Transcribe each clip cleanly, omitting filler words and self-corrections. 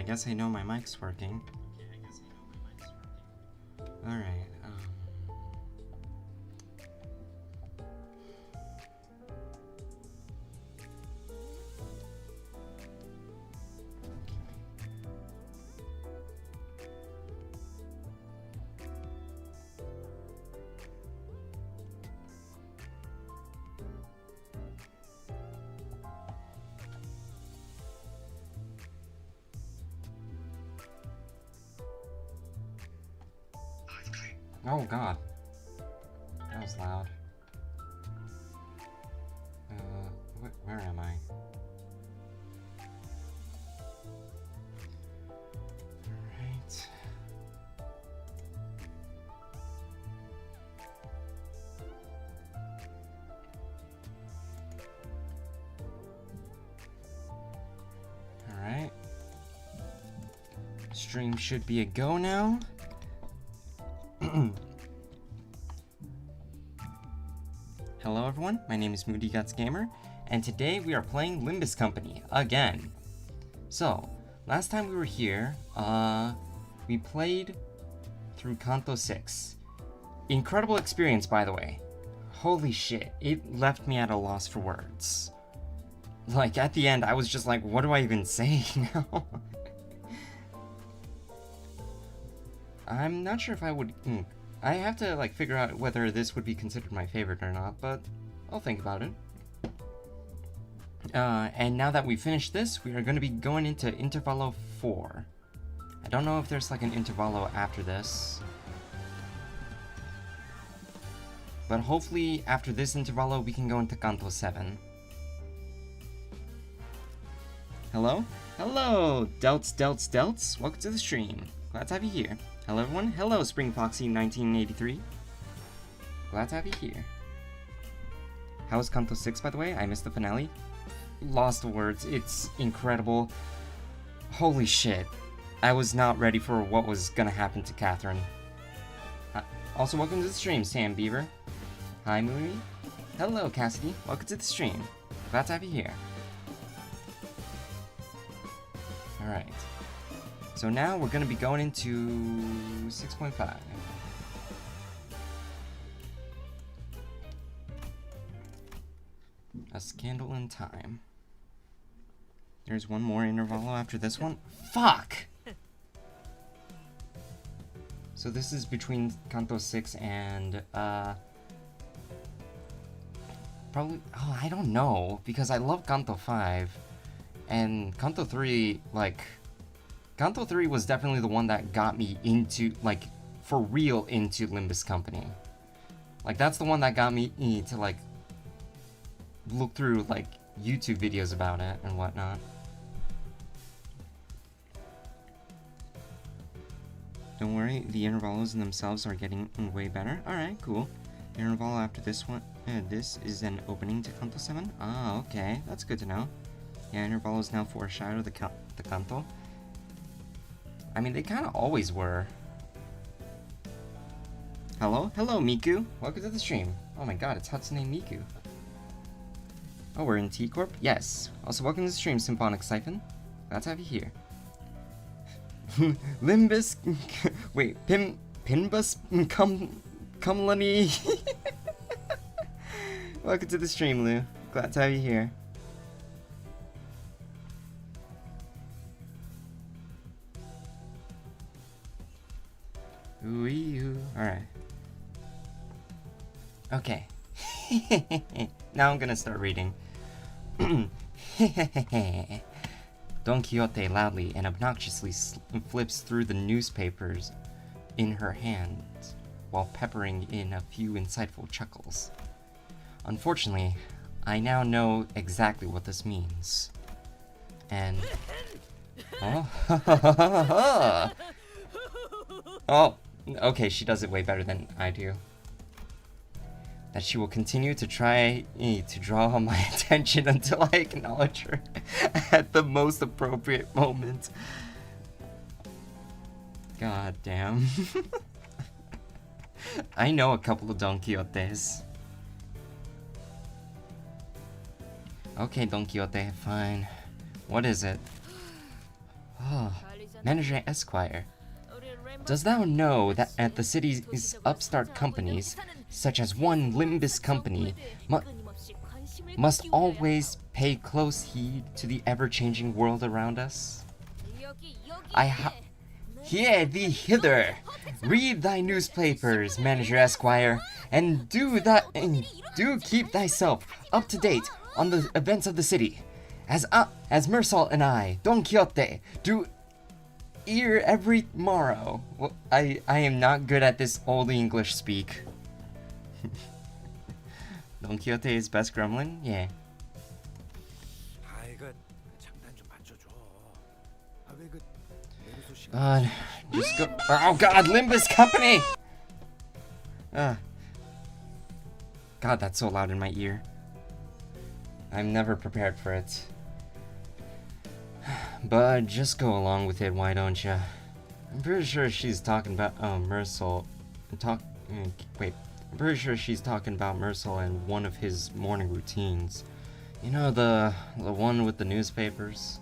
guess I know my mic's working. Alright, oh god. That was loud. Where am I? Alright. Alright. Stream should be a go now. Hello everyone, my name is Moody Guts Gamer, and today we are playing Limbus Company again. So, last time we were here, we played through Canto 6. Incredible experience, by the way. Holy shit, it left me at a loss for words. Like, at the end, I was just like, what do I even say now? I'm not sure if I would... I have to, like, figure out whether this would be considered my favorite or not, but I'll think about it. And now that we finished this, we are going to be going into intervallo 4. I don't know if there's, like, an intervallo after this. But hopefully, after this intervallo, we can go into canto 7. Hello? Hello, Delts. Welcome to the stream. Glad to have you here. Hello everyone. Hello Spring Foxy 1983. Glad to have you here. How was Canto 6, by the way? I missed the finale. Lost the words. It's incredible. Holy shit. I was not ready for what was gonna happen to Catherine. Also, welcome to the stream, Sam Beaver. Hi, Mooney. Hello, Cassidy. Welcome to the stream. Glad to have you here. Alright. So now we're going to be going into 6.5. A Scandal in Time. There's one more intervallo after this one. Fuck! So this is between Canto 6 and, probably, oh, I don't know, because I love Canto 5, and Canto 3, like... Canto 3 was definitely the one that got me into, like, for real into Limbus Company. Like, that's the one that got me to, like, look through, like, YouTube videos about it and whatnot. Don't worry, the intervallos in themselves are getting way better. Alright, cool. The intervallo after this one, this is an opening to Canto 7? Ah, okay, that's good to know. Yeah, intervallos now foreshadow the Canto. I mean, they kind of always were. Hello? Hello, Miku! Welcome to the stream. Oh my god, it's Hatsune Miku. Oh, we're in T-Corp? Yes. Also, welcome to the stream, Symphonic Siphon. Glad to have you here. Limbus... Wait, Pinbus... Cumlany... Welcome to the stream, Lou. Glad to have you here. Ooh, alright. Okay. Now I'm gonna start reading. Don Quixote loudly and obnoxiously flips through the newspapers in her hands while peppering in a few insightful chuckles. Unfortunately, I now know exactly what this means. And... Oh, oh, okay, she does it way better than I do. That she will continue to try to draw my attention until I acknowledge her at the most appropriate moment. God damn. I know a couple of Don Quixotes. Okay, Don Quixote, fine. What is it? Oh, Manager Esquire, dost thou know that at the city's upstart companies, such as one Limbus company, must always pay close heed to the ever-changing world around us? Hear thee hither! Read thy newspapers, Manager Esquire, and do keep thyself up to date on the events of the city. As Mersal and I, Don Quixote, do ear every morrow. Well, I am not good at this old English speak. Don Quixote is best gremlin? Yeah. God, just go. Oh God, Limbus Company! God, that's so loud in my ear. I'm never prepared for it. But just go along with it, why don't ya? I'm pretty sure she's talking about Mersal. Wait. I'm pretty sure she's talking about Mersal and one of his morning routines. You know, the one with the newspapers?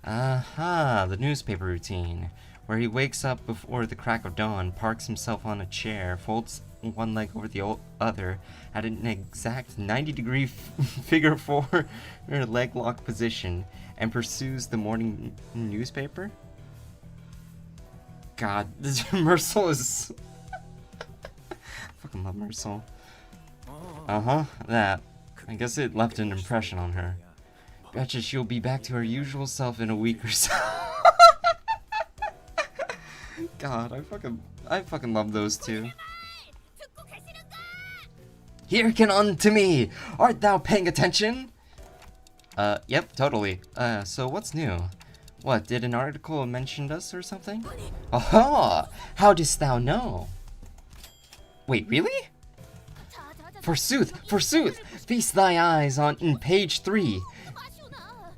Aha, the newspaper routine, where he wakes up before the crack of dawn, parks himself on a chair, folds one leg over the other at an exact 90-degree figure 4 leg lock position, and pursues the morning newspaper? God, this Mersal is... I fucking love Mersal. That. I guess it left an impression on her. Betcha she'll be back to her usual self in a week or so. God, I fucking love those two. Hearken unto me! Art thou paying attention? Yep, totally. So what's new? What, did an article mention us or something? Aha! How didst thou know? Wait, really? Forsooth! Feast thy eyes on page 3.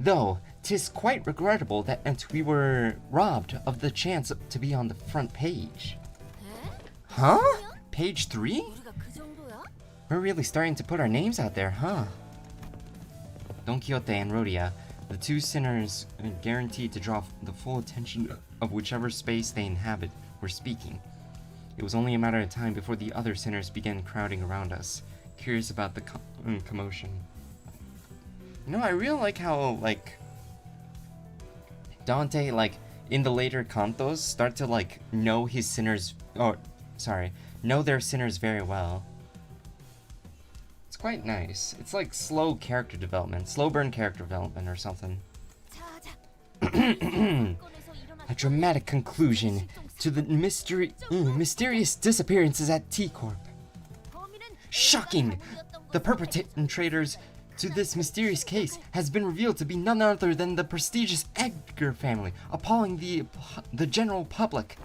Though, 'tis quite regrettable that we were robbed of the chance to be on the front page. Huh? Page 3? We're really starting to put our names out there, huh? Don Quixote and Rhodia, the two sinners guaranteed to draw the full attention of whichever space they inhabit, were speaking. It was only a matter of time before the other sinners began crowding around us, curious about the commotion. You know, I really like how, Dante, in the later cantos, start to, know his sinners, know their sinners very well. It's quite nice. It's like slow character development, slow burn character development or something. A dramatic conclusion to the mysterious disappearances at T-Corp. Shocking! The perpetrators to this mysterious case has been revealed to be none other than the prestigious Edgar family, appalling the general public.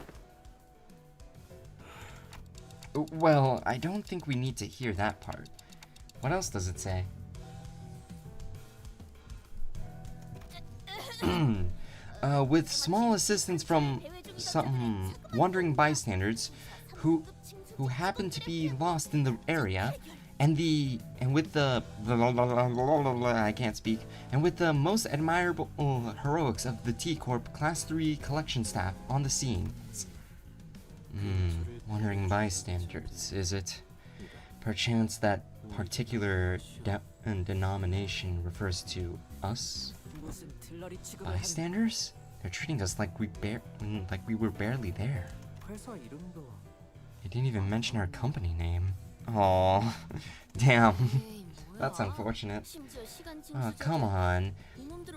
Well, I don't think we need to hear that part. What else does it say? With small assistance from some wandering bystanders who happen to be lost in the area, and with the I can't speak, and with the most admirable heroics of the T-Corp Class 3 collection staff on the scene. Wandering bystanders, is it? Perchance that particular denomination refers to us? Bystanders? They're treating us like we were barely there. They didn't even mention our company name. Aww, damn. That's unfortunate. Come on.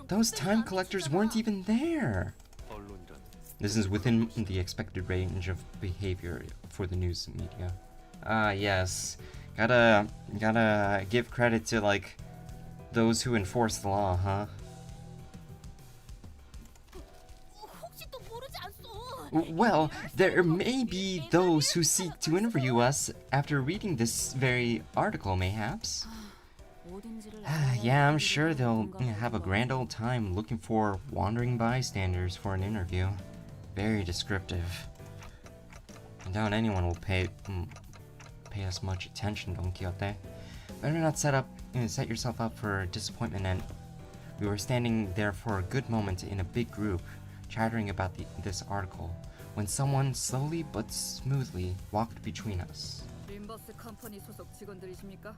Those time collectors weren't even there. This is within the expected range of behavior for the news media. Yes. Gotta give credit to, those who enforce the law, huh? Well, there may be those who seek to interview us after reading this very article, mayhaps. Yeah, I'm sure they'll have a grand old time looking for wandering bystanders for an interview. Very descriptive. I doubt anyone will pay us much attention, Don Quixote. Better not set yourself up for disappointment. And we were standing there for a good moment in a big group, chattering about this article when someone slowly but smoothly walked between us. 림버스 컴퍼니 소속 직원들이십니까?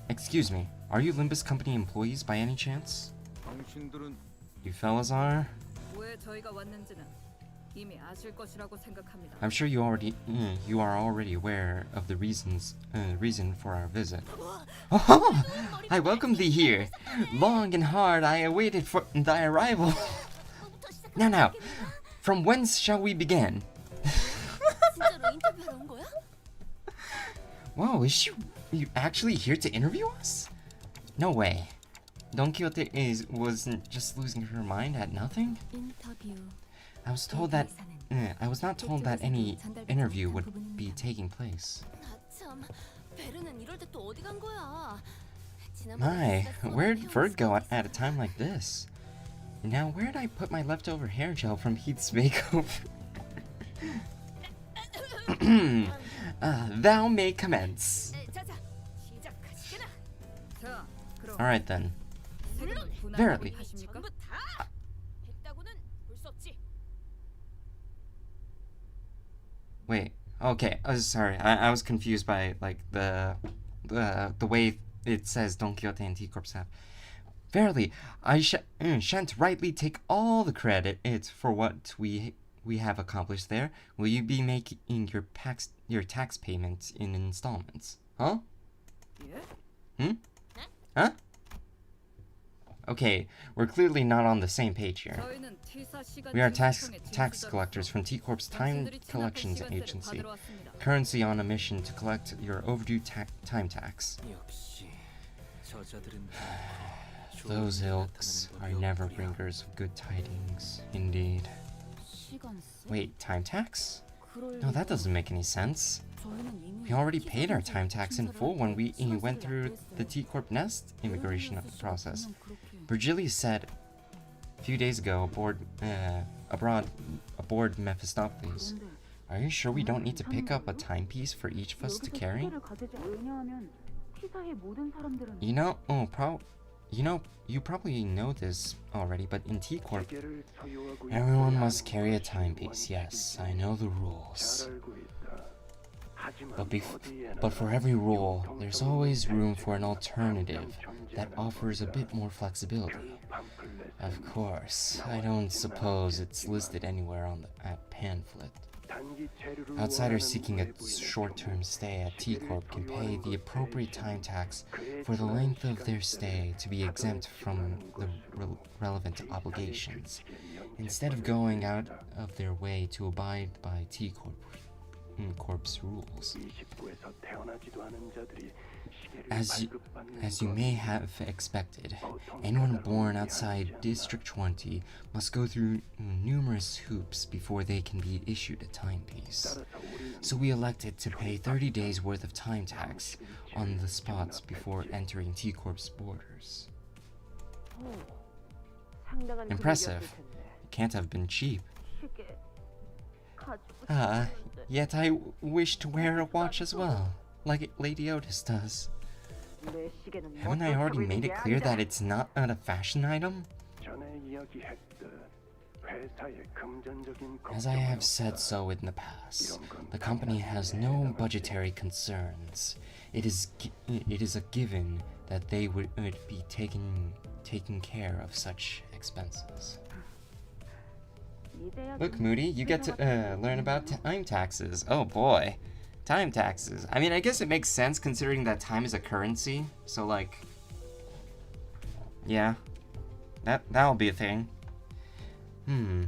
Excuse me, are you Limbus Company employees by any chance? 당신들은 You fellas are? 왜 저희가 왔는지는 이미 아실 것이라고 생각합니다. I'm sure you are already aware of the reason for our visit. Oh, I welcome thee here. Long and hard I awaited for thy arrival. Now, from whence shall we begin? Whoa, is you actually here to interview us? No way. Don Quixote wasn't just losing her mind at nothing? I was not told that any interview would be taking place. My, where'd Verd go at a time like this? Now where'd I put my leftover hair gel from Heath's makeover? Thou may commence. Alright then. Verily. Wait. Okay. Sorry. I was confused by like the way it says Don Quixote and T-Corps have. Verily, I shan't rightly take all the credit for what we have accomplished there. Will you be making your tax payments in installments? Huh? Huh? Okay, we're clearly not on the same page here. We are tax collectors from T-Corp's Time Collections Agency, currently on a mission to collect your overdue time tax. Those ilks are never bringers of good tidings, indeed. Wait, time tax? No, that doesn't make any sense. We already paid our time tax in full when we went through the T-Corp Nest immigration process. Virgilius said a few days ago aboard Mephistopheles. Are you sure we don't need to pick up a timepiece for each of us to carry? You probably know this already, but in T-Corp, everyone must carry a timepiece. Yes, I know the rules. But for every rule, there's always room for an alternative that offers a bit more flexibility. Of course, I don't suppose it's listed anywhere on that pamphlet. Outsiders seeking a short-term stay at T-Corp can pay the appropriate time tax for the length of their stay to be exempt from the relevant obligations, instead of going out of their way to abide by T-Corp's rules. As you may have expected, anyone born outside District 20 must go through numerous hoops before they can be issued a timepiece. So we elected to pay 30 days worth of time tax on the spots before entering T-Corp's borders. Impressive. It can't have been cheap. Yet I wish to wear a watch as well, like Lady Otis does. Haven't I already made it clear that it's not a fashion item? As I have said so in the past, the company has no budgetary concerns. It is a given that they would be taking care of such expenses. Look, Moody, you get to learn about time taxes. Oh boy. Time taxes. I mean, I guess it makes sense considering that time is a currency. So, like, yeah, that'll be a thing. We're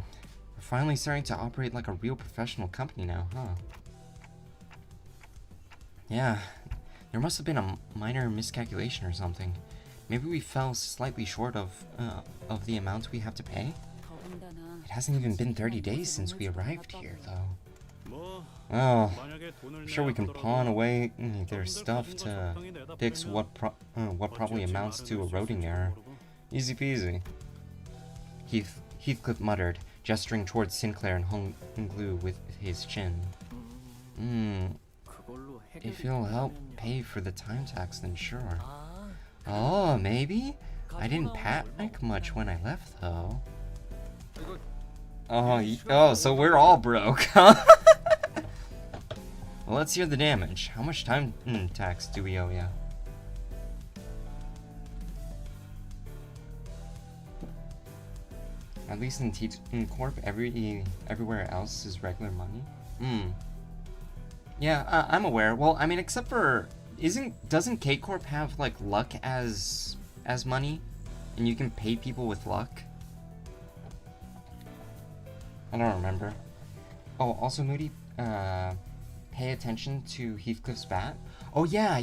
finally starting to operate like a real professional company now, huh? Yeah, there must have been a minor miscalculation or something. Maybe we fell slightly short of the amount we have to pay. It hasn't even been 30 days since we arrived here, though. Well, I'm sure we can pawn away their stuff to fix what probably amounts to a routing error. Easy peasy. Heathcliff muttered, gesturing towards Sinclair and hung glue with his chin. If you'll help pay for the time tax, then sure. Oh, maybe? I didn't panic much when I left, though. Oh, so we're all broke, huh? Well, let's hear the damage. How much time tax do we owe ya? At least in Corp, everywhere else is regular money. Yeah, I'm aware. Well, I mean, except for doesn't K Corp have like luck as money, and you can pay people with luck? I don't remember. Oh, also Moody, pay attention to Heathcliff's bat. Oh yeah,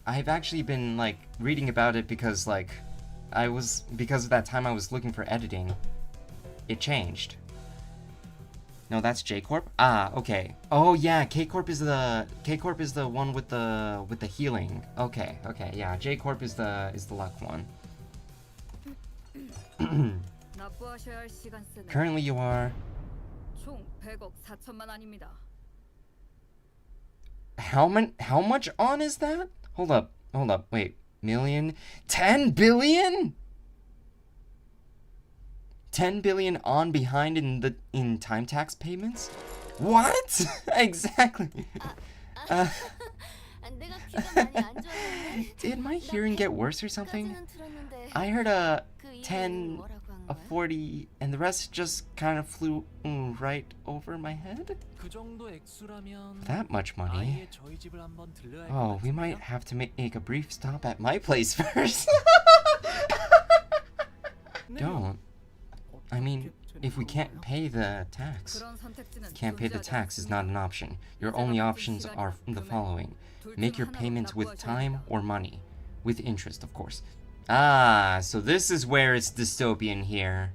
I've actually been like reading about it because like because of that time I was looking for editing. It changed. No, that's J Corp. Ah, okay. Oh yeah, K Corp is the one with the healing. Okay, yeah. J Corp is the luck one. Currently, you are. 총 100억 4천만 원입니다. How much on is that? Hold up. Wait, million, 10 billion. 10 billion on behind in time tax payments? What? Exactly. Did my hearing get worse or something? I heard a 10, a 40, and the rest just kind of flew right over my head. That much money? Oh, we might have to make a brief stop at my place first. Don't. I mean, if we can't pay the tax. Can't pay the tax is not an option. Your only options are the following. Make your payments with time or money. With interest, of course. Ah, so this is where it's dystopian here.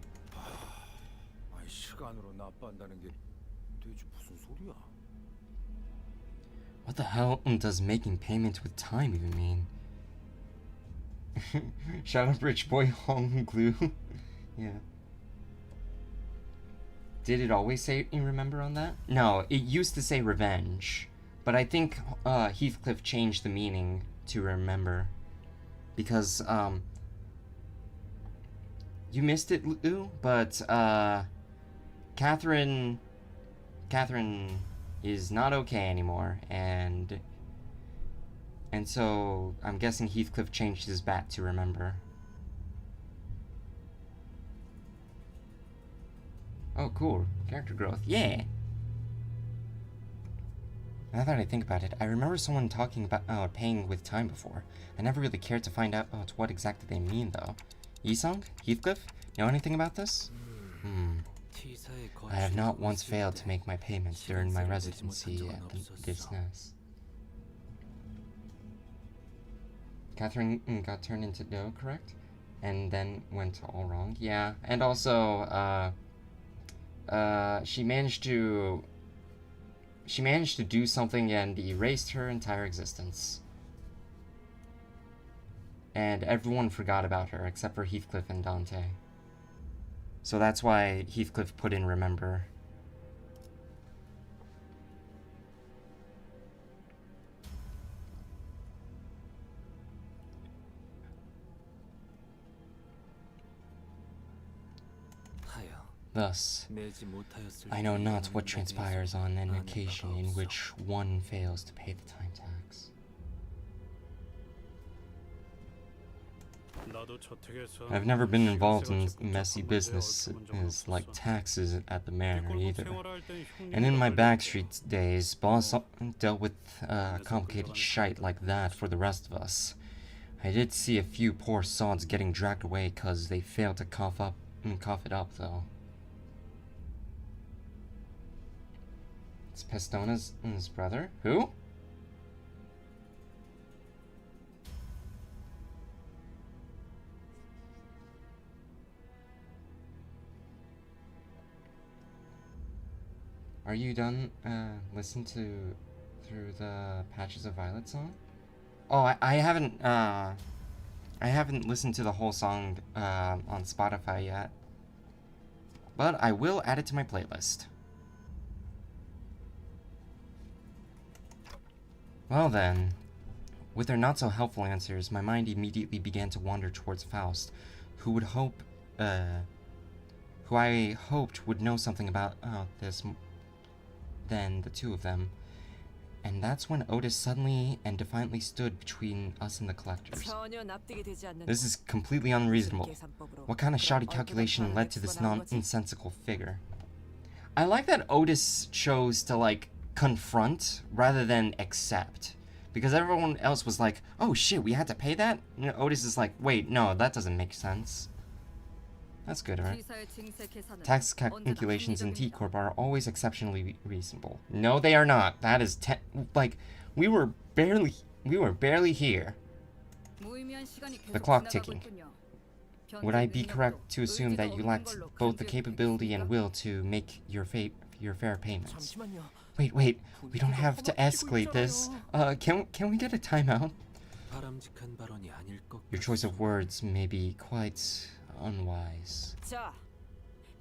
What the hell does making payments with time even mean? Shout out Rich Boy Hong Glue. Yeah. Did it always say remember on that? No, it used to say revenge. But I think Heathcliff changed the meaning to remember. Because, you missed it, Lou, but, Catherine is not okay anymore, and so I'm guessing Heathcliff changed his bat to remember. Oh, cool. Character growth. Yeah! Now that I think about it, I remember someone talking about paying with time before. I never really cared to find out what exactly they mean, though. Yisung? Heathcliff? Know anything about this? I have not once failed to make my payments during my residency at this nest. Catherine got turned into dough, correct? And then went all wrong? Yeah, and also, she managed to do something and erased her entire existence. And everyone forgot about her except for Heathcliff and Dante. So that's why Heathcliff put in remember. Thus, I know not what transpires on an occasion in which one fails to pay the time tax. I've never been involved in messy businesses like taxes at the manor either. And in my backstreet days, boss dealt with complicated shite like that for the rest of us. I did see a few poor sods getting dragged away cause they failed to cough it up though. It's Pestona's brother? Who? Are you done listening through the Patches of Violet song? Oh, I haven't listened to the whole song on Spotify yet. But I will add it to my playlist. Well then, with their not-so-helpful answers, my mind immediately began to wander towards Faust, who would who I hoped would know something about this than the two of them. And that's when Otis suddenly and defiantly stood between us and the collectors. This is completely unreasonable. What kind of shoddy calculation led to this nonsensical figure? I like that Otis chose to, like, confront rather than accept. Because everyone else was like, oh shit, we had to pay that? And Otis is like, wait, no, that doesn't make sense. That's good, right? Tax calculations in T-Corp are always exceptionally reasonable. No, they are not. That is like, we were barely here. The clock ticking. Would I be correct to assume that you lacked both the capability and will to make your fair payments? Wait, we don't have to escalate this. Can we get a timeout? Your choice of words may be quite unwise.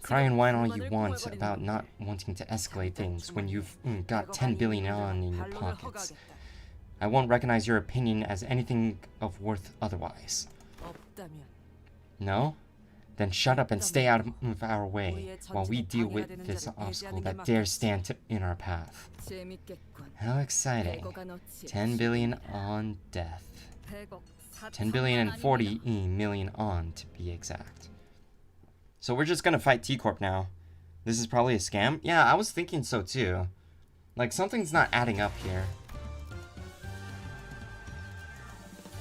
Cry and whine all you want about not wanting to escalate things when you've got 10 billion on in your pockets. I won't recognize your opinion as anything of worth otherwise. No? Then shut up and stay out of our way while we deal with this obstacle that dares stand in our path. How exciting. 10 billion on death. 10 billion and 40 million on, to be exact. So we're just gonna fight T-Corp now. This is probably a scam? Yeah, I was thinking so too. Like, something's not adding up here.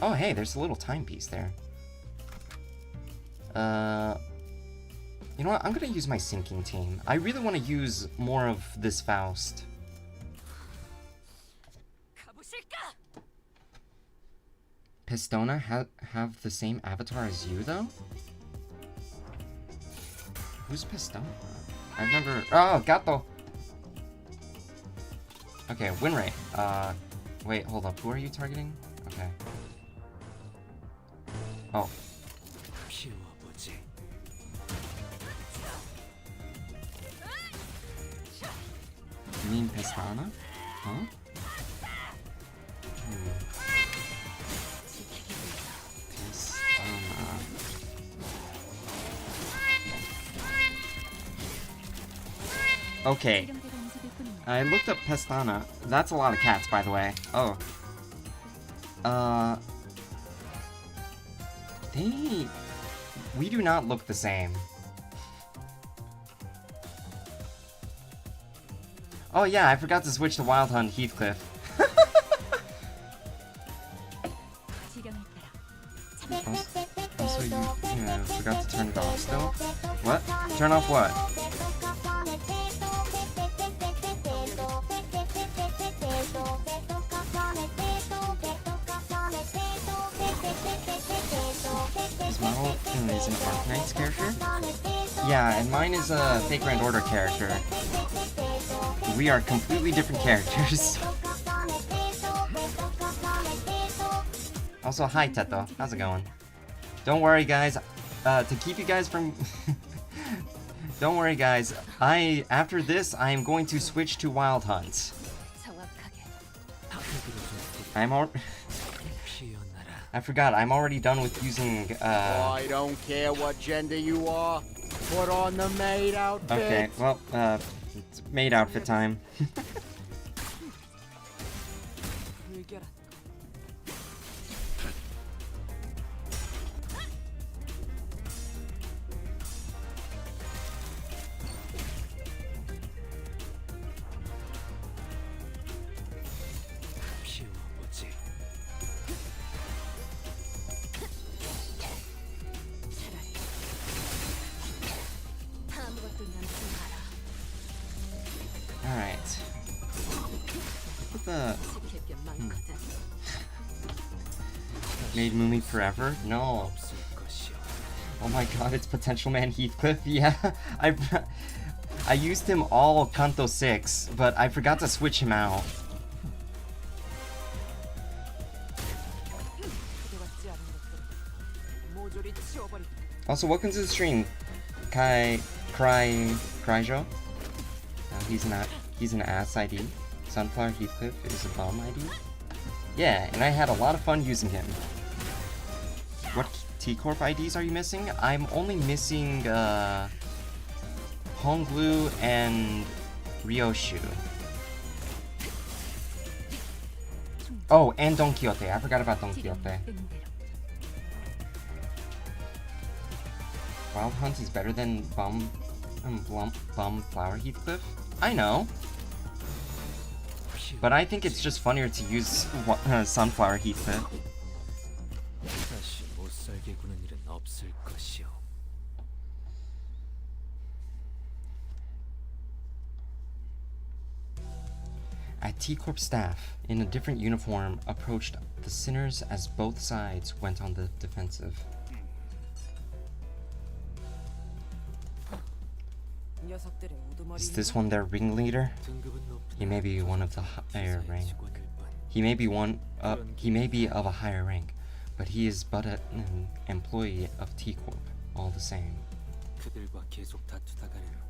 Oh, hey, there's a little timepiece there. You know what? I'm gonna use my sinking team. I really want to use more of this Faust. Pistona have the same avatar as you, though? Who's Pistona? I've never... Oh, Gato! Okay, win rate. Wait, hold up. Who are you targeting? Okay. Oh. You mean Pistana? Huh? Okay. I looked up Pestana. That's a lot of cats, by the way. Oh. We do not look the same. Oh yeah, I forgot to switch to Wild Hunt Heathcliff. Also, you forgot to turn it off still? What? Turn off what? His model is an Arknight's character? Yeah, and mine is a Fake Grand Order character. We are completely different characters. Also, hi Teto, how's it going? Don't worry guys, to keep you guys from... Don't worry guys, after this, I am going to switch to Wild Hunt. I forgot, I'm already done with using, I don't care what gender you are. Put on the maid outfit. Okay, well, it's maid outfit time. Alright. What the... Made Moomy forever? No. Oh my god, it's Potential Man Heathcliff? Yeah, I used him all Canto 6, but I forgot to switch him out. Also, welcome to the stream, Kryjo. He's an ass ID. Sunflower Heathcliff is a bomb ID. Yeah, and I had a lot of fun using him. What T-Corp IDs are you missing? I'm only missing, Honglu and Ryoshu. Oh, and Don Quixote. I forgot about Don Quixote. Wild Hunt is better than Bum Flower Heathcliff? I know. But I think it's just funnier to use Sunflower Heathcliff. A T-Corp staff, in a different uniform, approached the sinners as both sides went on the defensive. Is this one their ringleader? He may be one of the higher rank. He may be of a higher rank, but he is but an employee of T-Corp, all the same.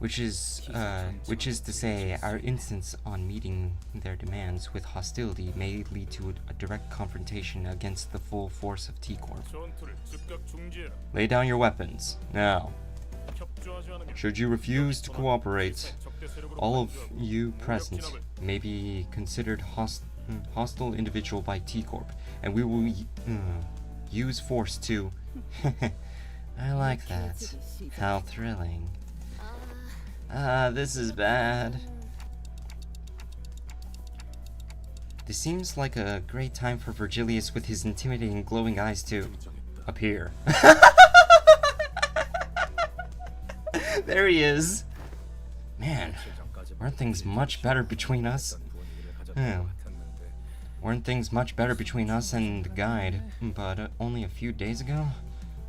Which is to say, our insistence on meeting their demands with hostility may lead to a direct confrontation against the full force of T-Corp. Lay down your weapons, now. Should you refuse to cooperate, all of you present may be considered hostile individual by T-Corp, and we will use force to... I like that. How thrilling. This is bad. This seems like a great time for Virgilius with his intimidating glowing eyes to appear. There he is. Man, weren't things much better between us? Weren't things much better between us and the guide, but only a few days ago?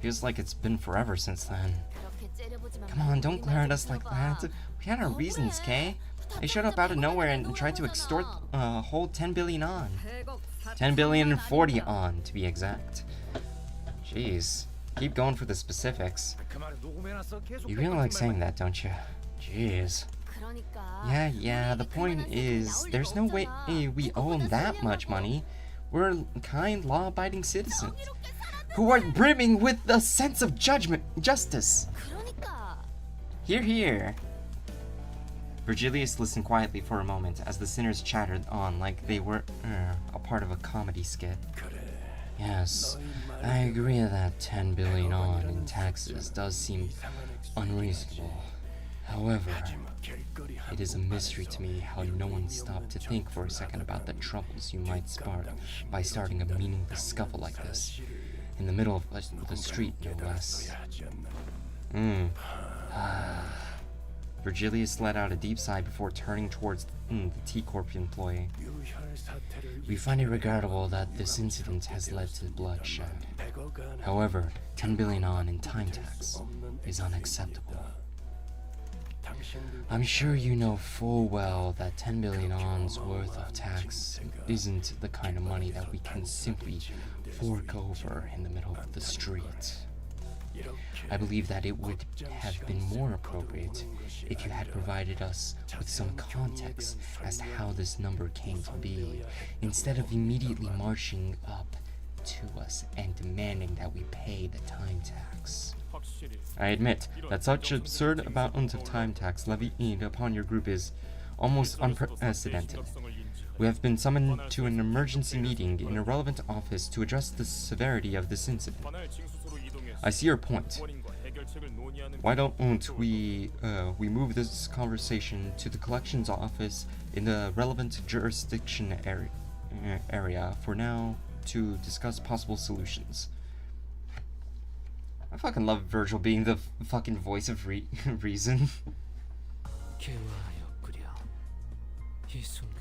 Feels like it's been forever since then. Come on, don't glare at us like that. We had our reasons, Kay. They showed up out of nowhere and tried to extort a whole 10 billion on. 10 billion and 40 on, to be exact. Jeez. Keep going for the specifics. You really like saying that, don't you? Jeez. Yeah, the point is, there's no way we owe them that much money. We're kind, law-abiding citizens who are brimming with a sense of justice. Hear, hear. Virgilius listened quietly for a moment as the sinners chattered on like they were a part of a comedy skit. Yes, I agree that 10 billion on in taxes does seem unreasonable. However, it is a mystery to me how no one stopped to think for a second about the troubles you might spark by starting a meaningless scuffle like this, in the middle of the street, no less. Virgilius let out a deep sigh before turning towards the T-Corp employee. We find it regrettable that this incident has led to bloodshed. However, 10 billion on in time tax is unacceptable. I'm sure you know full well that 10 billion on's worth of tax isn't the kind of money that we can simply fork over in the middle of the street. I believe that it would have been more appropriate if you had provided us with some context as to how this number came to be, instead of immediately marching up to us and demanding that we pay the time tax. I admit that such absurd amount of time tax levied upon your group is almost unprecedented. We have been summoned to an emergency meeting in a relevant office to address the severity of this incident. I see your point. Why don't we move this conversation to the collections office in the relevant jurisdiction area for now to discuss possible solutions. I fucking love Virgil being the fucking voice of reason.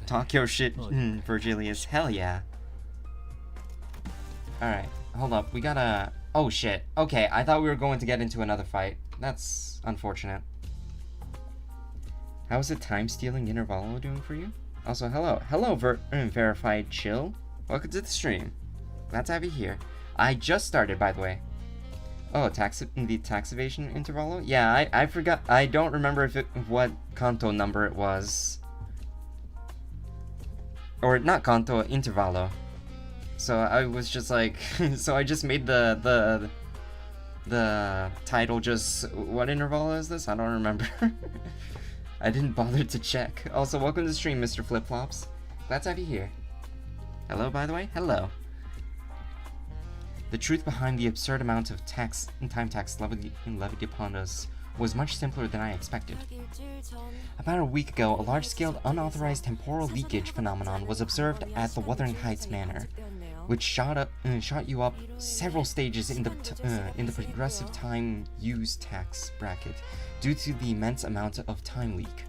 Talk your shit, Virgilius. Hell yeah. Alright, hold up. We gotta... Oh shit. Okay, I thought we were going to get into another fight. That's unfortunate. How is the time stealing intervallo doing for you? Also, hello, verified chill. Welcome to the stream. Glad to have you here. I just started, by the way. Oh, the tax evasion intervallo? Yeah, I forgot. I don't remember what canto number it was. Or not canto, intervallo. So I was just like, so I just made the the title just... What interval is this? I don't remember. I didn't bother to check. Also, welcome to the stream, Mr. Flip-Flops. Glad to have you here. Hello, by the way? Hello. The truth behind the absurd amount of time tax levied upon us was much simpler than I expected. About a week ago, a large-scale unauthorized temporal leakage phenomenon was observed at the Wuthering Heights Manor, which shot you up several stages in the progressive time use tax bracket due to the immense amount of time leak.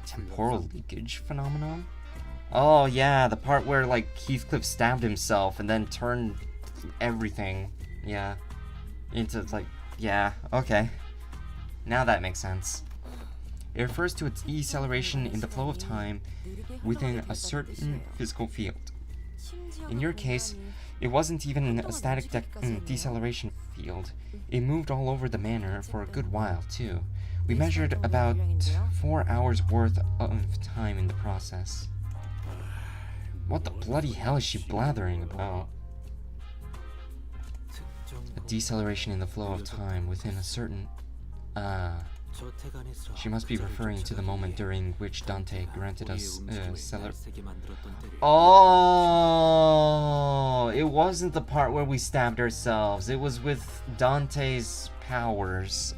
Temporal leakage phenomenon? Oh yeah, the part where like Heathcliff stabbed himself and then turned everything, yeah, into like, yeah, okay. Now that makes sense. It refers to its deceleration in the flow of time within a certain physical field. In your case, it wasn't even a static deceleration field. It moved all over the manor for a good while, too. We measured about 4 hours worth of time in the process. What the bloody hell is she blathering about? A deceleration in the flow of time within a certain... She must be referring to the moment during which Dante granted us Oh, it wasn't the part where we stabbed ourselves. It was with Dante's powers.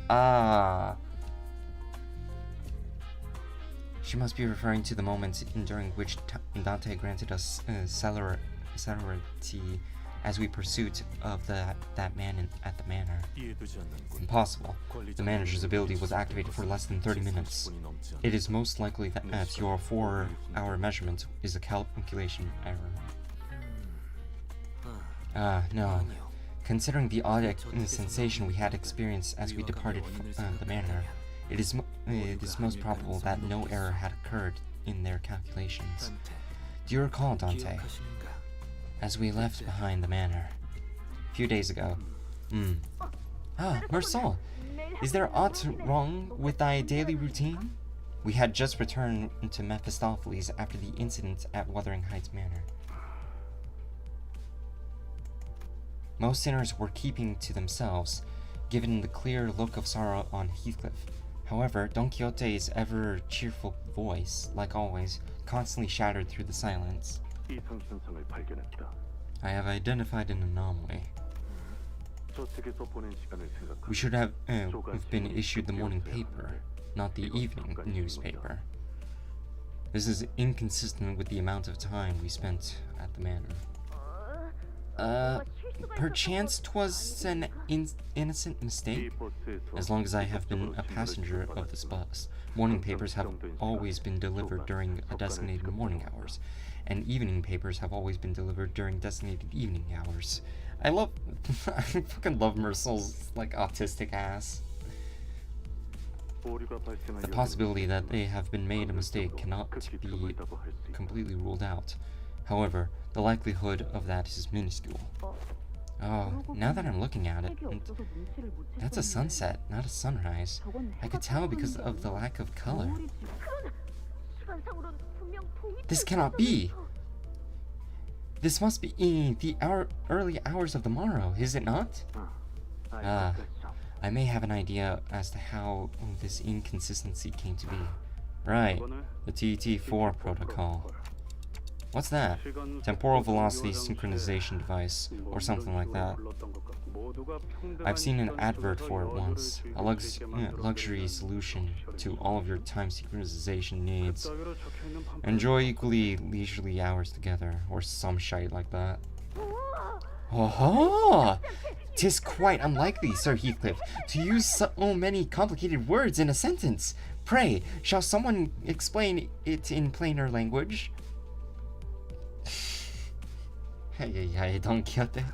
She must be referring to the moment during which Dante granted us celerity as we pursuit of that man at the manor. Impossible. The manager's ability was activated for less than 30 minutes. It is most likely that your 4-hour measurement is a calculation error. No. Considering the odd sensation we had experienced as we departed from the manor, it is most probable that no error had occurred in their calculations. Do you recall, Dante? As we left behind the manor a few days ago. Marcel, is there aught wrong with thy daily routine? We had just returned to Mephistopheles after the incident at Wuthering Heights Manor. Most sinners were keeping to themselves, given the clear look of sorrow on Heathcliff. However, Don Quixote's ever cheerful voice, like always, constantly shattered through the silence. I have identified an anomaly. We should have been issued the morning paper, not the evening newspaper. This is inconsistent with the amount of time we spent at the manor. Perchance 'twas an innocent mistake? As long as I have been a passenger of this bus, morning papers have always been delivered during a designated morning hours, and evening papers have always been delivered during designated evening hours. I fucking love Mercel's, like, autistic ass. The possibility that they have been made a mistake cannot be completely ruled out. However, the likelihood of that is minuscule. Oh, now that I'm looking at it, that's a sunset, not a sunrise. I could tell because of the lack of color. This cannot be! This must be the early hours of the morrow, is it not? I may have an idea as to how this inconsistency came to be. Right, the TT4 protocol. What's that? Temporal velocity synchronization device, or something like that. I've seen an advert for it once. A luxury solution to all of your time synchronization needs. Enjoy equally leisurely hours together, or some shite like that. Oh-ho! 'Tis quite unlikely, Sir Heathcliff, to use so many complicated words in a sentence. Pray, shall someone explain it in plainer language? Hey, Don Quixote.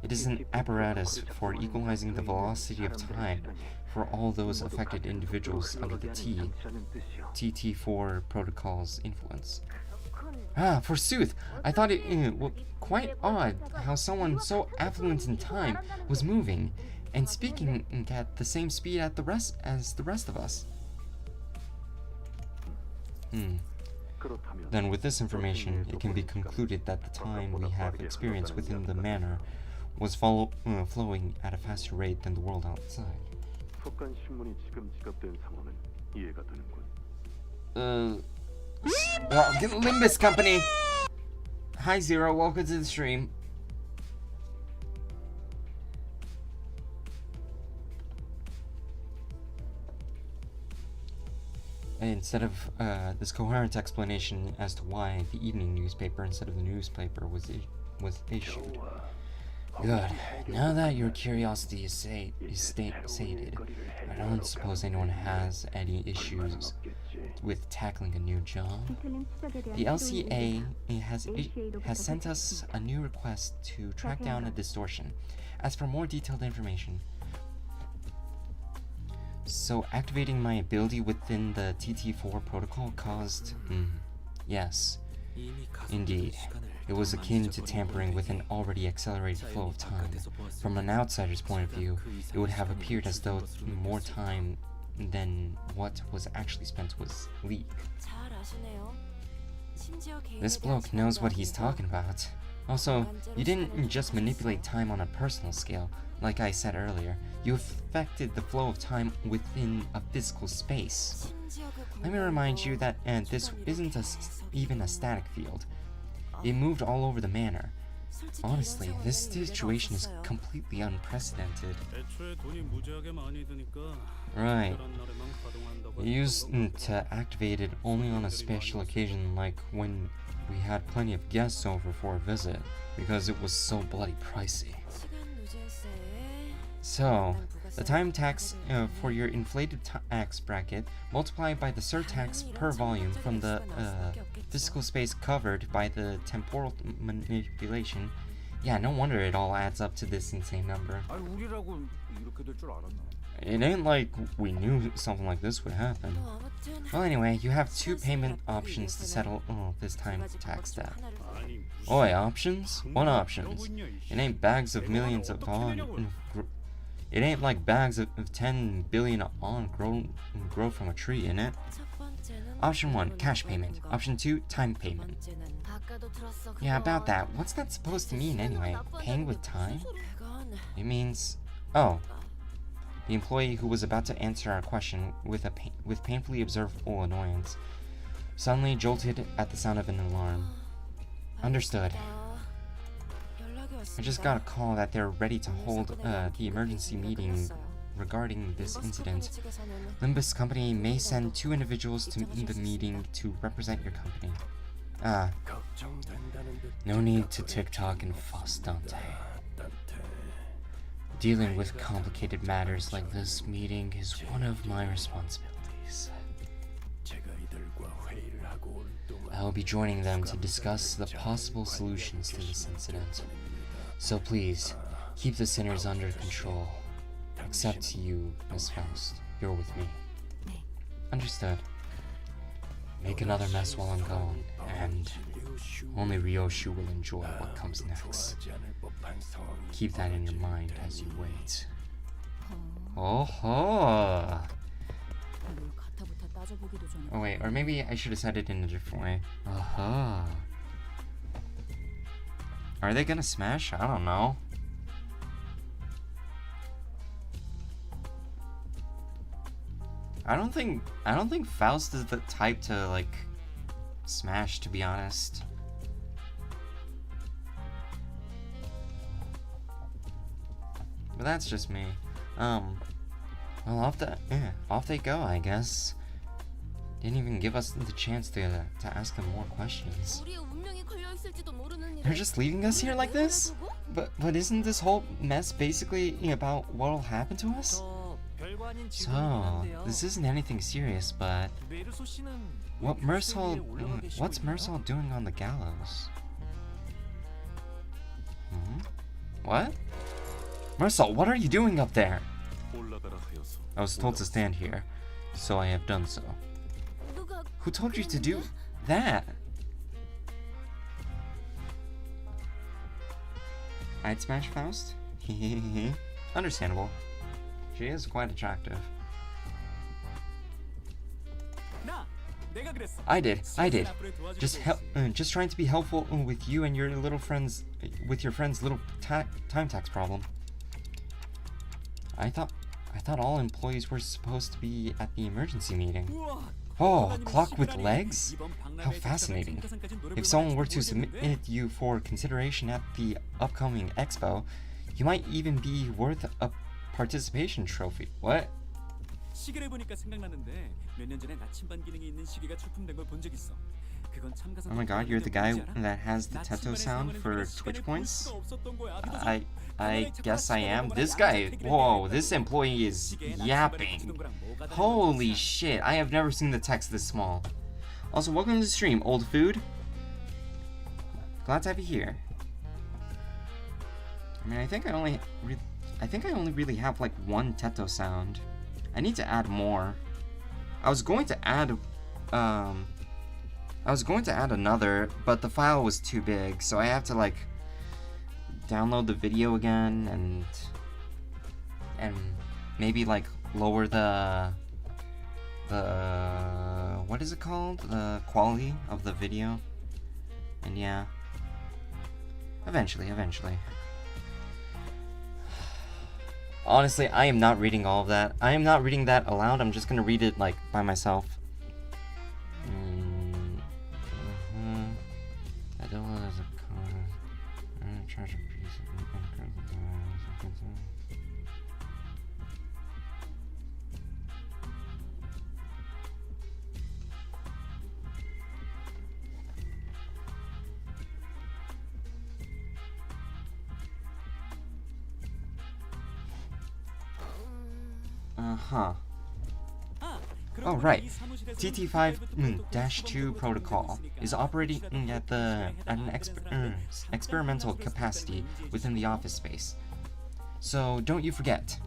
It is an apparatus for equalizing the velocity of time for all those affected individuals under the TT4 protocol's influence. Forsooth, I thought it quite odd how someone so affluent in time was moving and speaking at the same speed as the rest of us. Then with this information, it can be concluded that the time we have experienced within the manor was flowing at a faster rate than the world outside. 속간 신문이 지금 지급된 상황은 이해가 되는군. Get the Limbus company! Hi Zero, welcome to the stream. Instead of this coherent explanation as to why the evening newspaper instead of the newspaper was issued. Good. Now that your curiosity is sated, I don't suppose anyone has any issues with tackling a new job. The LCA has sent us a new request to track down a distortion. As for more detailed information, so activating my ability within the TT4 protocol caused... yes, indeed. It was akin to tampering with an already accelerated flow of time. From an outsider's point of view, it would have appeared as though more time than what was actually spent was leaked. This bloke knows what he's talking about. Also, you didn't just manipulate time on a personal scale. Like I said earlier, you affected the flow of time within a physical space. Let me remind you that this isn't even a static field. It moved all over the manor. Honestly, this situation is completely unprecedented. Right. You used to activate it only on a special occasion, like when we had plenty of guests over for a visit, because it was so bloody pricey. So, the time tax for your inflated tax bracket multiplied by the surtax per volume from the physical space covered by the temporal manipulation. Yeah, no wonder it all adds up to this insane number. It ain't like we knew something like this would happen. Well, anyway, you have two payment options to settle this time tax debt. Oi, options? What options? It ain't bags of millions of on. It ain't like bags of 10 billion on grow from a tree, innit? Option 1, cash payment. Option 2, time payment. Yeah, about that. What's that supposed to mean anyway? Paying with time? It means... Oh. The employee who was about to answer our question with painfully observable annoyance suddenly jolted at the sound of an alarm. Understood. I just got a call that they're ready to hold the emergency meeting regarding this incident. Limbus company may send 2 individuals to the meeting to represent your company. No need to tick-tock and fuss, Dante. Dealing with complicated matters like this meeting is one of my responsibilities. I will be joining them to discuss the possible solutions to this incident. So please, keep the sinners under control. Except you, Miss Faust. You're with me. Understood. Make another mess while I'm gone, and only Ryoshu will enjoy what comes next. Keep that in your mind as you wait. Oh wait, or maybe I should have said it in a different way. Are they gonna smash? I don't know. I don't think Faust is the type to like smash, to be honest. But that's just me. Well, off they go, I guess. Didn't even give us the chance to ask them more questions. They're just leaving us here like this? But isn't this whole mess basically about what'll happen to us? So, this isn't anything serious, but what's Mersal doing on the gallows? What? Mersal, what are you doing up there? I was told to stand here, so I have done so. Who told you to do that? I'd smash Faust? Understandable. She is quite attractive. I did. Just trying to be helpful with you and your little friends, with your friend's little time tax problem. I thought all employees were supposed to be at the emergency meeting. Oh, a clock with legs? How fascinating. If someone were to submit you for consideration at the upcoming expo, you might even be worth a participation trophy. What? Oh my god, you're the guy that has the Teto sound for Twitch points? I guess I am. This guy, whoa, this employee is yapping. Holy shit, I have never seen the text this small. Also, welcome to the stream, old food. Glad to have you here. I mean, I think I only really have like one Teto sound. I need to add more. I was going to add another, but the file was too big, so I have to like download the video again and maybe like lower the what is it called? The quality of the video. And yeah. Eventually. Honestly, I am not reading all of that. I am not reading that aloud. I'm just gonna read it like by myself. I don't want as a car. I'm in charge of peace. Oh, right. TT5-2 protocol is operating at an experimental capacity within the office space. So don't you forget.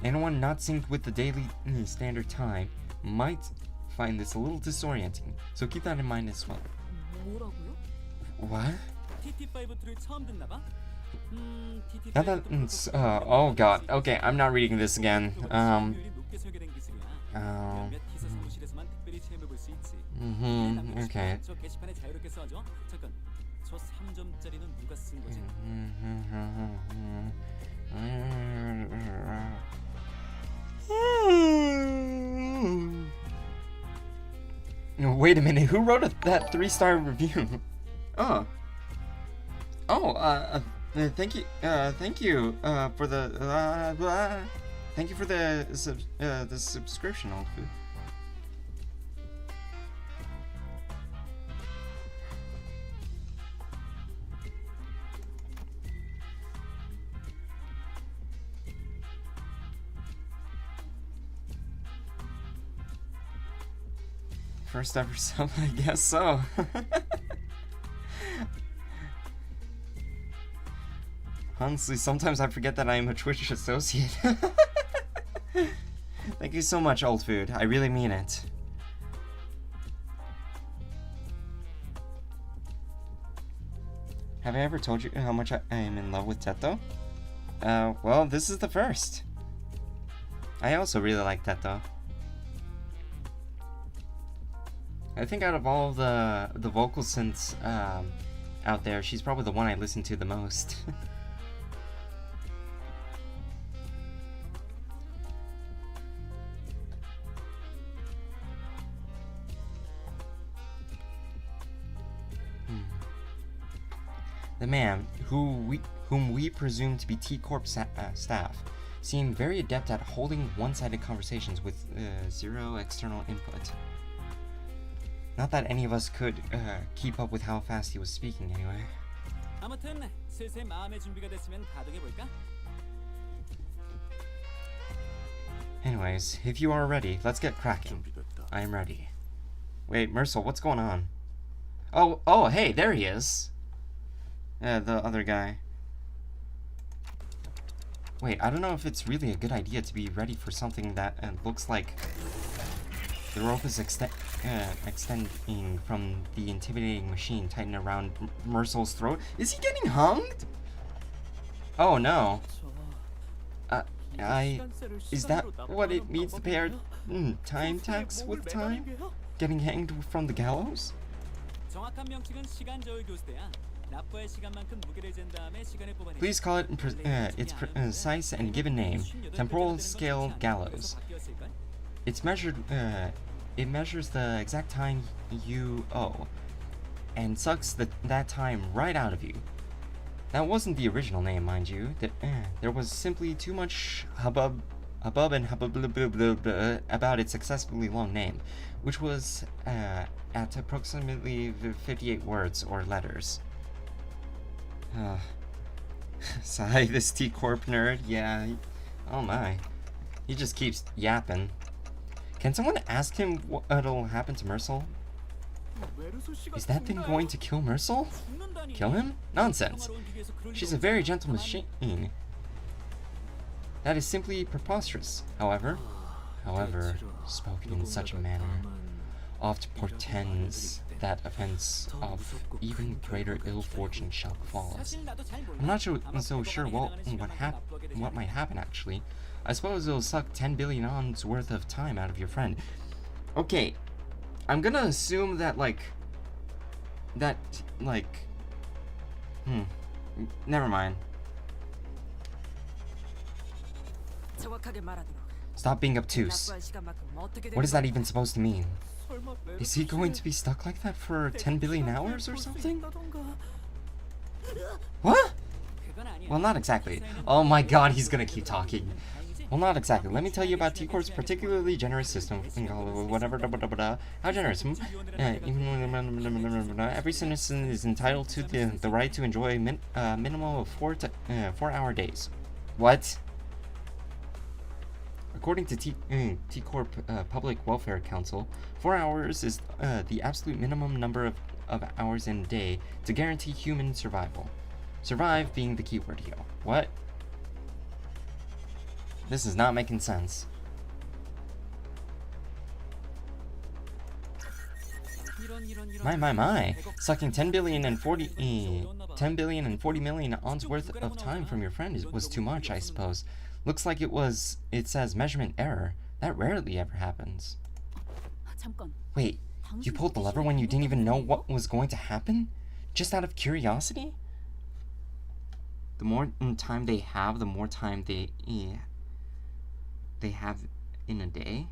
Anyone not synced with the daily standard time might find this a little disorienting. So keep that in mind as well. What? Oh god. Okay, I'm not reading this again. Okay. Wait a minute, who wrote that 3-star review? Thank you for the thank you for the subscription, old food. First ever sub, I guess so. Honestly, sometimes I forget that I am a Twitch associate. Thank you so much, old food. I really mean it. Have I ever told you how much I am in love with Teto? Well, this is the first. I also really like Teto. I think out of all of the vocal synths out there, she's probably the one I listen to the most. The man, whom we presume to be T-Corp staff, seemed very adept at holding one-sided conversations with zero external input. Not that any of us could keep up with how fast he was speaking anyway. Anyways, if you are ready, let's get cracking. I am ready. Wait, Mercel, what's going on? Oh, hey, there he is. The other guy. Wait, I don't know if it's really a good idea to be ready for something that looks like the rope is extending from the intimidating machine tightened around Mercel's throat. Is he getting hunged? Oh no. Is that what it means to pay our time tax with time? getting hanged from the gallows? 정확한 명칭은 시간 저울 교수대야. 납부할 시간만큼 무게를 잰 다음에 시간을 뽑아내. Please call it its precise and given name, temporal scale gallows. It measures the exact time you owe, and sucks that time right out of you. That wasn't the original name, mind you. There was simply too much hubbub about its excessively long name, which was at approximately 58 words or letters. Sigh, this T-Corp nerd. Yeah, oh my. He just keeps yapping. Can someone ask him what'll happen to Mercel? Is that thing going to kill Mercel? Kill him? Nonsense. She's a very gentle machine. That is simply preposterous. However, spoken in such a manner, oft portends that offense of even greater ill fortune shall befall us. I'm not so sure what might happen, actually. I suppose it'll suck 10 billion ons worth of time out of your friend. Okay, I'm gonna assume that, never mind. Stop being obtuse. What is that even supposed to mean? Is he going to be stuck like that for 10 billion hours or something? What? Well, not exactly. Oh my god, he's gonna keep talking. Well, not exactly. Let me tell you about T-Corp's particularly generous system. Whatever. How generous? Every citizen is entitled to the right to enjoy a minimum of 4-hour days. What? According to T-Corp Public Welfare Council, 4 hours is the absolute minimum number of hours in a day to guarantee human survival. Survive being the keyword here. What? This is not making sense. My. Sucking 10 billion and 40 million ons worth of time from your friend was too much, I suppose. Looks like it says measurement error. That rarely ever happens. Wait, you pulled the lever when you didn't even know what was going to happen? Just out of curiosity? The more time they have, the more time they have in a day?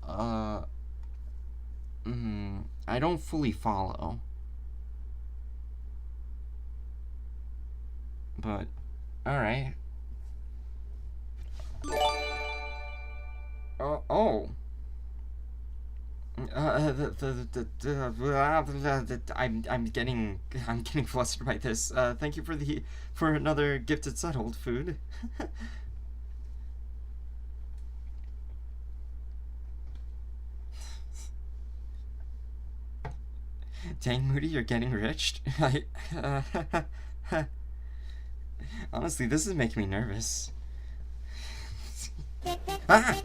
I don't fully follow. But, alright. I'm getting flustered by this. Thank you for another gifted settled food. Dang, Moody, you're getting rich. Honestly, this is making me nervous. Ah!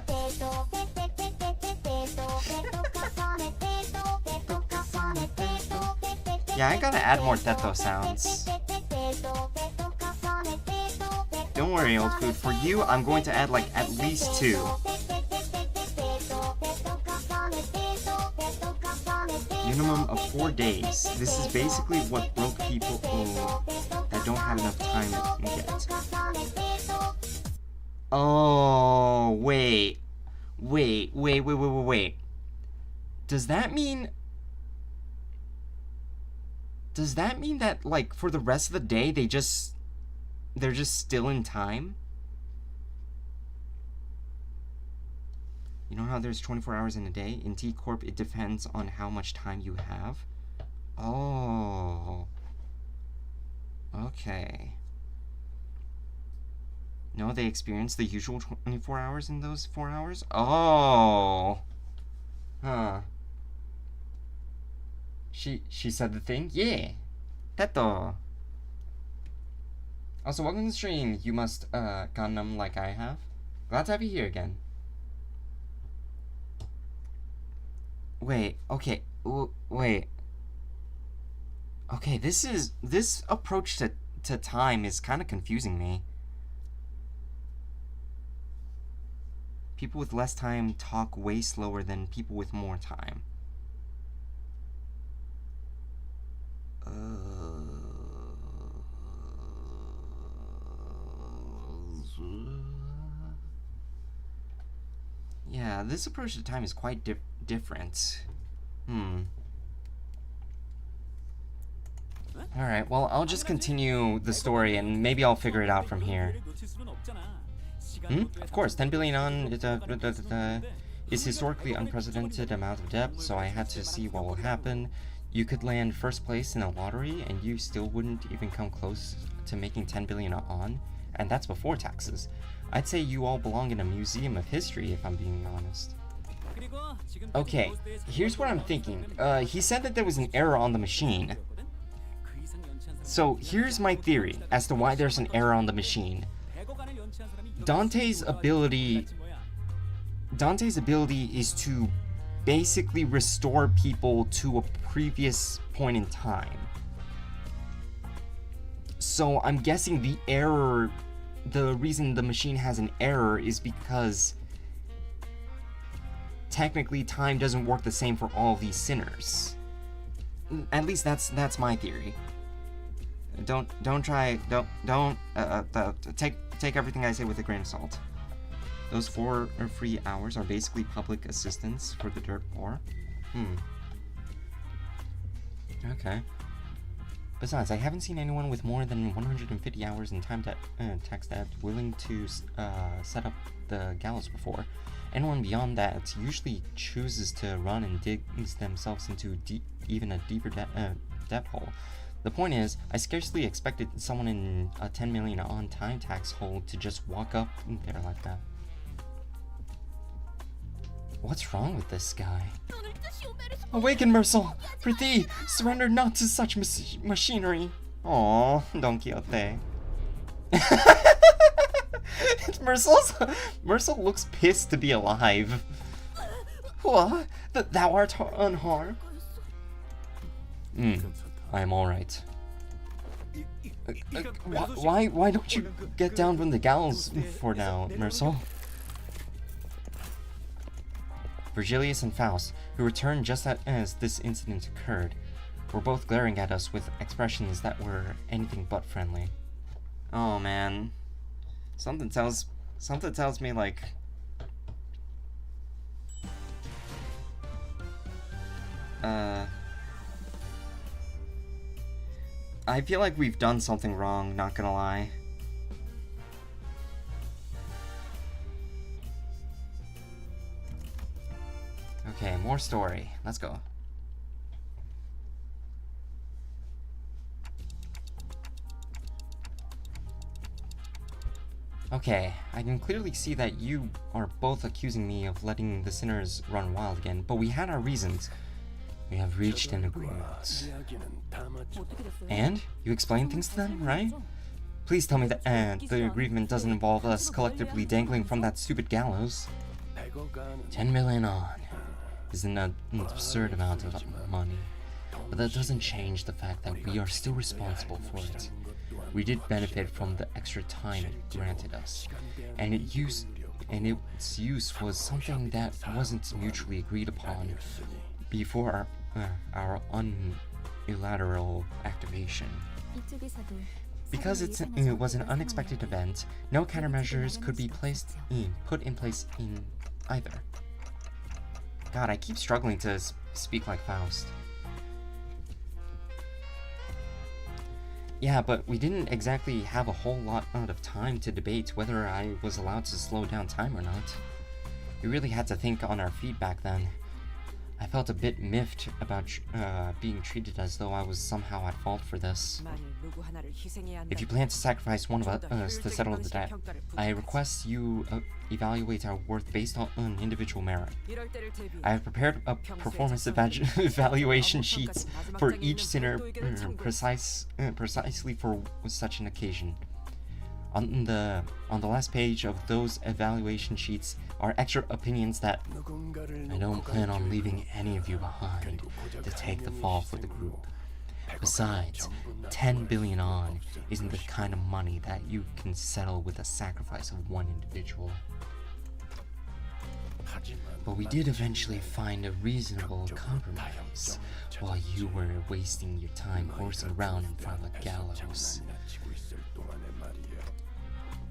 Yeah, I gotta add more Tetto sounds. Don't worry, old food. For you, I'm going to add like at least 2. Minimum of 4 days. This is basically what broke people that don't have enough time get. Oh, wait. Does that mean that, like, for the rest of the day, they're just still in time? You know how there's 24 hours in a day? In T-Corp, it depends on how much time you have. Oh. Okay. No, they experience the usual 24 hours in those 4 hours? Oh. Huh. She said the thing? Yeah. Teto. Also, welcome to the stream. You must, Gundam like I have. Glad to have you here again. Wait, okay. Wait. Okay, this approach to time is kind of confusing me. People with less time talk way slower than people with more time. Yeah, this approach to time is quite different. Alright, well, I'll just continue the story and maybe I'll figure it out from here. Of course, 10 billion on is historically unprecedented amount of debt, so I had to see what will happen. You could land first place in a lottery and you still wouldn't even come close to making 10 billion on, and that's before taxes. I'd say you all belong in a museum of history if I'm being honest. Okay, here's what I'm thinking. He said that there was an error on the machine. So here's my theory as to why there's an error on the machine. Dante's ability is to basically restore people to a previous point in time. So I'm guessing the reason the machine has an error is because technically time doesn't work the same for all these sinners. At least that's my theory. Don't take everything I say with a grain of salt. Those 4 free hours are basically public assistance for the dirt poor. Okay. Besides, I haven't seen anyone with more than 150 hours in tax debt willing to set up the gallows before. Anyone beyond that usually chooses to run and digs themselves into even a deeper debt hole. The point is, I scarcely expected someone in a 10 million on time tax hole to just walk up there like that. What's wrong with this guy? Awaken, Mercel! Prithee, surrender not to such machinery. Aww, Don Quixote. Mercel looks pissed to be alive. What? Thou art unharmed? I am alright. Why don't you get down from the gallows for now, Mercel? Virgilius and Faust, who returned just as this incident occurred, were both glaring at us with expressions that were anything but friendly. Oh man. Something tells me like I feel like we've done something wrong, not gonna lie. Okay, more story. Let's go. Okay, I can clearly see that you are both accusing me of letting the sinners run wild again, but we had our reasons. We have reached an agreement. And? You explained things to them, right? Please tell me that the agreement doesn't involve us collectively dangling from that stupid gallows. 10 million on is an absurd amount of money, but that doesn't change the fact that we are still responsible for it. We did benefit from the extra time it granted us, and its use was something that wasn't mutually agreed upon before our unilateral activation. Because it was an unexpected event, no countermeasures could be put in place in either. God, I keep struggling to speak like Faust. Yeah, but we didn't exactly have a whole lot of time to debate whether I was allowed to slow down time or not. We really had to think on our feet back then. I felt a bit miffed about being treated as though I was somehow at fault for this. If you plan to sacrifice one of us to settle the debt, I request you evaluate our worth based on individual merit. I have prepared a performance evaluation sheets for each sinner precisely for such an occasion. On the last page of those evaluation sheets are extra opinions that I don't plan on leaving any of you behind to take the fall for the group. Besides, 10 billion on isn't the kind of money that you can settle with a sacrifice of one individual. but we did eventually find a reasonable compromise while you were wasting your time horsing around in front of the gallows.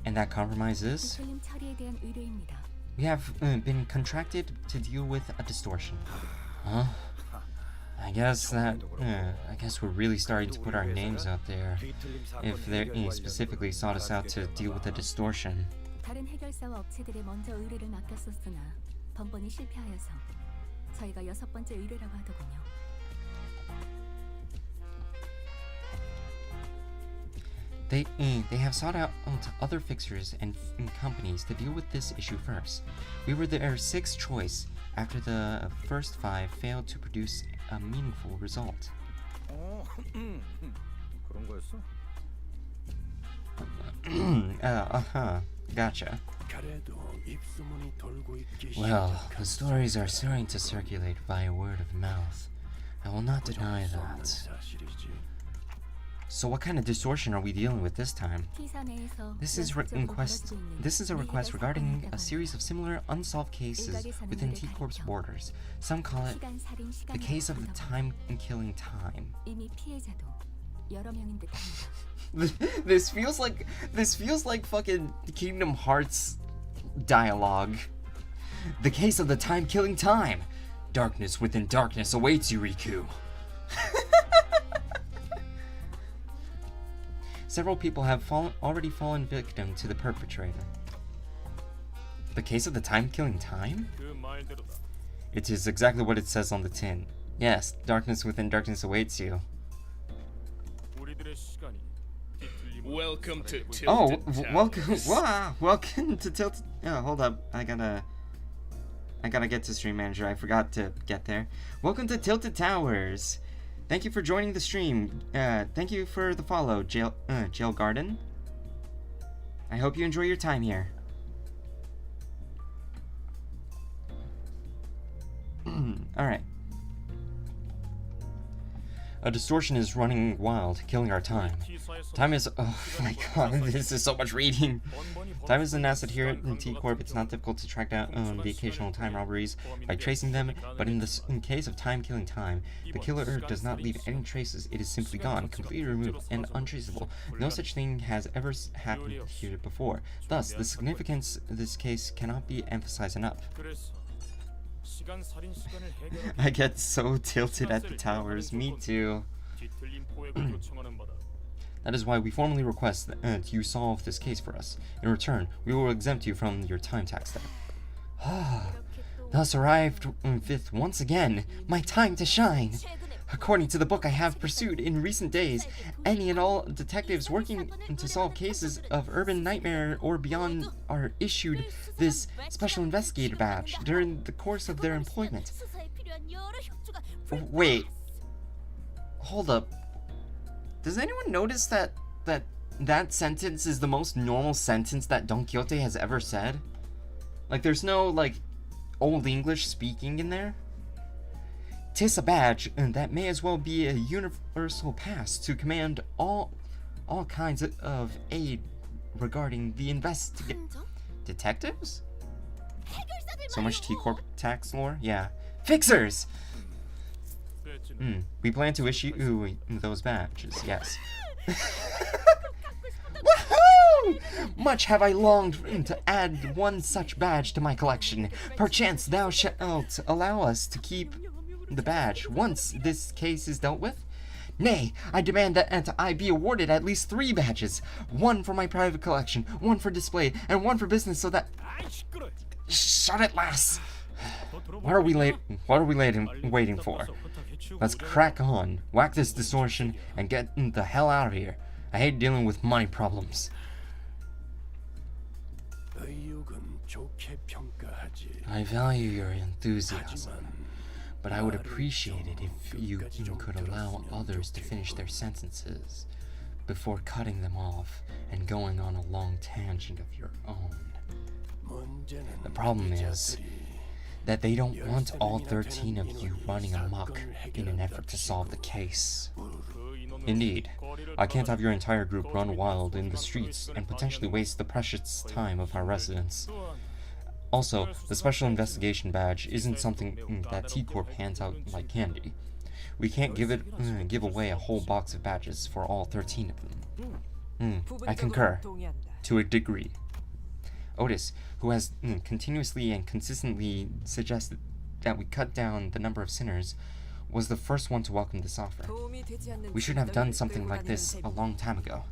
And that compromise is? 틀림 처리에 대한 의뢰입니다. We have been contracted to deal with a distortion. Huh? I guess we're really starting to put our names out there. If they specifically sought us out to deal with a distortion. 다른 해결사와 업체들에 먼저 의뢰를 맡겼었으나 번번이 실패하여서 저희가 6번째 의뢰라고 하더군요. They have sought out other fixers and companies to deal with this issue first. We were their 6th choice after the first 5 failed to produce a meaningful result. 그런 거였어? Gotcha. Well, the stories are starting to circulate via word of mouth. I will not deny that. So what kind of distortion are we dealing with this time? This is a request regarding a series of similar unsolved cases within T-Corp's borders. Some call it the case of the time-killing time. 이미 피해자도 여러 명인 듯합니다. This feels like fucking Kingdom Hearts dialogue. The case of the time-killing time. Darkness within darkness awaits you, Riku. Several people have already fallen victim to the perpetrator. The case of the time-killing time? It is exactly what it says on the tin. Yes, darkness within darkness awaits you. Welcome to Tilted Towers. Welcome to Tilted. Oh, hold up. I gotta get to Stream Manager. I forgot to get there. Welcome to Tilted Towers. Thank you for joining the stream. Thank you for the follow, Jail Garden. I hope you enjoy your time here. Alright. A distortion is running wild, killing our time. Time is... Oh my god, this is so much reading. Time is an asset here in T-Corp. It's not difficult to track down the occasional time robberies by tracing them, but in case of time-killing time, the killer does not leave any traces. It is simply gone, completely removed, and untraceable. No such thing has ever happened here before. Thus, the significance of this case cannot be emphasized enough. I get so tilted at the towers. Me too. That is why we formally request that you solve this case for us. In return, we will exempt you from your time tax debt. Thus arrived 5th once again, my time to shine. According to the book I have pursued in recent days, any and all detectives working to solve cases of urban nightmare or beyond are issued this special investigator badge during the course of their employment. Wait. Hold up. Does anyone notice that sentence is the most normal sentence that Don Quixote has ever said? Like, there's no, like, Old English speaking in there? 'Tis a badge that may as well be a universal pass to command all kinds of aid regarding the detectives? So much T-Corp tax lore? Yeah. Fixers! We plan to issue those badges, yes. Woohoo! Much have I longed to add one such badge to my collection. Perchance thou shalt allow us to keep the badge once this case is dealt with? Nay, I demand that I be awarded at least 3 badges. 1 for my private collection, 1 for display, and 1 for business so that... Shut it, lass! What are we waiting for? Let's crack on, whack this distortion, and get the hell out of here. I hate dealing with money problems. I value your enthusiasm, but I would appreciate it if you could allow others to finish their sentences before cutting them off and going on a long tangent of your own. The problem is that they don't want all 13 of you running amok in an effort to solve the case. Indeed, I can't have your entire group run wild in the streets and potentially waste the precious time of our residents. Also, the Special Investigation Badge isn't something that T-Corp hands out like candy. We can't give away a whole box of badges for all 13 of them. I concur, to a degree. Otis, who has continuously and consistently suggested that we cut down the number of sinners, was the first one to welcome this offer. We should have done something like this a long time ago.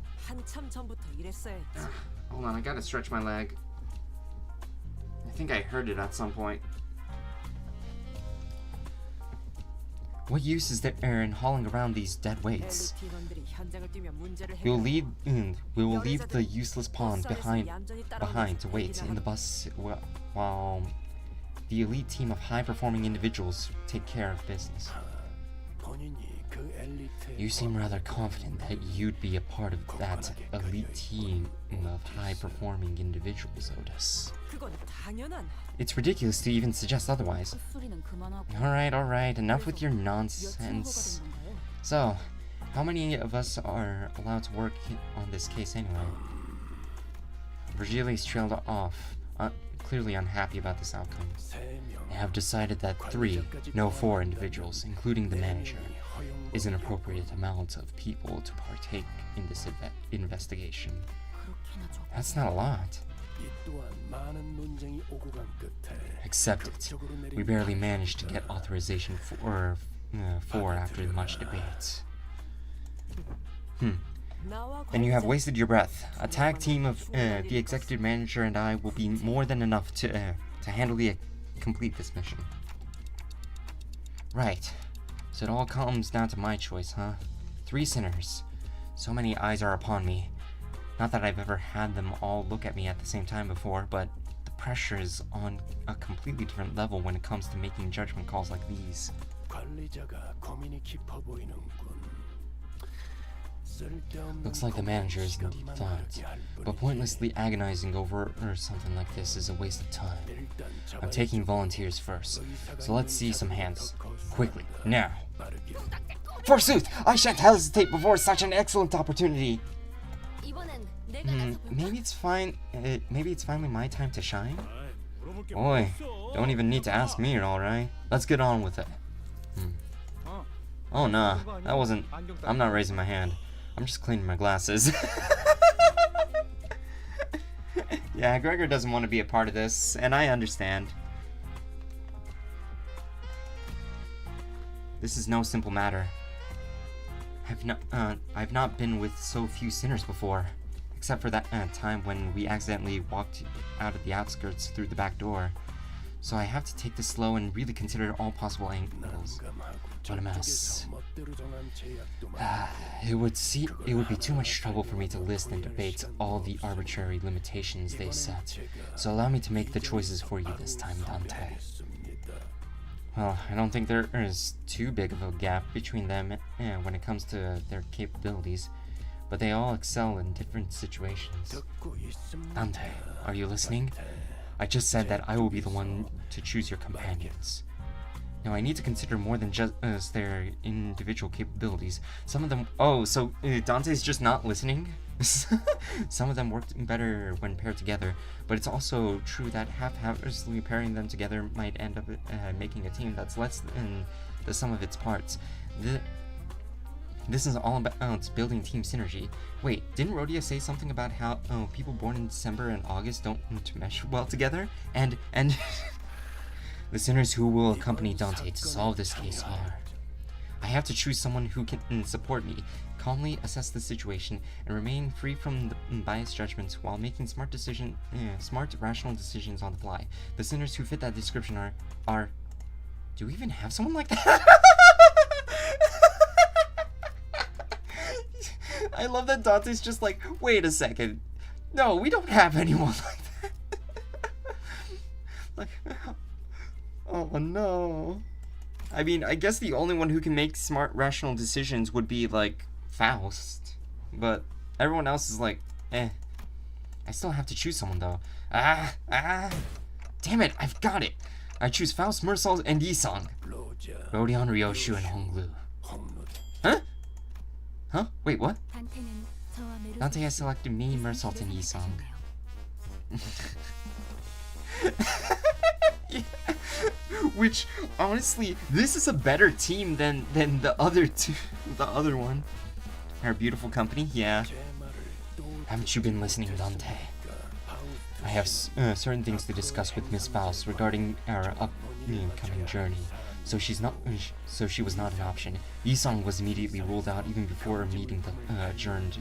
Hold on, I gotta stretch my leg. I think I heard it at some point. What use is there in hauling around these dead weights? We will leave the useless pawns behind to wait in the bus while the elite team of high-performing individuals take care of business. You seem rather confident that you'd be a part of that elite team of high-performing individuals, Otis. It's ridiculous to even suggest otherwise. Alright, enough with your nonsense. So, how many of us are allowed to work on this case anyway? Virgilius trailed off, clearly unhappy about this outcome. I have decided that 4 individuals, including the manager, is an appropriate amount of people to partake in this investigation. That's not a lot. Accept it. We barely managed to get authorization for after much debate. Then you have wasted your breath. A tag team of the executive manager and I will be more than enough to complete this mission. Right. So it all comes down to my choice, huh? 3 sinners. So many eyes are upon me. Not that I've ever had them all look at me at the same time before, but the pressure is on a completely different level when it comes to making judgment calls like these. Looks like the manager is in deep thought, but pointlessly agonizing over something like this is a waste of time. I'm taking volunteers first, so let's see some hands. Quickly, now. Forsooth, I shan't hesitate before such an excellent opportunity. Maybe it's finally my time to shine? Oi, don't even need to ask me, alright? Let's get on with it. Oh nah, I'm not raising my hand. I'm just cleaning my glasses. Yeah, Gregor doesn't want to be a part of this, and I understand. This is no simple matter. I've not been with so few sinners before, except for that time when we accidentally walked out of the outskirts through the back door. So I have to take this slow and really consider all possible angles. What a mess. It would be too much trouble for me to list and debate all the arbitrary limitations they set. So allow me to make the choices for you this time, Dante. Well, I don't think there is too big of a gap between them when it comes to their capabilities, but they all excel in different situations. Dante, are you listening? I just said that I will be the one to choose your companions. Now, I need to consider more than just their individual capabilities. Some of them... Oh, so Dante's just not listening? Some of them worked better when paired together, but it's also true that haphazardly pairing them together might end up making a team that's less than the sum of its parts. This is all about building team synergy. Wait, didn't Rhodia say something about how people born in December and August don't mesh well together? And the sinners who will accompany Dante to solve this case are... I have to choose someone who can support me, calmly assess the situation, and remain free from the biased judgments while making smart, rational decisions on the fly. The sinners who fit that description are... Do we even have someone like that? I love that Dante's just like, wait a second. No, we don't have anyone like that. Like, oh no. I mean, I guess the only one who can make smart, rational decisions would be, like, Faust. But everyone else is like, eh. I still have to choose someone, though. Damn it, I've got it. I choose Faust, Mersal, and Yisong. Rodion, Ryoshu, and Honglu. Huh? Huh? Wait, what? Dante has selected me, Mersal, and Yisong. Yeah. Which, honestly, this is a better team than the other two, the other one. Our beautiful company, yeah. Haven't you been listening, Dante? I have certain things to discuss with Miss Faust regarding our upcoming journey. So she was not an option. Yisong was immediately ruled out even before a meeting adjourned.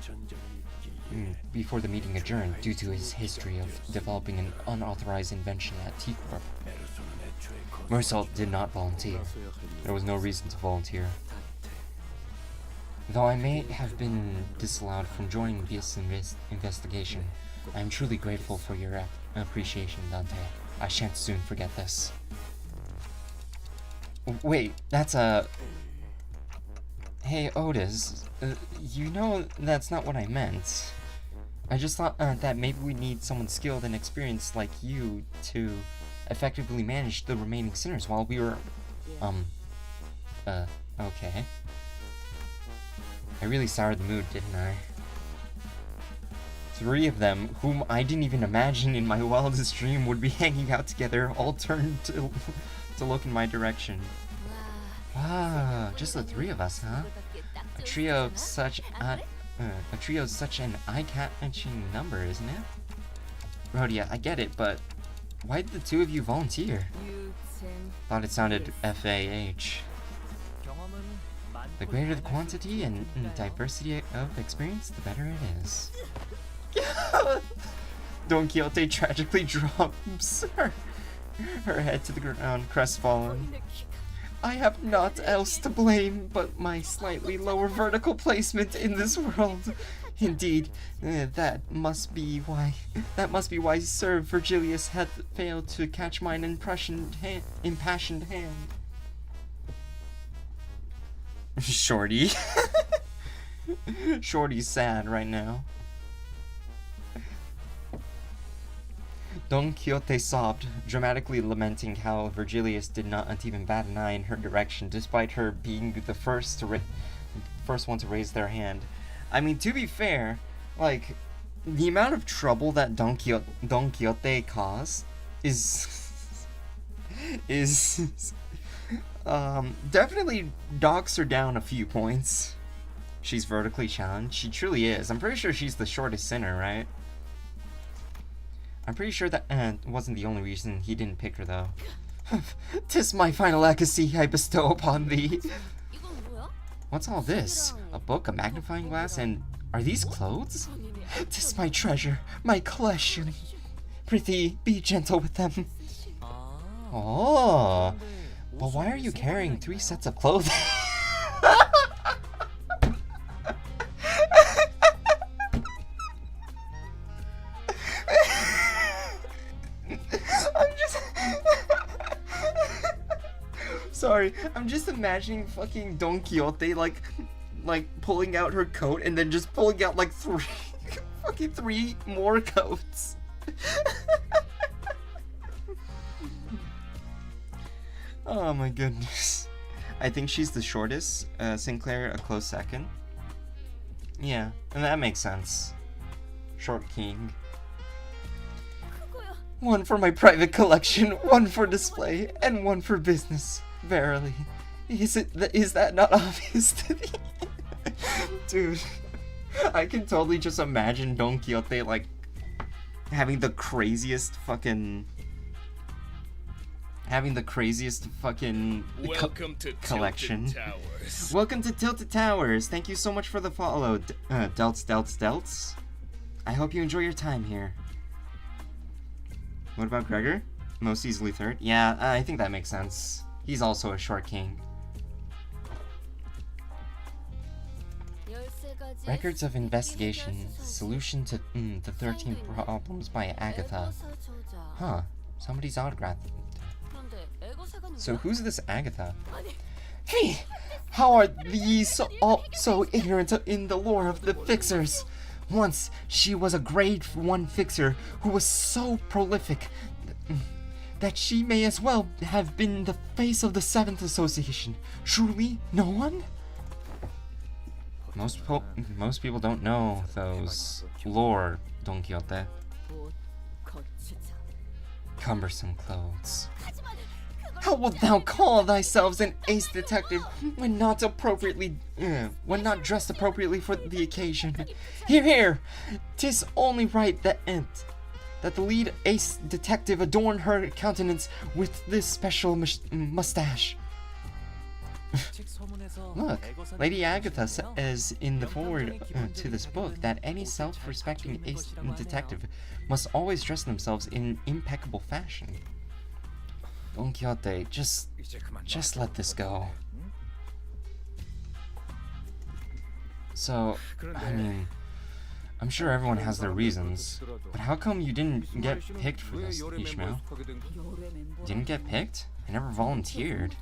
Before the meeting adjourned, due to his history of developing an unauthorized invention at T-Corp. Mersalt did not volunteer. There was no reason to volunteer. Though I may have been disallowed from joining this investigation, I am truly grateful for your appreciation, Dante. I shan't soon forget this. Wait, that's a... Hey, Otis, you know that's not what I meant. I just thought that maybe we need someone skilled and experienced like you to effectively manage the remaining sinners while we were... okay. I really soured the mood, didn't I? 3 of them, whom I didn't even imagine in my wildest dream would be hanging out together, all turned to look in my direction. Wow, just the 3 of us, huh? A trio of such an eye-catching number, isn't it? Rhodia, I get it, but why did the 2 of you volunteer? Thought it sounded FAH. The greater the quantity and diversity of experience, the better it is. Don Quixote tragically drops her head to the ground, crestfallen. I have naught else to blame but my slightly lower vertical placement in this world. Indeed, that must be why Sir Virgilius had failed to catch mine impassioned hand. Shorty. Shorty's sad right now. Don Quixote sobbed, dramatically lamenting how Virgilius did not even bat an eye in her direction, despite her being the first one to raise their hand. I mean, to be fair, like, the amount of trouble that Don Quixote caused is definitely docks her down a few points. She's vertically challenged. She truly is. I'm pretty sure she's the shortest sinner, right? I'm pretty sure that wasn't the only reason he didn't pick her, though. 'Tis my final legacy I bestow upon thee. What's all this? A book, a magnifying glass, and are these clothes? 'Tis my treasure, my collection. Prithee, be gentle with them. Oh, but why are you carrying 3 sets of clothing? Sorry, I'm just imagining fucking Don Quixote like pulling out her coat and then just pulling out like 3 more coats. Oh my goodness. I think she's the shortest. Sinclair a close second. Yeah, and that makes sense. Short king. One for my private collection, one for display, and one for business. Verily. Is that not obvious to thee? Dude, I can totally just imagine Don Quixote like having the craziest fucking Welcome to collection. Tilted Towers. Welcome to Tilted Towers. Thank you so much for the follow, Delts. I hope you enjoy your time here. What about Gregor? Most easily 3rd? Yeah, I think that makes sense. He's also a short king. Records of Investigation. Solution to the 13 Problems by Agatha. Huh. Somebody's autograph. So who's this Agatha? Hey! How are these so ignorant in the lore of the Fixers? Once, she was a grade 1 fixer who was so prolific that she may as well have been the face of the 7th Association. Truly, no one? Most people don't know those lore, Don Quixote. cumbersome clothes. How wilt thou call thyself an ace detective when not dressed appropriately for the occasion? Hear, hear! 'Tis only right that the lead ace detective adorn her countenance with this special mustache. Look, Lady Agatha says in the foreword to this book that any self-respecting ace detective must always dress themselves in impeccable fashion. Don Quixote, just let this go. So, I mean, I'm sure everyone has their reasons, but how come you didn't get picked for this, Ishmael? Didn't get picked? I never volunteered.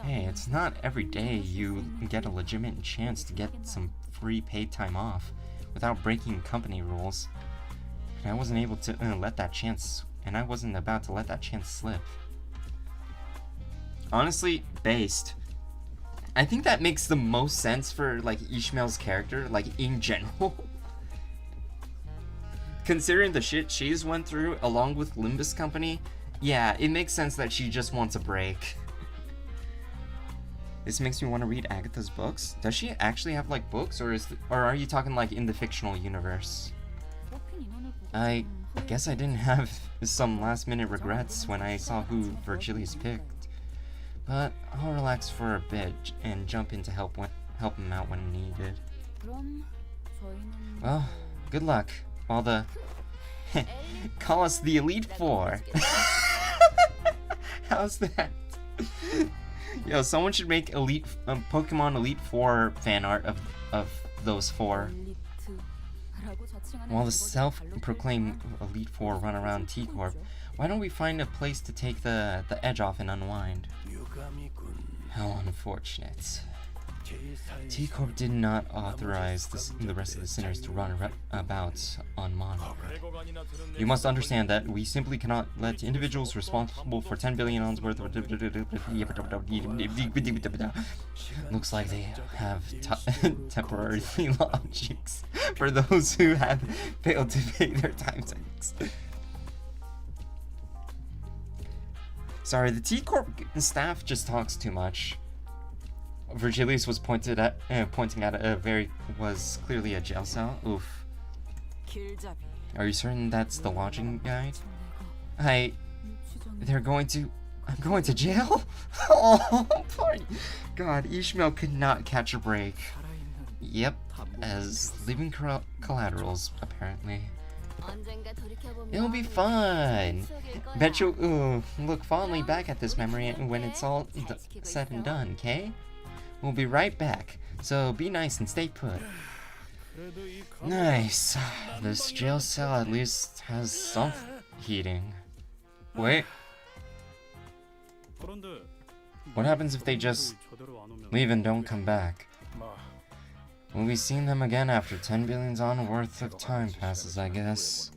Hey, it's not every day you get a legitimate chance to get some free paid time off without breaking company rules. And I wasn't able to let that chance, and I wasn't about to let that chance slip. Honestly, based. I think that makes the most sense for, like, Ishmael's character, like, in general. Considering the shit she's went through along with Limbus Company, yeah, it makes sense that she just wants a break. This makes me want to read Agatha's books. Does she actually have, like, books, or are you talking, like, in the fictional universe? I guess I didn't have some last-minute regrets when I saw who Virgilius picked. But I'll relax for a bit and jump in to help him out when needed. Well, good luck. While the... call us the Elite Four. How's that? Yo, someone should make Pokemon Elite Four fan art of those four. While the self-proclaimed Elite Four run around T-Corp, why don't we find a place to take the edge off and unwind? How unfortunate. T-Corp did not authorize the rest of the sinners to run about on Mono. You must understand that we simply cannot let individuals responsible for 10 billion ons worth of... Looks like they have temporary logics for those who have failed to pay their time tax. Sorry, the T-Corp staff just talks too much. Virgilius was pointing at was clearly a jail cell. Oof. Are you certain that's the lodging guide? I'm going to jail? Oh, poor God, Ishmael could not catch a break. Yep, as living collaterals, apparently. It'll be fun. Bet you'll look fondly back at this memory when it's all said and done, okay? We'll be right back, so be nice and stay put. Nice. This jail cell at least has some heating. Wait. What happens if they just leave and don't come back? We'll be seeing them again after 10 billion on worth of time passes, I guess.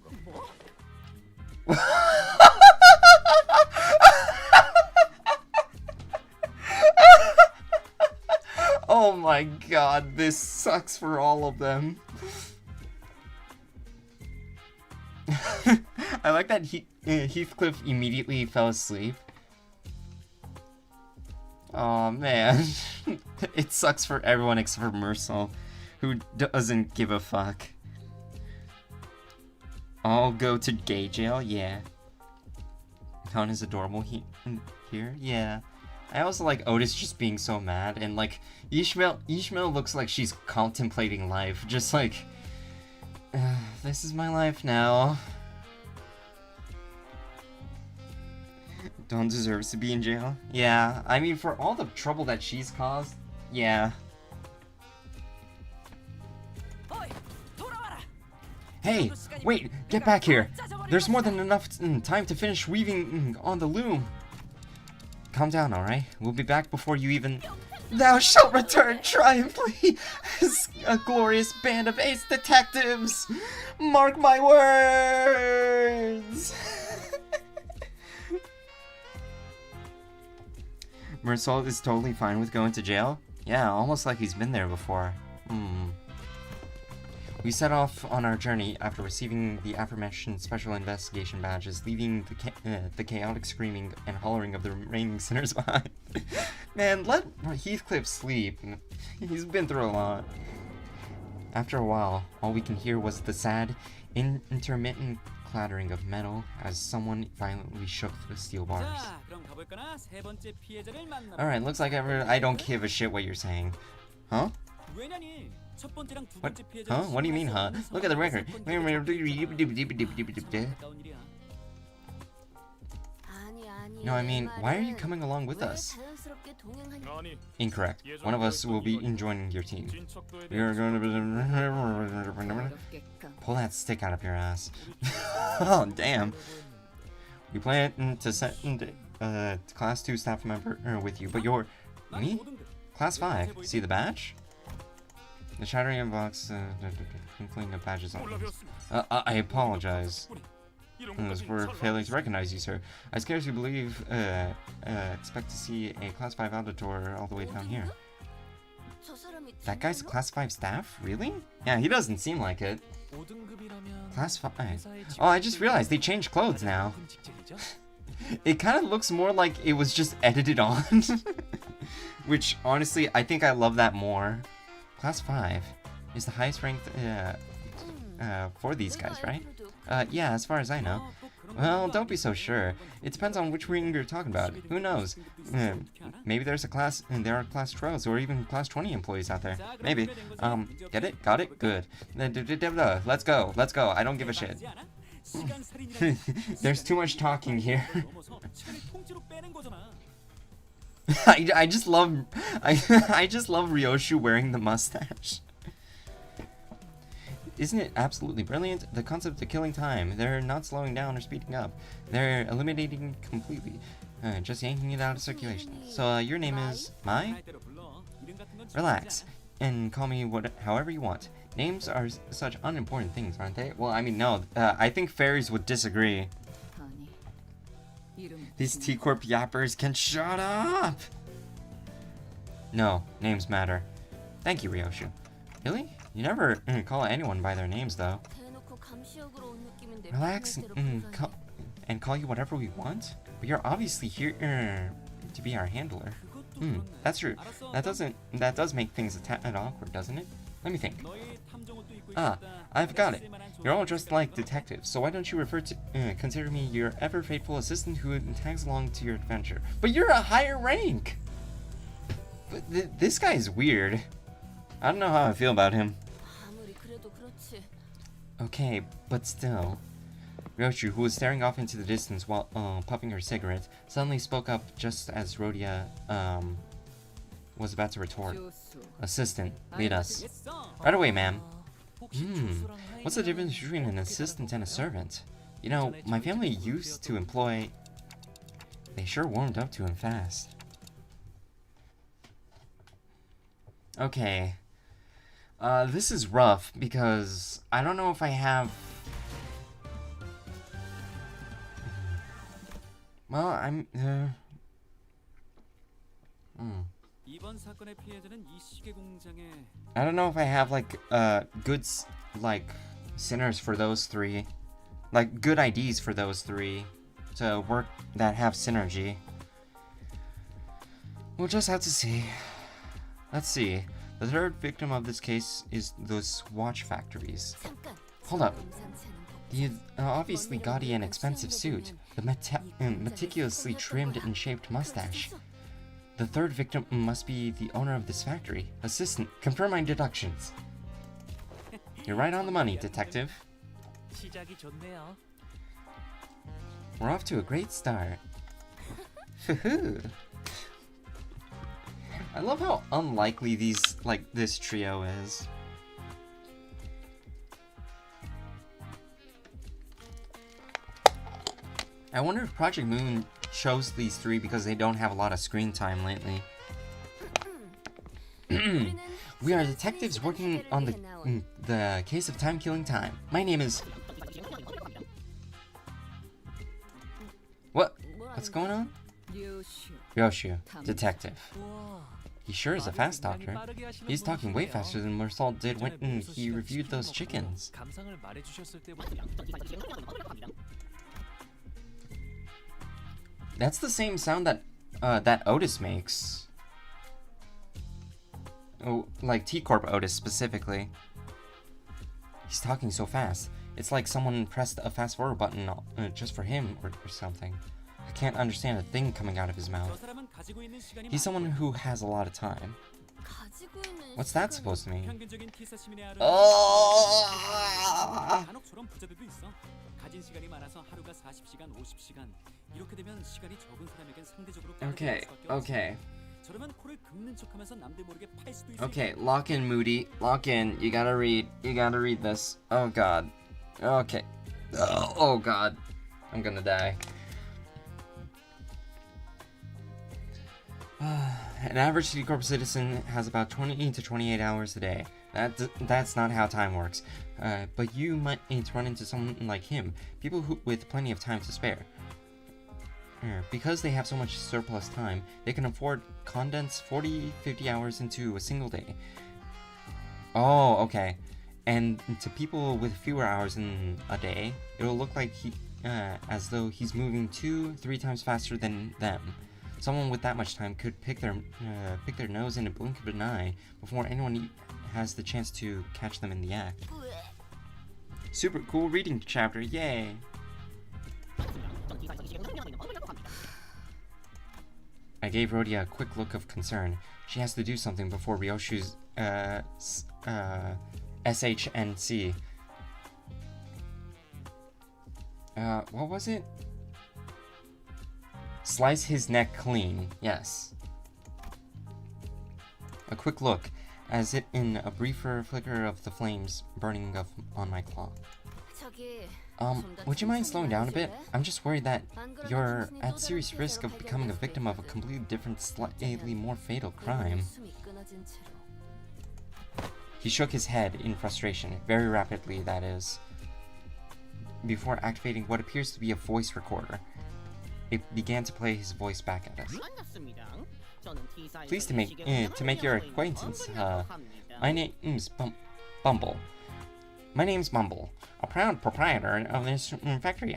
Oh my God, this sucks for all of them. I like that Heathcliff immediately fell asleep. Oh man, it sucks for everyone except for Mersal, who doesn't give a fuck. I'll go to gay jail, yeah. Count as adorable here, yeah. I also like Otis just being so mad, and like Ishmael looks like she's contemplating life, just like, this is my life now. Dawn deserves to be in jail? Yeah, I mean, for all the trouble that she's caused, yeah. Hey, wait, get back here. There's more than enough time to finish weaving on the loom. Calm down, alright? We'll be back before you even... Thou shalt return triumphantly as a glorious band of ace detectives! Mark my words! Mersal is totally fine with going to jail? Yeah, almost like he's been there before. We set off on our journey after receiving the aforementioned special investigation badges, leaving the chaotic screaming and hollering of the remaining sinners behind. Man, let Heathcliff sleep. He's been through a lot. After a while, all we can hear was the sad, intermittent clattering of metal as someone violently shook the steel bars. 자, 그럼 가볼까나? 세 번째 피해자를 만나. Alright, looks like I don't give a shit what you're saying. Huh? 왜냐니? 첫 번째랑 두 What? 번째 피해자는 Huh? What do you mean, huh? Look at the record. No, I mean, why are you coming along with us? 아니, Incorrect. One of us will be joining your team. You're going to pull that stick out of your ass. Oh, damn. We plan to send class 2 staff member with you, but you're... Me? Class 5. See the badge? The shattering of box, twinkling of badges on them. I apologize for failing to recognize you, sir. I scarcely believe, expect to see a Class 5 auditor all the way down here. That guy's a Class 5 staff? Really? Yeah, he doesn't seem like it. Class 5. Oh, I just realized they changed clothes now. It kind of looks more like it was just edited on. Which, honestly, I think I love that more. Class 5 is the highest ranked for these guys, right? Yeah, as far as I know. Well, don't be so sure. It depends on which ring you're talking about. Who knows? Maybe there are class 12s or even class 20 employees out there. Maybe. Get it? Got it? Good. Let's go. Let's go. I don't give a shit. There's too much talking here. I just love Ryoshu wearing the mustache. Isn't it absolutely brilliant? The concept of killing time. They're not slowing down or speeding up. They're eliminating completely. Just yanking it out of circulation. So your name is Mai? Relax and call me however you want. Names are such unimportant things, aren't they? Well, I mean, no. I think fairies would disagree. These T-Corp yappers can shut up! No, names matter. Thank you, Ryoshu. Really? You never call anyone by their names, though. Relax and call you whatever we want? But you're obviously here to be our handler. That's true. That does make things a tad awkward, doesn't it? Let me think. I've got it. You're all dressed like detectives, so why don't you consider me your ever-faithful assistant who tags along to your adventure? But you're a higher rank! But this guy is weird. I don't know how I feel about him. Okay, but still. Ryoshu, who was staring off into the distance while puffing her cigarette, suddenly spoke up just as Rhodia was about to retort. Assistant, lead us. Right away, ma'am. What's the difference between an assistant and a servant? You know, my family used to employ... They sure warmed up to him fast. Okay. This is rough because I don't know if I have... Well, I'm... I don't know if I have like good sinners for those three, like good IDs for those three to work that have synergy. We'll just have to see. Let's see. The third victim of this case is those watch factories. Hold up. The obviously gaudy and expensive suit, the meticulously trimmed and shaped mustache. The third victim must be the owner of this factory. Assistant, confirm my deductions. You're right on the money, detective. We're off to a great start. I love how unlikely this trio is. I wonder if Project Moon chose these three because they don't have a lot of screen time lately. We are detectives working on the case of time killing time. My name is... What's going on? Ryoshu, detective. He sure is a fast talker. He's talking way faster than Mersal did when he reviewed those chickens. 감상을 말해주셨을 때부터 That's the same sound that that Otis makes. Oh, like T-Corp Otis specifically. He's talking so fast. It's like someone pressed a fast forward button just for him or something. I can't understand a thing coming out of his 저 mouth. 사람은 가지고 있는 시간이 He's someone who has a lot of time. What's that supposed to mean? 평균적인 기사 시민의 하루는 Oh! 간혹처럼 부자들도 있어. 가진 시간이 많아서 하루가 40시간, 50시간. 이렇게 되면 시간이 적은 사람에겐 상대적으로 Okay, okay. 저러면 코를 긁는 척하면서 남들 모르게 팔 수도 있어. Okay, lock in, Moody. Lock in. You gotta read this. Oh god. Okay. Oh god. I'm gonna die. An average City Corp citizen has about 20 to 28 hours a day. That's not how time works. But you might run into someone like him, people with plenty of time to spare. Because they have so much surplus time, they can afford condense 40-50 hours into a single day. Oh, okay. And to people with fewer hours in a day, it'll look like as though he's moving 2-3 times faster than them. Someone with that much time could pick their nose in a blink of an eye before anyone has the chance to catch them in the act. Super cool reading chapter, yay! I gave Rhodia a quick look of concern. She has to do something before Ryoshu's SHNC. What was it? Slice his neck clean. Yes. A quick look, as it in a briefer flicker of the flames burning on my claw. Would you mind slowing down a bit? I'm just worried that you're at serious risk of becoming a victim of a completely different, slightly more fatal crime. He shook his head in frustration, very rapidly that is, before activating what appears to be a voice recorder. It began to play his voice back at us. Pleased to make your acquaintance. My name's Bumble. My name's Mumble, a proud proprietor of this factory.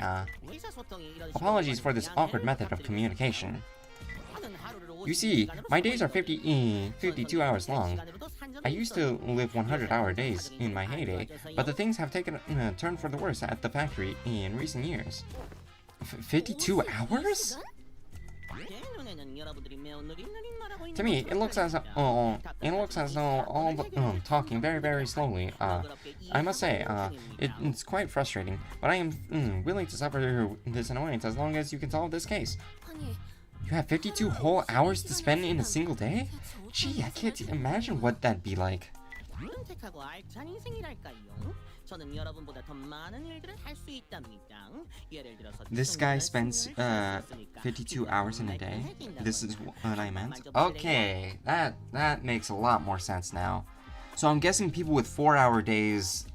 Apologies for this awkward method of communication. You see, my days are 52 hours long. I used to live 100-hour days in my heyday, but the things have taken a turn for the worse at the factory in recent years. 52 hours? To me, it looks as though all talking very, very slowly. I must say, it's quite frustrating, but I am willing to suffer this annoyance as long as you can solve this case. You have 52 whole hours to spend in a single day? Gee, I can't imagine what that'd be like. This guy spends 52 hours in a day? This is what I meant? Okay, that makes a lot more sense now. So I'm guessing people with 4-hour days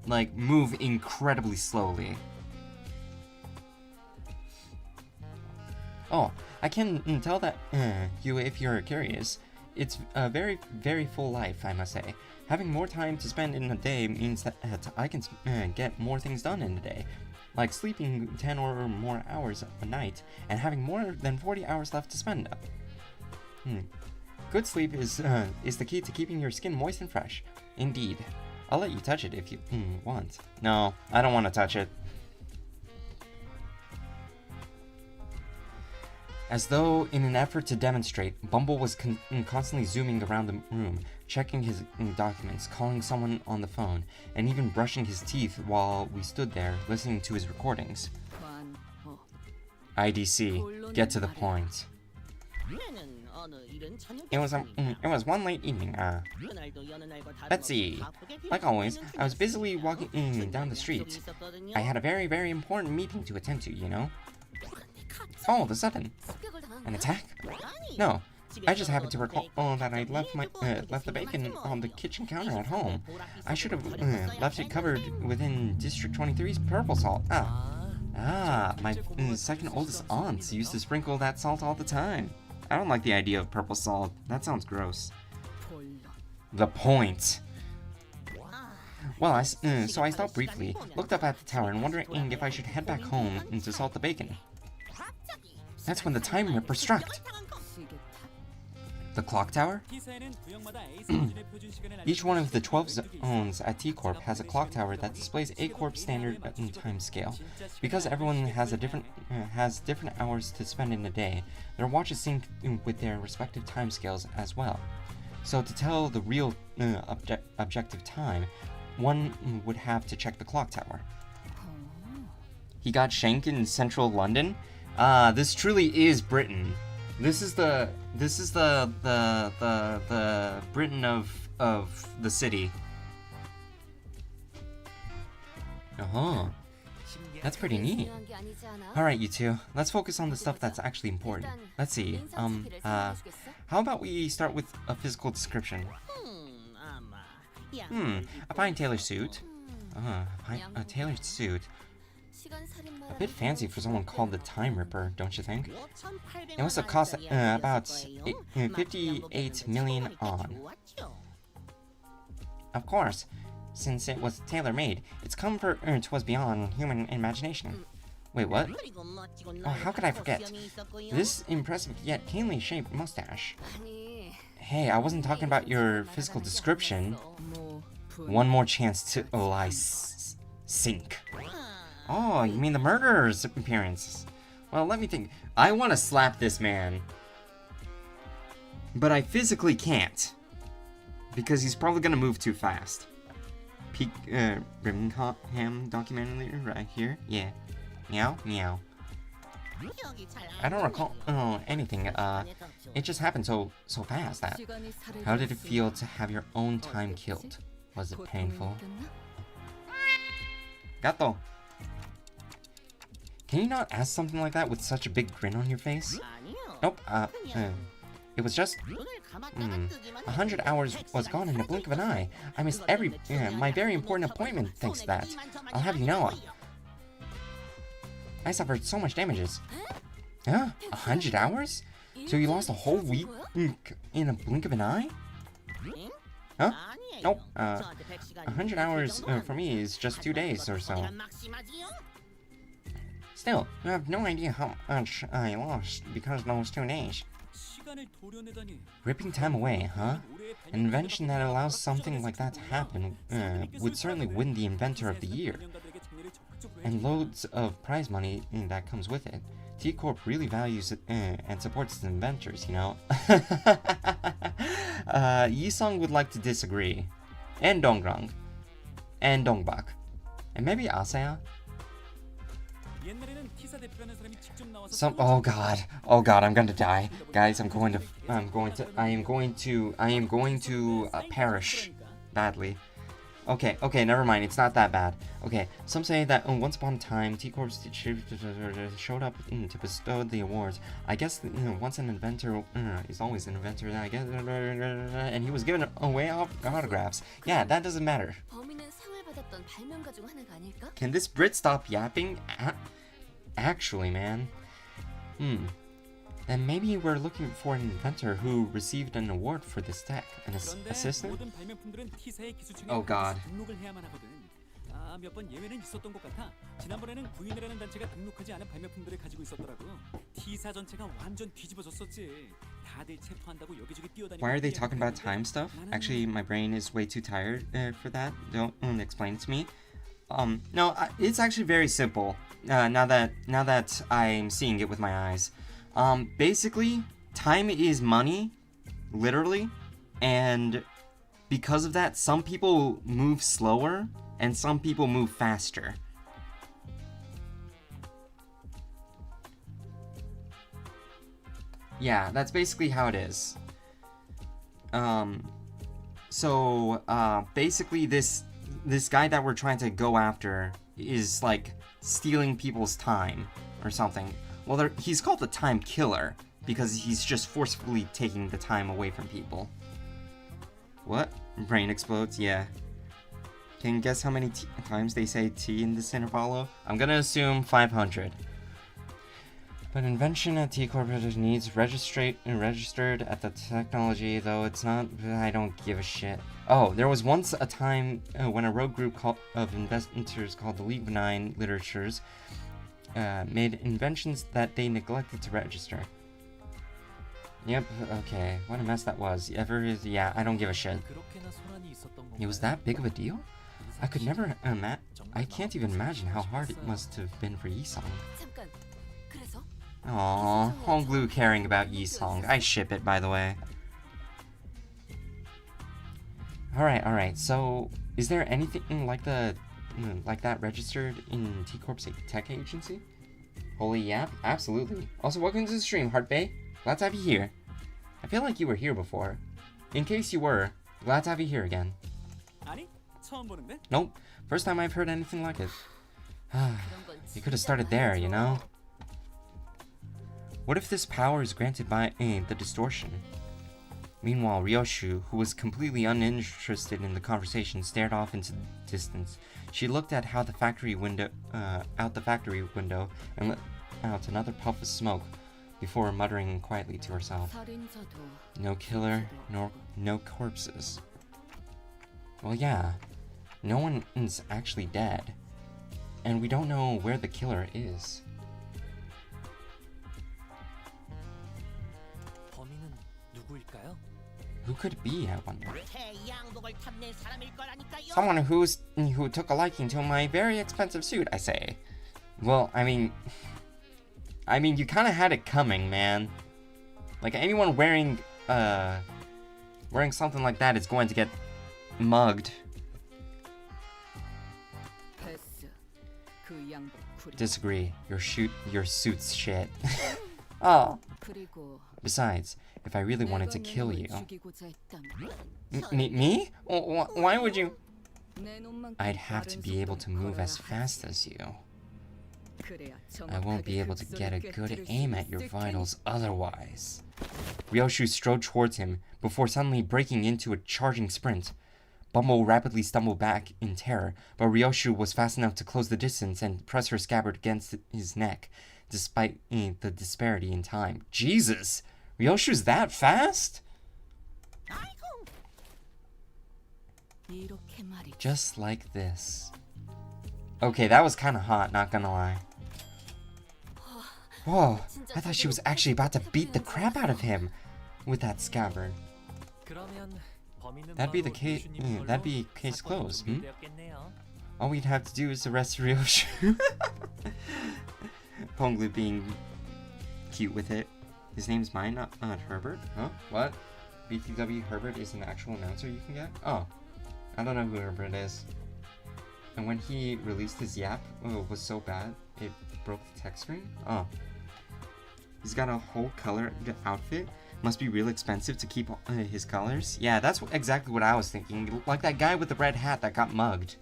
like move incredibly slowly. Oh, I can tell that you if you're curious. It's a very, very full life, I must say. Having more time to spend in a day means that I can get more things done in a day, like sleeping 10 or more hours a night and having more than 40 hours left to spend. Good sleep is the key to keeping your skin moist and fresh. Indeed. I'll let you touch it if you want. No, I don't want to touch it. As though in an effort to demonstrate, Bumble was constantly zooming around the room, checking his documents, calling someone on the phone, and even brushing his teeth while we stood there listening to his recordings. IDC, get to the point. It was one late evening, let's see. Like always, I was busily walking down the street. I had a very, very important meeting to attend to, you know? All of a sudden. An attack? No. I just happened to recall that I left the bacon on the kitchen counter at home. I should have left it covered within District 23's purple salt. My second oldest aunts used to sprinkle that salt all the time. I don't like the idea of purple salt. That sounds gross. The point. Well, so I stopped briefly, looked up at the tower, and wondering if I should head back home to salt the bacon. That's when the time ripper struck. The clock tower? Each one of the 12 zones at T-Corp has a clock tower that displays A-Corp standard time scale. Because everyone has different hours to spend in a day, their watches sync with their respective time scales as well. So to tell the real objective time, one would have to check the clock tower. He got shanked in central London? This truly is Britain. This is the Britain of the city. That's pretty neat. Alright, you two. Let's focus on the stuff that's actually important. Let's see. How about we start with a physical description? A fine tailored suit. A tailored suit. A bit fancy for someone called the Time Ripper, don't you think? It must have cost about 58 million on. Of course, since it was tailor-made, its comfort was beyond human imagination. Wait, what? Oh, how could I forget? This impressive yet keenly shaped mustache. Hey, I wasn't talking about your physical description. One more chance to sink. Oh, you mean the murderer's appearance? Well, let me think. I want to slap this man. But I physically can't. Because he's probably going to move too fast. Peak Birmingham documentary right here. Yeah. Meow, meow. I don't recall anything. It just happened so fast. How did it feel to have your own time killed? Was it painful? Gato. Can you not ask something like that with such a big grin on your face? Nope, it was just... 100 hours was gone in the blink of an eye. I missed my very important appointment thanks to that. I'll have you know. I suffered so much damages. Huh? 100 hours? So you lost a whole week in a blink of an eye? Huh? Nope, 100 hours for me is just 2 days or so. Still, you have no idea how much I lost because of those 2 days. Ripping time away, huh? An invention that allows something like that to happen would certainly win the Inventor of the Year. And loads of prize money that comes with it. T-Corp really values it and supports its inventors, you know? Yisung would like to disagree. And Dongrang. And Dongbak. And maybe Asaya? Oh god, I'm gonna die, guys. I am going to perish badly. Okay, never mind. It's not that bad. Okay, some say that once upon a time, T-Corp showed up to bestow the awards. I guess once an inventor is always an inventor. I guess, and he was given away autographs. Yeah, that doesn't matter. Can this Brit stop yapping? Actually, man. Then maybe we're looking for an inventor who received an award for this tech. An assistant? Oh god. Why are they talking about time stuff? Actually, my brain is way too tired for that. Don't explain it to me. No, it's actually very simple. Now that I'm seeing it with my eyes. Basically, time is money, literally, and because of that, some people move slower and some people move faster. Yeah, that's basically how it is. Basically this guy that we're trying to go after is like stealing people's time or something. Well, he's called the time killer because he's just forcefully taking the time away from people. What? Brain explodes? Yeah. Can you guess how many times they say T in this intervallo? I'm gonna assume 500. But invention at T Corp needs registered at the technology, though it's not. I don't give a shit. Oh, there was once a time when a rogue group of inventors called the League of Nine Literatures made inventions that they neglected to register. Yep, okay. What a mess that was. Yeah, I don't give a shit. It was that big of a deal? I could never I can't even imagine how hard it must have been for Yisong. 잠깐. 그래서 Aww, Honglu caring about Yisong. I ship it, by the way. Alright, so is there anything like that registered in T Corp's tech agency? Holy yap, absolutely. Also, welcome to the stream, Heart Bay. Glad to have you here. I feel like you were here before. In case you were, glad to have you here again. 아니, 처음 보는데? Nope, first time I've heard anything like it. You could have started there, you know? What if this power is granted by the distortion? Meanwhile, Ryoshu, who was completely uninterested in the conversation, stared off into the distance. She looked at out the factory window and let out another puff of smoke before muttering quietly to herself. No killer, no corpses. Well, yeah, no one is actually dead, and we don't know where the killer is. 범인은 누구일까요? Who could it be, I wonder? Someone who took a liking to my very expensive suit, I say. Well, I mean, you kind of had it coming, man. Like, anyone wearing something like that is going to get mugged. Disagree. Your suit's shit. Oh. Besides, if I really wanted to kill you... Me? Why would you... I'd have to be able to move as fast as you. I won't be able to get a good aim at your vitals otherwise. Ryoshu strode towards him, before suddenly breaking into a charging sprint. Bumble rapidly stumbled back in terror, but Ryoshu was fast enough to close the distance and press her scabbard against his neck, despite the disparity in time. Jesus! Ryoshu's that fast? Just like this. Okay, that was kind of hot, not gonna lie. Whoa, I thought she was actually about to beat the crap out of him with that scabbard. That'd be the case. That'd be case closed. All we'd have to do is arrest Ryoshu. Honglu being cute with it. His name's mine, not Herbert. Huh? What? BTW Herbert is an actual announcer you can get? Oh, I don't know who Herbert is. And when he released his yap, it was so bad it broke the text screen. Oh, he's got a whole colored outfit. Must be real expensive to keep his colors. Yeah, that's exactly what I was thinking. Like that guy with the red hat that got mugged.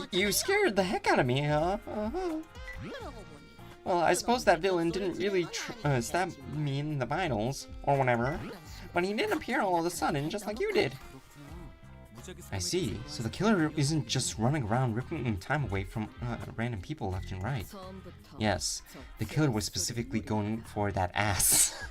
You scared the heck out of me, huh? Well, I suppose that villain didn't really stab me in the vitals, or whatever. But he did appear all of a sudden, just like you did. I see. So the killer isn't just running around ripping time away from random people left and right. Yes, the killer was specifically going for that ass.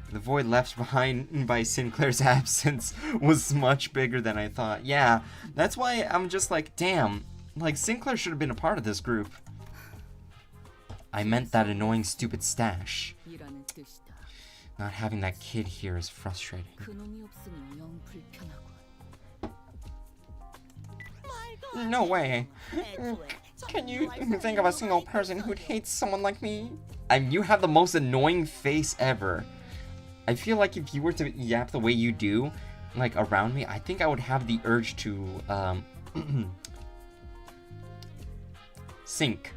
The void left behind by Sinclair's absence was much bigger than I thought. Yeah, that's why I'm just like, damn, like Sinclair should have been a part of this group. I meant that annoying stupid stash. Not having that kid here is frustrating. No way. Can you think of a single person who'd hate someone like me? You have the most annoying face ever. I feel like if you were to yap the way you do, like around me, I think I would have the urge to sink.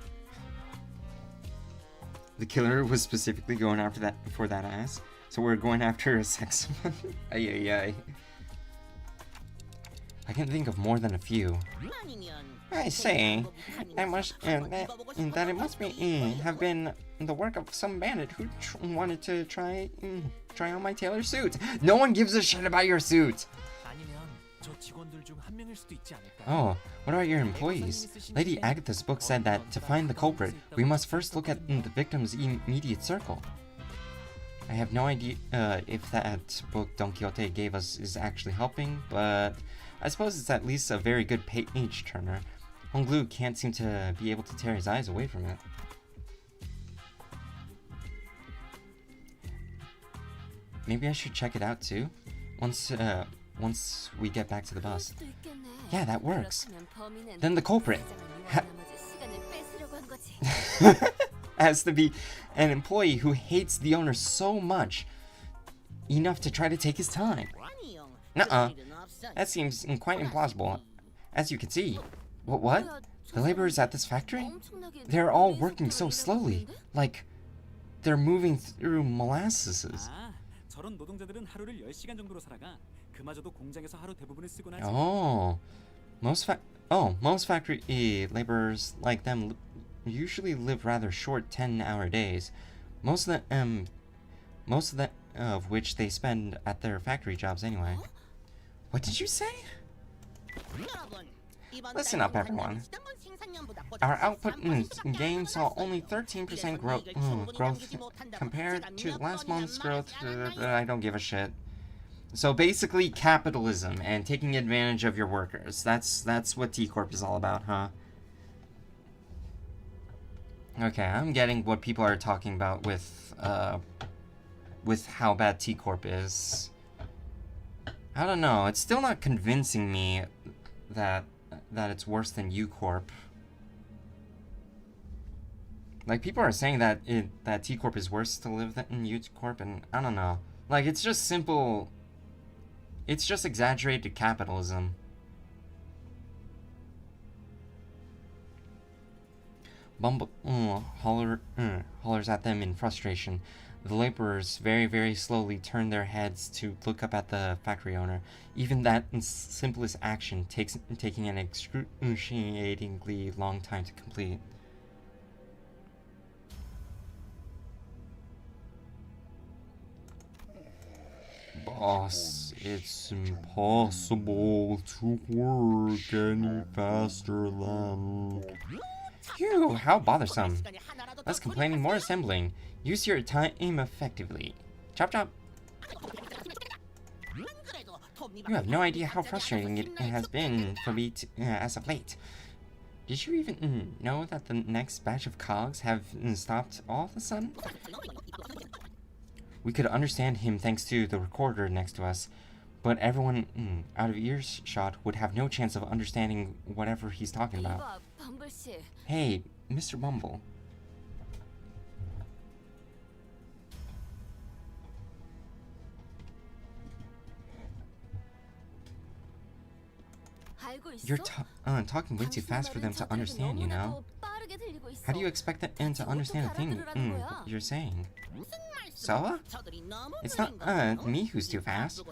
The killer was specifically going after that for that ass, so we're going after a sex one. Ay ay ay. I can think of more than a few. I say, that it must be have been the work of some bandit who wanted to try on my tailor suit. No one gives a shit about your suit. Oh, what about your employees? Lady Agatha's book said that to find the culprit, we must first look at the victim's immediate circle. I have no idea if that book Don Quixote gave us is actually helping, but I suppose it's at least a very good page turner. Honglu can't seem to be able to tear his eyes away from it. Maybe I should check it out too, once we get back to the bus. Yeah, that works. Then the culprit has to be an employee who hates the owner so much, enough to try to take his time. Nuh-uh. That seems quite implausible. As you can see. What? The laborers at this factory? They're all working so slowly. Like, they're moving through molasses. 저런 노동자들은 하루를 10시간 정도로 살아가. 그마저도 공장에서 하루 대부분을 쓰곤 하지. Most factory laborers like them usually live rather short 10-hour days. Most of which they spend at their factory jobs anyway. What did you say? Listen up, everyone. Our output in game saw only 13% growth compared to last month's growth. I don't give a shit. So basically, capitalism and taking advantage of your workers. That's what T Corp is all about, huh? Okay, I'm getting what people are talking about with how bad T Corp is. I don't know. It's still not convincing me that it's worse than U Corp. Like, people are saying that T Corp is worse to live than U Corp, and I don't know. Like, it's just simple. It's just exaggerated capitalism. Bumble hollers at them in frustration. The laborers very, very slowly turn their heads to look up at the factory owner. Even that simplest action taking an excruciatingly long time to complete. Boss, it's impossible to work any faster than... Phew, how bothersome. Less complaining, more assembling. Use your time effectively. Chop chop. You have no idea how frustrating it has been for me as of late. Did you even know that the next batch of cogs have stopped all of a sudden? We could understand him thanks to the recorder next to us, but everyone out of earshot would have no chance of understanding whatever he's talking about. Hey, Mr. Bumble. You're talking way too fast for them to understand, you know? How do you expect them to understand a thing you're saying? So? It's not me who's too fast.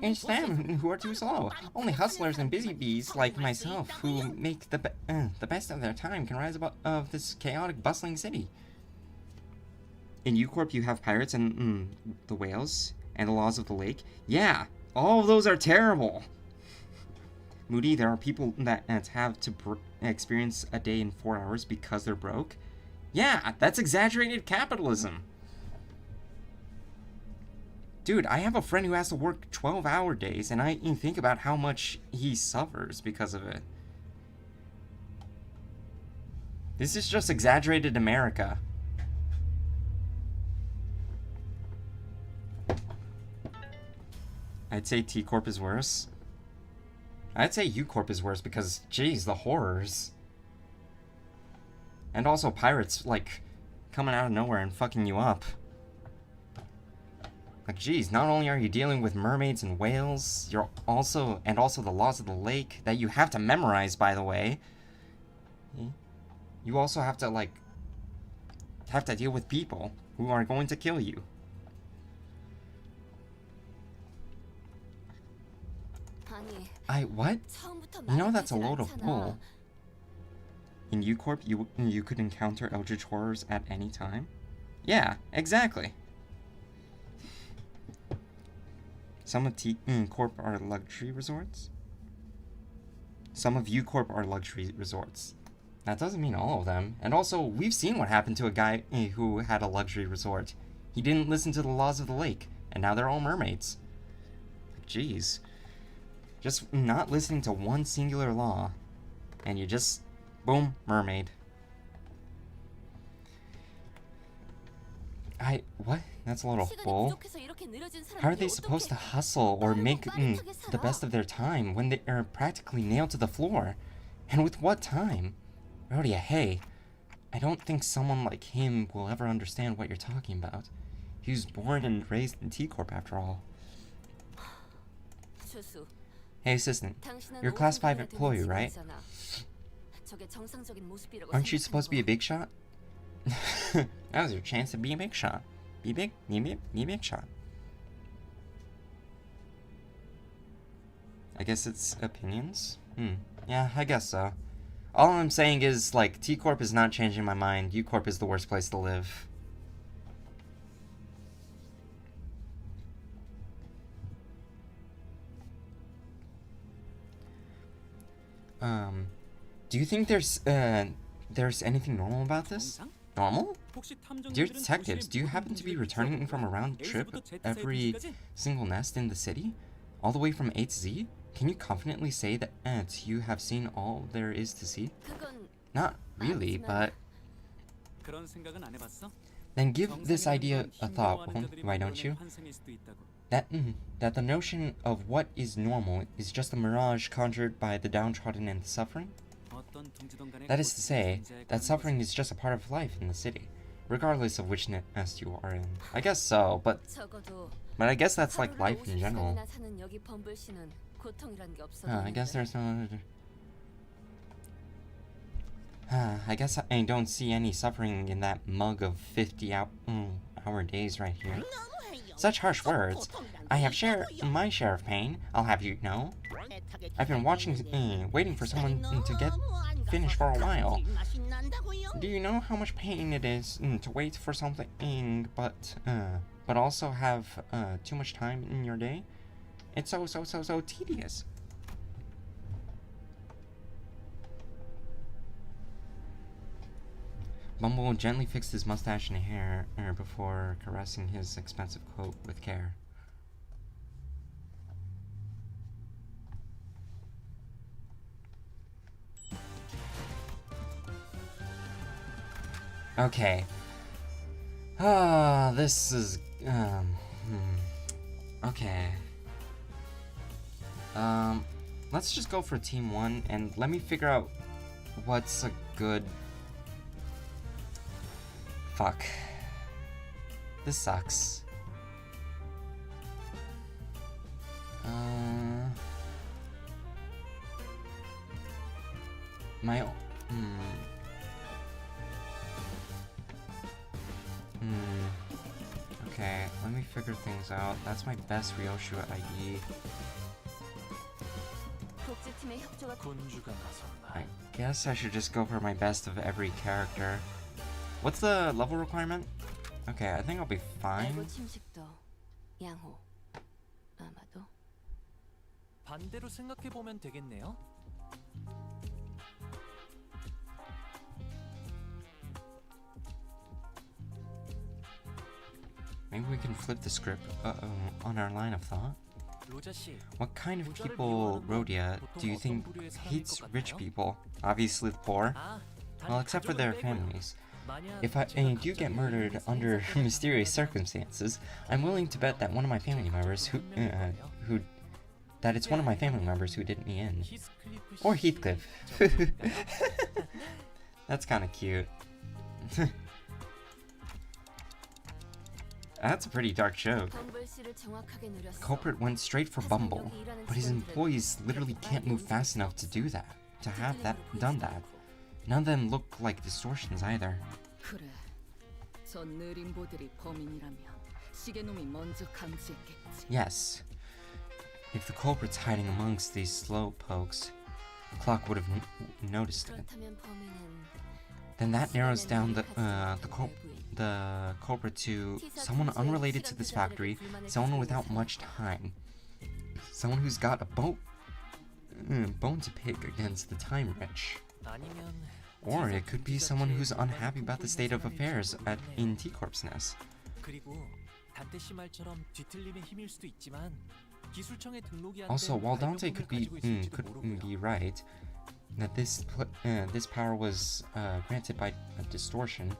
It's them who are too slow. Only hustlers and busy bees like myself who make the best of their time can rise above this chaotic, bustling city. In U-Corp you have pirates and the whales and the laws of the lake. Yeah, all of those are terrible. Moody, there are people that have to experience a day in 4 hours because they're broke. Yeah, that's exaggerated capitalism. Dude, I have a friend who has to work 12-hour days, and I think about how much he suffers because of it. This is just exaggerated America. I'd say T Corp is worse. I'd say U Corp is worse because, geez, the horrors. And also pirates, like, coming out of nowhere and fucking you up. Like, geez, not only are you dealing with mermaids and whales, you're also the laws of the lake that you have to memorize, by the way. You also have to deal with people who are going to kill you. What? You know that's a load of bull. In U-Corp, you could encounter eldritch horrors at any time? Yeah, exactly. Some of T-Corp are luxury resorts? Some of U-Corp are luxury resorts. That doesn't mean all of them. And also, we've seen what happened to a guy who had a luxury resort. He didn't listen to the laws of the lake, and now they're all mermaids. Jeez. Just not listening to one singular law, and you just, boom, mermaid. What? That's a little bull. How are they supposed to hustle or make the best of their time when they are practically nailed to the floor? And with what time? Rhodia, hey, I don't think someone like him will ever understand what you're talking about. He was born and raised in T-Corp after all. Hey assistant, you're a class 5 employee, right? Aren't you supposed to be a big shot? That was your chance to be a big shot. Be big, be big shot. I guess it's opinions? Yeah, I guess so. All I'm saying is, like, T-Corp is not changing my mind. U-Corp is the worst place to live. Do you think there's anything normal about this? Normal? Dear detectives, do you happen to be returning from a round trip every single nest in the city? All the way from A to Z? Can you confidently say that you have seen all there is to see? Not really, but... Then give this idea a thought, why don't you? That the notion of what is normal is just a mirage conjured by the downtrodden and the suffering? That is to say, that suffering is just a part of life in the city, regardless of which nest you are in. I guess so, but I guess that's like life in general. I guess there's no... I guess I don't see any suffering in that mug of 50-hour days right here. Such harsh words. I have my share of pain, I'll have you know. I've been waiting for someone to get finished for a while. Do you know how much pain it is to wait for something, but also have too much time in your day? It's so tedious. Bumble gently fixed his mustache and hair before caressing his expensive coat with care. Okay. This is, okay. Let's just go for Team 1, and let me figure out what's a good... Fuck. This sucks. Okay, let me figure things out. That's my best Ryoshu ID. I guess I should just go for my best of every character. What's the level requirement? Okay, I think I'll be fine. 반대로 생각해 보면 되겠네요. Maybe we can flip the script on our line of thought. What kind of people, Rhodia, do you think hates rich people? Obviously the poor. Well, except for their families. If I do get murdered under mysterious circumstances, I'm willing to bet that one of my family members it's one of my family members who did me in. Or Heathcliff. That's kind of cute. That's a pretty dark joke. The culprit went straight for Bumble, but his employees literally can't move fast enough to do that, to have that done that. None of them look like distortions either. Yes. If the culprit's hiding amongst these slow pokes, the clock would have noticed it. 그렇다면 범인은 Then that narrows down the culprit to someone unrelated to this factory, someone without much time, someone who's got a bone to pick against the time rich. 아니면 Or it could be someone who's unhappy about the state of affairs in T-Corp's nest. 그리고 단테 씨 말처럼 뒤틀림의 힘일 수도 있지만 기술청에 등록이 안 Also, 된 while Dante 발명품을 could 가지고 있을지도 be 모르고요. right that this power was granted by a distortion,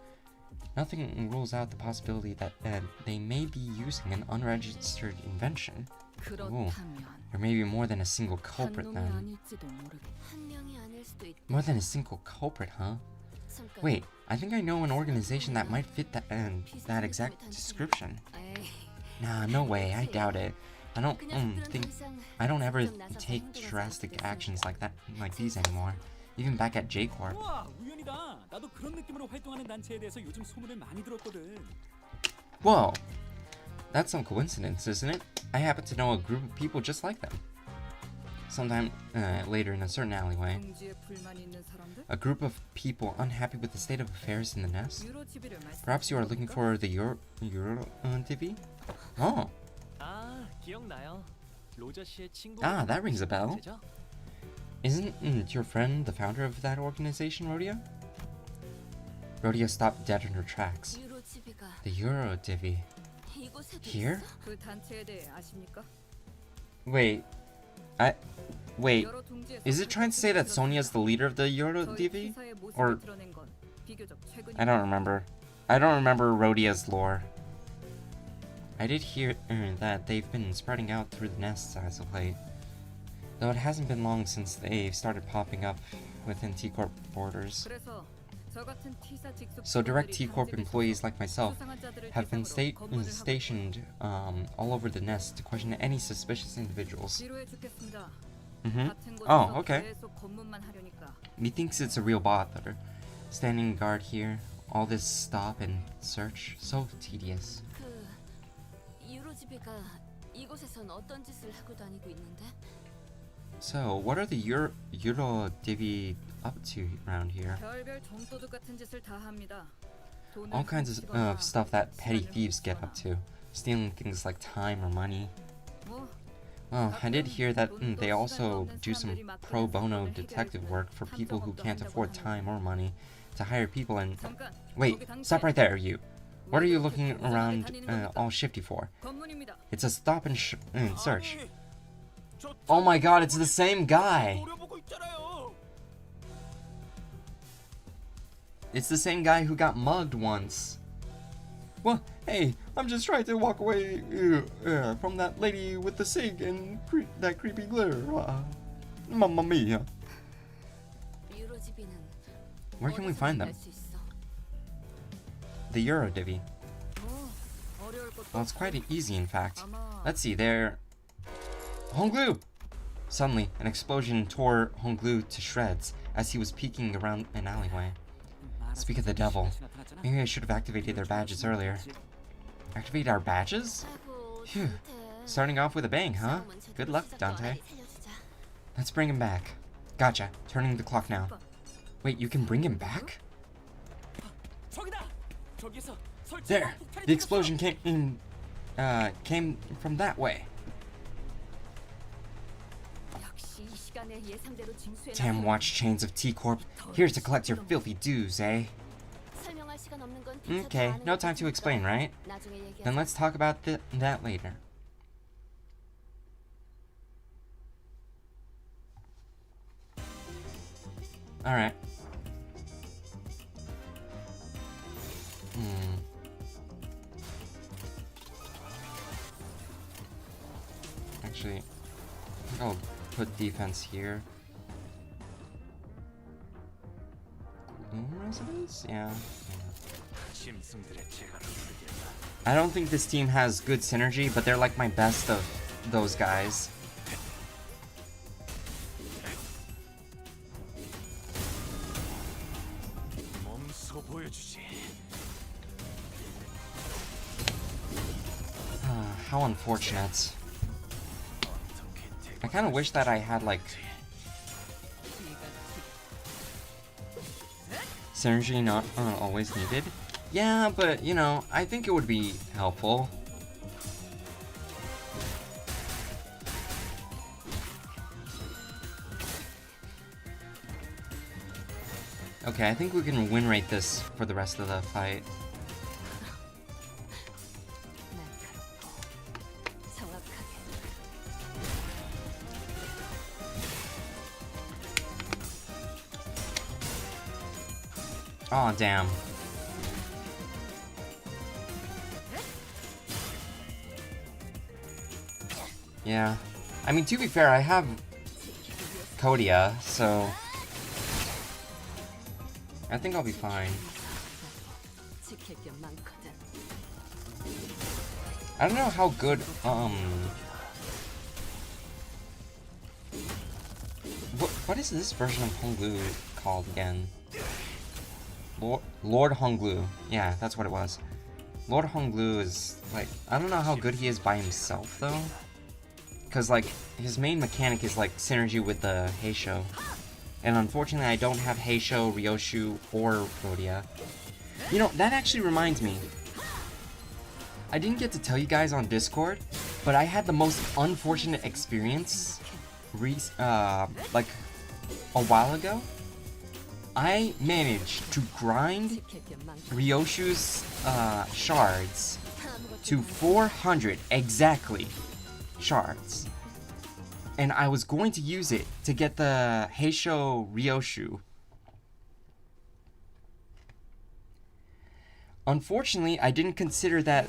nothing rules out the possibility that they may be using an unregistered invention. Ooh, there may be more than a single culprit then. 한 명이 아닐 수도 있다. More than a single culprit, huh? 잠깐. Wait, I think I know an organization that might fit that exact description. 에이, Nah, no way, I doubt it. I don't 그냥 그런 think 이상 I don't ever 좀 나서서 take 행동하지 drastic 않겠어. actions like these anymore. Even back at J-Corp. 우와, 우연이다. 나도 그런 느낌으로 활동하는 단체에 대해서 요즘 소문을 많이 들었거든. Whoa! That's some coincidence, isn't it? I happen to know a group of people just like them. Sometime later in a certain alleyway, 둥지에 불만이 있는 사람들? a group of people unhappy with the state of affairs in the nest. 유로 TV를 Perhaps you are looking for the Euro TV? Oh, 아, 기억나요. 로저 씨의 친구. that rings a bell. 죠 Isn't your friend the founder of that organization, Rodeo? Rodeo stopped dead in her tracks. 유로 집이가 The Euro TV. 이곳에도 Here? 있어? 그 단체에 대해 아십니까? Wait, wait. 여러 둥지에서 Is it trying to say that 활동을 Sonia's the leader of the Euro 저희 TV? 기사의 모습을 Or 드러낸 건 비교적 최근이에요. I don't remember. I don't remember Rodia's lore. I did hear that they've been spreading out through the nests as of late. Though it hasn't been long since they've started popping up within T-Corp borders. 그래서 저 같은 T사 직속 So direct 직원들이 T-Corp 당직에서 employees like myself 수상한 자들을 have been 대상으로 검문을 하고 stationed all over the nest to question any suspicious individuals. 지루해 죽겠습니다. Mm-hmm. 같은 곳에서 Oh, okay. 계속 검문만 하려니까. Methinks it's a real bot that are standing guard here. All this stop and search, so tedious. 그 유로 집이가 이곳에선 어떤 짓을 하고 다니고 있는데? So, what are the Euro Divi up to around here? 별별 정도둑 같은 짓을 다 합니다. 돈을 All kinds of 훔치거나 stuff that petty 시간을 thieves get up 훔치거나. to. Stealing things like time or money. 뭐 Well, I did hear that they also do some pro bono detective work for people who can't afford time or money to hire people and... 잠깐. Wait, 거기 당신. stop right there, you. What are you looking around all shifty for? 검문입니다. It's a stop and search. Oh my god, it's the same guy! 노려보고 있잖아요. It's the same guy who got mugged once. Well, hey, I'm just trying to walk away from that lady with the sig and that creepy glitter. Mamma mia. 유로 집이는 Where can we find them? 수 있어. The Euro Divi. 어려울 것도 Well, it's quite easy, in fact. 아마 Let's see, they're... Honglu! Suddenly, an explosion tore Honglu to shreds as he was peeking around an alleyway. Speak of the devil. Maybe I should have activated their badges earlier. Activate our badges? 아이고, Phew. 단테. Starting off with a bang, huh? 싸움은 제대로 Good luck, 시작도 Dante. 안 해. 살려주자. Let's bring him back. Gotcha. Turning the clock now. Wait, you can bring him back? 저기다. 저기서 설치. There! The explosion came from that way. 역시 이 시간에 예상대로 징수해 Damn watch chains of T-Corp. Here to collect your filthy dues, eh? 설명할 시간 없는 건 Okay, no time to explain, right? 나중에 얘기하자. Then let's talk about that later. Alright. Actually, I think I'll put defense here. Gloom Residence? Yeah. I don't think this team has good synergy, but they're like my best of those guys. 몸소 보여주지. How unfortunate. 어떻게 I kind of wish that I had, like, synergy not always needed. Yeah, but, you know, I think it would be helpful. Okay, I think we can win rate this for the rest of the fight. Aw, damn. Yeah. I mean, to be fair, I have Kodia, so I think I'll be fine. I don't know how good, what is this version of Honglu called again? Lord Honglu. Yeah, that's what it was. Lord Honglu is, like, I don't know how good he is by himself, though. Because, like, his main mechanic is, like, synergy with the Heisho. And unfortunately, I don't have Heisho, Ryoshu, or Rodia. You know, that actually reminds me. I didn't get to tell you guys on Discord, but I had the most unfortunate experience, like, a while ago. I managed to grind Ryoshu's shards to 400 exactly shards. And I was going to use it to get the Heisho Ryoshu. Unfortunately, I didn't consider that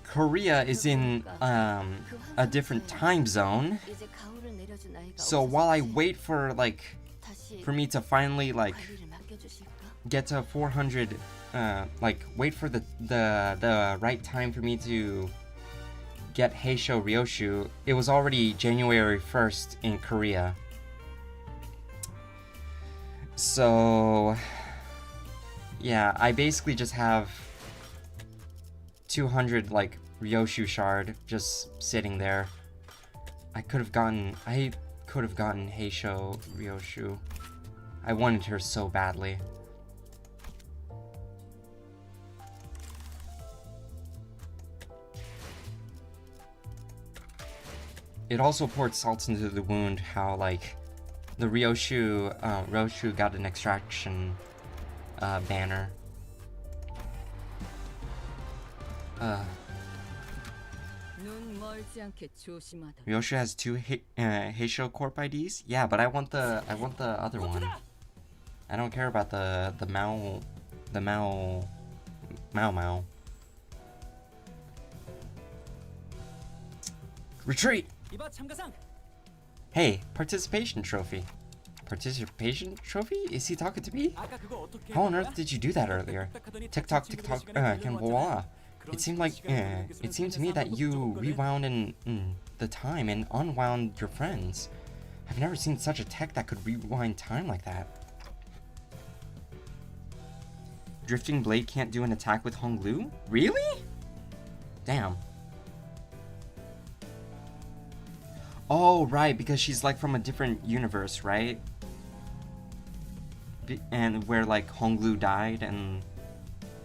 Korea is in a different time zone. So while I wait for for me to finally get to 400, wait for the right time for me to get Heisho Ryoshu, it was already January 1st in Korea. So yeah, I basically just have 200 Ryoshu shard just sitting there. I could have gotten Heisho Ryoshu. I wanted her so badly. It also poured salt into the wound how the Ryoshu got an extraction banner. Ryoshu has 2 Heisho Corp IDs? Yeah, but I want the other one. I don't care about the Mao. Retreat! Hey, participation trophy. Participation trophy? Is he talking to me? How on earth did you do that earlier? TikTok, can voila. It seemed to me that you rewound in the time and unwound your friends. I've never seen such a tech that could rewind time like that. Drifting Blade can't do an attack with Honglu? Really? Damn. Oh, right, because she's from a different universe, right? And where Honglu died and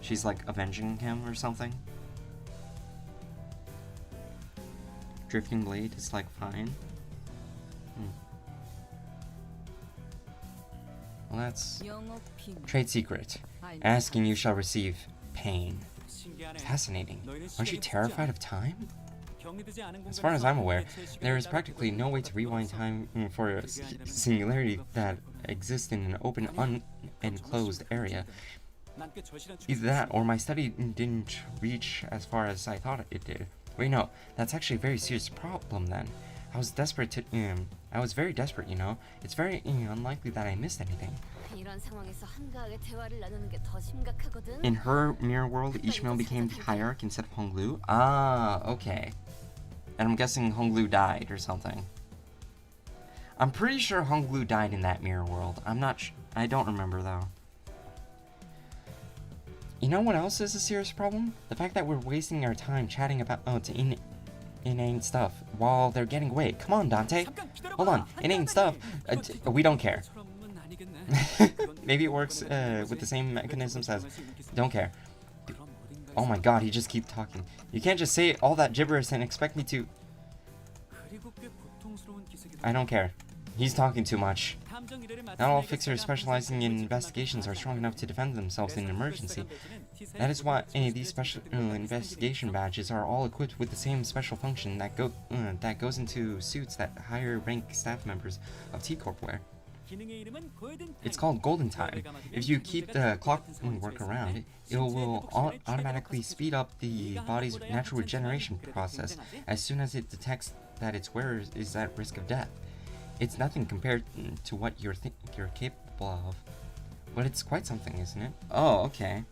she's avenging him or something. Drifting Blade is fine. Well, that's trade secret. Asking you shall receive pain. Fascinating. Aren't you terrified of time? As far as I'm aware, there is practically no way to rewind time for a singularity that exists in an open, unenclosed area. Either that, or my study didn't reach as far as I thought it did. Wait, no, that's actually a very serious problem then. I was very desperate, you know. It's very unlikely that I missed anything. In her mirror world, Ishmael became the hierarch instead of Honglu? Ah, okay. And I'm guessing Honglu died or something. I'm pretty sure Honglu died in that mirror world. I don't remember though. You know what else is a serious problem? The fact that we're wasting our time chatting about inane stuff while they're getting away. Come on, Dante. Hold on. Inane stuff. We don't care. Maybe it works with the same mechanisms as don't care. Oh my god, he just keeps talking. You can't just say all that gibberish and expect me to... I don't care. He's talking too much. Not all fixers specializing in investigations are strong enough to defend themselves in an emergency. That is why these special investigation badges are all equipped with the same special function that goes into suits that higher rank staff members of T-Corp wear. It's called Golden Time. If you keep the clockwork around, it will automatically speed up the body's natural regeneration process as soon as it detects that its wearer is at risk of death. It's nothing compared to what you're capable of, but it's quite something, isn't it? Oh, okay.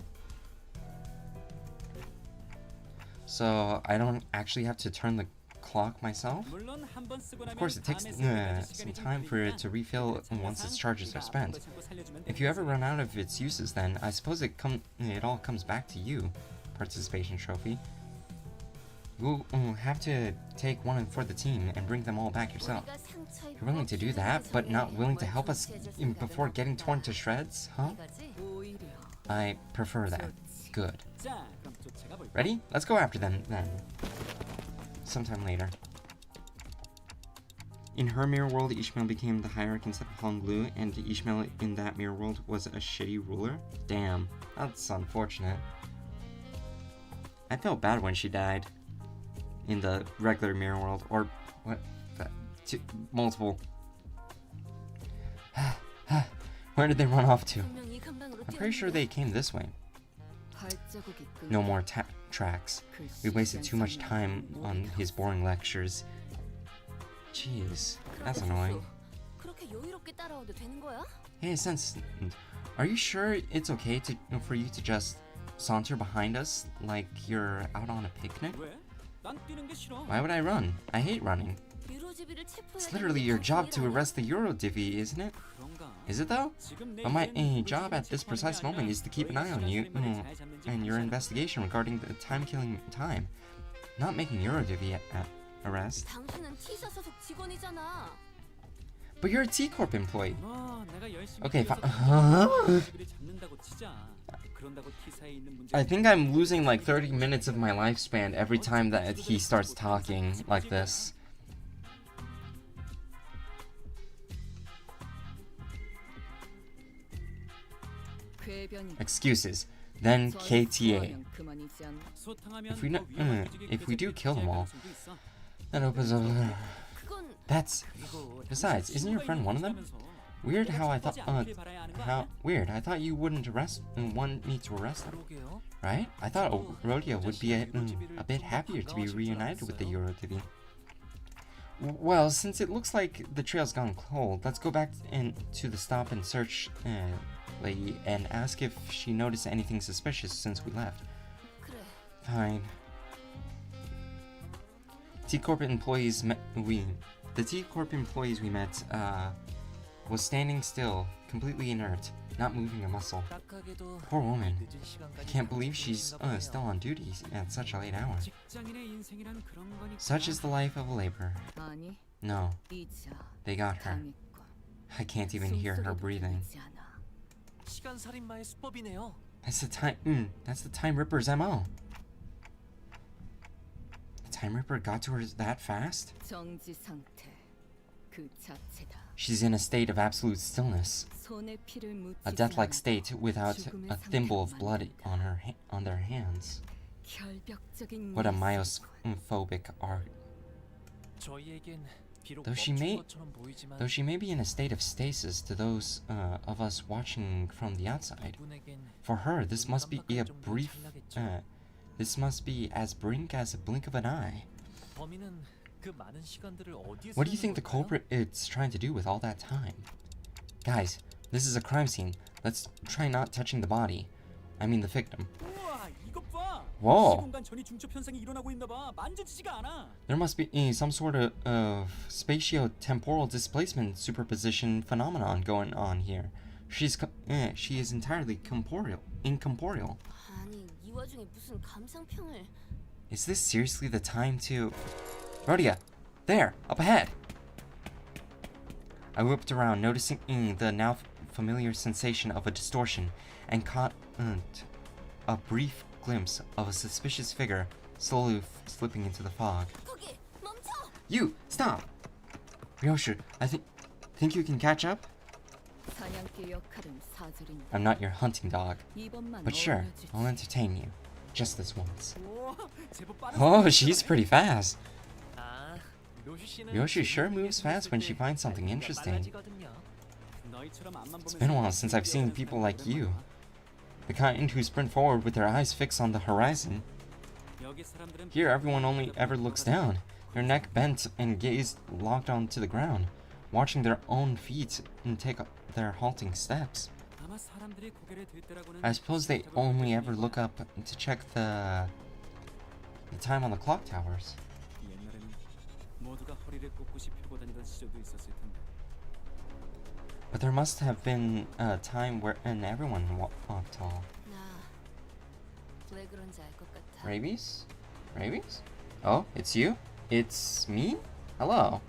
So I don't actually have to turn the clock myself? Of course, it takes some time for it to refill once its charges are spent. If you ever run out of its uses, then I suppose it all comes back to you. Participation trophy. You'll have to take one for the team and bring them all back yourself. You're willing to do that, but not willing to help us before getting torn to shreds, huh? I prefer that. Good. Ready? Let's go after them then. Sometime later. In her mirror world, Ishmael became the hierarch instead of Honglu, and Ishmael in that mirror world was a shitty ruler? Damn, that's unfortunate. I felt bad when she died. In the regular mirror world, or what? Multiple. Where did they run off to? I'm pretty sure they came this way. No more tracks. We wasted too much time on his boring lectures. Jeez, that's annoying. Hey, Assistant, are you sure it's okay for you to just saunter behind us like you're out on a picnic? Why would I run? I hate running. It's literally your job to arrest the Eurodivvy, isn't it? Is it though? But my job at this precise moment is to keep an eye on you and your investigation regarding the time-killing time. Not making Eurodivvy arrest. But you're a T-Corp employee. Okay, fine. I think I'm losing like 30 minutes of my lifespan every time that he starts talking like this. Excuses. Then KTA. If we do kill them all, that opens up. That's. Besides, isn't your friend one of them? Weird how I thought. Weird. I thought you wouldn't want me to arrest them. Right? I thought Rodeo would be a bit happier to be reunited with the Eurodivvy. Well, since it looks like the trail's gone cold, let's go back to the stop and search lady and ask if she noticed anything suspicious since we left. Fine. T-Corp employees the T-Corp employees we met was standing still, completely inert, not moving a muscle. Poor woman. I can't believe she's still on duty at such a late hour. Such is the life of a laborer. No, they got her. I can't even hear her breathing. That's the Time Ripper's MO. The Time Ripper got to her that fast? She's in a state of absolute stillness. A death-like state without a thimble of blood on their hands. What a myophobic art. Though she may be in a state of stasis to those of us watching from the outside, for her this must be as brink as a blink of an eye. What do you think the culprit is trying to do with all that time? Guys, this is a crime scene. Let's try not touching the body. I mean the victim. Whoa! There must be some sort of spatio-temporal displacement superposition phenomenon going on here. She is entirely incorporeal. Is this seriously the time to... Rhodia! There! Up ahead! I whipped around, noticing the now familiar sensation of a distortion, and caught a brief glimpse of a suspicious figure slowly slipping into the fog. You! Stop! Ryoshu, I think you can catch up? 사냥개 역할은 사주린. I'm not your hunting dog. 이번만 But sure, 어울려주지. I'll entertain you. Just this once. 오, 제법 빠르네. Oh, she's pretty fast. 아, 료슈 씨는 Yoshi sure 지금 moves fast when she finds something 달리기가 interesting. 빨라지거든요. 너희처럼 앞만 It's 보면서 been a while since I've seen people like you. The kind who sprint forward with their eyes fixed on the horizon. 여기 사람들은 Here, everyone only ever looks down, their neck bent and gaze locked onto the ground, watching their own feet and take their halting steps. 아마 사람들이 고개를 들 때라고는 I suppose they only ever look up to check the time on the clock towers. 옛날에는 모두가 허리를 꼿꼿이 펴고 다니던 시절도 있었을 텐데. But there must have been a time when everyone walked tall. 나왜 그런지 알 것 같아. Rabies? Rabies? Oh, it's you? It's me? Hello.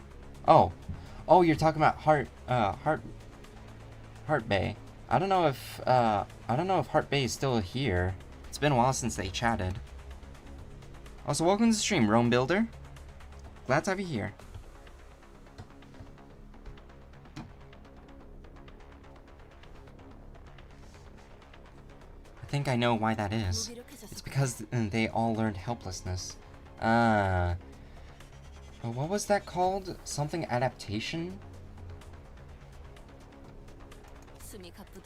Oh, you're talking about Heart Bay. I don't know if Heart Bay is still here. It's been a while since they chatted. Also, welcome to the stream, Rome Builder. Glad to have you here. I think I know why that is. It's because they all learned helplessness. What was that called? Something adaptation?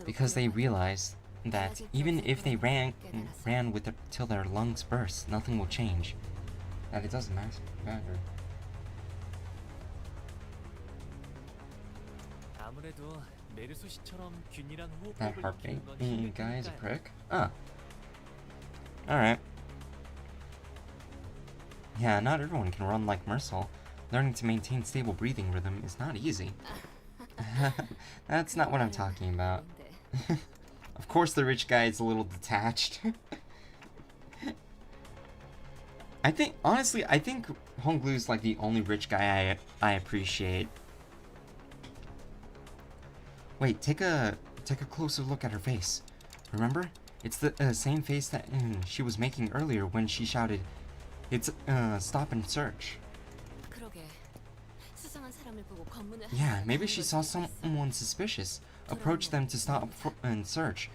Because they realized that even if they ran with it till their lungs burst, nothing will change. That it doesn't matter. 아무래도 메르소 씨처럼 균일한 That 호흡법을 heartbeat 익히는 건 guy is a 힘들 prick. Alright. Yeah, not everyone can run like Mercel. Learning to maintain stable breathing rhythm is not easy. That's not what I'm talking about. Of course the rich guy is a little detached. Honestly, I think Honglu's like the only rich guy I appreciate. Wait, take a closer look at her face. Remember? It's the same face that she was making earlier when she shouted, "It's stop and search." Yeah, maybe she saw someone suspicious, approached them to stop and search,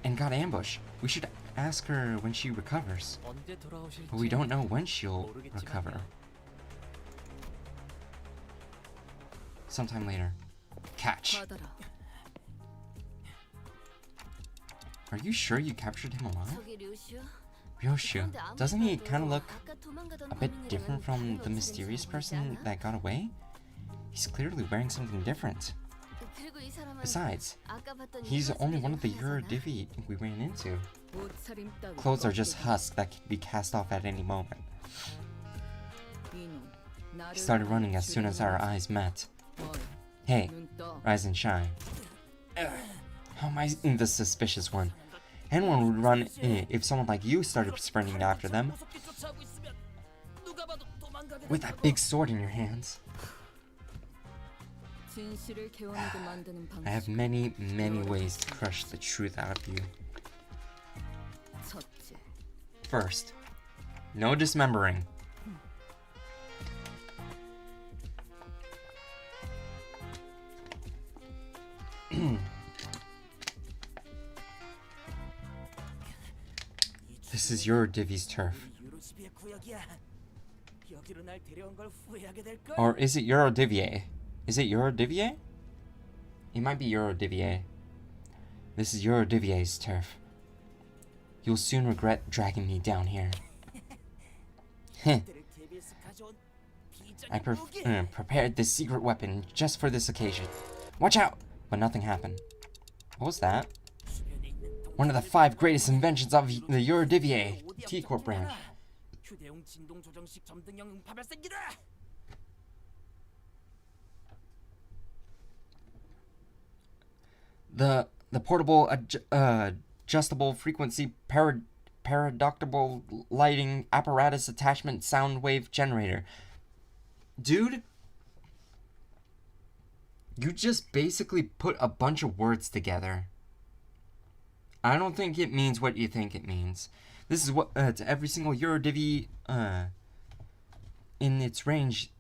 and got ambushed. We should ask her when she recovers. 언제 돌아오실지 But we don't know when she'll recover. 모르겠지만요. Sometime later. Catch. 받아라. Are you sure you captured him alive? 저기 류슈? Ryoshu, doesn't he kind of look a bit different from the mysterious person that got away? He's clearly wearing something different. Besides, he's only one of the Eurodivi we ran into. 옷차림 따위 Clothes are just 꺾이고. husks that can be cast off at any moment. 이놈, 나를 He started running as soon as our eyes met. 어이, Hey, 눈 떠. rise and shine. How am I the suspicious one? Anyone would run if someone like you started sprinting after them. With that big sword in your hands. 진실을 개워내게 만드는 I have 방식. many ways to crush the truth out of you. 첫째, First, no dismembering. This is your Divi's turf. 유로시비의 구역이야. 여기로 날 데려온 걸 후회하게 될 걸. Or is it Eurodivier? Is it Eurodivier? It might be Eurodivier. This is Eurodivier's turf. You'll soon regret dragging me down here. Heh. I prepared this secret weapon just for this occasion. Watch out! But nothing happened. What was that? One of the 5 greatest inventions of the Eurodivier T-Corp branch. 휴대용 진동 조정식 점등형 음파 발생기다. The portable adjustable frequency paradoxable lighting apparatus attachment sound wave generator. Dude, you just basically put a bunch of words together. I don't think it means what you think it means. This is what to every single Eurodivi in its range.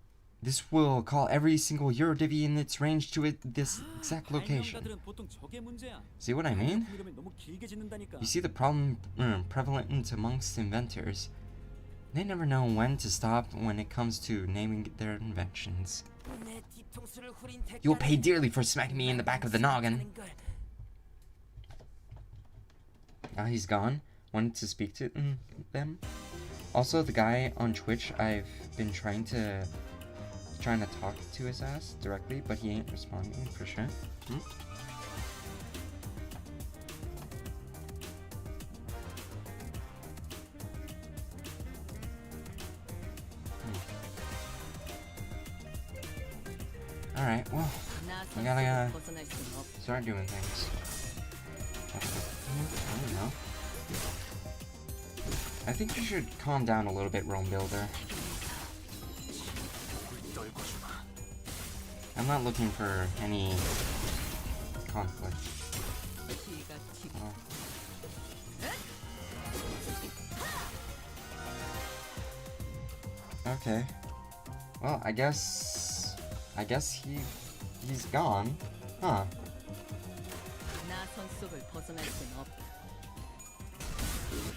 This will call every single Eurodivi in its range to this exact location. See what I mean? You see the problem prevalent amongst inventors. They never know when to stop when it comes to naming their inventions. You'll pay dearly for smacking me in the back of the noggin. Now he's gone. Wanted to speak to them. Also, the guy on Twitch, I've been trying to talk to his ass directly, but he ain't responding for sure. Alright, well, we gotta start doing things. I don't know. I think you should calm down a little bit, Rome Builder. I'm not looking for any conflict. Oh. Okay. Well, I guess he's gone. Huh.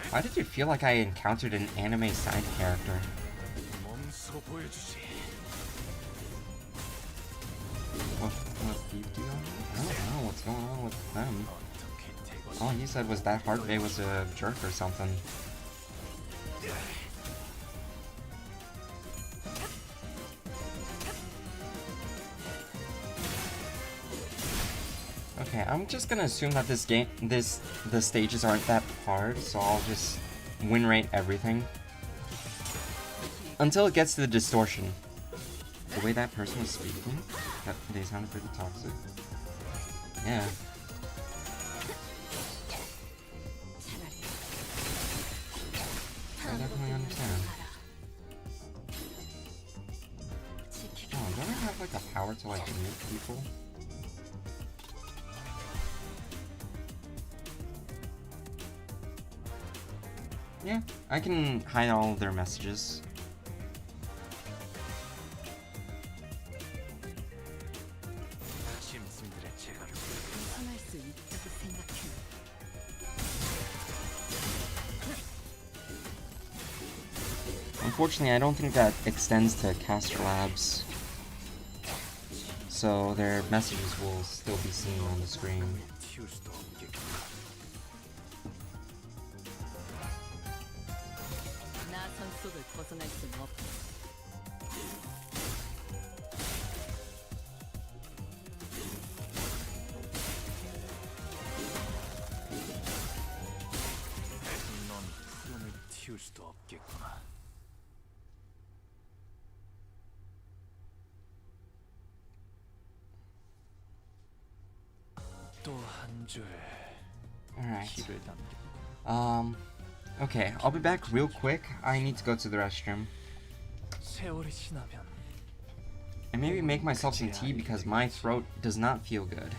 Why did you feel like I encountered an anime side character? What deep deal? I don't know what's going on with them. All he said was that Hardbay was a jerk or something. Okay, I'm just gonna assume that the stages aren't that hard, so I'll just win rate everything. Until it gets to the distortion. The way that person was speaking, they sounded pretty toxic. Yeah. I definitely understand. Oh, don't I have like the power to like mute people? Yeah, I can hide all of their messages. Unfortunately, I don't think that extends to Caster Labs, so their messages will still be seen on the screen. Alright. Okay, I'll be back real quick. I need to go to the restroom. And maybe make myself some tea because my throat does not feel good.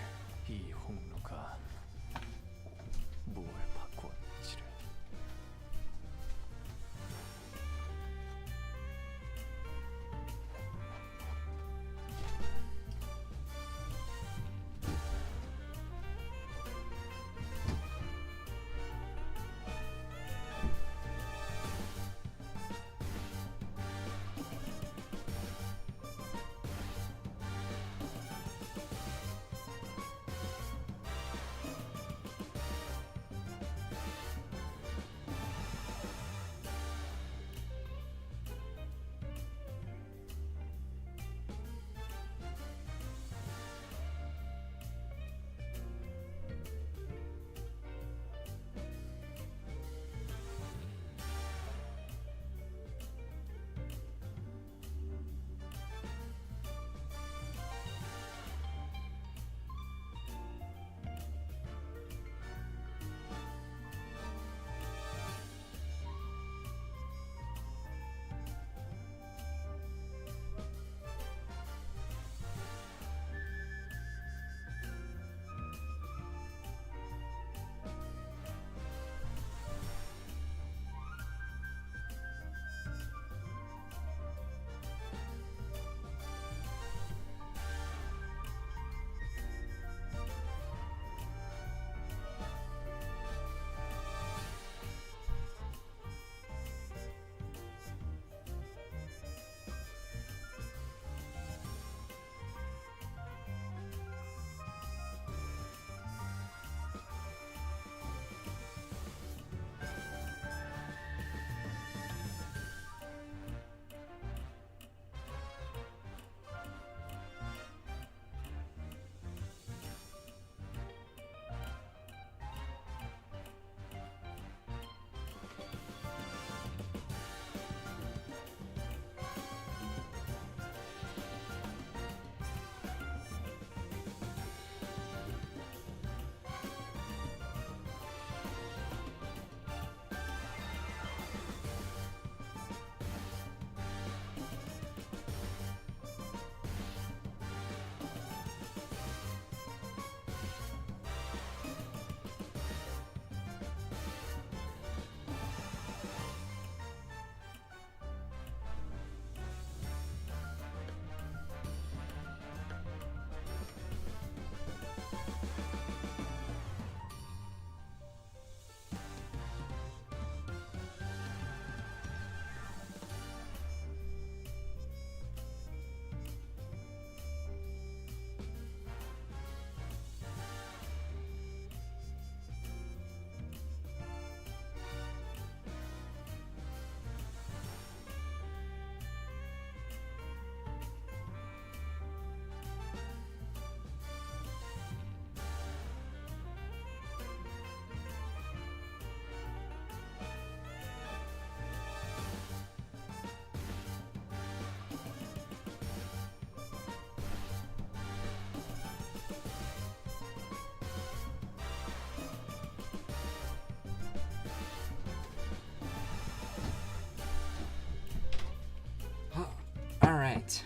Alright.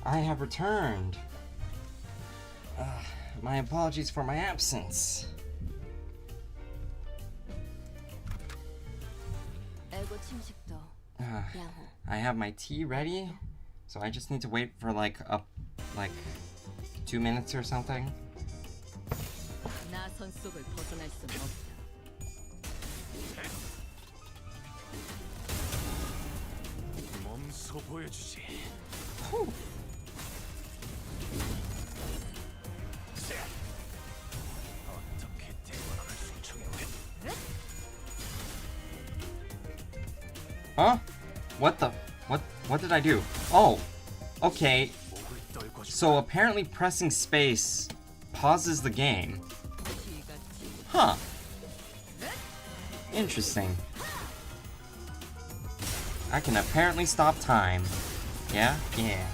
I have returned. My apologies for my absence. I have my tea ready, so I just need to wait for like 2 minutes or something. 나선 속을 벗어날 수는 없다. 몸소 보여주지. 어떻게 대관을 수청해? Huh? What did I do? Oh, okay. So apparently pressing space pauses the game. Huh. Interesting. I can apparently stop time. Yeah? Yeah.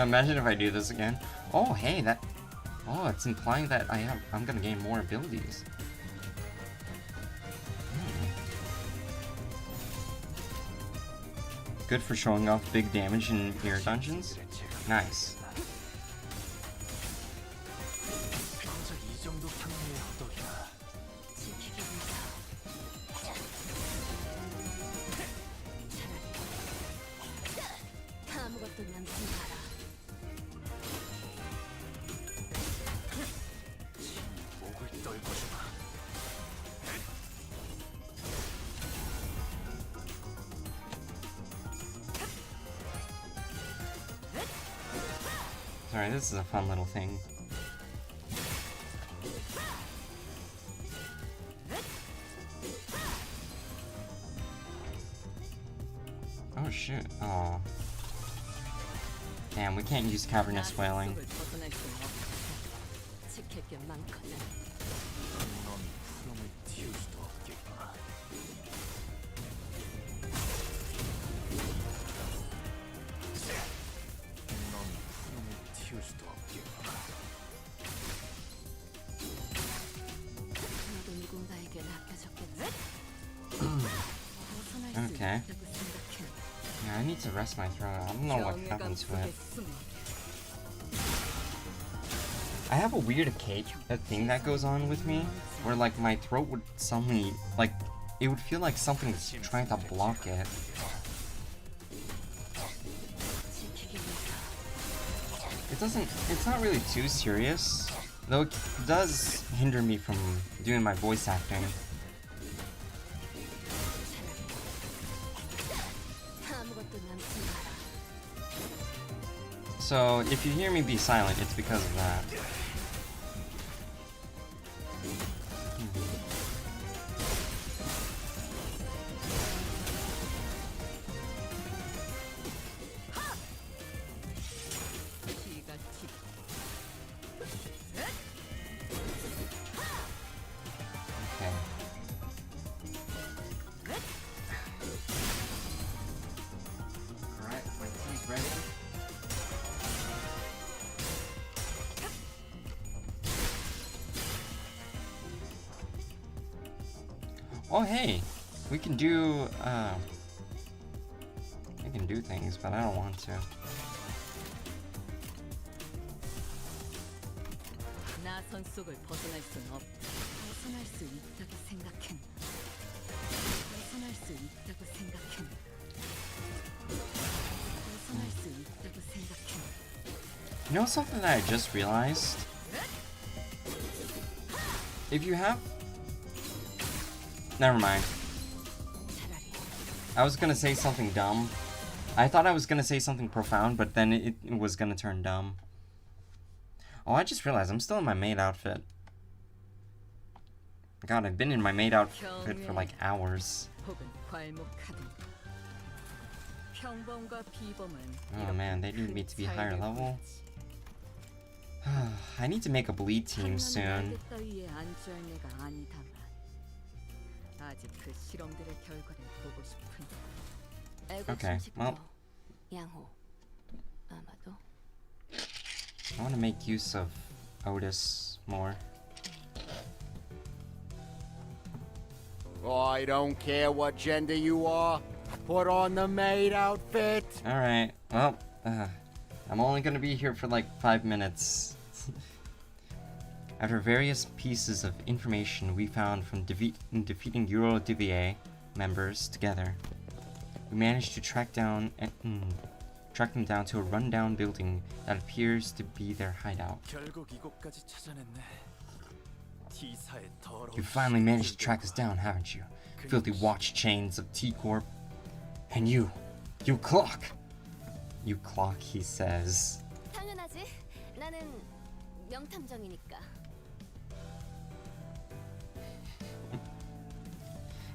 Imagine if I do this again. Oh, hey, that... Oh, it's implying that I'm gonna gain more abilities. Good for showing off big damage in mirror dungeons. Nice. Sorry, this is a fun little thing. Oh shit. Oh. Damn, we can't use cavernous wailing. Okay. Yeah, I need to rest my throat. I don't know what happened to it. I have a weird a thing that goes on with me, where like my throat would suddenly, like, it would feel like something's trying to block it. It's not really too serious, though it does hinder me from doing my voice acting. So, if you hear me be silent, it's because of that. Okay. Alright, my tea's ready. Oh hey, we can do things, but I don't want to. 나선 속을 벗어날 수는 없다. 벗어날 수 있다고 생각했나? 벗어날 수 있다고 생각했나? 벗어날 수 있다고 생각했나? You know something that I just realized? If you have... Never mind. I was gonna say something dumb. I thought I was gonna say something profound, but then it was gonna turn dumb. Oh, I just realized I'm still in my maid outfit. God, I've been in my maid outfit for like hours. Oh man, they need me to be higher level. I need to make a bleed team soon. Okay, well, I want to make use of Otis more. I don't care what gender you are. Put on the maid outfit. Alright, well, I'm only gonna be here for like 5 minutes. After various pieces of information we found from defeating Eurodivier members together, we managed to track them down to a rundown building that appears to be their hideout. 결국 이곳까지 찾아냈네. T사의 더러운 You finally managed to track us down, haven't you? Filthy watch chains of T-Corp. And you clock! You clock, he says. 당연하지. 나는 명탐정이니까.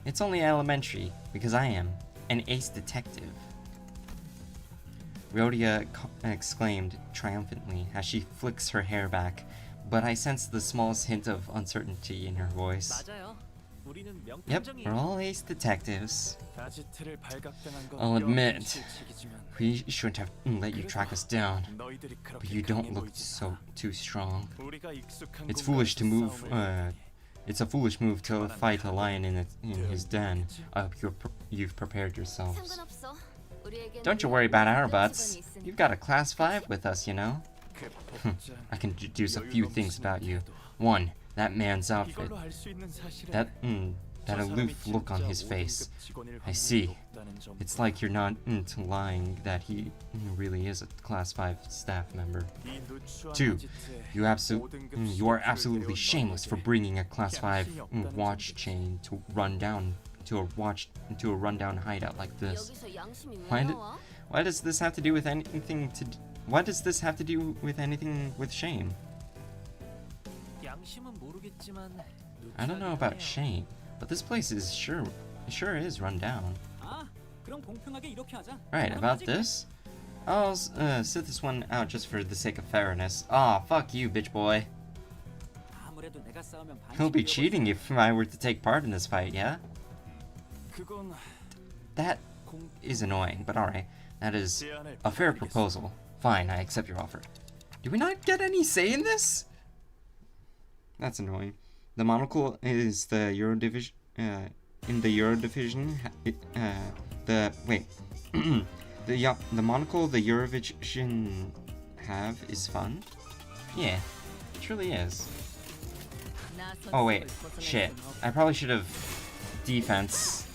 It's only elementary, because I am an ace detective. Rhodia exclaimed triumphantly as she flicks her hair back, but I sense the smallest hint of uncertainty in her voice. 맞아요. 우리는 Yep, 명탐정이에요. we're all ace detectives. 아지트를 발각당한 건 I'll admit, 실책이지만 we shouldn't have let you track us down, 너희들이 but 그렇게 you don't 강해 look 보이지 too strong. 우리가 익숙한 It's 공간에서 foolish to move. 싸움을 It's a foolish move to fight a lion in his den. I hope you've prepared yourselves. 상관없어. 우리에겐 Don't you worry about our 명직원이 butts. 있으니까. You've got a class 5 with us, you know. 그 복장, I can deduce a few 여유가 things 무슨 about you. 태도. One, that man's outfit. 이걸로 알 수 있는 사실은 That 저 사람이 aloof look on 진짜 his face. 5등급 직원일 I 확률이 see. 높다는 점. It's like you're not lying that he really is a class 5 staff member. 이 누추한 Two, 아지트에 you are 5등급 absolutely 시계를 shameless for 너희들이 bringing a class 5 양심이 없다는 watch 점이지. chain to a rundown hideout like this. 여기서 양심이 왜 Why did- 나와? Why does this have to do with anything with shame? 양심은 모르겠지만 I don't know about shame, but this place is sure is run down. 아, 그럼 공평하게 이렇게 하자. Right, about this? I'll sit this one out just for the sake of fairness. Aw, fuck you, bitch boy. 아무래도 내가 싸우면 He'll be cheating if I were to take part in this fight, yeah? 그건 That is annoying, but alright. That is a fair proposal. Fine, I accept your offer. Do we not get any say in this? That's annoying. The monocle is the Eurodivision. In the Eurodivision, the monocle the Eurovision have is fun. Yeah, it truly is. 나 Oh wait, 선수를 벗어날 shit. 순 없- I probably should have defense.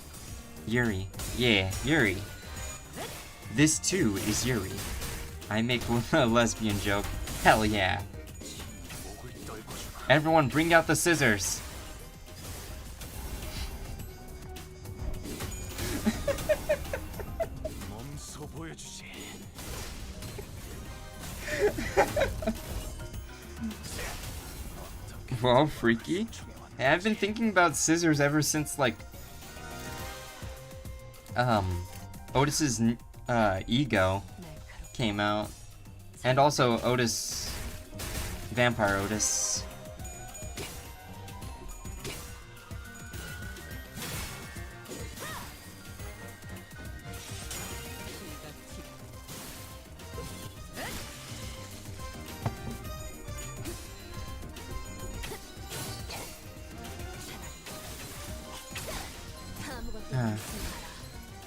Yuri. Yeah, Yuri. This too is Yuri. I make a lesbian joke. Hell yeah. Everyone bring out the scissors. 몸소 보여주지. Well, freaky. Hey, I've been thinking about scissors ever since like Otis's ego came out, and also Otis, Vampire Otis.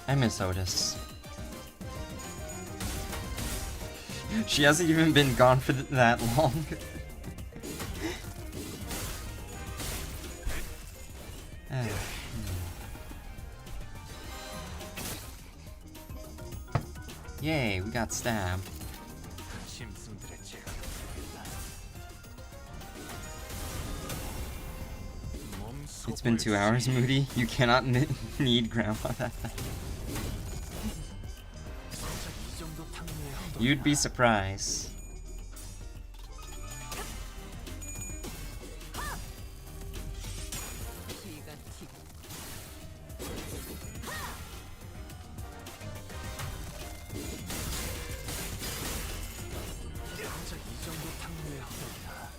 I miss Otis. She hasn't even been gone for that long. Yay, we got stabbed. 짐승들의 제가 몸소 It's been 2 hours, 보여주지. Moody. You cannot need Grandma that night. 진짜 이 정도 탕후에 헛도리야. You'd be surprised. 피가 튀고 진짜 이 정도 탕후에 헛도리야.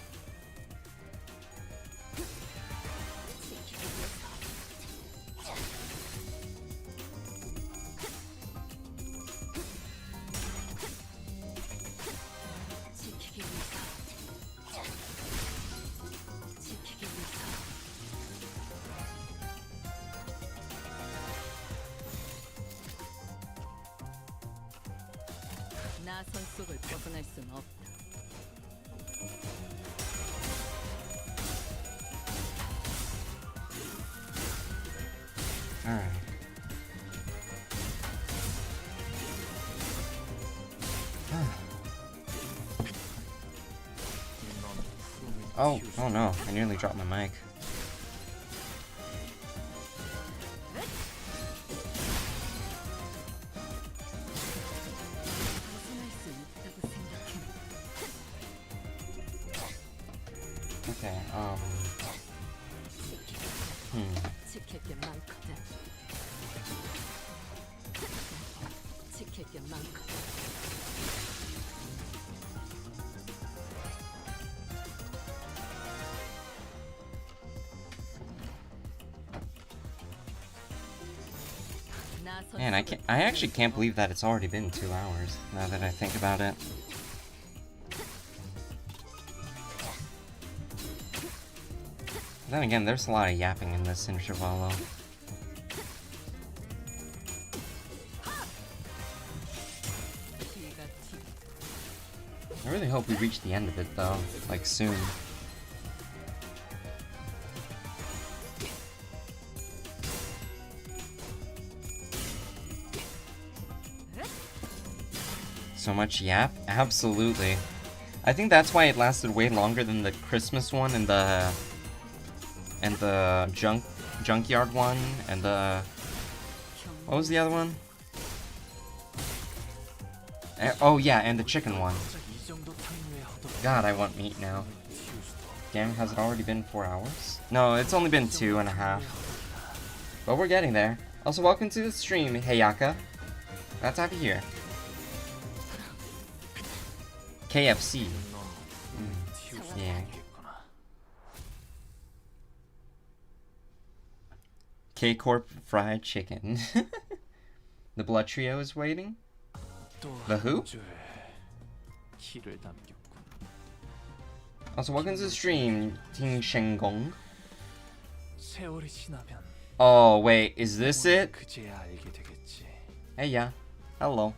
속을 벗어날 순 없다. Alright. Oh no, I nearly dropped my mic. 벗어날 수 있다고 생각해. Okay, 지킬 게 많거든. 지킬 게 많거든. Man, I actually can't believe that it's already been 2 hours, now that I think about it. Then again, there's a lot of yapping in this intervallo. I really hope we reach the end of it though, like soon. So much yap? Absolutely. I think that's why it lasted way longer than the Christmas one and the junkyard one and the what was the other one? Oh yeah, and the chicken one. God, I want meat now. Damn, has it already been 4 hours? No, it's only been 2.5. But we're getting there. Also, welcome to the stream, Heyaka. Glad to have you here. KFC. Yeah. K-Corp fried chicken. The blood trio is waiting? The who? Also, welcome to the stream, Ting Shenggong. Oh, wait, is this it? Hey, yeah. Hello.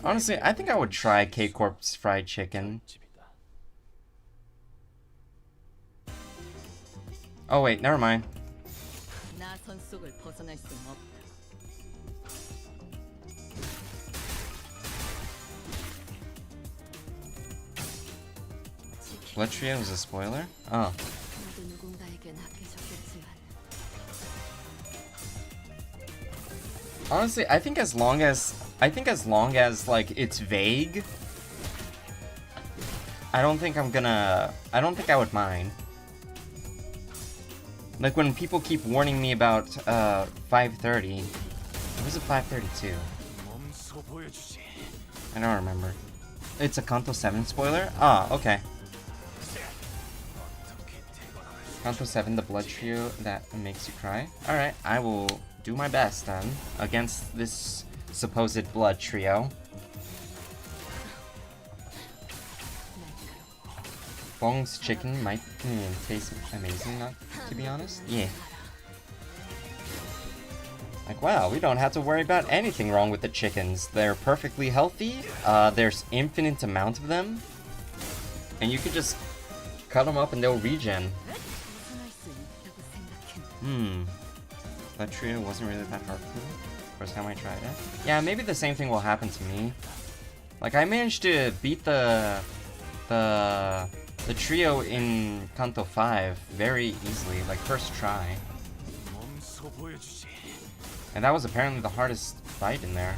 Honestly, I think I would try K-Corp's fried chicken. Oh, wait, never mind. Blood Trio is a spoiler? Oh. Honestly, I think as long as like it's vague, I don't think I would mind. Like when people keep warning me about 5:30. Or was it 5:32? I don't remember. It's a Canto 7 spoiler? Ah, okay. Canto 7, the blood trio that makes you cry. Alright, I will do my best then against this supposed blood trio. Bong's chicken might taste amazing, not to be honest. Yeah. Like, wow, we don't have to worry about anything wrong with the chickens. They're perfectly healthy. There's infinite amount of them. And you could just cut them up and they'll regen. That trio wasn't really that hard for me. First time I tried it. Yeah, maybe the same thing will happen to me. Like, I managed to beat the trio in Canto 5 very easily, like first try. And that was apparently the hardest fight in there.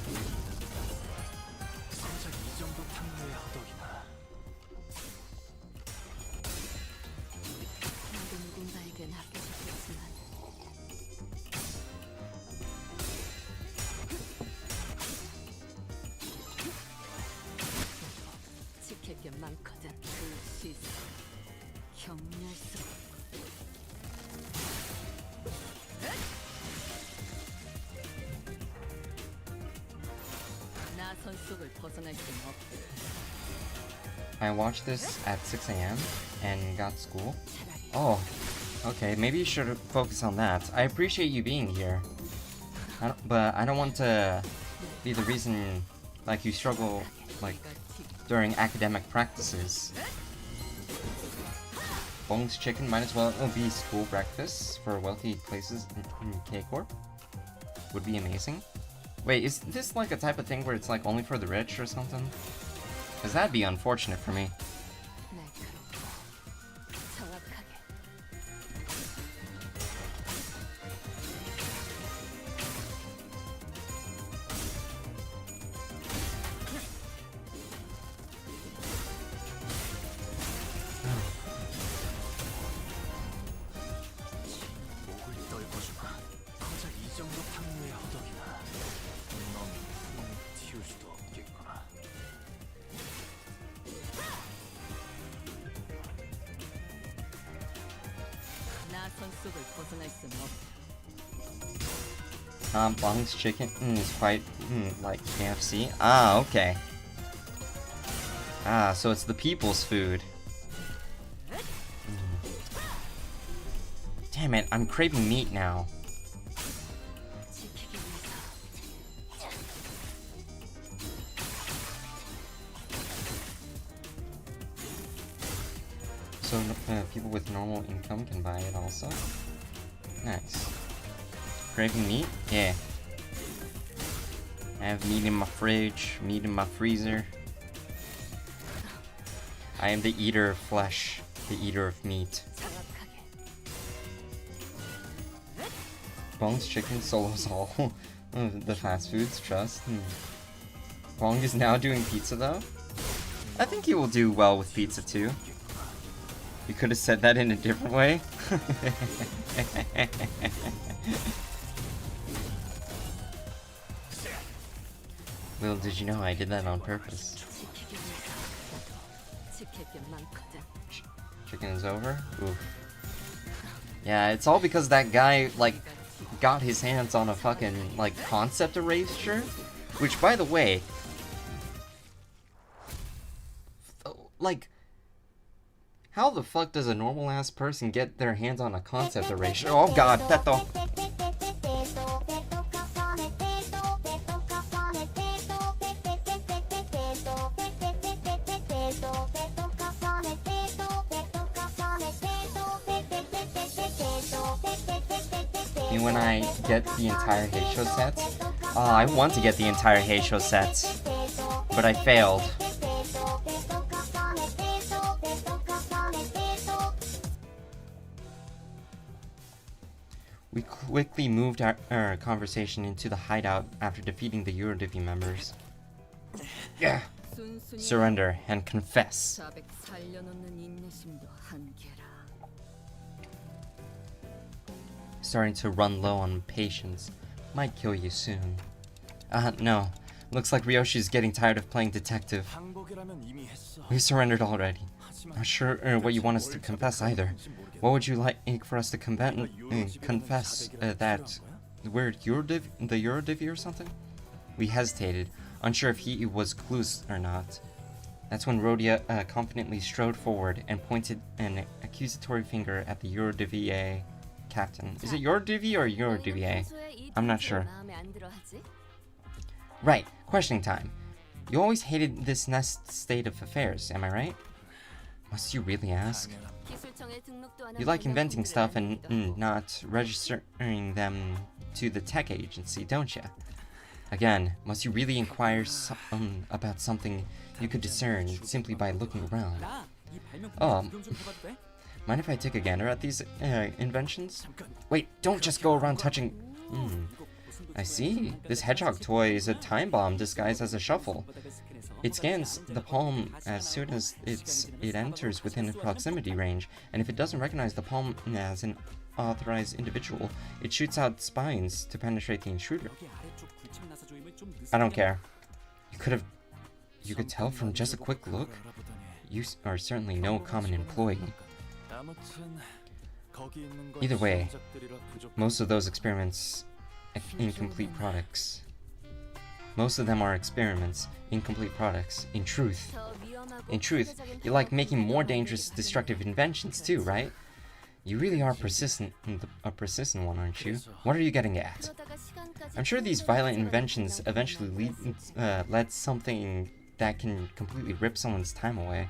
I watched this at 6 AM and got school. Oh, okay, maybe you should focus on that. I appreciate you being here. But I don't want to be the reason like you struggle like during academic practices. Bones chicken might as well be school breakfast for wealthy places in K-Corp. Would be amazing. Wait, is this like a type of thing where it's like only for the rich or something? Because that'd be unfortunate for me. 목을 떨궈주마. 고작 이 정도 탕류의 허덕이나. 넌 튀울 수도 없겠구나. 나선 속을 벗어날 순 없다. Bong's chicken is quite like KFC. Ah, okay. Ah, so it's the people's food. Damn it, I'm craving meat now. So people with normal income can buy it also? Nice. Craving meat? Yeah. I have meat in my fridge, meat in my freezer. I am the eater of flesh, the eater of meat. Bong's chicken solos all the fast foods, trust. Bong is now doing pizza though? I think he will do well with pizza too. You could have said that in a different way. Little did you know I did that on purpose. Chicken is over? Oof. Yeah, it's all because that guy, like, got his hands on a fucking, like, concept erasure. Which, by the way... Like... How the fuck does a normal-ass person get their hands on a concept erasure? Oh god, Teto! And when I get the entire Heisho set, I want to get the entire Heisho set, but I failed. We quickly moved our conversation into the hideout after defeating the Eurodivi members. Yeah. Surrender and confess. Starting to run low on patience. Might kill you soon. No. Looks like Ryoshi's getting tired of playing detective. We surrendered already. Not sure what you want us to confess either. What would you like for us to confess that we're the Eurodivi or something? We hesitated, unsure if he was clueless or not. That's when Rhodia confidently strode forward and pointed an accusatory finger at the Eurodivi captain. Is it Eurodivi or Eurodivi? I'm not sure. Right, questioning time. You always hated this nest state of affairs, am I right? Must you really ask? You like inventing stuff and not registering them to the tech agency, don't you? Again, must you really inquire about something you could discern simply by looking around? Mind if I take a gander at these inventions? Wait, don't just go around touching... I see. This hedgehog toy is a time bomb disguised as a shuffle. It scans the palm as soon as it enters within proximity range, and if it doesn't recognize the palm as an authorized individual, it shoots out spines to penetrate the intruder. I don't care. You could tell from just a quick look? You are certainly no common employee. Either way, most of those experiments incomplete products. Most of them are experiments, incomplete products. In truth, you like making more dangerous, destructive inventions too, right? You really are a persistent one, aren't you? What are you getting at? I'm sure these violent inventions eventually led something that can completely rip someone's time away.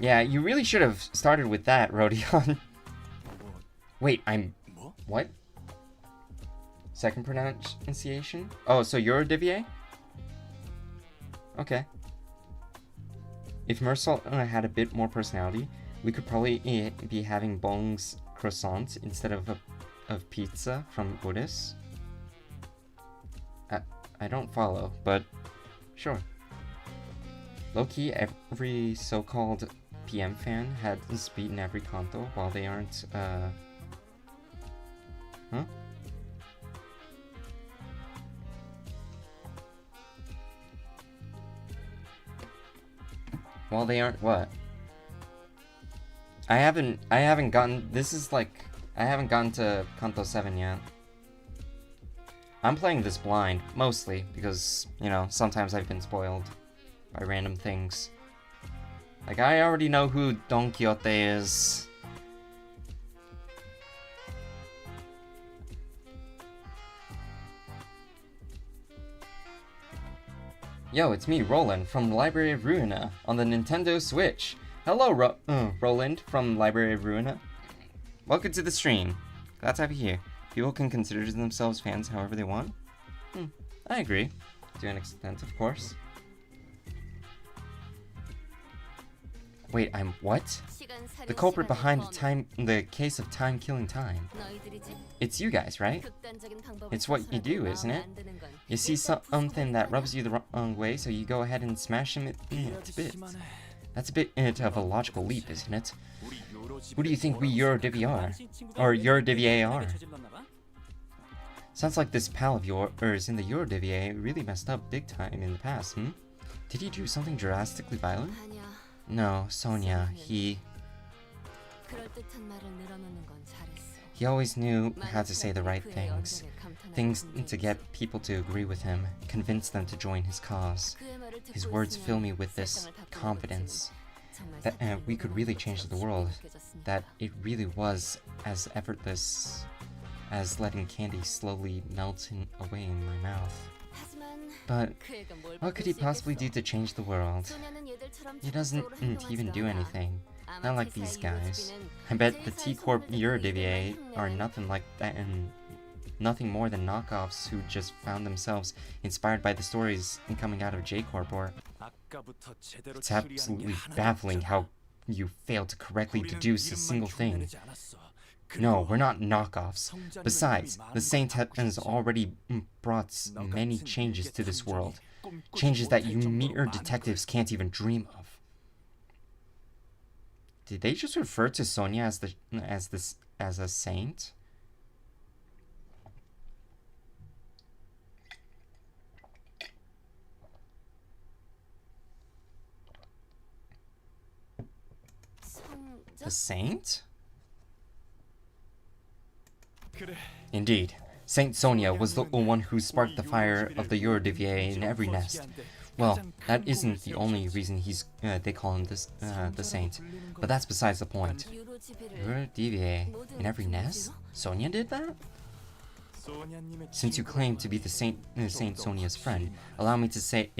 Yeah, you really should have started with that, Rodion. Wait, what? Second pronunciation? Oh, so you're a Divier? Okay. If Mersal had a bit more personality, we could probably be having Bong's croissant instead of pizza from Buddhist. I don't follow, but sure. Low-key, every so-called PM fan has beaten every canto while they aren't, huh? While they aren't what? I haven't gotten, this is like, I haven't gotten to Kanto 7 yet. I'm playing this blind, mostly, because, you know, sometimes I've been spoiled by random things. Like, I already know who Don Quixote is. Yo, it's me, Roland, from Library of Ruina, on the Nintendo Switch. Hello, Roland, from Library of Ruina. Welcome to the stream. Glad to have you here. People can consider themselves fans however they want. I agree. To an extent, of course. Wait, I'm what? The culprit behind the case of time killing time. It's you guys, right? It's what you do, isn't it? You see something that rubs you the wrong way, so you go ahead and smash him to bits. That's a bit of a logical leap, isn't it? Who do you think we Eurodivi are? Or Eurodivier are? Sounds like this pal of yours in the Eurodivier really messed up big time in the past, Did he do something drastically violent? No, Sonia, he always knew how to say the right things. Things to get people to agree with him, convince them to join his cause. His words fill me with this confidence that we could really change the world, that it really was as effortless as letting candy slowly melt away in my mouth. But what could he possibly do to change the world? He doesn't even do anything. Not like these guys. I bet the T-Corp Eurodivier are nothing like that, and nothing more than knockoffs who just found themselves inspired by the stories coming out of J-Corp. Or it's absolutely baffling how you failed to correctly deduce a single thing. No, we're not knockoffs. Besides, the Saint has already brought many changes to this world. Changes that you mere detectives can't even dream of. Did they just refer to Sonia as a saint? A saint? Indeed. Saint Sonia was the one who sparked the fire of the Eurodivier in every nest. Well, that isn't the only reason they call him the saint, but that's besides the point. Eurodivier in every nest? Sonia did that? Since you claim to be the Saint Sonia's friend, allow me to say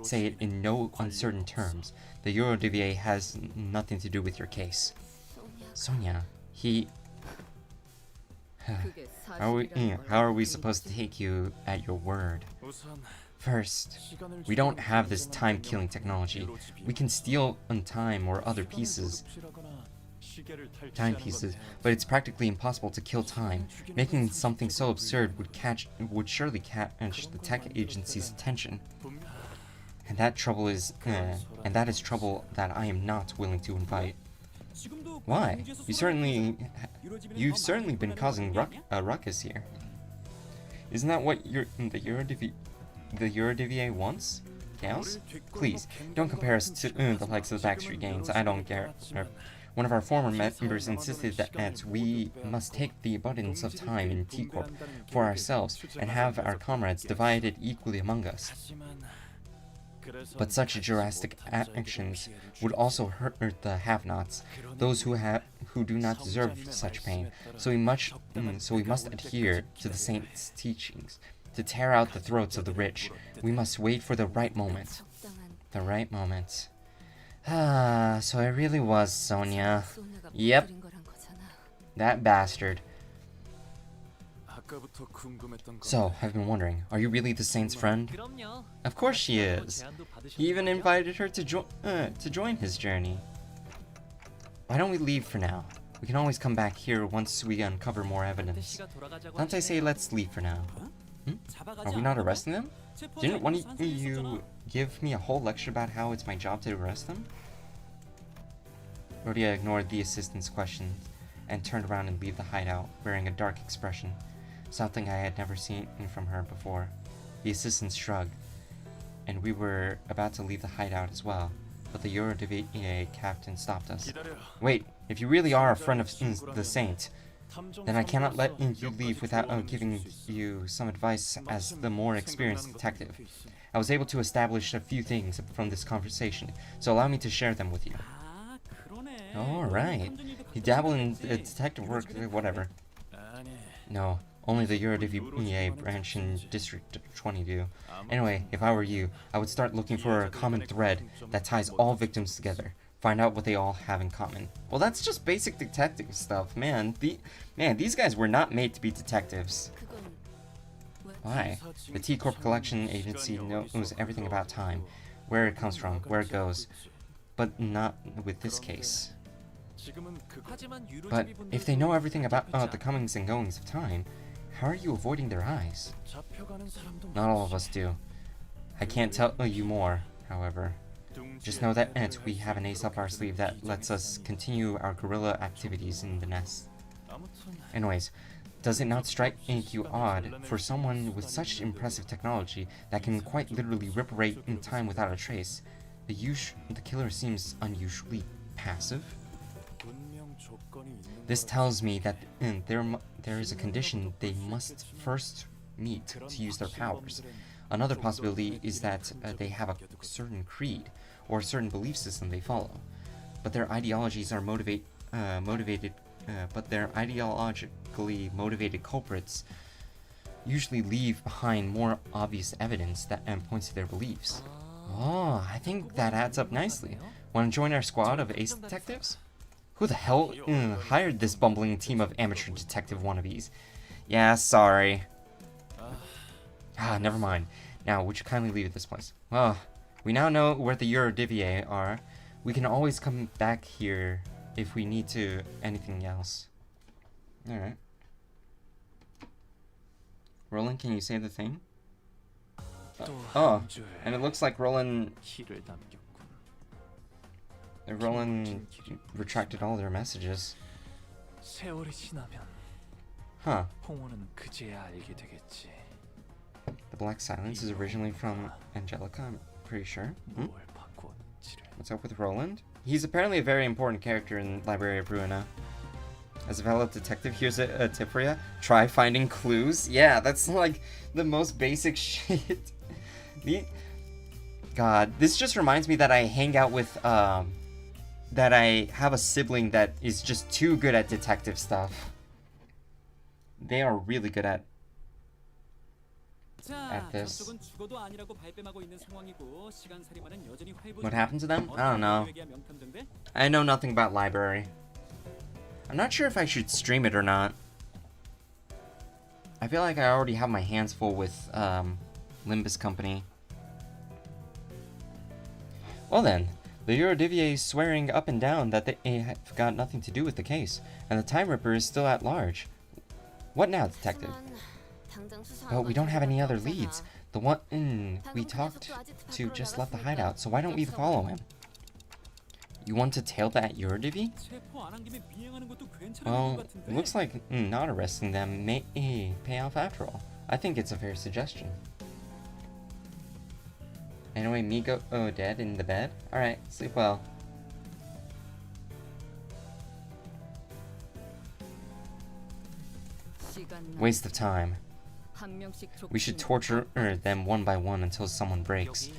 say it in no uncertain terms. The Eurodivier has nothing to do with your case. Sonia, how are we supposed to take you at your word? First, we don't have this time-killing technology. We can steal time or other timepieces, but it's practically impossible to kill time. Making something so absurd would surely catch the tech agency's attention. And that is trouble that I am not willing to invite. Why? You've certainly been causing a ruckus here. Isn't that what the Eurodivier wants? Chaos? Please, don't compare us to the likes of the Backstreet Gangs. I don't care. One of our former members insisted that we must take the abundance of time in T-Corp for ourselves and have our comrades divided equally among us. But such drastic actions would also hurt the have-nots, those who do not deserve such pain. So we must adhere to the saints' teachings. To tear out the throats of the rich, we must wait for the right moment. The right moment. Ah, so it really was Sonia. Yep, that bastard. So, I've been wondering, are you really the saint's friend? 그럼요. Of course she is. 제안도 받으셨는데요. He even invited her to join his journey. Why don't we leave for now? We can always come back here once we uncover more evidence. 씨가 돌아가자고 Don't I say let's leave for now? Are we not arresting them? Didn't one of you give me a whole lecture about how it's my job to arrest them? Rhodia ignored the assistant's question and turned around and left the hideout, wearing a dark expression, something I had never seen from her before. The assistant shrugged, and we were about to leave the hideout as well, but the Eurodivier captain stopped us. Wait, if you really are a friend of the saint, then I cannot let you leave without giving you some advice as the more experienced detective. I was able to establish a few things from this conversation, so allow me to share them with you. 아, 그러네. Alright. You dabble in detective work, whatever. No, only the Eurodivier branch in District 20 do. Anyway, if I were you, I would start looking for a common thread that ties all victims together. Find out what they all have in common. Well, that's just basic detective stuff, man. These guys were not made to be detectives. Why? The T-Corp Collection Agency knows everything about time, where it comes from, where it goes, but not with this case. But if they know everything about the comings and goings of time, how are you avoiding their eyes? Not all of us do. I can't tell you more, however. Just know that we have an ace up our sleeve that lets us continue our guerrilla activities in the nest. Anyways, does it not strike you odd for someone with such impressive technology that can quite literally rip right in time without a trace? The killer seems unusually passive. This tells me that there is a condition they must first meet to use their powers. Another possibility is that they have a certain creed or a certain belief system they follow, but their ideologies are ideologically motivated culprits usually leave behind more obvious evidence that points to their beliefs. Oh, I think that adds up nicely. Want to join our squad of ace detectives? Who the hell hired this bumbling team of amateur detective wannabes? Yeah, sorry. Never mind. Now, would you kindly leave this place? Well, we now know where the Eurodivier are. We can always come back here if we need to anything else. Alright. Roland, can you say the thing? Oh, and it looks like Roland retracted all their messages. 세월이 지나면 Huh. 홍호는 그제야 알게 되겠지. The Black Silence is originally from Angelica, I'm pretty sure. 뭘 바꿨지를. What's up with Roland? He's apparently a very important character in Library of Ruina. As a fellow detective, here's a tip for you. Try finding clues. Yeah, that's like the most basic shit. God, this just reminds me that I hang out with, that I have a sibling that is just too good at detective stuff. They are really good at this. What happened to them? I don't know. I know nothing about library. I'm not sure if I should stream it or not. I feel like I already have my hands full with Limbus Company. Well then, the Eurodivier is swearing up and down that they have got nothing to do with the case, and the Time Ripper is still at large. What now, detective? But we don't have any other leads. The one we talked to just left the hideout, so why don't we follow him? You want to tail that Eurodivier? Well, it looks like not arresting them may pay off after all. I think it's a fair suggestion. Anyway, me go dead in the bed? Alright, sleep well. Waste of time. We should torture them one by one until someone breaks.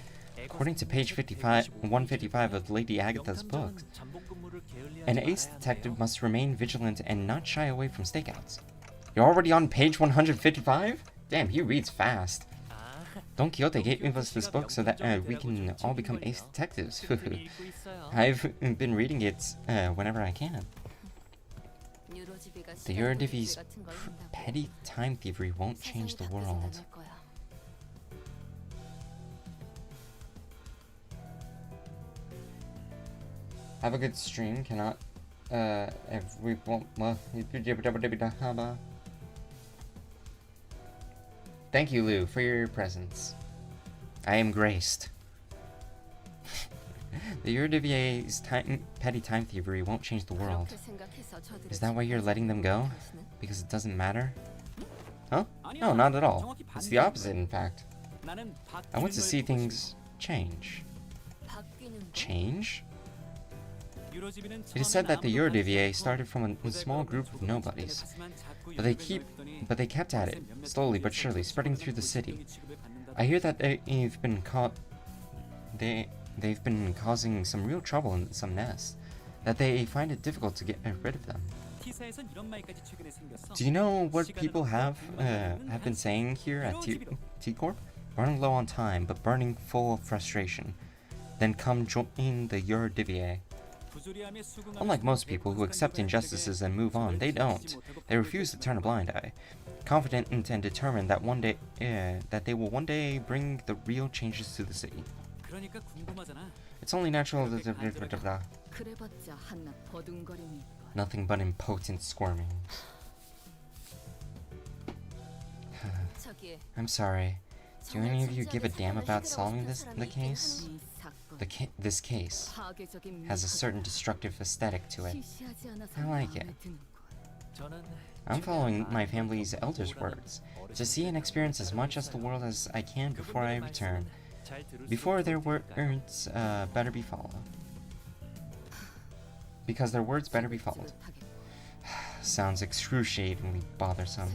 According to page 155 of Lady Agatha's book, an ace detective must remain vigilant and not shy away from stakeouts. You're already on page 155? Damn, he reads fast. Don Quixote gave us this book so that we can all become ace detectives. I've been reading it whenever I can. The Eurodivi's petty time thievery won't change the world. Have a good stream. Cannot. Thank you, Lou, for your presence. I am graced. The Eurodivi's petty time thievery won't change the world. Is that why you're letting them go? Because it doesn't matter? Huh? No, not at all. It's the opposite, in fact. I want to see things change. Change? It is said that the Eurodivier started from a small group of nobodies, but they kept at it, slowly but surely, spreading through the city. I hear that they've been causing some real trouble in some nests, that they find it difficult to get rid of them. Do you know what people have been saying here at T-Corp? Running low on time, but burning full of frustration. Then come join the Eurodivier. Unlike most people who accept injustices and move on, they don't. They refuse to turn a blind eye, confident and determined that that they will one day bring the real changes to the city. It's only natural that nothing but impotent squirming. I'm sorry. Do any of you give a damn about solving this case? This case has a certain destructive aesthetic to it. I like it. I'm following my family's elders' words, to see and experience as much as the world as I can before I return, before their words better be followed. Because their words better be followed. Sounds excruciatingly bothersome.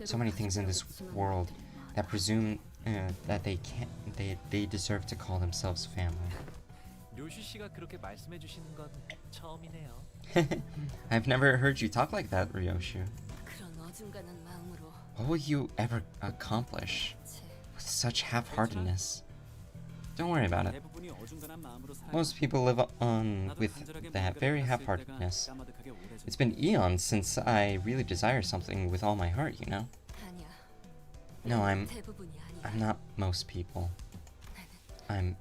So many things in this world that presume that they deserve to call themselves family. I've never heard you talk like that, Ryoshu. What will you ever accomplish with such half-heartedness? Don't worry about it. Most people live on with that very half-heartedness. It's been eons since I really desire something with all my heart, you know? No, I'm not most people. I'm...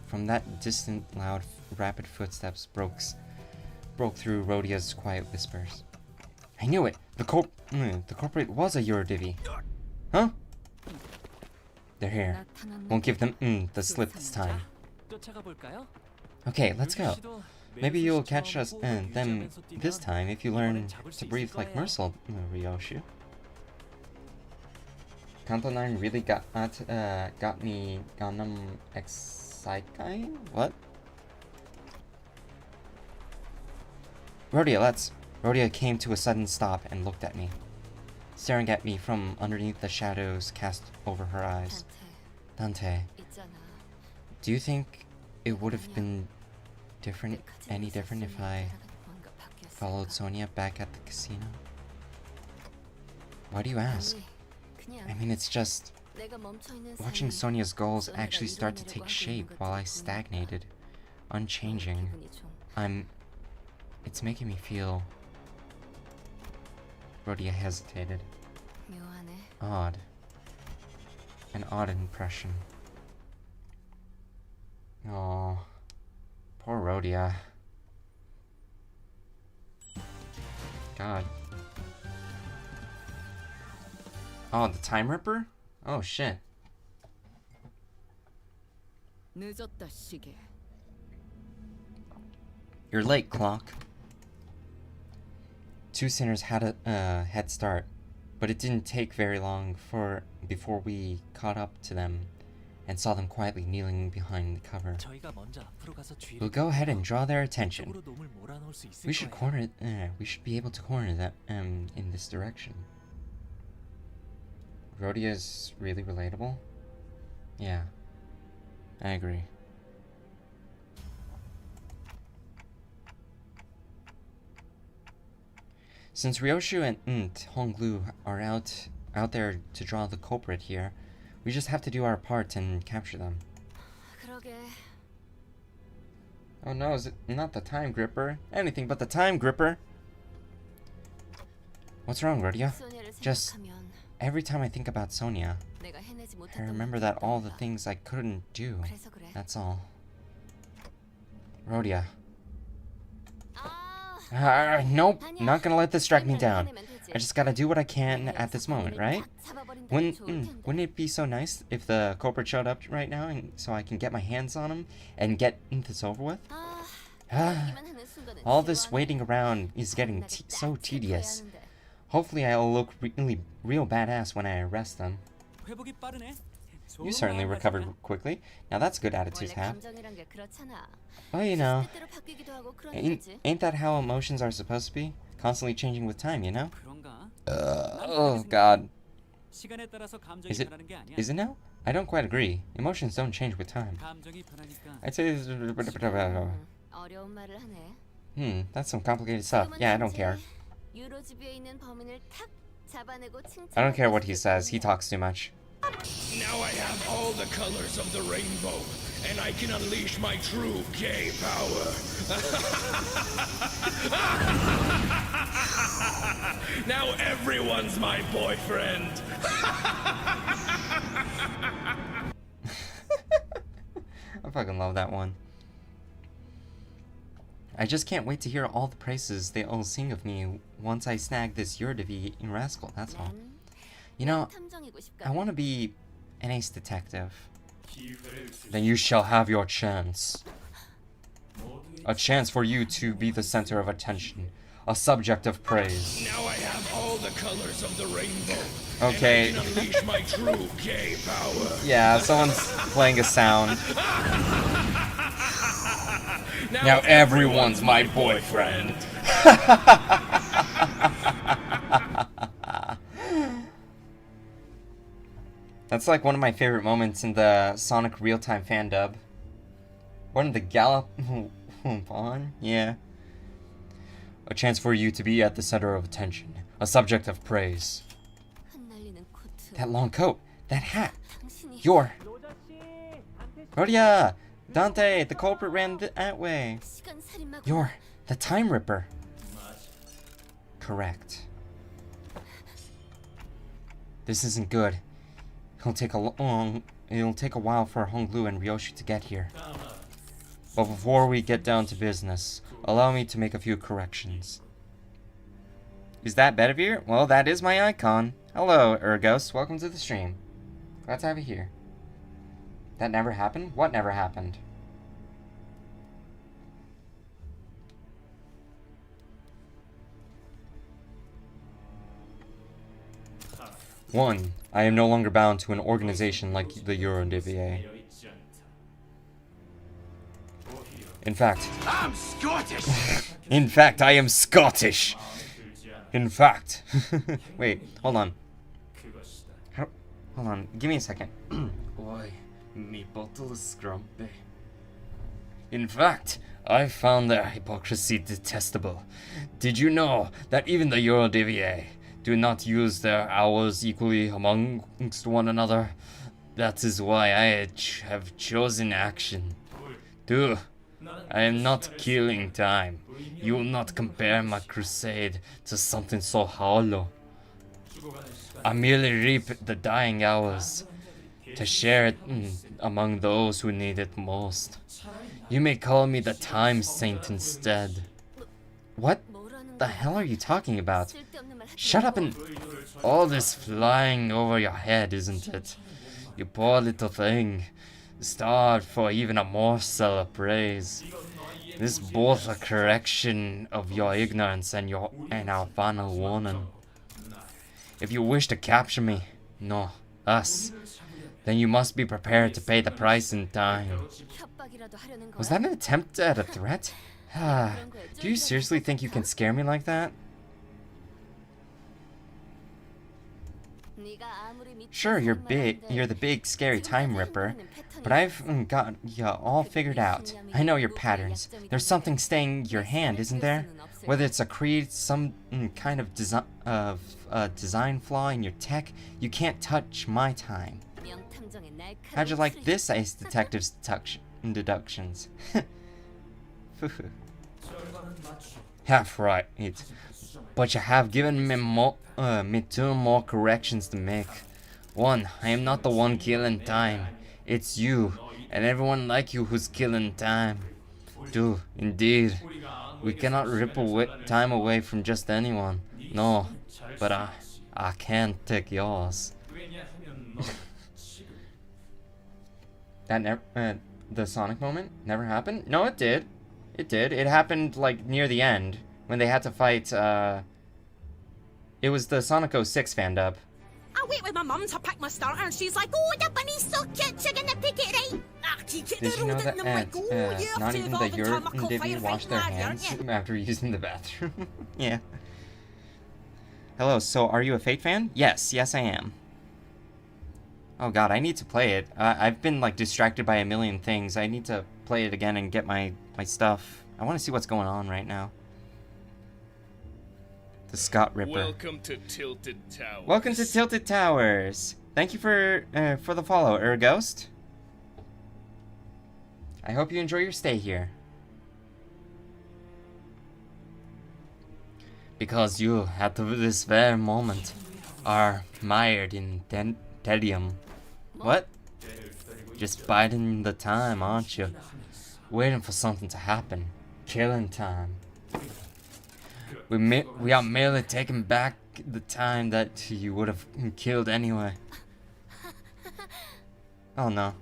From that distant, loud, rapid footsteps broke through Rhodia's quiet whispers. I knew it! The corporate was a Eurodivi. Huh? They're here. Won't give them the slip this time. Okay, let's go. Maybe you'll catch us them this time if you learn to breathe like Mercel, Ryoshu. Canto 9 really got me Gangnam excited? What? Rhodia came to a sudden stop and looked at me, staring at me from underneath the shadows cast over her eyes. Dante, do you think it would have been any different if I followed Sonia back at the casino? Why do you ask? I mean, it's just... Watching Sonia's goals actually start to take shape while I stagnated, unchanging. It's making me feel... Rhodia hesitated. Odd. An odd impression. Oh, poor Rhodia. God. Oh, the Time Ripper? Oh, shit. You're late, Clock. Two sinners had a head start, but it didn't take very long before we caught up to them and saw them quietly kneeling behind the cover. We'll go ahead and draw their attention. We should be able to corner them in this direction. Rhodia's really relatable? Yeah. I agree. Since Ryoshu and Honglu are out there to draw the culprit here, we just have to do our part and capture them. 그러게. Oh no, is it not the time gripper? Anything but the time gripper! What's wrong, Rhodia? 소녀를 Just 생각하면 every time I think about Sonia, 내가 해내지 I 못했던 remember that all the things I couldn't do. 그래서 그래. That's all. Rhodia. Nope, not gonna let this drag me down. I just gotta do what I can at this moment, right? Wouldn't it be so nice if the culprit showed up right now, and so I can get my hands on him and get this over with? All this waiting around is getting so tedious. Hopefully I'll look real badass when I arrest them. 회복이 빠르네. You certainly recovered quickly. Now that's a good attitude 원래 to have. 감정이란 게 그렇잖아. Well, you know, 때때로 바뀌기도 하고 그런 ain't, 거지. ain't that how emotions are supposed to be? Constantly changing with time, you know? 그런가? Oh god. 시간에 따라서 감정이 Is it? 변하는 게 아니야. Is it now? I don't quite agree. Emotions don't change with time. 감정이 변하니까. I'd say 어려운 말을 하네. that's some complicated stuff. Yeah, I don't care. 유로지비에 있는 범인을 탁 잡아내고 I don't care what he says. He talks too much. Now I have all the colors of the rainbow, and I can unleash my true gay power. Now everyone's my boyfriend. I fucking love that one. I just can't wait to hear all the praises they all sing of me once I snag this Yurdivi rascal, that's all. You know, 탐정이고 I 싶다. want to be an ace detective. Then you shall have your chance. A chance for you to be the center of attention. A subject of praise. Now I have all the colors of the rainbow. Okay. And I can unleash my true gay power. Yeah, someone's playing a sound. Now everyone's my boyfriend. That's like one of my favorite moments in the Sonic real-time fan dub. One of the gallop on? Yeah. A chance for you to be at the center of attention. A subject of praise. 흩날리는 코트. That long coat. That hat. 당신이 You're... Rhodia! Dante, the culprit ran that way. 시간 살인마구나. You're the Time Ripper. Correct. This isn't good. It'll take a while for Honglu and Ryoshu to get here. But before we get down to business, allow me to make a few corrections. Is that Bedivere? Well, that is my icon. Hello, Urgos. Welcome to the stream. Glad to have you here. That never happened? What never happened? One, I am no longer bound to an organization like the Eurodivier. In fact, I'm Scottish. in fact, I am Scottish. In fact, wait, hold on. Hold on, give me a second. Boy, me bottle is scrumpy. In fact, I found their hypocrisy detestable. Did you know that even the Eurodivier do not use their hours equally amongst one another? That is why I have chosen action. Duh, I am not killing time. You will not compare my crusade to something so hollow. I merely reap the dying hours to share it among those who need it most. You may call me the Time Saint instead. What the hell are you talking about? 쓸데없는 말 하지 Shut up and... All this flying over your head, isn't it? You poor little thing. Starved for even a morsel of praise. This is both a correction of your ignorance and our final warning. If you wish to capture me, no, us, then you must be prepared to pay the price in time. 협박이라도 하려는 거야? Was that an attempt at a threat? Do you seriously think you can scare me like that? Sure, you're the big scary time ripper, but I've got ya all figured out. I know your patterns. There's something staying your hand, isn't there? Whether it's a creed, some kind of design flaw in your tech, you can't touch my time. How'd you like this, Ace Detective's deductions? Half right, but you have given me two more corrections to make. One, I am not the one killing time. It's you, and everyone like you who's killing time. Two, indeed. We cannot rip time away from just anyone. No, but I can't take yours. That the Sonic moment never happened? No, it did. It did. It happened, like, near the end, when they had to fight, it was the Sonic 06 fan dub. I wait with my mum to pick my starter, and she's like, "Oh, the bunny's so cute, you're gonna pick it right." Did you know that not even the Yurt Divi wash their hands after using the bathroom? Yeah. Hello, so are you a Fate fan? Yes, I am. Oh god, I need to play it. I've been, like, distracted by a million things. I need to play it again and get my stuff. I want to see what's going on right now. The Scott Ripper. Welcome to Tilted Towers. Welcome to Tilted Towers. Thank you for the follow, Ghost. I hope you enjoy your stay here. Because you, at this very moment, are mired in tedium. What? Just biding the time, aren't you? Waiting for something to happen. Killing time. We are merely taking back the time that you would have killed anyway. Oh no.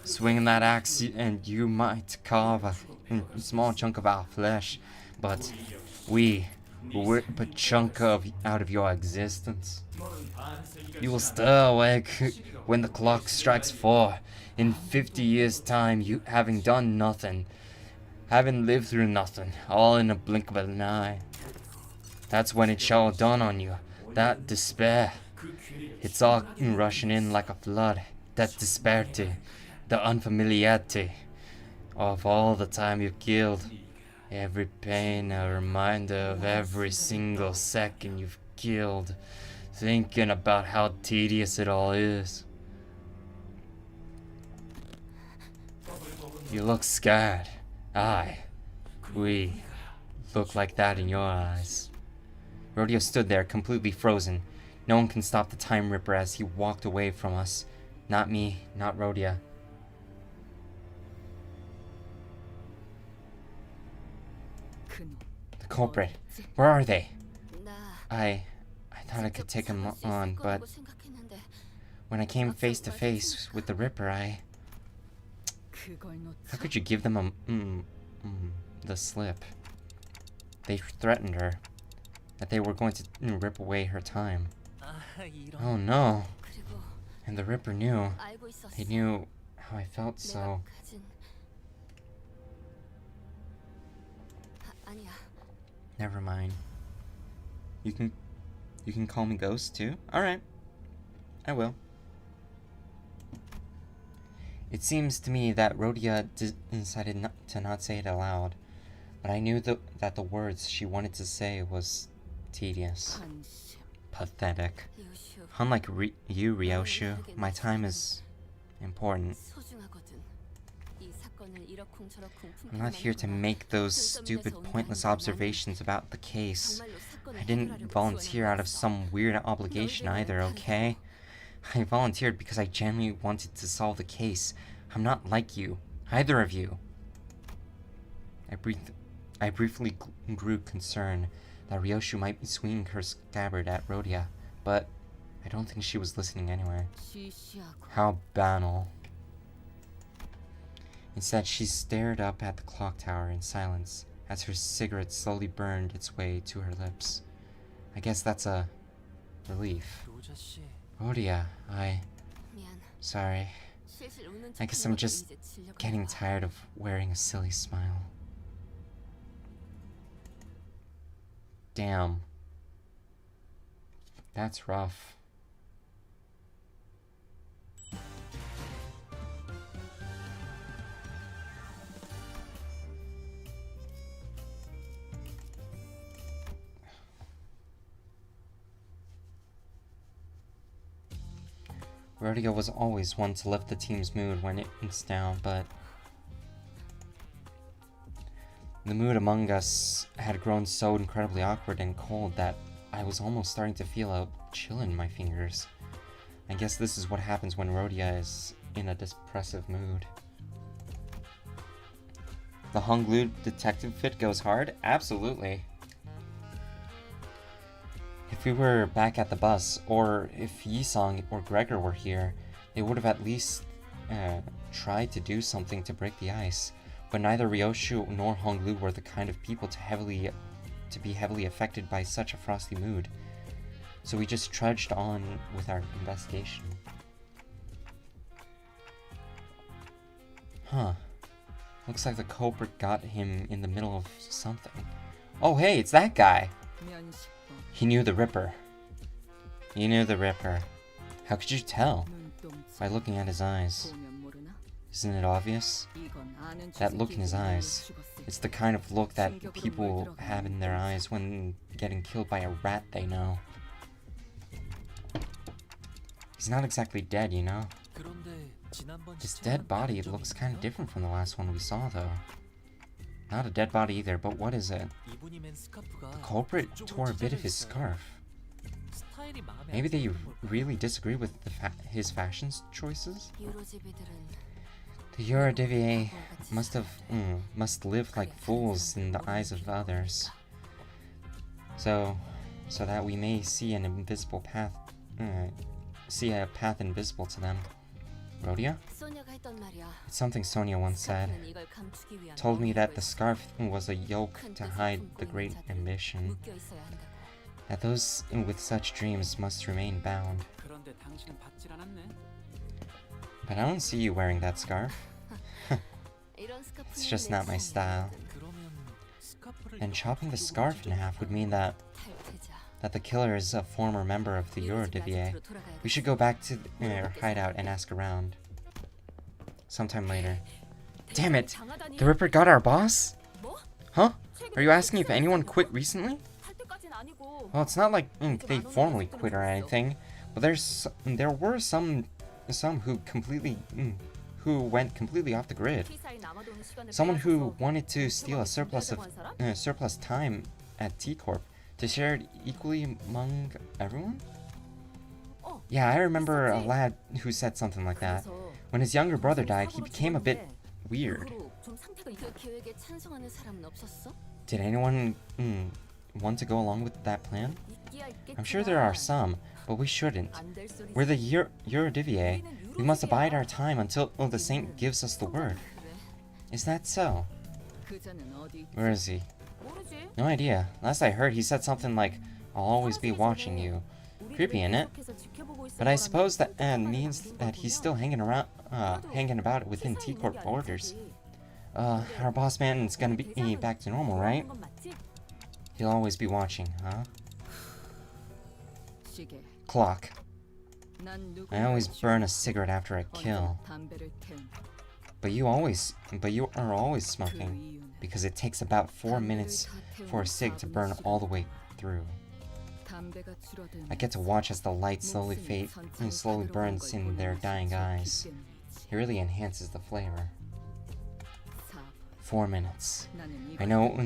Swinging that axe and you might carve a small chunk of our flesh, but we will rip a chunk out of your existence. You will stir awake when the clock strikes 4. In 50 years' time, you having done nothing, having lived through nothing, all in a blink of an eye. That's when it shall dawn on you, that despair. It's all rushing in like a flood, that disparity, the unfamiliarity of all the time you've killed. Every pain a reminder of every single second you've killed, thinking about how tedious it all is. You look scared. We look like that in your eyes. Rodeo stood there, completely frozen. No one can stop the Time Ripper as he walked away from us. Not me, not Rodeo. The culprit. Where are they? I thought I could take him on, but when I came face to face with the Ripper, how could you give them the slip? They threatened her, that they were going to rip away her time. Oh no. And the Ripper knew. They knew how I felt, so... Never mind. You can call me Ghost too? Alright. I will. It seems to me that Rhodia decided to not say it aloud, but I knew that the words she wanted to say was tedious. Pathetic. Unlike you, Ryoshu, my time is important. I'm not here to make those stupid, pointless observations about the case. I didn't volunteer out of some weird obligation either, okay? I volunteered because I genuinely wanted to solve the case. I'm not like you. Either of you. I briefly grew concerned that Ryoshu might be swinging her scabbard at Rhodia, but I don't think she was listening anyway. How banal. Instead, she stared up at the clock tower in silence as her cigarette slowly burned its way to her lips. I guess that's a relief. Rhodia, sorry. I guess I'm just getting tired of wearing a silly smile. Damn. That's rough. Rodeo was always one to lift the team's mood when it's down, but the mood among us had grown so incredibly awkward and cold that I was almost starting to feel a chill in my fingers. I guess this is what happens when Rhodia is in a depressive mood. The hung glue detective fit goes hard? Absolutely. If we were back at the bus, or if Yisong or Gregor were here, they would have at least tried to do something to break the ice. But neither Ryoshu nor Honglu were the kind of people to be heavily affected by such a frosty mood. So we just trudged on with our investigation. Huh. Looks like the culprit got him in the middle of something. Oh hey, it's that guy! He knew the Ripper. You knew the Ripper. How could you tell? By looking at his eyes. Isn't it obvious? That look in his eyes. It's the kind of look that people have in their eyes when getting killed by a rat they know. He's not exactly dead, you know? His dead body looks kind of different from the last one we saw, though. Not a dead body either, but what is it? The culprit tore a bit of his scarf. Maybe they really disagree with his fashion choices? The Eurodivier must live like fools in the eyes of others. So that we may see an invisible path, see a path invisible to them. Rhodia? It's something Sonia once said. Told me that the scarf was a yoke to hide the great ambition. That those with such dreams must remain bound. But I don't see you wearing that scarf. It's just not my style. And chopping the scarf in half would mean that the killer is a former member of the Eurodivier. We should go back to our hideout and ask around. Sometime later. Damn it! The Ripper got our boss? Huh? Are you asking if anyone quit recently? Well, it's not like they formally quit or anything, but there were some who went completely off the grid. Someone who wanted to steal a surplus time at T-Corp to share it equally among everyone? Yeah, I remember a lad who said something like that. When his younger brother died, he became a bit weird. Did anyone want to go along with that plan? I'm sure there are some, but we shouldn't. We're the Eurodivier. We must abide our time until the saint gives us the word. Is that so? Where is he? No idea. Last I heard, he said something like, "I'll always be watching you." Creepy, innit? But I suppose that means that he's still hanging about within T-Corp borders. Our boss man is gonna be back to normal, right? He'll always be watching, huh? Clock. I always burn a cigarette after a kill. But you are always smoking, because it takes about 4 minutes for a cig to burn all the way through. I get to watch as the light slowly fades and slowly burns in their dying eyes. It really enhances the flavor. 4 minutes. I know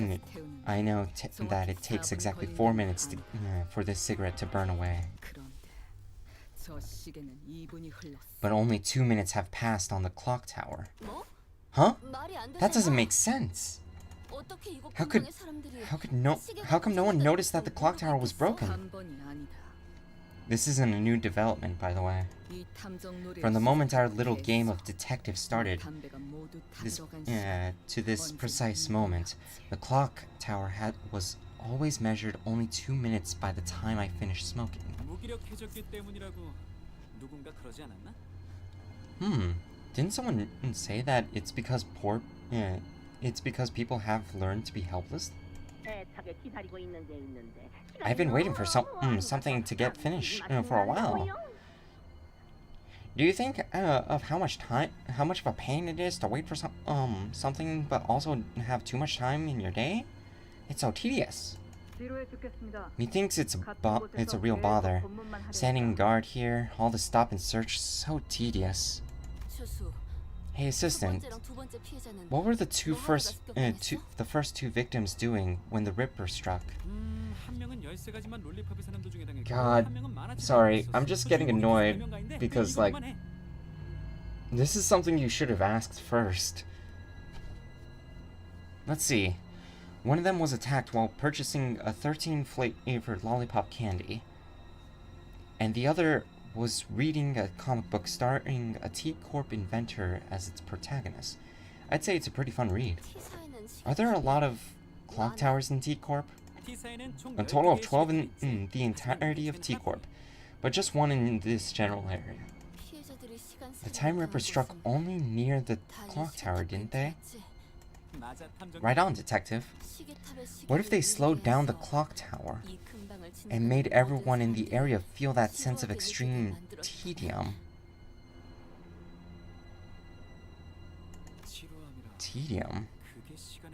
that it takes exactly 4 minutes for this cigarette to burn away. But only 2 minutes have passed on the clock tower. Huh? That doesn't make sense. How come no one noticed that the clock tower was broken? This isn't a new development, by the way. From the moment our little game of detective started, to this precise moment, the clock tower was always measured only 2 minutes by the time I finished smoking. Didn't someone say that it's because people have learned to be helpless? I've been waiting for something to get finished for a while. Do you think of how much of a pain it is to wait for something, but also have too much time in your day? It's so tedious. Methinks it's a real bother. Standing guard here, all the stop and search, so tedious. Hey assistant, what were the first two victims doing when the Ripper struck? God, sorry, I'm just getting annoyed because, like, this is something you should have asked first. Let's see. One of them was attacked while purchasing a 13-flavored lollipop candy. And the other was reading a comic book starring a T-Corp inventor as its protagonist. I'd say it's a pretty fun read. Are there a lot of clock towers in T-Corp? A total of 12 in the entirety of T-Corp, but just one in this general area. The Time Ripper struck only near the clock tower, didn't they? Right on, detective. What if they slowed down the clock tower and made everyone in the area feel that sense of extreme tedium? Tedium?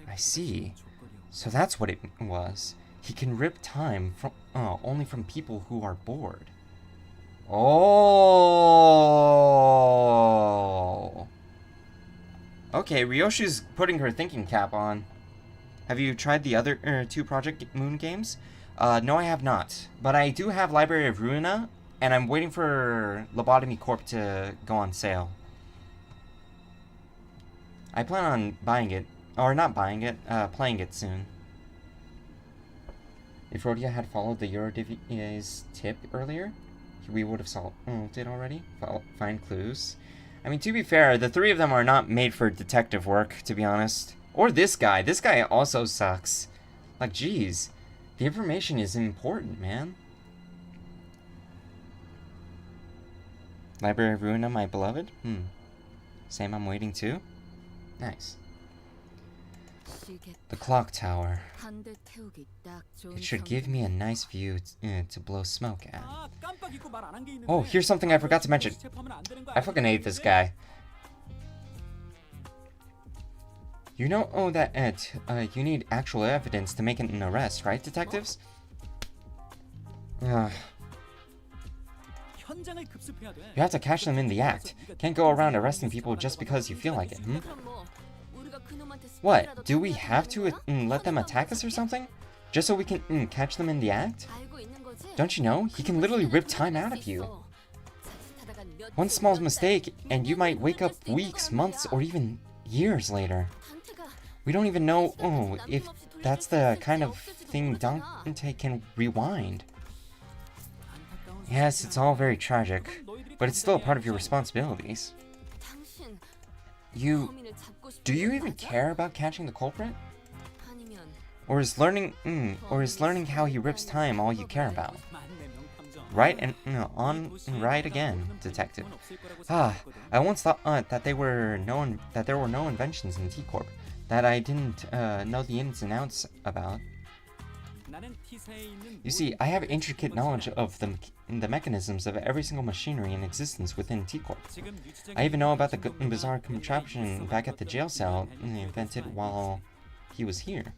I see. So that's what it was. He can rip time from only from people who are bored. Oh. Okay, Ryoshi's putting her thinking cap on. Have you tried the other two Project Moon games? No, I have not. But I do have Library of Ruina, and I'm waiting for Lobotomy Corp to go on sale. I plan on buying it, or not buying it, playing it soon. If Rhodia had followed the Eurodivi's tip earlier, we would have solved it already. Find clues. I mean, to be fair, the three of them are not made for detective work, to be honest. Or this guy. This guy also sucks. Like, geez. The information is important, man. Library of Ruina, my beloved? Same, I'm waiting too? Nice. The clock tower. It should give me a nice view to blow smoke at. Oh, here's something I forgot to mention. I fucking hate this guy. You know that you need actual evidence to make an arrest, right, detectives? You have to catch them in the act. Can't go around arresting people just because you feel like it, What? Do we have to let them attack us or something? Just so we can catch them in the act? Don't you know? He can literally rip time out of you. One small mistake, and you might wake up weeks, months, or even years later. We don't even know if that's the kind of thing Dante can rewind. Yes, it's all very tragic, but it's still a part of your responsibilities. Do you even care about catching the culprit? Or is learning how he rips time all you care about? Right and right again, detective. I once thought that there were no inventions in T-Corp that I didn't know the ins and outs about. You see, I have intricate knowledge of the mechanisms of every single machinery in existence within T-Corp. I even know about the bizarre contraption back at the jail cell invented while he was here.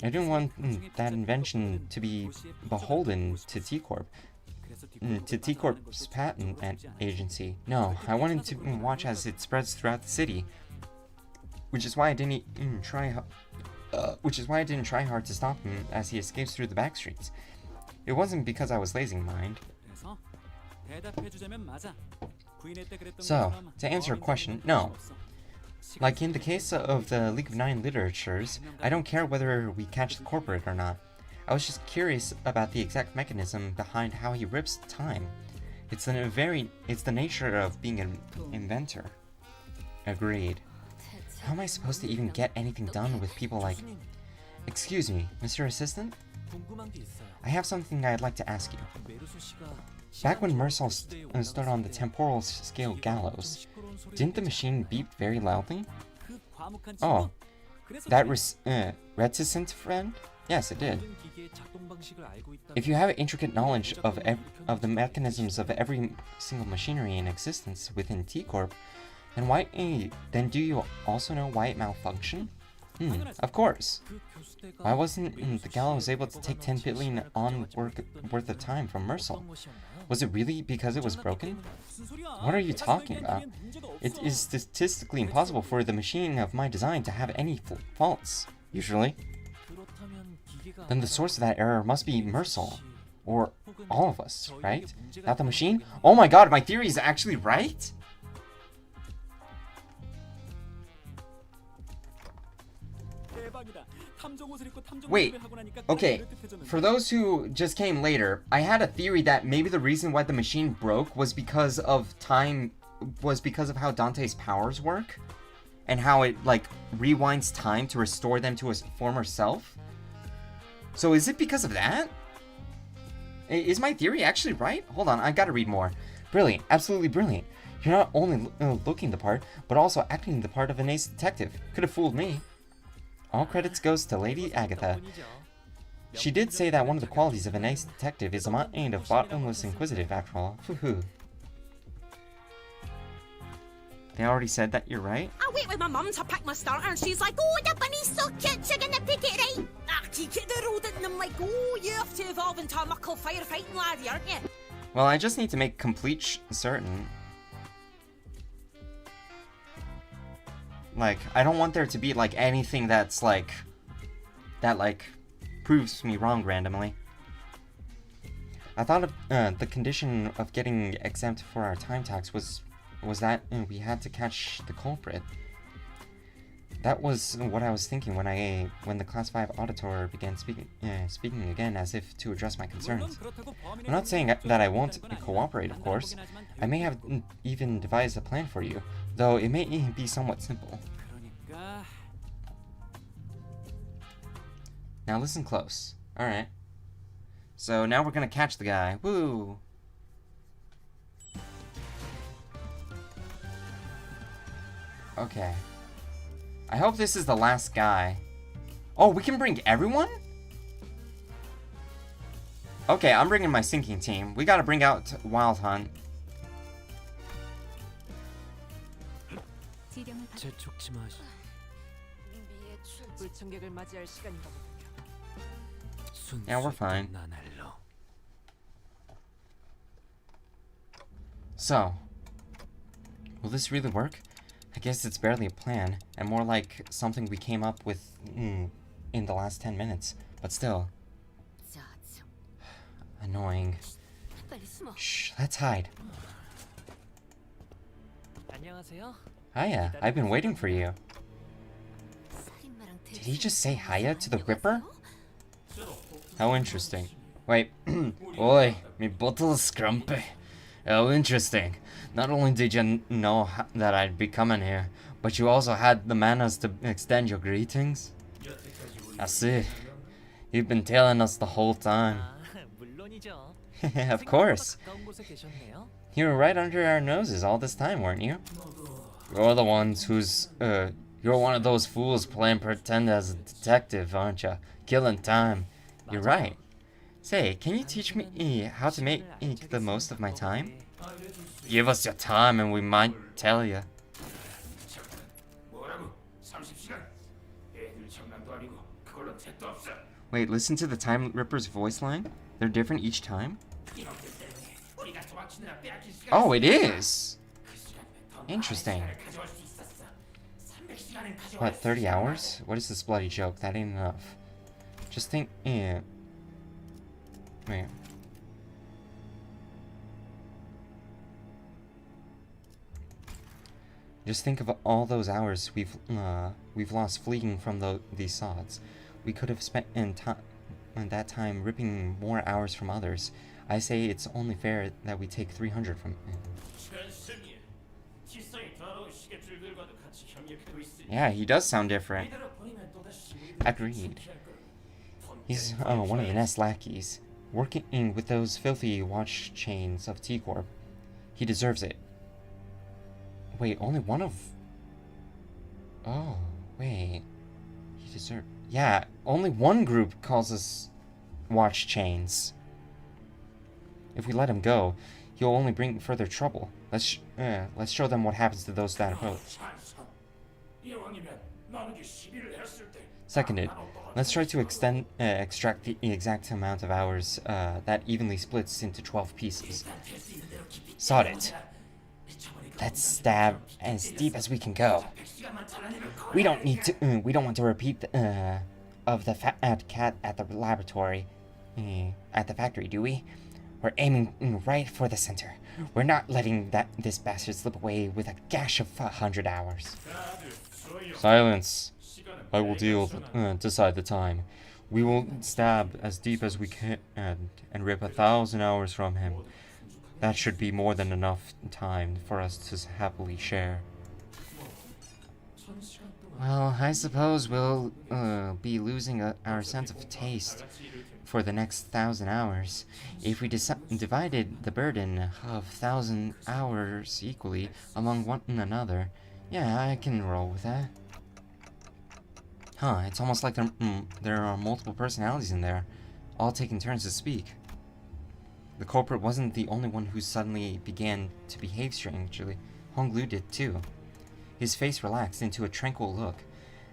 I didn't want that invention to be beholden to T-Corp, to T-Corp's patent agency. No, I wanted to watch as it spreads throughout the city, which is why I didn't try hard to stop him as he escapes through the back streets. It wasn't because I was lazy, mind. So, to answer your question, no. Like in the case of the League of Nine literatures, I don't care whether we catch the corporate or not. I was just curious about the exact mechanism behind how he rips time. It's the nature of being an inventor. Agreed. How am I supposed to even get anything done with people like... Excuse me, Mr. Assistant? I have something I'd like to ask you. Back when Mersal stood on the temporal scale gallows, didn't the machine beep very loudly? Oh, that reticent friend? Yes, it did. If you have intricate knowledge of the mechanisms of every single machinery in existence within T-Corp, then do you also know why it malfunctioned? Of course. Why wasn't the gallows able to take 10 billion on worth of time from Mersal? Was it really because it was broken? What are you talking about? It is statistically impossible for the machine of my design to have any faults, usually. Then the source of that error must be Mersal. Or all of us, right? Not the machine? Oh my god, my theory is actually right? Wait, okay, for those who just came later, I had a theory that maybe the reason why the machine broke was because of how Dante's powers work, and how it, like, rewinds time to restore them to his former self. So is it because of that? Is my theory actually right? Hold on, I gotta read more. Brilliant, absolutely brilliant. You're not only looking the part, but also acting the part of an ace detective. Could have fooled me. All credits goes to Lady Agatha. She did say that one of the qualities of an ace detective is a mind of bottomless inquisitive, after all. Hoo-hoo. They already said that you're right? I wait with my mum to pick my starter and she's like, oh, the bunny's so cute, she's gonna pick it right. I take it the road and I'm like, oh, you have to evolve into a muckle firefighting laddie, aren't you? Well, I just need to make complete certain. Like, I don't want there to be, like, anything that's, like, that, like, proves me wrong randomly. I thought of, the condition of getting exempt for our time tax was that we had to catch the culprit. That was what I was thinking when the Class 5 auditor began speaking again, as if to address my concerns. I'm not saying that I won't cooperate, of course. I may have even devised a plan for you, though it may be somewhat simple. Now listen close. Alright. So now we're gonna catch the guy. Woo! Okay. I hope this is the last guy. Oh, we can bring everyone? Okay, I'm bringing my sinking team. We gotta bring out Wild Hunt. Yeah, we're fine. So, will this really work? I guess it's barely a plan, and more like something we came up with in the last 10 minutes. But still. Annoying. Shh, let's hide. Hiya, I've been waiting for you. Did he just say hiya to the Ripper? How interesting. Wait. Oi, me bottle is scrumpy. Oh, interesting. Not only did you know that I'd be coming here, but you also had the manners to extend your greetings? I see. You've been telling us the whole time. Of course. You were right under our noses all this time, weren't you? You're the ones who's, you're one of those fools playing pretend as a detective, aren't you? Killing time. You're right. Say, can you teach me how to make the most of my time? Give us your time and we might tell you. Wait, listen to the Time Ripper's voice line? They're different each time? Oh, it is! Interesting. What, 30 hours? What is this bloody joke? That ain't enough. Just think, Wait. Just think of all those hours we've lost fleeing from these sods. We could have spent that time ripping more hours from others. I say it's only fair that we take 300 from him. Yeah, he does sound different. Agreed. He's one of the Nest lackeys, working with those filthy watch chains of T-Corp. He deserves it. Wait, only one of... Oh, wait. He deserves... Yeah, only one group calls us watch chains. If we let him go, he'll only bring further trouble. Let's show them what happens to those that oppose. Seconded. Let's try to extract the exact amount of hours that evenly splits into 12 pieces. Sod it. Let's stab as deep as we can go. We don't want to repeat of the fat cat at the laboratory, at the factory, do we? We're aiming right for the center. We're not letting this bastard slip away with a gash of 100 hours. Silence. I will decide the time. We will stab as deep as we can and rip 1,000 hours from him. That should be more than enough time for us to happily share. Well, I suppose we'll be losing our sense of taste for the next 1,000 hours. If we divided the burden of 1,000 hours equally among one another, yeah, I can roll with that. Huh, it's almost like there are multiple personalities in there, all taking turns to speak. The culprit wasn't the only one who suddenly began to behave strangely. Honglu did too. His face relaxed into a tranquil look,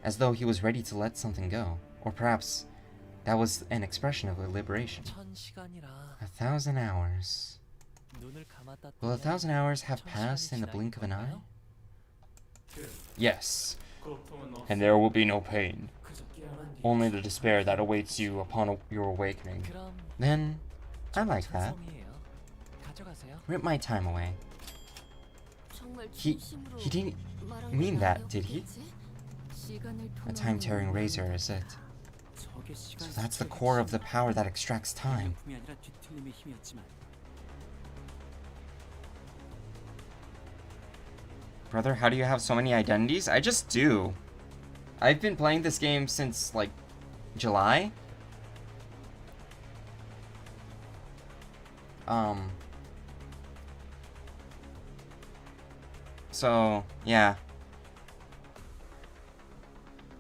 as though he was ready to let something go. Or perhaps that was an expression of liberation. 1,000 hours. Will 1,000 hours have passed in the blink of an eye? Yes. And there will be no pain. Only the despair that awaits you upon your awakening. Then, I like that. Rip my time away. He didn't mean that, did he? A time-tearing razor, is it? So that's the core of the power that extracts time. Brother, how do you have so many identities? I just do. I've been playing this game since, like, July. So, yeah.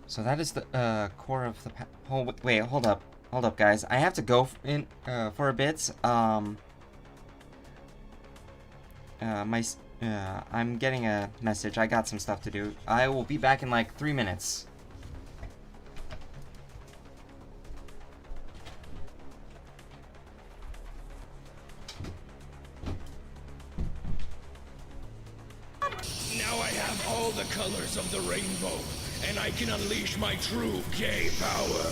So that is the, core of the wait, hold up. Hold up, guys. I have to go for a bit. I'm getting a message. I got some stuff to do. I will be back in like 3 minutes. Now I have all the colors of the rainbow, and I can unleash my true gay power.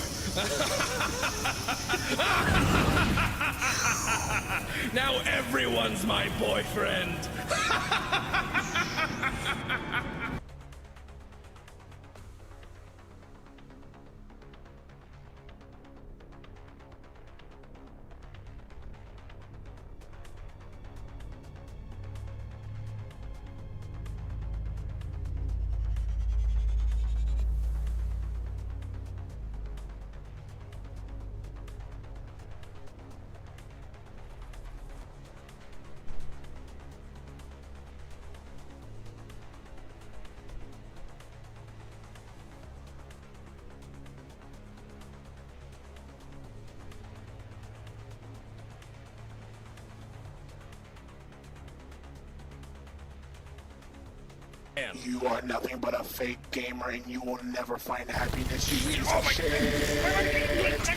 Now everyone's my boyfriend. You are nothing but a fake gamer and you will never find happiness, you piece of shit.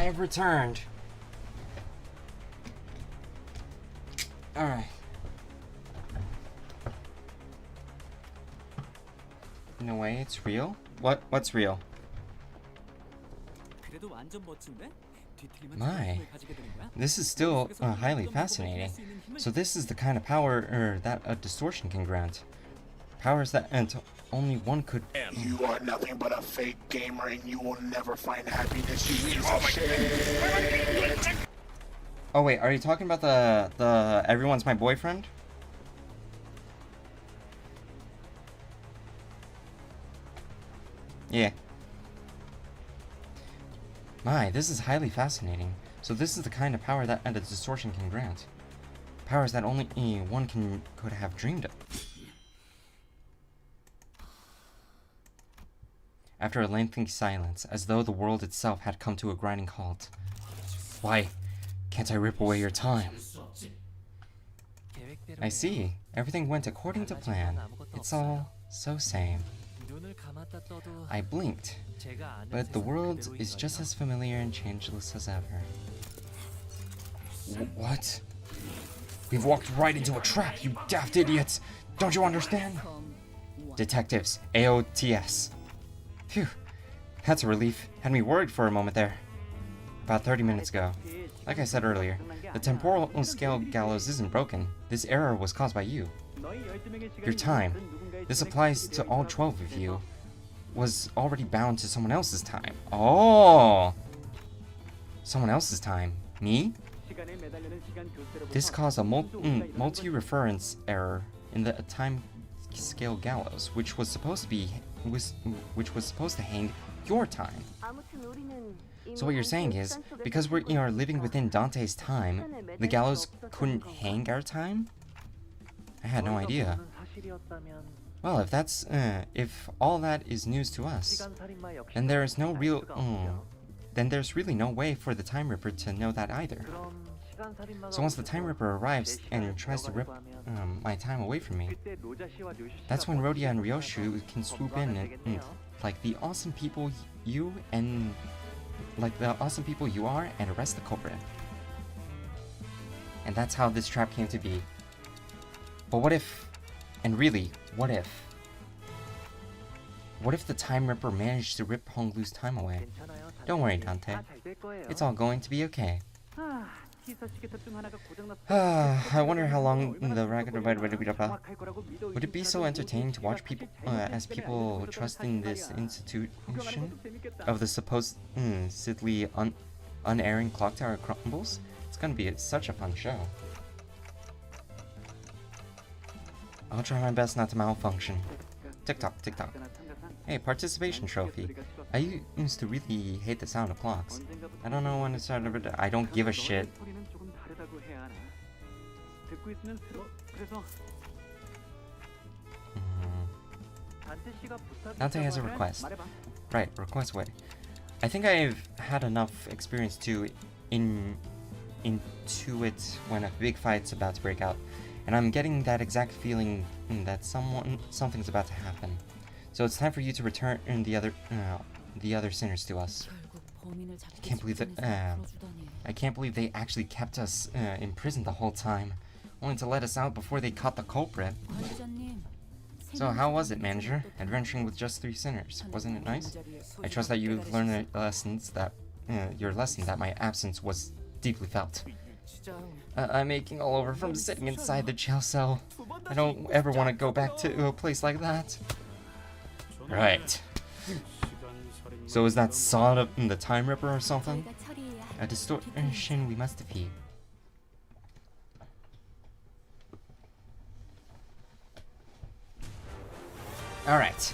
have returned. Alright. No way, it's real? What's real? My, this is still highly fascinating. So this is the kind of power that a distortion can grant. Powers that only one could... You are nothing but a fake gamer and you will never find happiness, you piece of shit. Oh wait, are you talking about the everyone's my boyfriend? Yeah. My, this is highly fascinating. So this is the kind of power that a distortion can grant. Powers that only one could have dreamed of. After a lengthy silence, as though the world itself had come to a grinding halt. Why can't I rip away your time? I see. Everything went according to plan. It's all so same. I blinked, but the world is just as familiar and changeless as ever. What? We've walked right into a trap, you daft idiots! Don't you understand? Detectives, AOTS. Phew, that's a relief. Had me worried for a moment there. About 30 minutes ago. Like I said earlier, the temporal scale gallows isn't broken. This error was caused by you. Your time, this applies to all 12 of you, was already bound to someone else's time. Oh! Someone else's time. Me? This caused a multi-reference error in the time scale gallows, which was supposed to hang your time. So what you're saying is, because we are living within Dante's time, the gallows couldn't hang our time? I had no idea. Well, if all that is news to us, then there's really no way for the Time Ripper to know that either. So once the Time Ripper arrives and tries to rip my time away from me, that's when Rhodia and Ryoshu can swoop in and like the awesome people you are, and arrest the culprit. And that's how this trap came to be. But what if, and really, what if the Time Ripper managed to rip Honglu's time away? Don't worry, Dante. It's all going to be okay. I wonder how long the racket would it be so entertaining to watch people as people trust in this institution of the supposedly unerring clock tower crumbles? It's gonna be such a fun show. I'll try my best not to malfunction. Tick-tock, tick-tock. Hey, participation trophy. I used to really hate the sound of clocks. I don't know when it started, but I don't give a shit. Dante has a request. Right, request away. I think I've had enough experience to intuit when a big fight's about to break out, and I'm getting that exact feeling that something's about to happen. So it's time for you to return the other sinners to us. I can't believe they actually kept us in prison the whole time, only to let us out before they caught the culprit. So how was it, manager? Adventuring with just 3 sinners, wasn't it nice? I trust that you've learned your lesson that my absence was deeply felt. I'm aching all over from sitting inside the jail cell. I don't ever want to go back to a place like that. Right. So is that Saw the Time Ripper or something? A distortion we must defeat. Alright.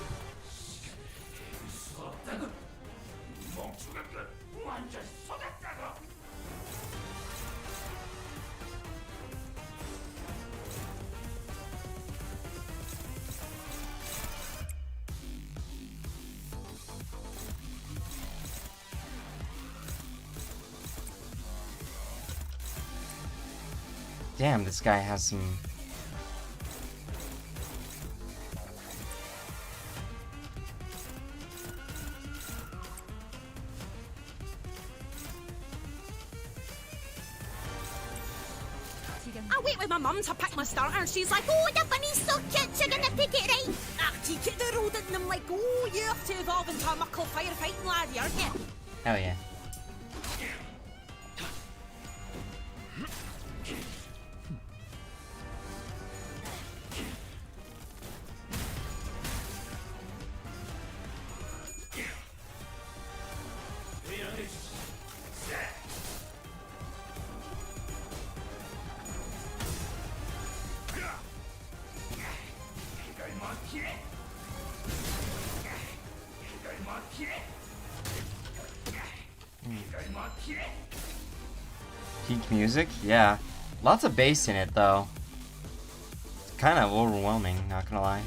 Damn, this guy has some... I wait with my mum to pick my starter and she's like, oh, the bunny's so cute, you're gonna pick it right. I take it the rodent and I'm like, oh, you have to evolve into a muckle firefighting laddie, aren't you? Hell yeah. Peak music? Yeah. Lots of bass in it, though. It's kind of overwhelming, not gonna lie.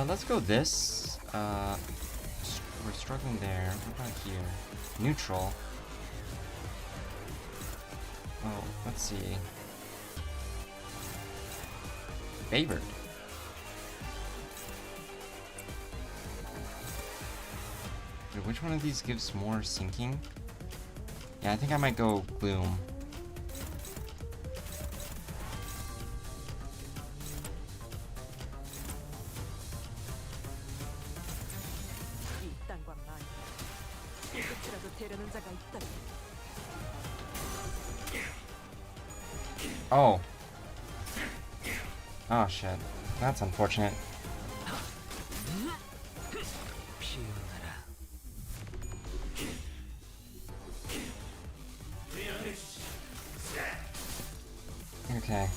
Let's go this. We're struggling there. What about here? Neutral. Oh, let's see. Favored. Wait, which one of these gives more sinking? Yeah, I think I might go Gloom. Oh. Oh shit. That's unfortunate. Okay.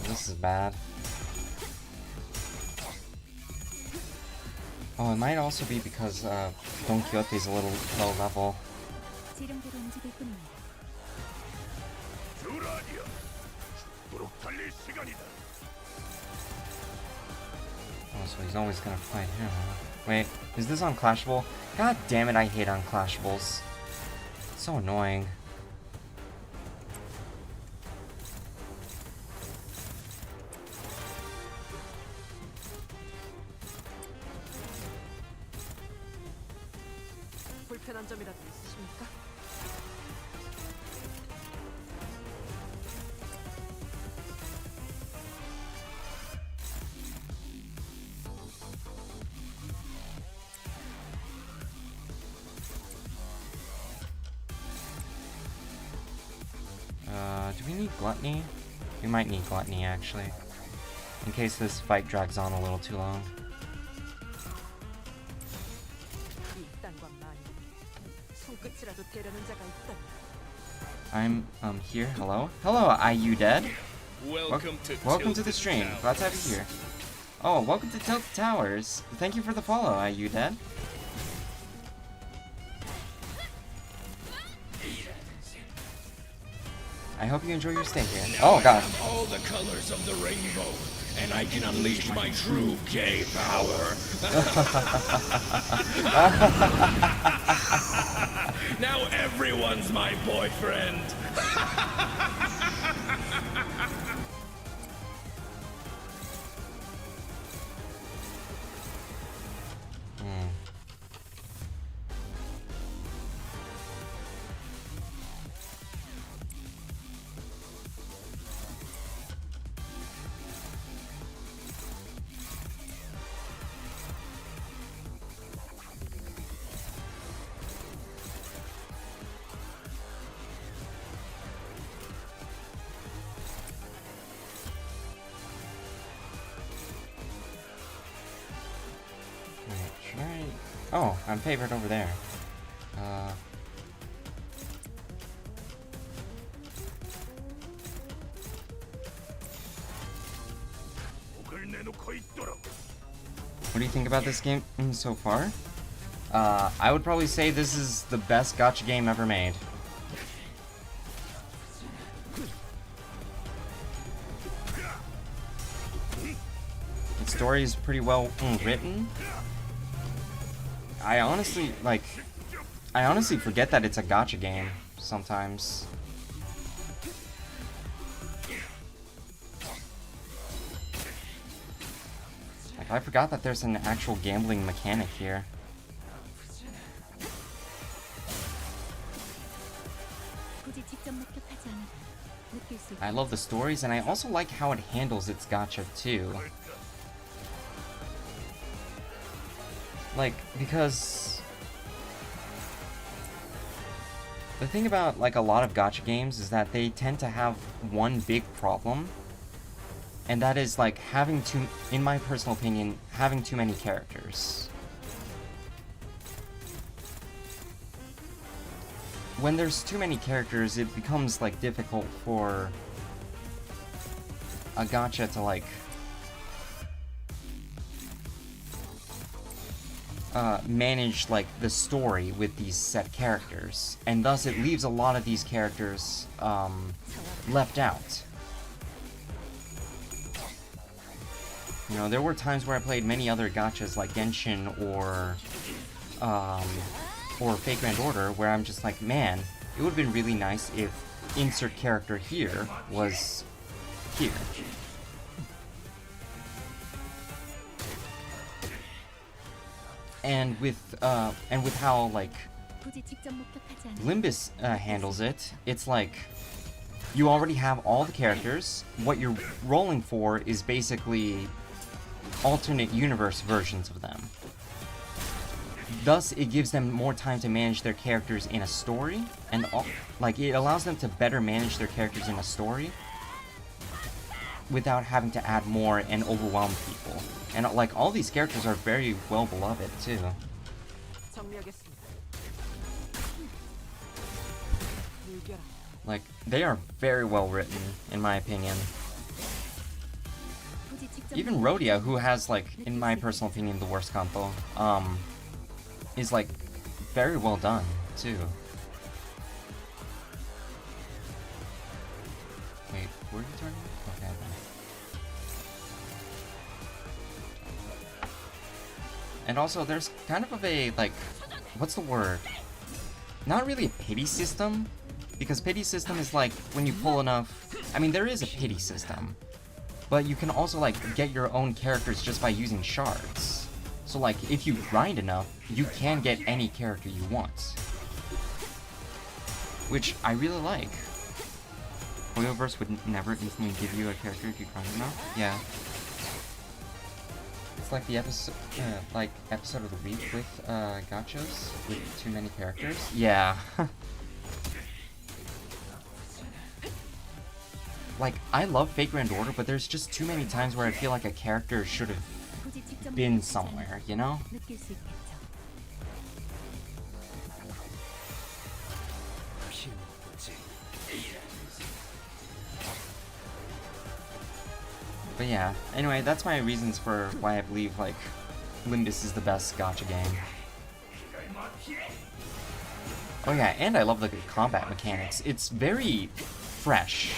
This is bad. Oh, it might also be because Don Quixote's a little low level. Oh, so he's always gonna fight him, huh? Wait, is this unclashable? God damn it, I hate unclashables. It's so annoying. 불편한 점이라도 있으십니까? Do we need Gluttony? We might need Gluttony, actually. In case this fight drags on a little too long. I'm here. Hello? Hello, IU Dead? Welcome to the stream. Glad to have you here. Oh, welcome to Delta Towers. Thank you for the follow, IU Dead. I hope you enjoy your stay here. Oh god. All the colors of the rainbow, and I can unleash my true gay power. Now everyone's my boyfriend. Oh, I'm favored over there. What do you think about this game so far? I would probably say this is the best gacha game ever made. The story is pretty well written. I honestly forget that it's a gacha game sometimes. Like, I forgot that there's an actual gambling mechanic here. 직접 목격하지 않아도 느낄 수 I love the stories, and I also like how it handles its gacha too. Like, because the thing about like a lot of gacha games is that they tend to have one big problem, and that is like having too, in my personal opinion, having too many characters. When there's too many characters, it becomes like difficult for a gacha to like manage like the story with these set characters, and thus it leaves a lot of these characters left out. You know, there were times where I played many other gachas like Genshin or Fate Grand Order, where I'm just like, man, it would have been really nice if insert character here was here. And with how like Limbus handles it, it's like you already have all the characters. What you're rolling for is basically alternate universe versions of them. Thus, it gives them more time to manage their characters in a story, and like it allows them to better manage their characters in a story without having to add more and overwhelm people. And like all these characters are very well beloved too. Like they are very well written, in my opinion. Even Rhodia, who has like, in my personal opinion, the worst canto, is like very well done too. Wait, where are you turning? Okay. And also, there's kind of a like, what's the word? Not really a pity system, because pity system is like when you pull enough. I mean, there is a pity system, but you can also like get your own characters just by using shards. So like, if you grind enough, you can get any character you want. Which I really like. Hoyoverse would never instantly give you a character if you grind enough? Yeah. It's like the episode, episode of the week with gachas with too many characters. Yeah. Like, I love Fate Grand Order, but there's just too many times where I feel like a character should have been somewhere, you know? But yeah, anyway, that's my reasons for why I believe, like, Limbus is the best gacha game. Oh yeah, and I love the combat mechanics. It's very fresh.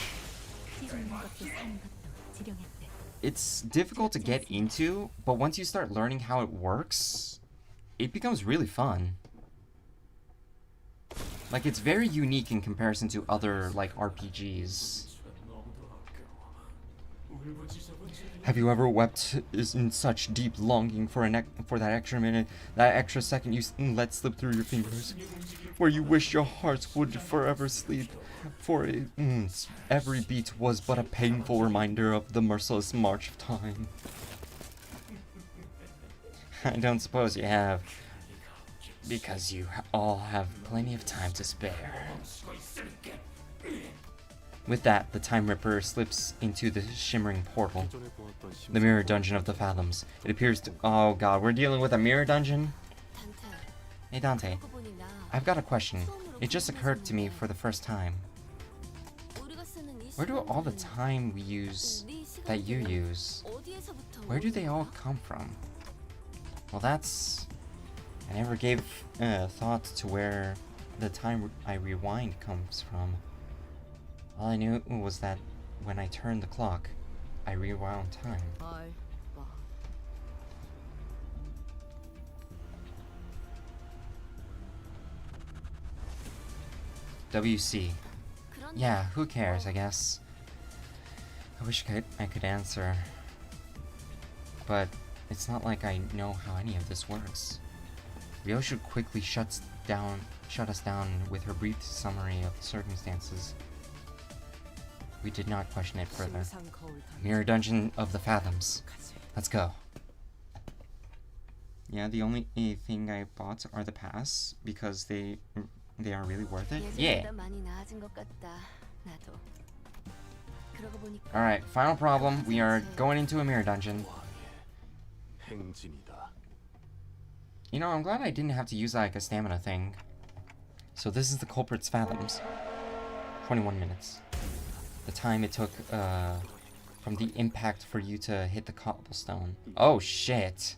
It's difficult to get into, but once you start learning how it works, it becomes really fun. Like, it's very unique in comparison to other, like, RPGs. Have you ever wept in such deep longing for that extra minute, that extra second you let slip through your fingers, where you wish your hearts would forever sleep, for every beat was but a painful reminder of the merciless march of time? I don't suppose you have, because you all have plenty of time to spare. With that, the Time Ripper slips into the shimmering portal, the mirror dungeon of the Fathoms. It appears to— oh god, we're dealing with a mirror dungeon? Hey Dante, I've got a question. It just occurred to me for the first time. Where do all the time we use, that you use, where do they all come from? Well, that's— I never gave thought to where the time I rewind comes from. All I knew was that when I turned the clock, I rewound time. WC. Yeah, who cares, I guess. I wish I could answer. But it's not like I know how any of this works. Ryoshu quickly shuts us down with her brief summary of the circumstances. We did not question it further. Mirror Dungeon of the Fathoms. Let's go. Yeah, the only thing I bought are the pass because they are really worth it. Yeah. Alright, final problem. We are going into a mirror dungeon. You know, I'm glad I didn't have to use like a stamina thing. So this is the culprit's fathoms. 21 minutes. The time it took from the impact for you to hit the cobblestone. Oh shit.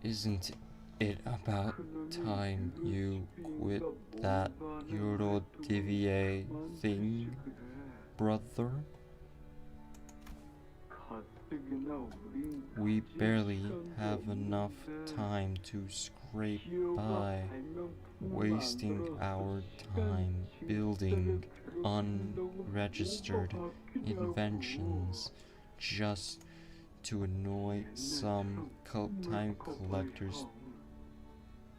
Isn't it about time you quit that Eurodivier thing, brother? We barely have enough time to scrape by, wasting our time building unregistered inventions just to annoy some time collectors.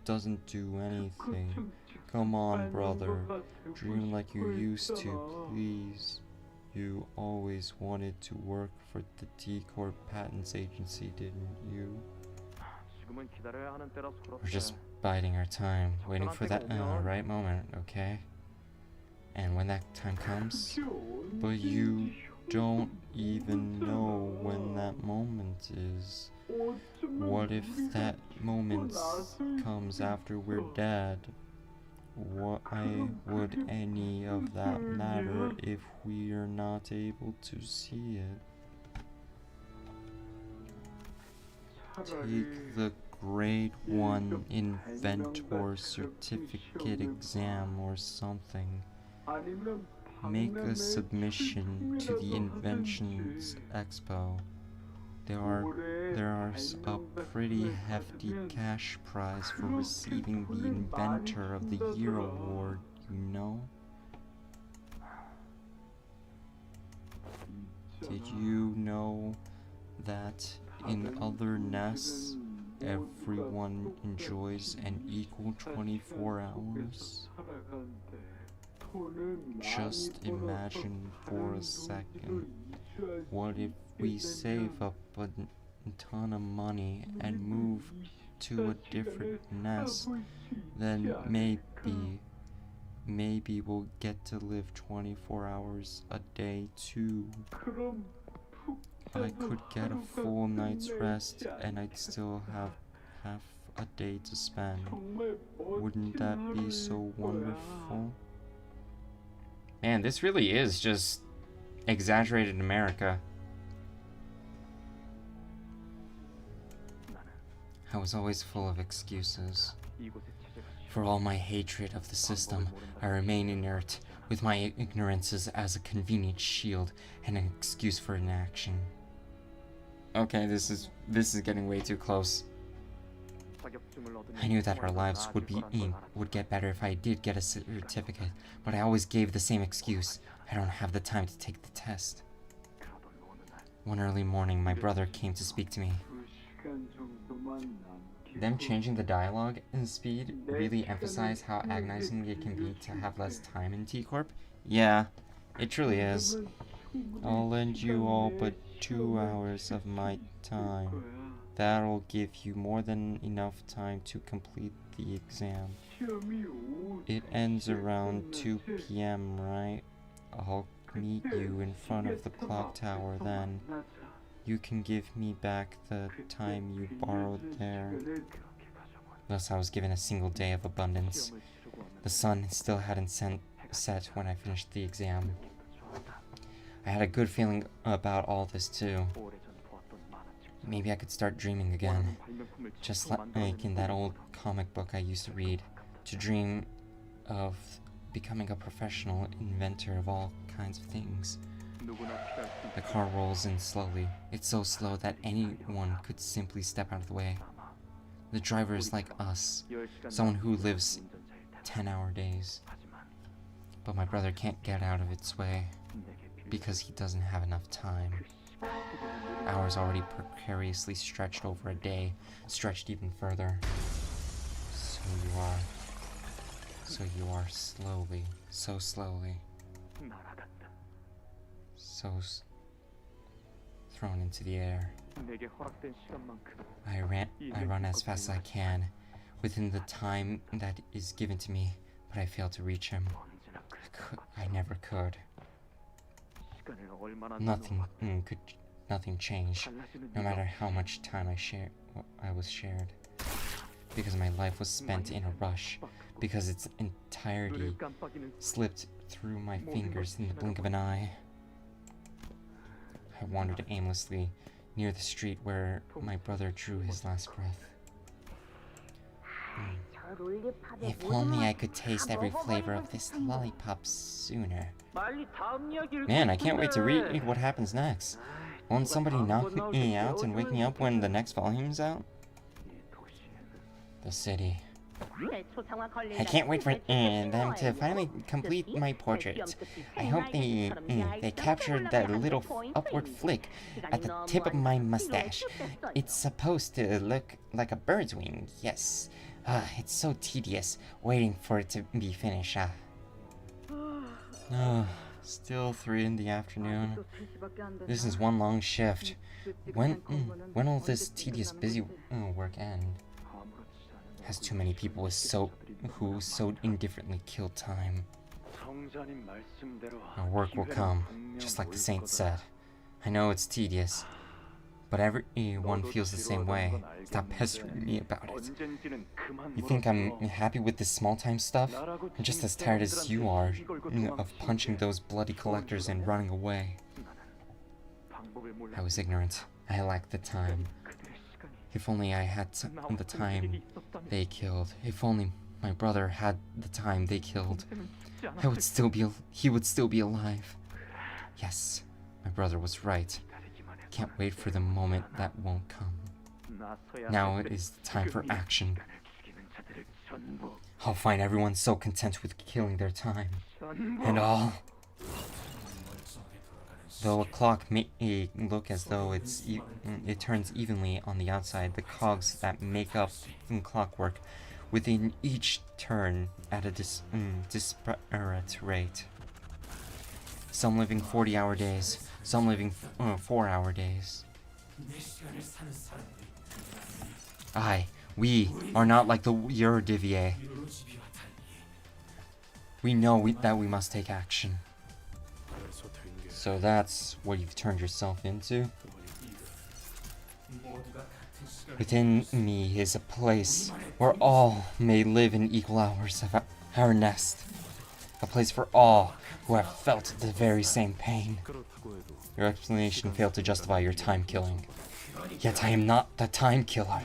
Doesn't do anything. Come on, brother. Dream like you used to, please. You always wanted to work for the T-Corp Patents Agency, didn't you? We're just biding our time, waiting for that right moment, okay? And when that time comes, but you don't even know when that moment is. What if that moment comes after we're dead? Why would any of that matter if we are not able to see it? Take the grade 1 inventor certificate exam or something. Make a submission to the Inventions Expo. There are a pretty hefty cash prize for receiving the Inventor of the Year award, you know? Did you know that in other nests, everyone enjoys an equal 24 hours? Just imagine for a second, what if we save up a ton of money and move to a different nest? Then maybe we'll get to live 24 hours a day too. I could get a full night's rest and I'd still have half a day to spend. Wouldn't that be so wonderful? Man, this really is just exaggerated America. I was always full of excuses. For all my hatred of the system, I remain inert, with my ignorances as a convenient shield and an excuse for inaction. Okay, this is getting way too close. I knew that our lives would get better if I did get a certificate, but I always gave the same excuse. I don't have the time to take the test. One early morning, my brother came to speak to me. Them changing the dialogue and speed really emphasize how agonizing it can be to have less time in T-Corp. Yeah, it truly is. I'll lend you all but 2 hours of my time. That'll give you more than enough time to complete the exam. It ends around 2 p.m., right? I'll meet you in front of the clock tower then. You can give me back the time you borrowed there. Thus I was given a single day of abundance. The sun still hadn't set when I finished the exam. I had a good feeling about all this too. Maybe I could start dreaming again. Just like in that old comic book I used to read. To dream of becoming a professional inventor of all kinds of things. The car rolls in slowly. It's so slow that anyone could simply step out of the way. The driver is like us, someone who lives 10-hour days. But my brother can't get out of its way, because he doesn't have enough time. Hours already precariously stretched over a day, stretched even further. So you are slowly, so slowly, thrown into the air. I run as fast as I can, within the time that is given to me, but I fail to reach him. I never could. Nothing changed, no matter how much time I was shared. Because my life was spent in a rush, because its entirety slipped through my fingers in the blink of an eye. I wandered aimlessly near the street where my brother drew his last breath. If only I could taste every flavor of this lollipop sooner. Man, I can't wait to read what happens next. Won't somebody knock me out and wake me up when the next volume's out? The city. I can't wait for them to finally complete my portrait. I hope they captured that little upward flick at the tip of my mustache. It's supposed to look like a bird's wing, yes. It's so tedious waiting for it to be finished. Still 3 in the afternoon. This is one long shift. When will this tedious busy work end? Has too many people who so indifferently kill time. Our work will come, just like the saint said. I know it's tedious, but everyone feels the same way. Stop pestering me about it. You think I'm happy with this small-time stuff? I'm just as tired as you are of punching those bloody collectors and running away. I was ignorant. I lacked the time. If only I had the time they killed. If only my brother had the time they killed. He would still be alive. Yes, my brother was right. Can't wait for the moment that won't come. Now it is the time for action. I'll find everyone so content with killing their time. And all. Though a clock may look as though it turns evenly on the outside, the cogs that make up clockwork within each turn at a disparate rate. Some living 40-hour days, some living 4-hour days. We are not like the Eurodivier. We know that we must take action. So that's what you've turned yourself into? Within me is a place where all may live in equal hours of our nest. A place for all who have felt the very same pain. Your explanation failed to justify your time killing. Yet I am not the time killer.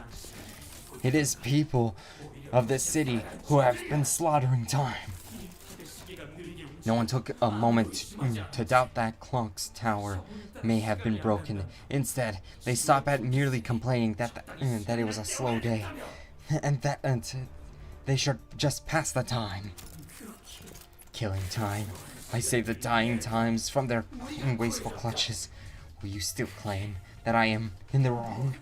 It is people of this city who have been slaughtering time. No one took a moment to doubt that clock's tower may have been broken. Instead, they stopped at merely complaining that it was a slow day, and that they should just pass the time. Killing time. I saved the dying times from their wasteful clutches. Will you still claim that I am in the wrong?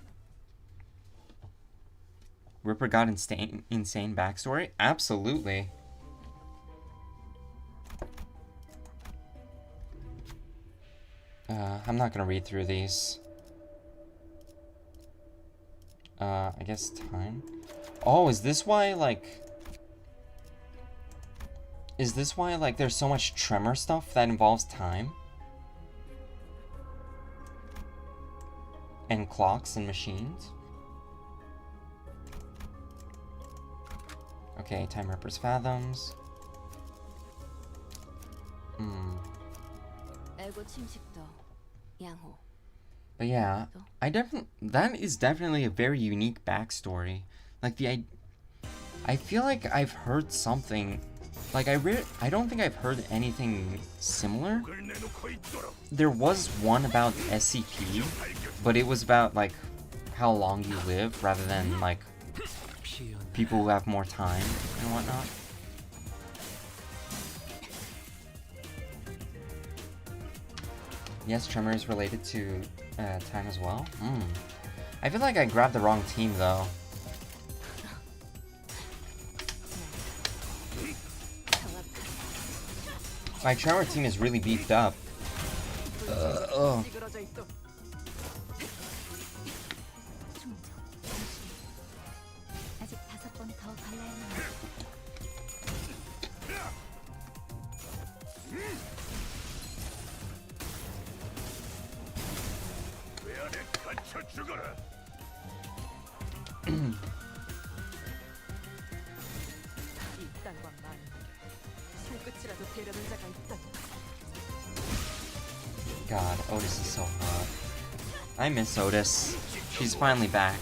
Ripper got insane backstory? Absolutely. I'm not gonna read through these. I guess time. Oh, is this why, like, there's so much Tremor stuff that involves time? And clocks and machines? Okay, Time Ripper's Fathoms. But yeah, that is definitely a very unique backstory. Like I feel like I've heard something, like I don't think I've heard anything similar. There was one about SCP, but it was about like how long you live rather than like people who have more time and whatnot. Yes, Tremor is related to time as well. I feel like I grabbed the wrong team though. My Tremor team is really beefed up. Oh. 아직 5번 더 갈라야 합니다. 이딴과 말. 손끝이라도 데려는 자가 있다. God, Otis is so hot. I miss Otis. She's finally back.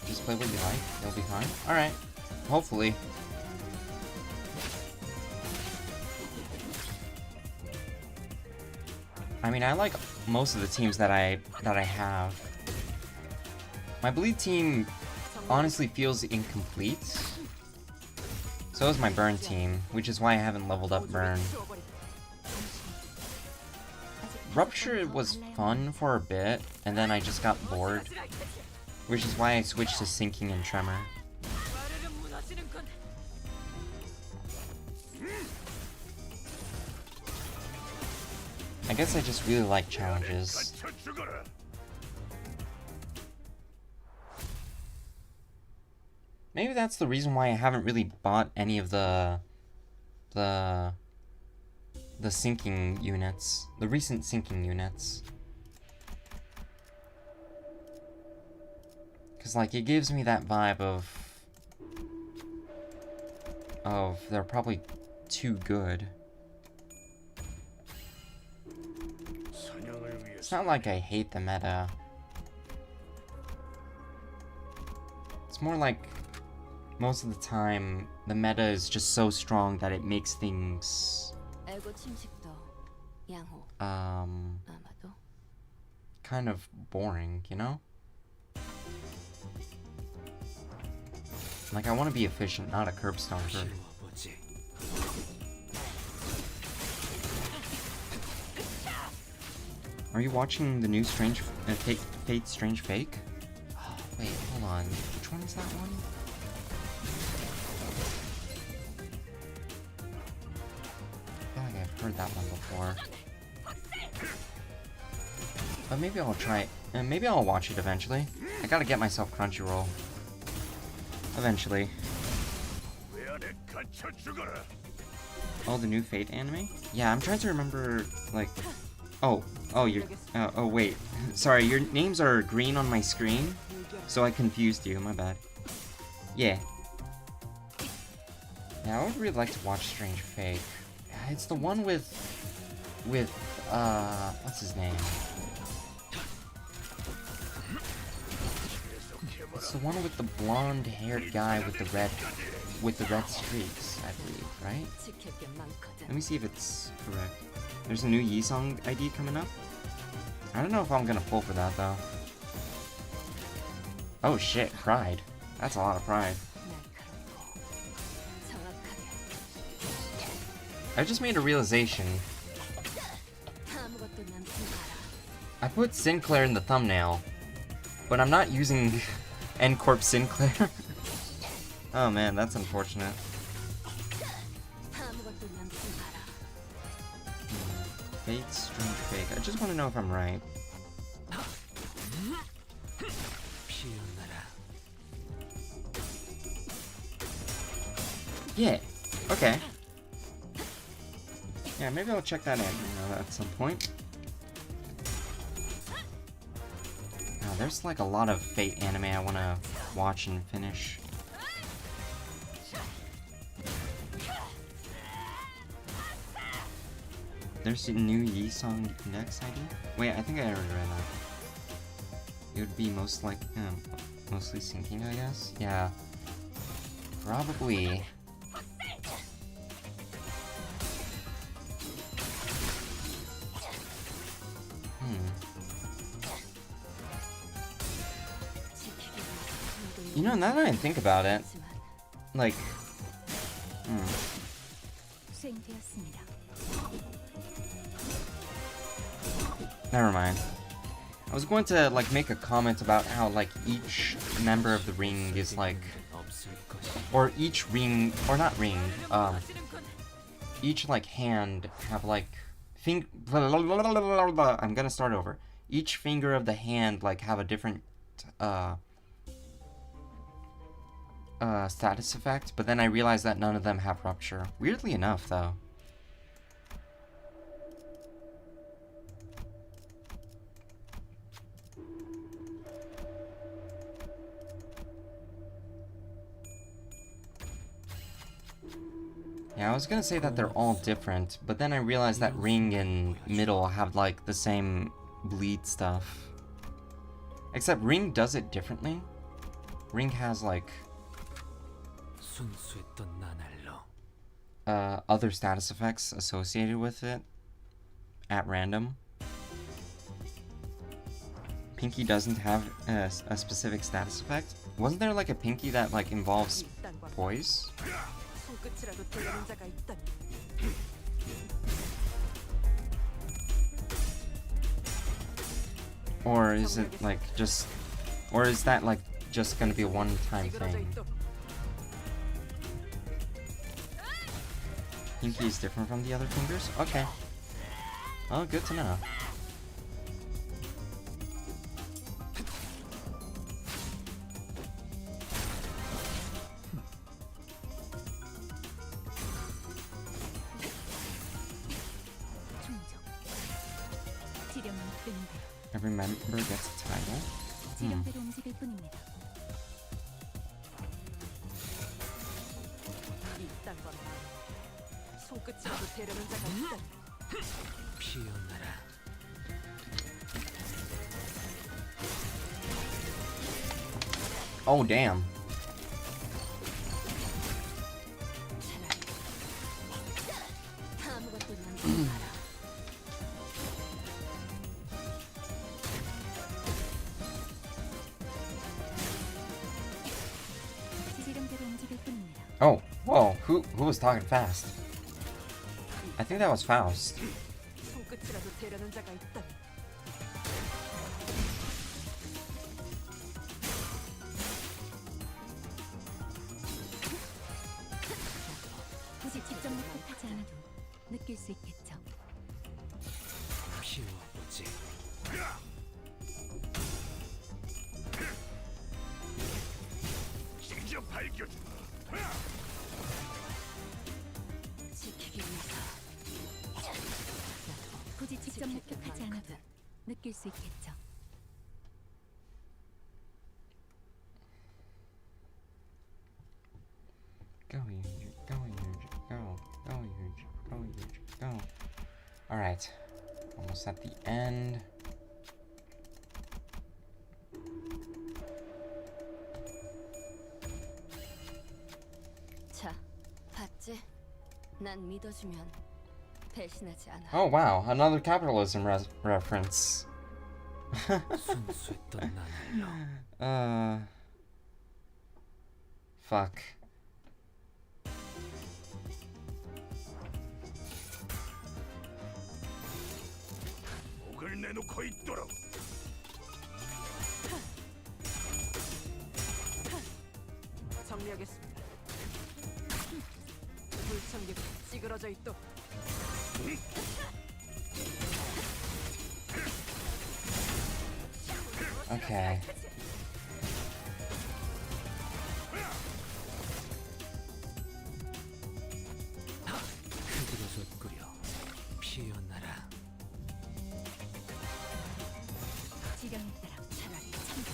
Just play what you like. You'll be fine. Alright. Hopefully. I mean, I like most of the teams that I have. My bleed team honestly feels incomplete. So is my burn team, which is why I haven't leveled up burn. Rupture was fun for a bit, and then I just got bored, which is why I switched to sinking and tremor. I guess I just really like challenges. Maybe that's the reason why I haven't really bought any of the sinking units, the recent sinking units. Cause like it gives me that vibe of they're probably too good. It's not like I hate the meta. It's more like most of the time the meta is just so strong that it makes things kind of boring, you know? Like I want to be efficient, not a curb stomper. Are you watching the new Fate Strange Fake? Oh, wait, hold on. Which one is that one? I feel like I've heard that one before. But maybe I'll try it. And maybe I'll watch it eventually. I gotta get myself Crunchyroll. Eventually. Oh, the new Fate anime? Yeah, I'm trying to remember, like... Oh, you're... oh, wait. Sorry, your names are green on my screen, so I confused you, my bad. Yeah. Yeah, I would really like to watch Strange Fate. It's the one with, what's his name? It's the one with the blonde-haired guy with the red streaks, I believe, right? Let me see if it's correct. There's a new Yi-Song ID coming up. I don't know if I'm gonna pull for that, though. Oh shit, pride. That's a lot of pride. I just made a realization. I put Sinclair in the thumbnail, but I'm not using N-Corp Sinclair. Oh man, that's unfortunate. Fate, Strange Fake. I just want to know if I'm right. Yeah. Okay. Yeah, maybe I'll check that in at some point. Oh, there's like a lot of Fate anime I want to watch and finish. There's a new Yi-Song Index ID? Wait, I think I already read that. It would be mostly syncing, I guess? Yeah. Probably. You know, now that I think about it, like, Never mind. I was going to like make a comment about how like each member of the ring is like, or each ring, or not ring, each like hand have like I'm gonna start over. Each finger of the hand like have a different status effect, but then I realized that none of them have rupture. Weirdly enough, though. Yeah, I was gonna say that they're all different, but then I realized that ring and middle have like the same bleed stuff. Except ring does it differently. Ring has like other status effects associated with it at random. Pinky doesn't have a specific status effect. Wasn't there like a pinky that like involves poise? Or is it like just, or is that like just gonna be a one-time thing? Pinky is different from the other fingers? Okay. Oh, good to know. Every member gets a title. 지령대로 움직일 뿐입니다. 손끝이라도 대려는 자가 있다. 피어나라. Oh, damn. 아무것도 남지 마라. 지령대로 움직일 뿐입니다. Oh, whoa, who was talking fast? I think that was Faust. 손끝이라도 대려는 자가 있다. 굳이 직접 목격하지 않아도 느낄 수 있겠죠. 피워보지. 직접 밝혀주마. 지키기 위해서 굳이 직접 목격하지 않아도 느낄 수 있겠죠. Go, Yuji, go, Yuji, go, go, Yuji, go, Yuji, go. Alright, almost at the end. 자, 봤지? 난 믿어주면 배신하지 않아. Oh wow, another capitalism reference. 순수했던 나날로. Fuck. 목을 내놓고 있도록. 정리하겠습니다. 물청기 찌그러져 있도록. Okay. 흐드러졌구려. 피어나라. 지령에 따라 차라리 참가.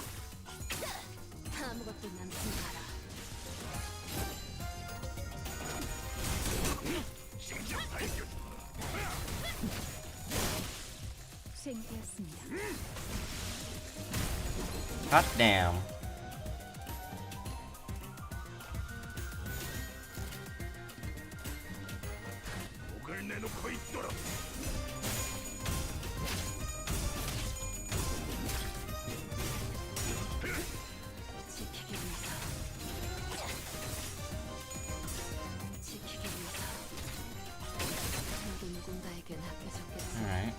아무것도 남지 마라. 수행되었습니다. Hot damn. 목을 내놓고 있도록. 지키기 위해서. 지키기 위해서. 모두 누군가에겐 아껴졌겠지. Alright.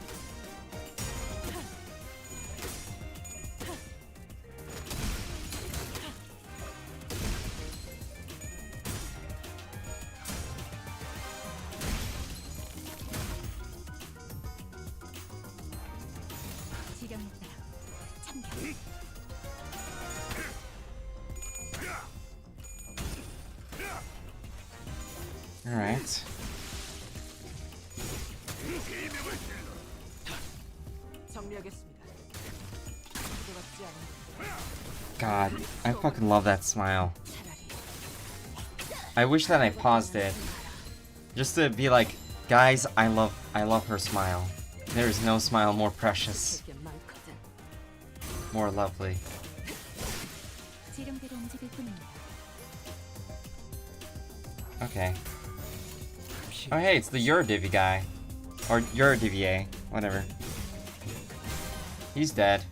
지령에 따라 참견. Alright. God, I fucking love that smile. I wish that I paused it. Just to be like, guys, I love her smile. There is no smile more precious. More lovely. 지령대로 움직일 뿐입니다. Okay. Oh hey, it's the Eurodivy guy. Or Eurodivier, whatever. He's dead.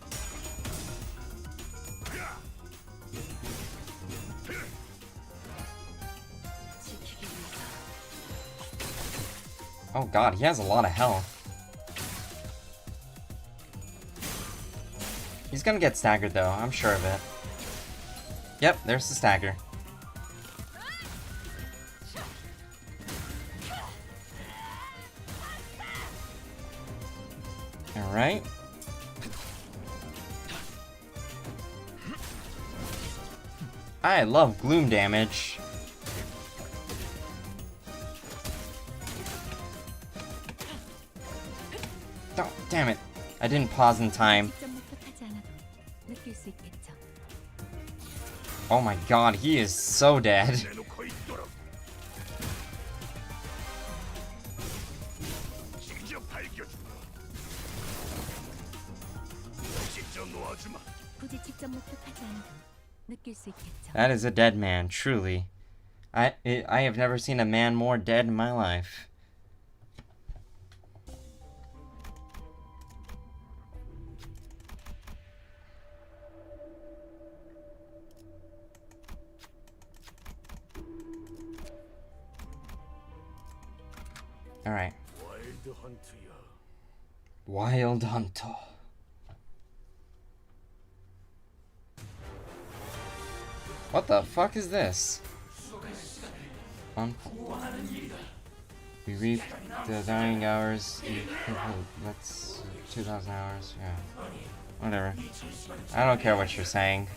Oh god, he has a lot of health. He's gonna get staggered though, I'm sure of it. Yep, there's the stagger. Alright. I love gloom damage. Oh, damn it. I didn't pause in time. Oh my god, he is so dead. That is a dead man, truly. I have never seen a man more dead in my life. Alright. Wild Hunter. What the fuck is this? We reap the dying hours. That's 2,000 hours. Yeah. Whatever. I don't care what you're saying.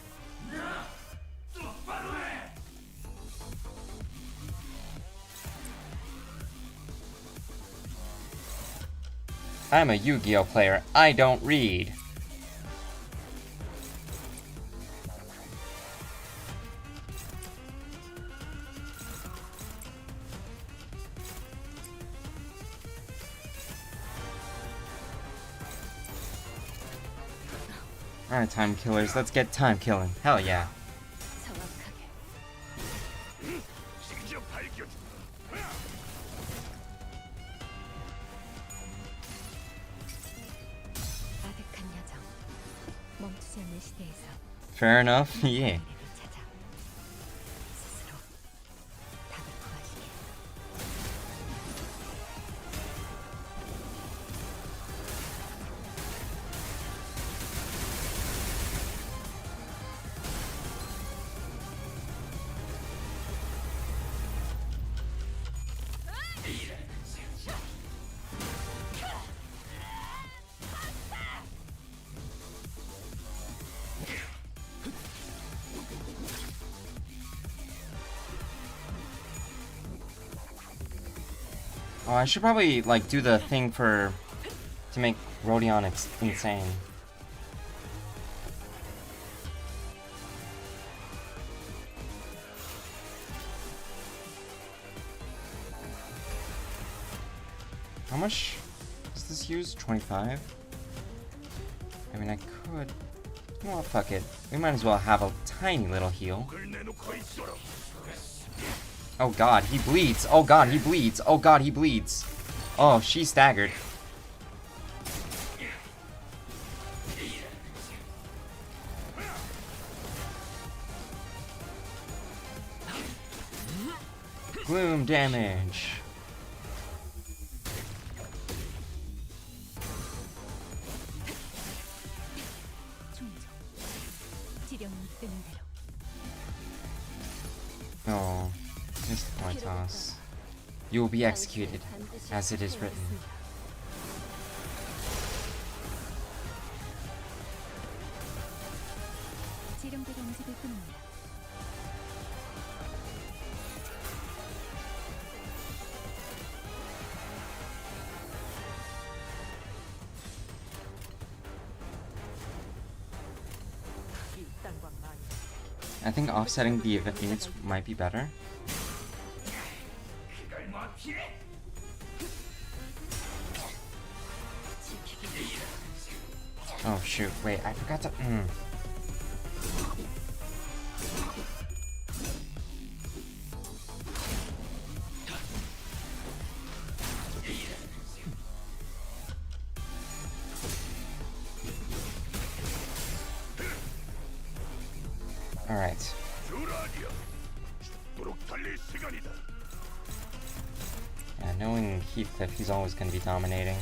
I'm a Yu-Gi-Oh player. I don't read. Alright, time killers. Let's get time killing. Hell yeah. Fair enough, yeah. Oh, I should probably, like, do the thing to make Rodion insane. How much does this use? 25? I mean, I could... Well, fuck it. We might as well have a tiny little heal. Oh god, he bleeds. Oh god, he bleeds. Oh god, he bleeds. Oh, she staggered. Gloom damage. Oh. Missed my toss. You will be executed, as it is written. 조직을 끊는다. I think offsetting the events might be better. Oh shoot, wait, I forgot to... Alright. Yeah, knowing Heathcliff, he's always going to be dominating.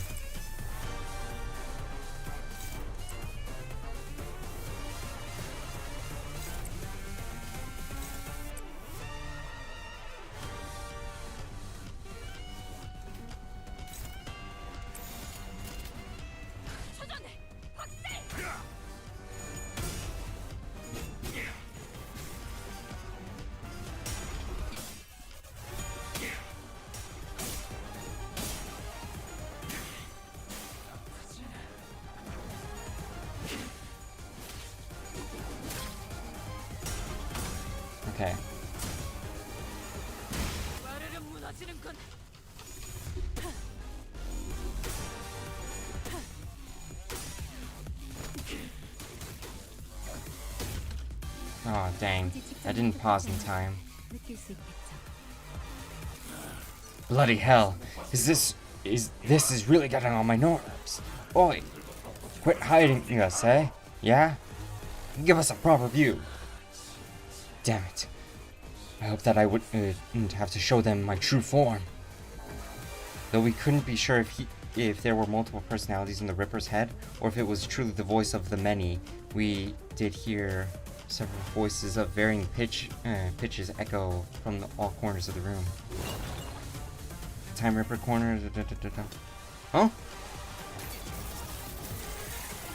Okay. Oh dang, I didn't pause in time. 느낄 수 있겠죠. Bloody hell, this is really getting on my nerves. Oi, quit hiding us, eh? Yeah? Give us a proper view. Damn it. I hope that I wouldn't have to show them my true form. Though we couldn't be sure if there were multiple personalities in the Ripper's head, or if it was truly the voice of the many, we did hear several voices of varying pitches echo from all corners of the room. Time Ripper corner. Huh?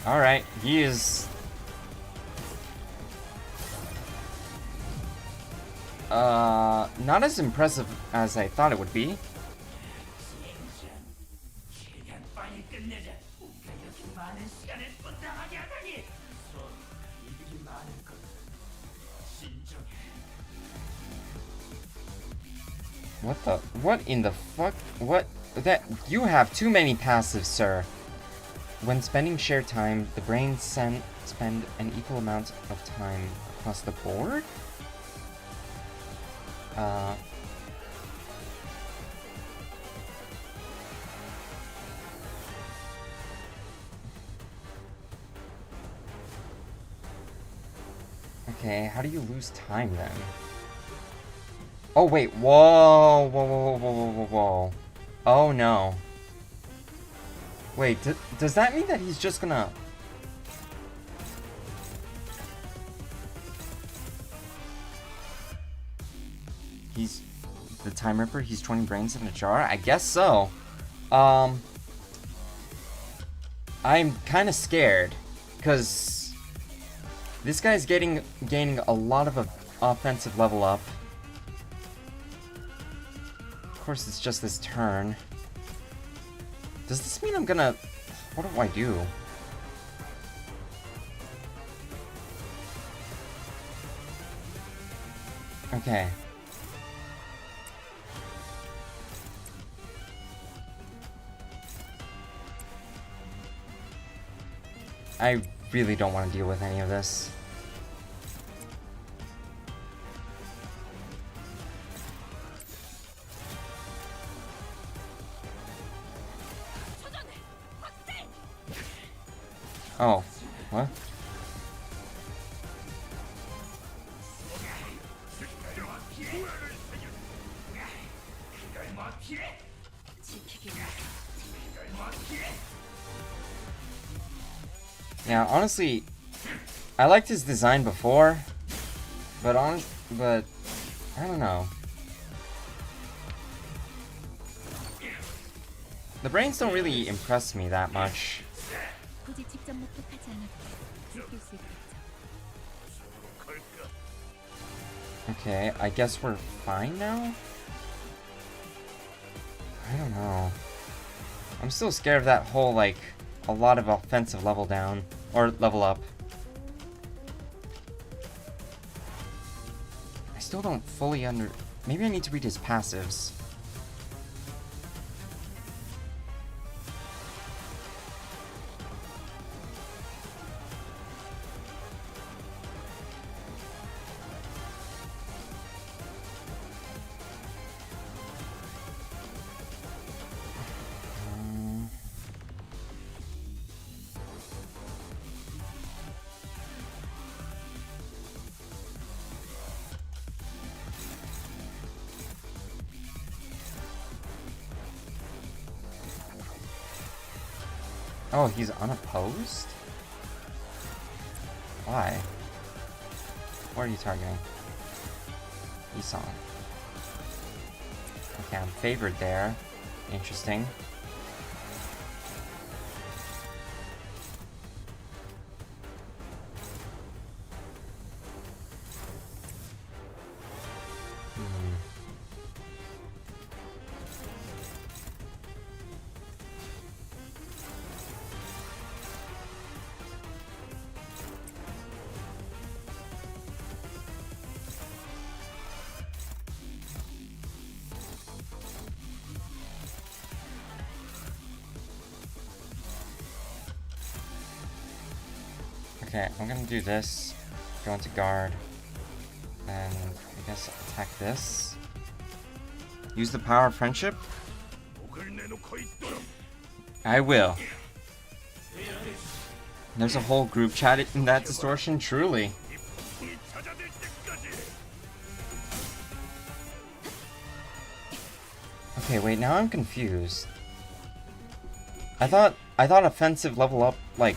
Alright, he is... not as impressive as I thought it would be. What in the fuck? What? You have too many passives, sir. When spending shared time, the brains spend an equal amount of time across the board? Okay, how do you lose time then? Oh wait, whoa, whoa, whoa, whoa, whoa, whoa, whoa. Oh no. Wait, does that mean that he's just gonna... He's... the Time Ripper, he's 20 brains in a jar? I guess so. I'm kind of scared, because this guy's gaining a lot of offensive level up. Of course, it's just this turn. Does this mean I'm gonna... what do I do? Okay. I really don't want to deal with any of this. Oh, what? Yeah, honestly, I liked his design before, but I don't know. The brains don't really impress me that much. 굳이 직접 목격하지 않아도 느낄 수 있겠죠. Okay, I guess we're fine now? I don't know. I'm still scared of that whole, like, a lot of offensive level down. Or level up. I still don't fully Maybe I need to read his passives. Oh, he's unopposed? Why? What are you targeting? Isong. Okay, I'm favored there. Interesting. Okay, I'm gonna do this, go into guard, and I guess attack this. Use the power of friendship? I will. There's a whole group chat in that distortion, truly. Okay, wait, now I'm confused. I thought offensive level up, like,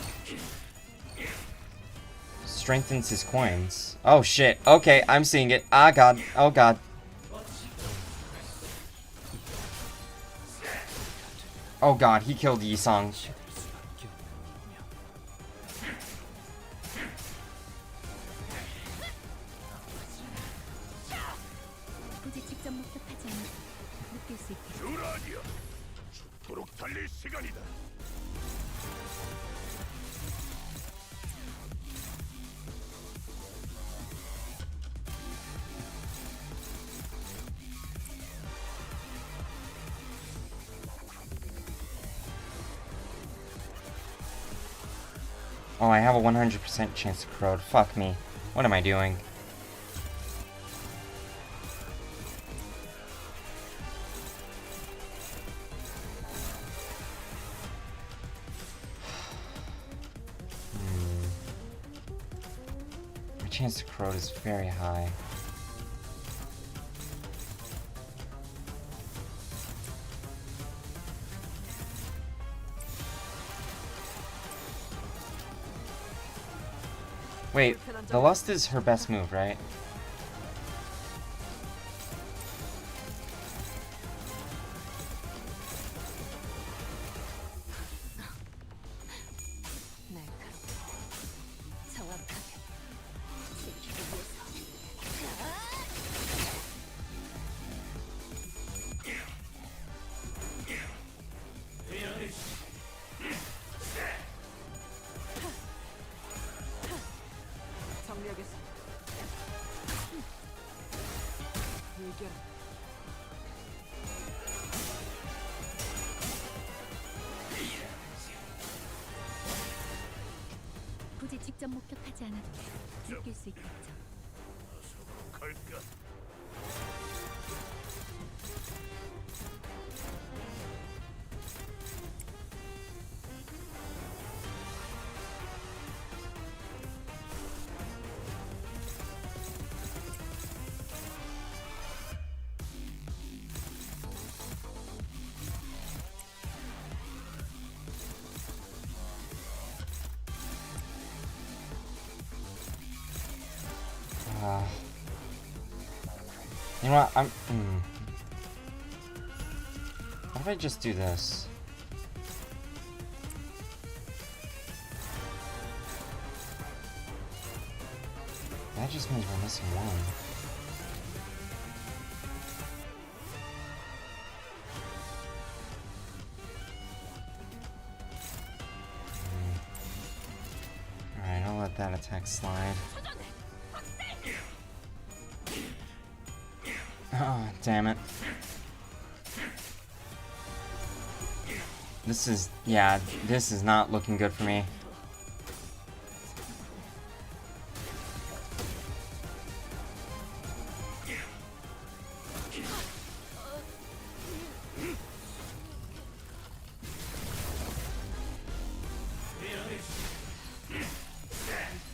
strengthens his coins. Oh shit. Okay, I'm seeing it. Ah god. Oh god. Oh god, he killed Yisong. Oh, I have a 100% chance to corrode. Fuck me. What am I doing? My chance to corrode is very high. Wait, the Lust is her best move, right? 굳이 직접 목격하지 않아도 느낄 수 있겠죠. You know what, what if I just do this? That just means we're missing one. let that attack slide. Oh, damn it. This is, yeah, this is not looking good for me.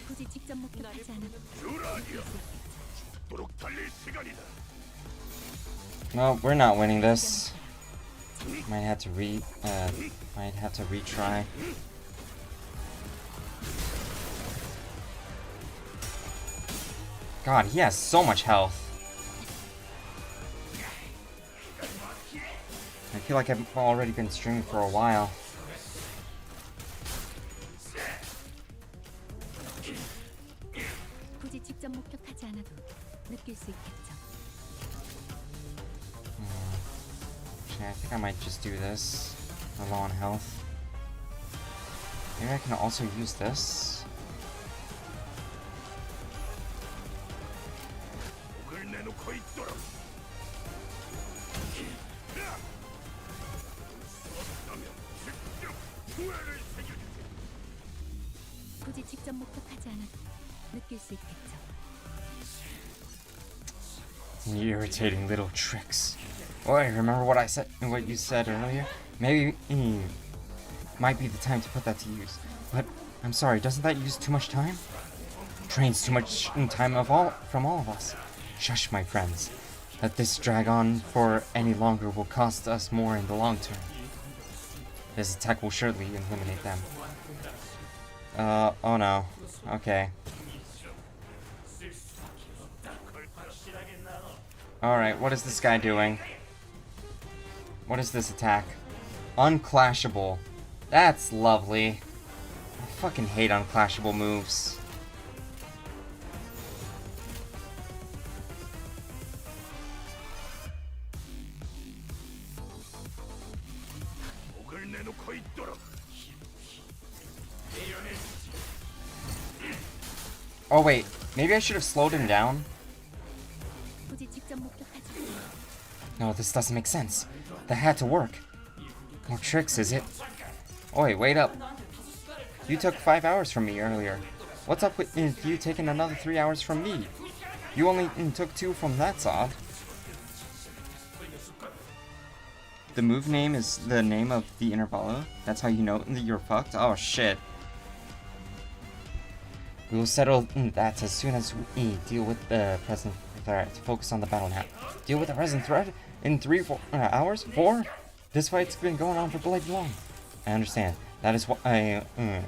굳이 직접 목격하지 않아도 No, we're not winning this. Might have to retry. God, he has so much health. I feel like I've already been streaming for a while. 굳이 직접 목격하지 않아도 느낄 수 있겠죠. Actually, I think I might just do this. We're low on health. Maybe I can also use this. 굳이 직접 목격하지 않아도 느낄 수 있겠죠. You irritating little tricks. Boy, remember what you said earlier? Maybe might be the time to put that to use. But I'm sorry, doesn't that use too much time? Drains too much time from all of us. Shush, my friends. Let this drag on for any longer will cost us more in the long term. This attack will surely eliminate them. Oh no. Okay. Alright, what is this guy doing? What is this attack? Unclashable. That's lovely. I fucking hate unclashable moves. Oh wait, maybe I should have slowed him down? No, this doesn't make sense. That had to work. More tricks, is it? Oi, wait up. You took 5 hours from me earlier. What's up with you taking another 3 hours from me? You only took 2 from that's odd. The move name is the name of the intervallo. That's how you know that you're fucked? Oh shit. We will settle that as soon as we deal with the present threat. Focus on the battle now. Deal with the present threat in 3 hours? 4? This fight's been going on for bloody long. I understand. That is why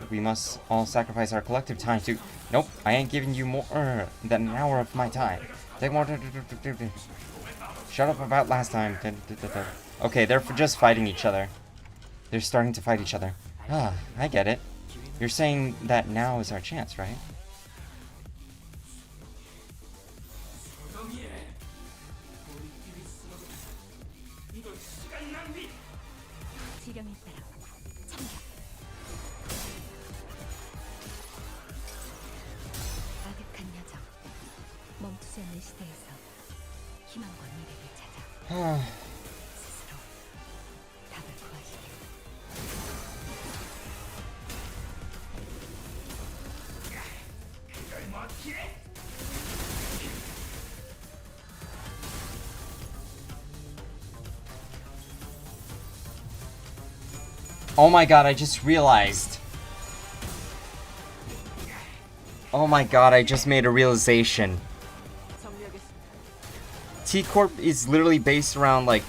we must all sacrifice our collective time to... Nope, I ain't giving you more than an hour of my time. Take more... Shut up about last time. Okay, they're just fighting each other. They're starting to fight each other. Ah, I get it. You're saying that now is our chance, right? Oh my god, I just realized. Oh my god, I just made a realization. T-Corp is literally based around, like,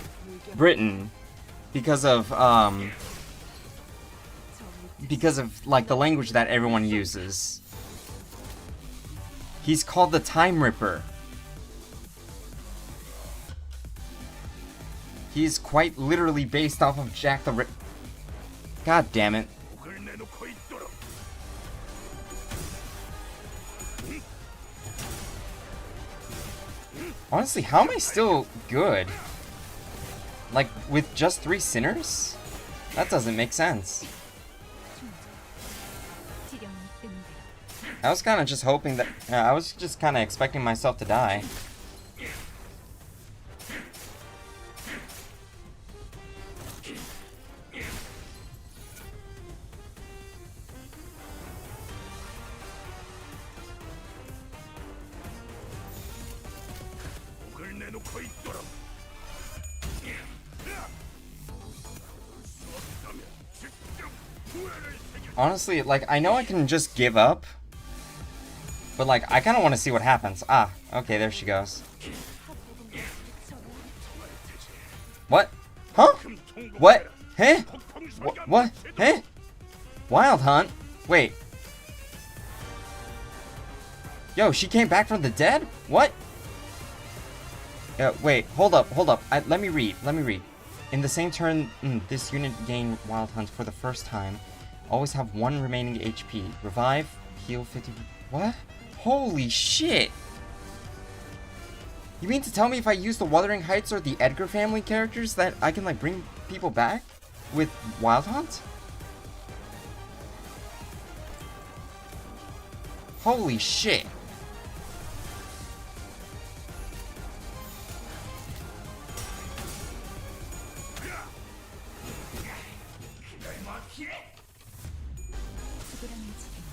Britain. Because of, like, the language that everyone uses. He's called the Time Ripper. He's quite literally based off of Jack the Ripper. God damn it. Honestly, how am I still good? Like, with just 3 sinners? That doesn't make sense. I was kind of just hoping that... I was just kind of expecting myself to die. Honestly, like, I know I can just give up. But, like, I kind of want to see what happens. Ah, okay, there she goes. What? Huh? What? Huh? What? Huh? Wild Hunt? Wait. Yo, she came back from the dead? What? Wait, hold up. Let me read. In the same turn, this unit gain Wild Hunt for the first time. Always have 1 remaining HP. Revive, heal 50... What? Holy shit! You mean to tell me if I use the Wuthering Heights or the Edgar family characters that I can, like, bring people back with Wild Hunt? Holy shit!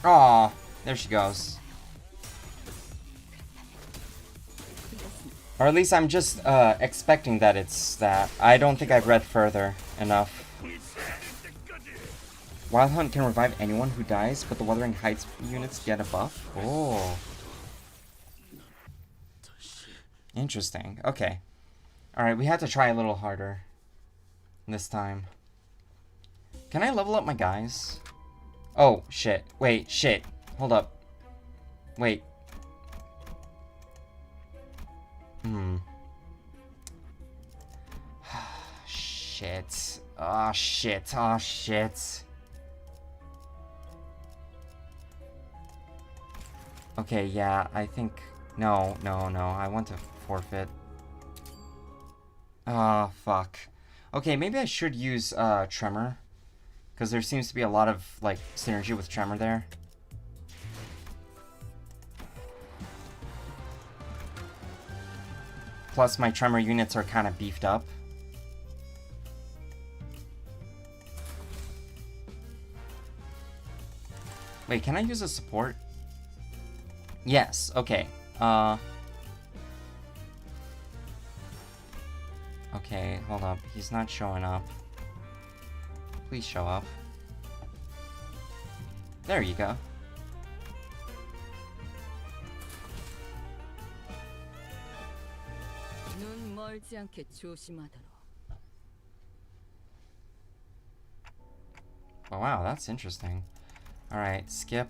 Aw, there she goes. Or at least I'm just expecting that it's that. I don't think I've read further enough. Wild Hunt can revive anyone who dies, but the Wuthering Heights units get a buff. Oh. Interesting. Okay. Alright, we had to try a little harder this time. Can I level up my guys? Oh, shit. Wait, shit. Hold up. Wait. Shit. Oh, shit. Oh, shit. Okay, yeah, I think... No. I want to forfeit. Ah, fuck. Okay, maybe I should use, Tremor. Because there seems to be a lot of, like, synergy with Tremor there. Plus, my Tremor units are kind of beefed up. Wait, can I use a support? Yes, okay. Okay, hold up. He's not showing up. Please show up. There you go. 눈 멀지 않게 조심하도록. Oh, wow, that's interesting. Alright, skip.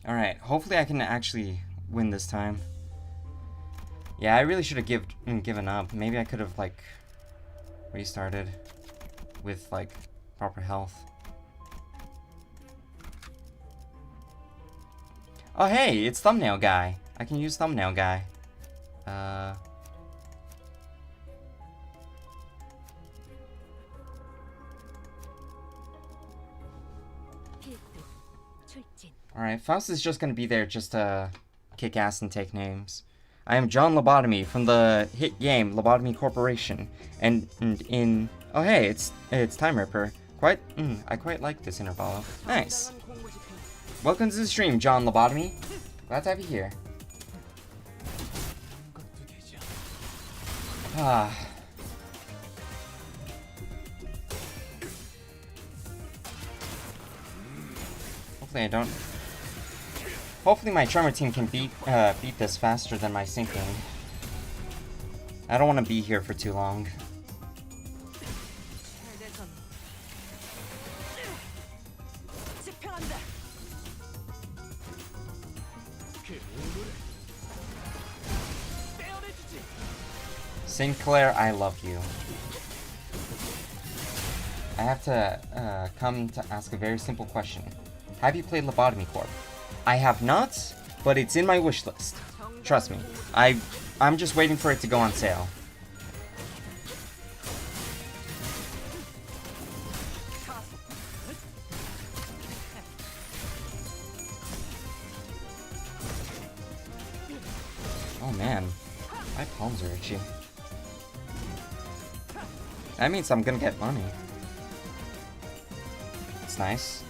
Alright, hopefully I can actually win this time. Yeah, I really should have given up. Maybe I could have, like, restarted with, like, proper health. Oh, hey, it's Thumbnail Guy. I can use Thumbnail Guy. Alright, Faust is just gonna be there just to kick ass and take names. I am John Lobotomy from the hit game Lobotomy Corporation, and in... Oh hey, it's Time Ripper. I quite like this intervallo. Nice. Welcome to the stream, John Lobotomy. Glad to have you here. Ah. Hopefully I don't... Hopefully my Tremor team can beat this faster than my sinking. I don't want to be here for too long. Sinclair, I love you. I have to come to ask a very simple question. Have you played Lobotomy Corp? I have not, but it's in my wish list. Trust me. I'm just waiting for it to go on sale. man, my palms are itchy. That means I'm gonna get money. It's nice.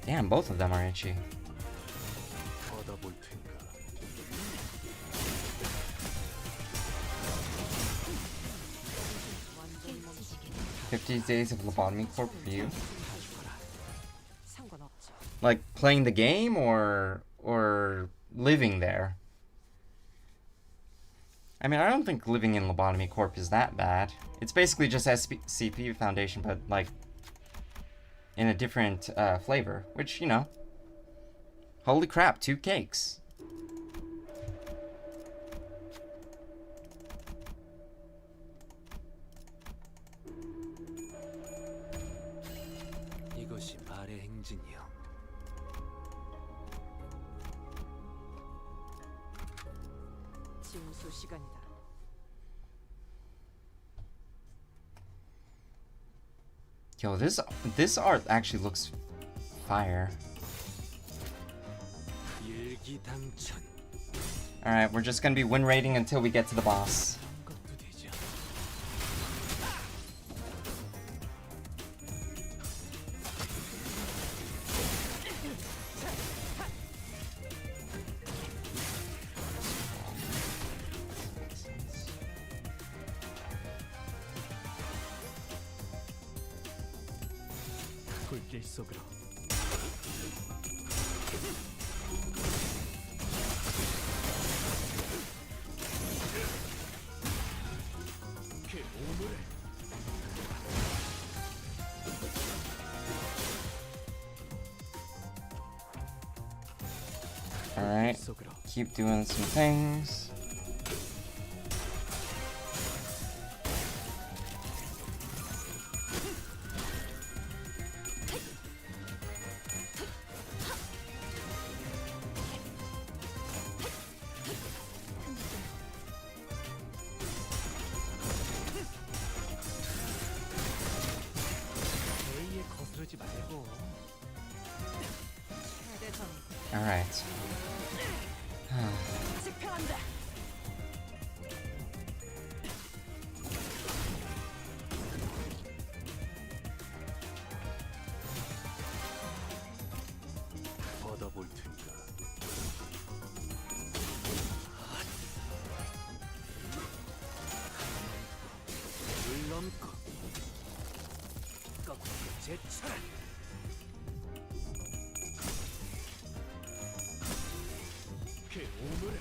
Damn, both of them are itchy. 얻어볼 텐가. 50 days of lobotomy corp for you. Like playing the game or living there? I mean, I don't think living in lobotomy corp is that bad. It's basically just SCP Foundation, but like in a different flavor, which, you know. Holy crap, 2 cakes. 이것이 말의 행진이여. 징수 시간이다. Yo, this art actually looks fire. 일기당천. Alright, we're just gonna be win rating until we get to the boss. 것도 되지. 불길 속으로. Alright, keep doing some things. A에 거스르지 말고. Alright. 집행한다. 얻어볼 텐가. 물넘고 꺾고 제쳐라. 그 오물을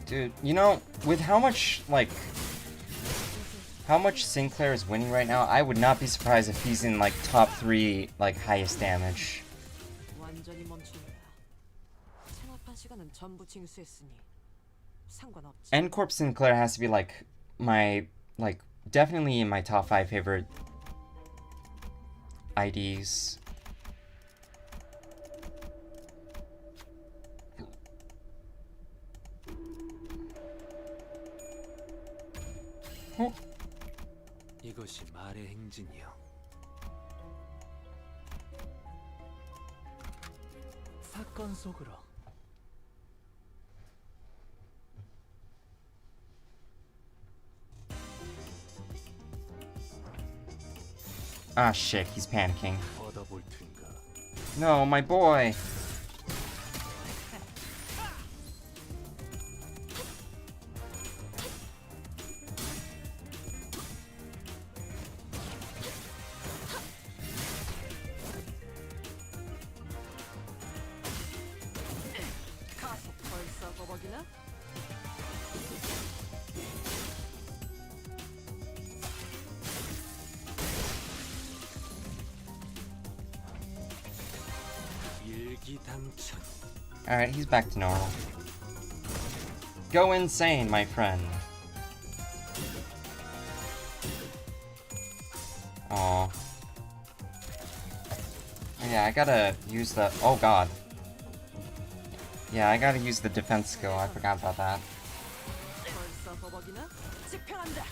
Dude, you know, with how much Sinclair is winning right now, I would not be surprised if he's in like top 3 like highest damage. 완전히 멈춘다. 생업한 시간은 전부 징수했으니 상관없지. N-Corp Sinclair has to be like my definitely in my top 5 favorite IDs. 이것이 말의 행진이여. 사건 속으로. Ah shit, he's panicking. 얻어볼 텐가. No, my boy. 가서 벌써 버벅이나? 일기당천. Alright, he's back to normal. Go insane, my friend. Aw. Yeah, I gotta use the... Oh god. Yeah, I gotta use the defense skill. I forgot about that. 벌써 버벅이나? 집행한다.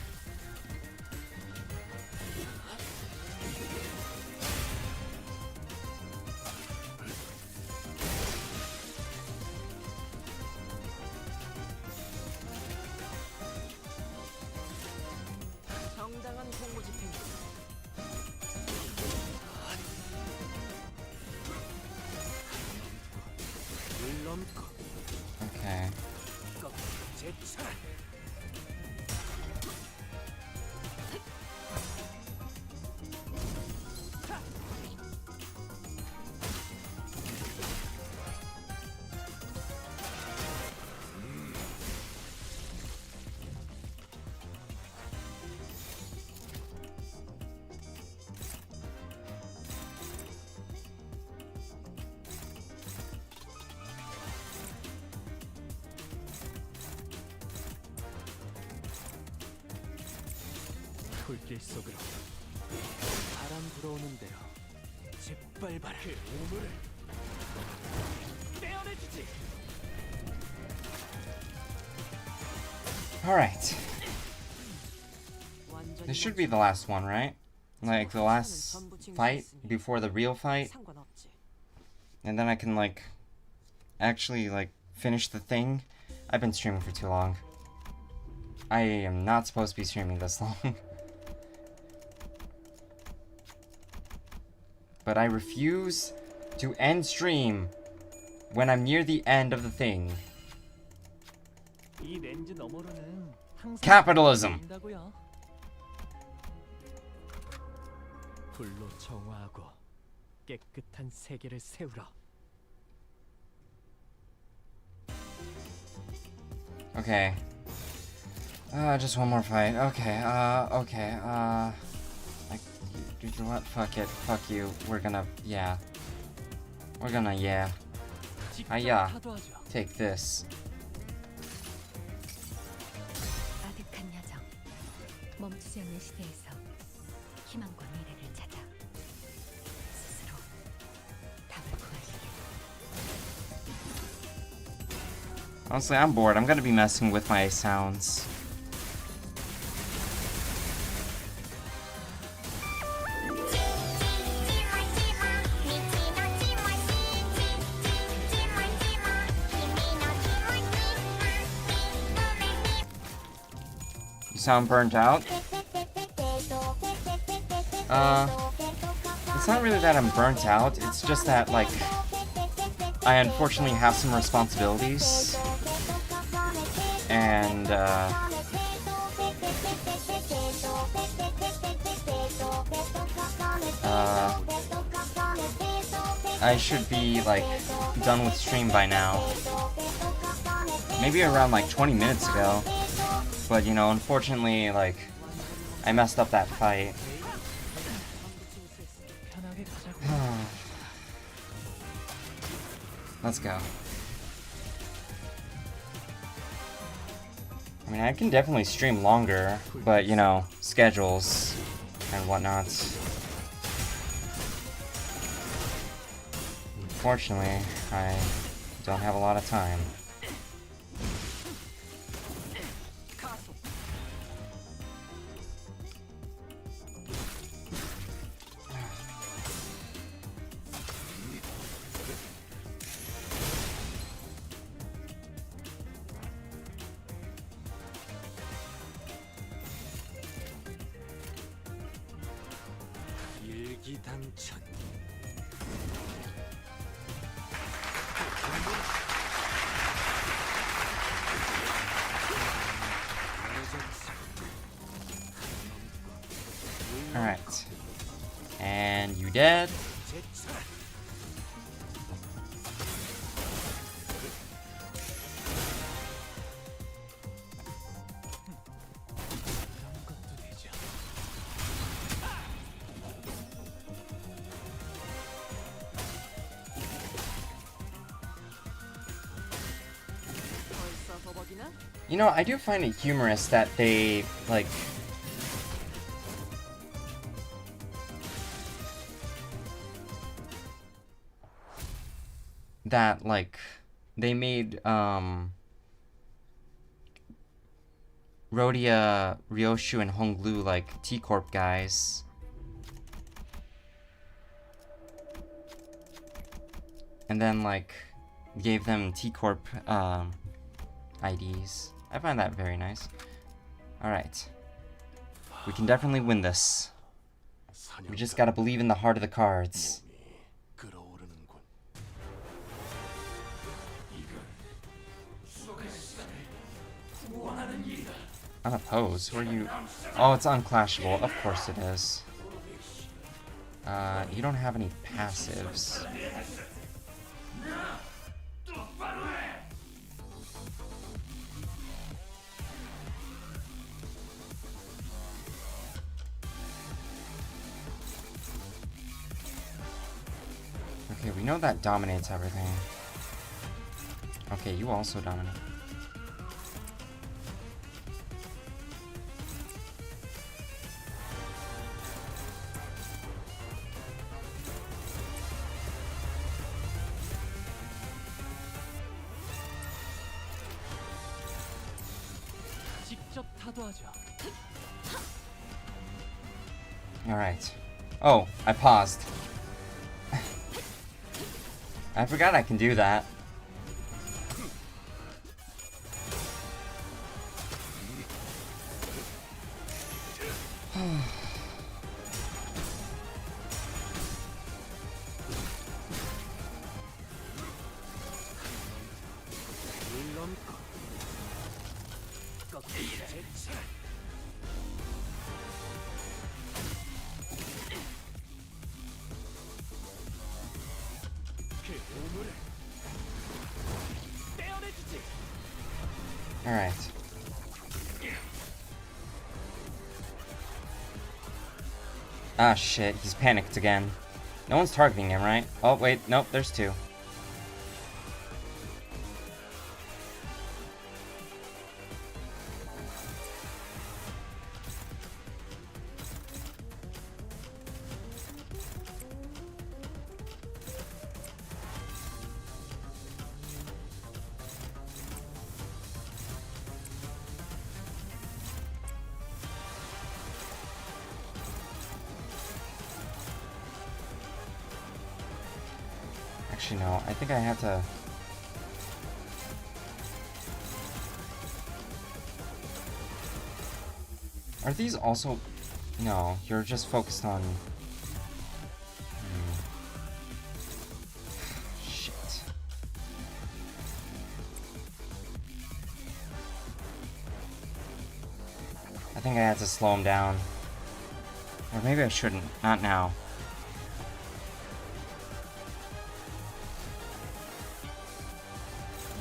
불길 속으로 바람 불어오는 대로 짓밟아라. 그 오물을 떼어내주지. Alright. This should be the last one, right? Like, the last fight before the real fight. And then I can, like, actually, like, finish the thing. I've been streaming for too long. I am not supposed to be streaming this long. But I refuse to end stream when I'm near the end of the thing. 이 렌즈 너머로는 항상 Capitalism. 보인다고요. 불로 정화하고 깨끗한 세계를 세우라. Okay. Just one more fight. Okay, okay, like, you know what? Fuck it. Fuck you. We're gonna, yeah. We're gonna, yeah. Yeah. Take this. 아득한 여정, 멈추지 않는 시대에서 희망과 미래를 찾아 스스로 답을 구하시길. Honestly, I'm bored. I'm gonna be messing with my sounds. You sound burnt out? It's not really that I'm burnt out. It's just that, like, I unfortunately have some responsibilities. And, I should be, like, done with stream by now. Maybe around, like, 20 minutes ago. But, you know, unfortunately, like, I messed up that fight. Let's go. I mean, I can definitely stream longer, but, you know, schedules and whatnot. Unfortunately, I don't have a lot of time. 일기당천. Alright. And you dead? You know, I do find it humorous that they, like... that, like, they made, Rhodia, Ryoshu, and Honglu, like, T-Corp guys. And then, like, gave them T-Corp, IDs. I find that very nice. Alright. We can definitely win this. We just gotta believe in the heart of the cards. Unopposed? Who are you? Oh, it's unclashable. Of course it is. You don't have any passives. Okay, we know that dominates everything. Okay, you also dominate. Alright. Oh, I paused. I forgot I can do that. Alright. Ah, shit. He's panicked again. No one's targeting him, right? Oh, wait. Nope, there's two. Actually, no. I think I have to... Are these also... No, you're just focused on... Shit. I think I had to slow him down. Or maybe I shouldn't. Not now.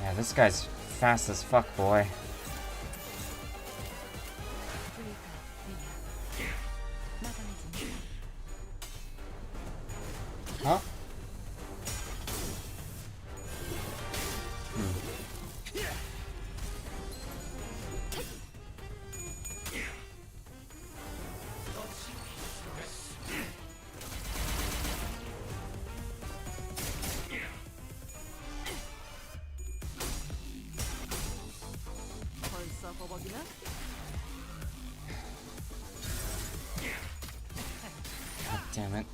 Yeah, this guy's fast as fuck, boy. Huh? God damn it.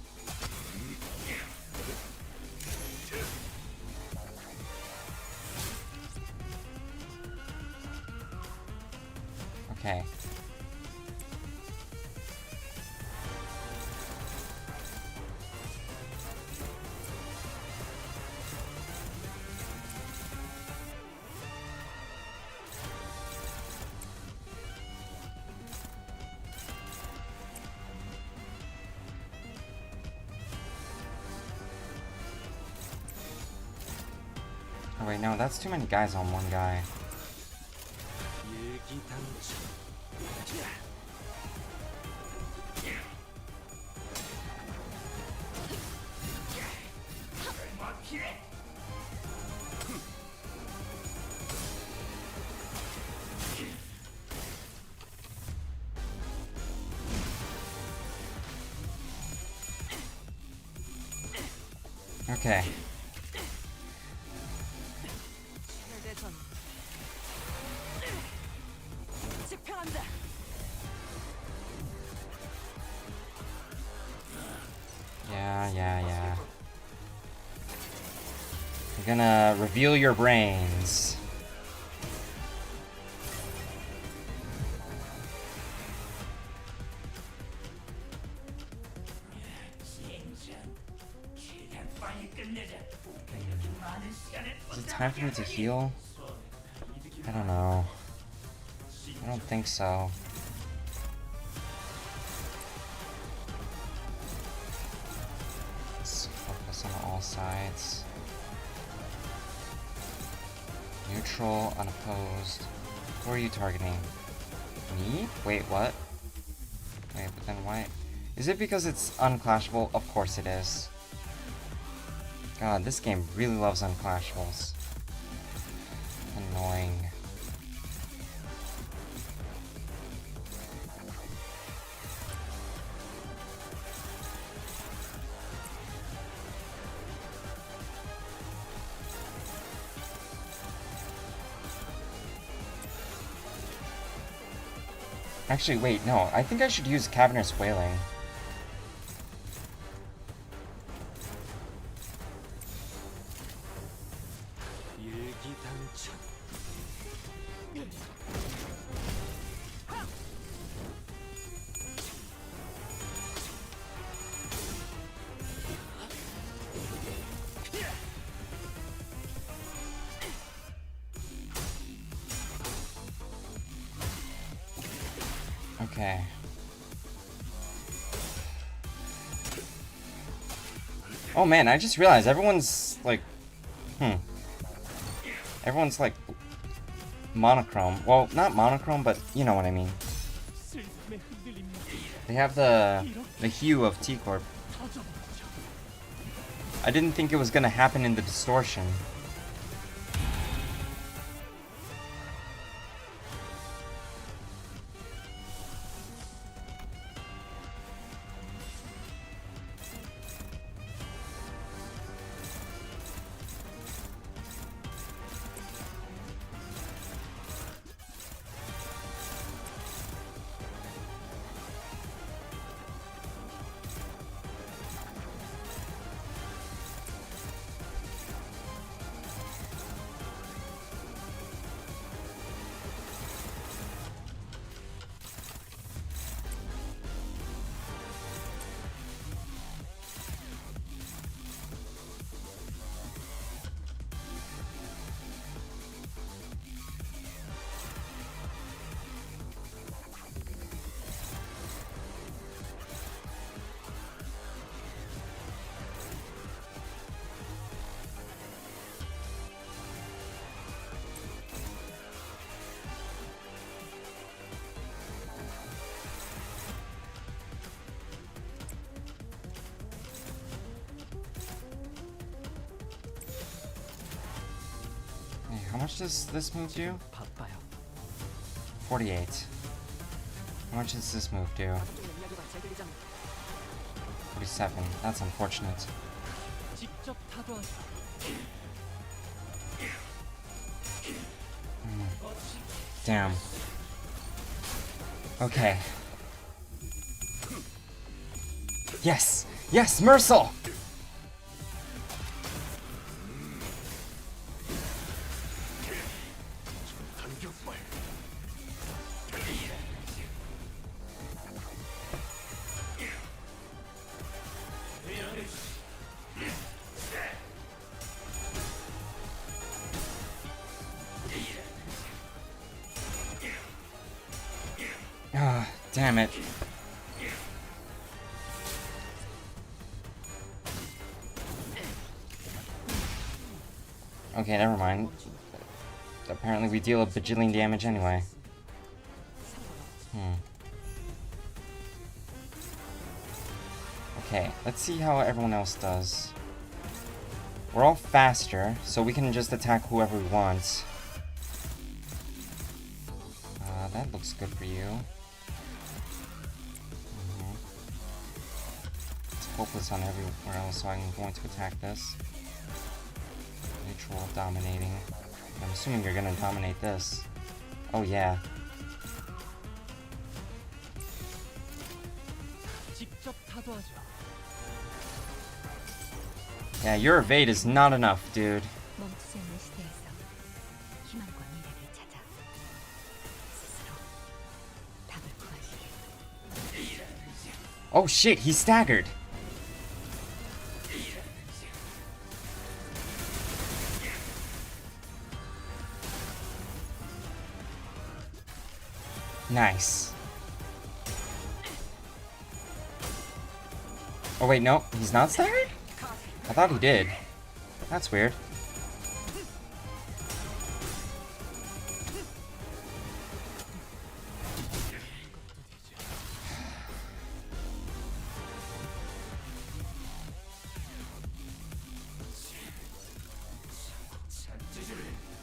Okay. Oh wait, no, that's too many guys on one guy. Okay. Yeah. You're gonna reveal your brains. Is it time for me to heal? I don't know. I don't think so. Let's focus on all sides. Neutral, unopposed. Who are you targeting? Me? Wait, what? Wait, but then why? Is it because it's unclashable? Of course it is. God, this game really loves unclashables. Annoying. Actually, wait, no. I think I should use Cavernous Wailing. Okay. Oh man, I just realized everyone's like, everyone's like monochrome. Well, not monochrome, but you know what I mean. They have the hue of T-Corp. I didn't think it was gonna happen in the distortion. How much does this move do? 48. How much does this move do? 47. That's unfortunate. Damn. Okay. Yes! Yes, Mercil! Ah, damn it. Okay, never mind. Apparently we deal a bajillion damage anyway. Okay, let's see how everyone else does. We're all faster, so we can just attack whoever we want. That looks good for you. It's hopeless on everywhere else, so I'm going to attack this. Neutral, dominating. I'm assuming you're gonna dominate this. Oh yeah. Yeah, your evade is not enough, dude. Oh shit, he's staggered. Nice. Oh wait, no, he's not staggered? I thought he did. That's weird.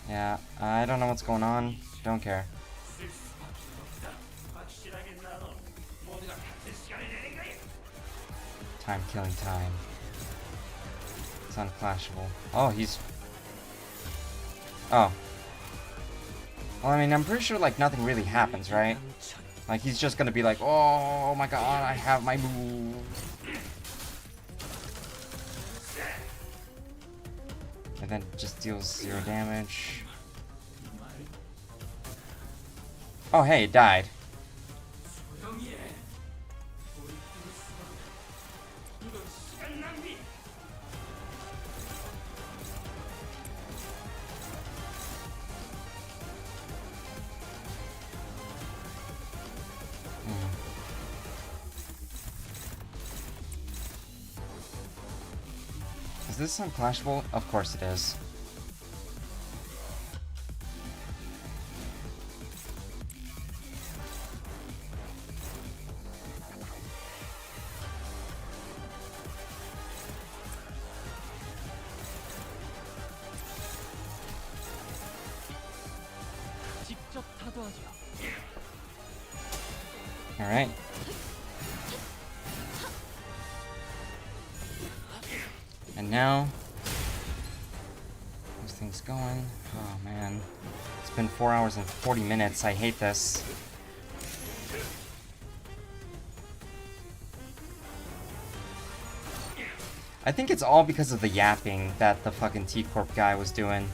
Yeah, I don't know what's going on. Don't care. Time killing time. It's unclashable. Oh, he's... Oh. Well, I mean, I'm pretty sure, like, nothing really happens, right? Like, he's just gonna be like, oh my god, I have my move. And then just deals 0 damage. Oh, hey, it died. Is this unclashable? Of course it is. All right. And now, this thing's going. Oh man, it's been 4 hours and 40 minutes. I hate this. I think it's all because of the yapping that the fucking T-Corp guy was doing.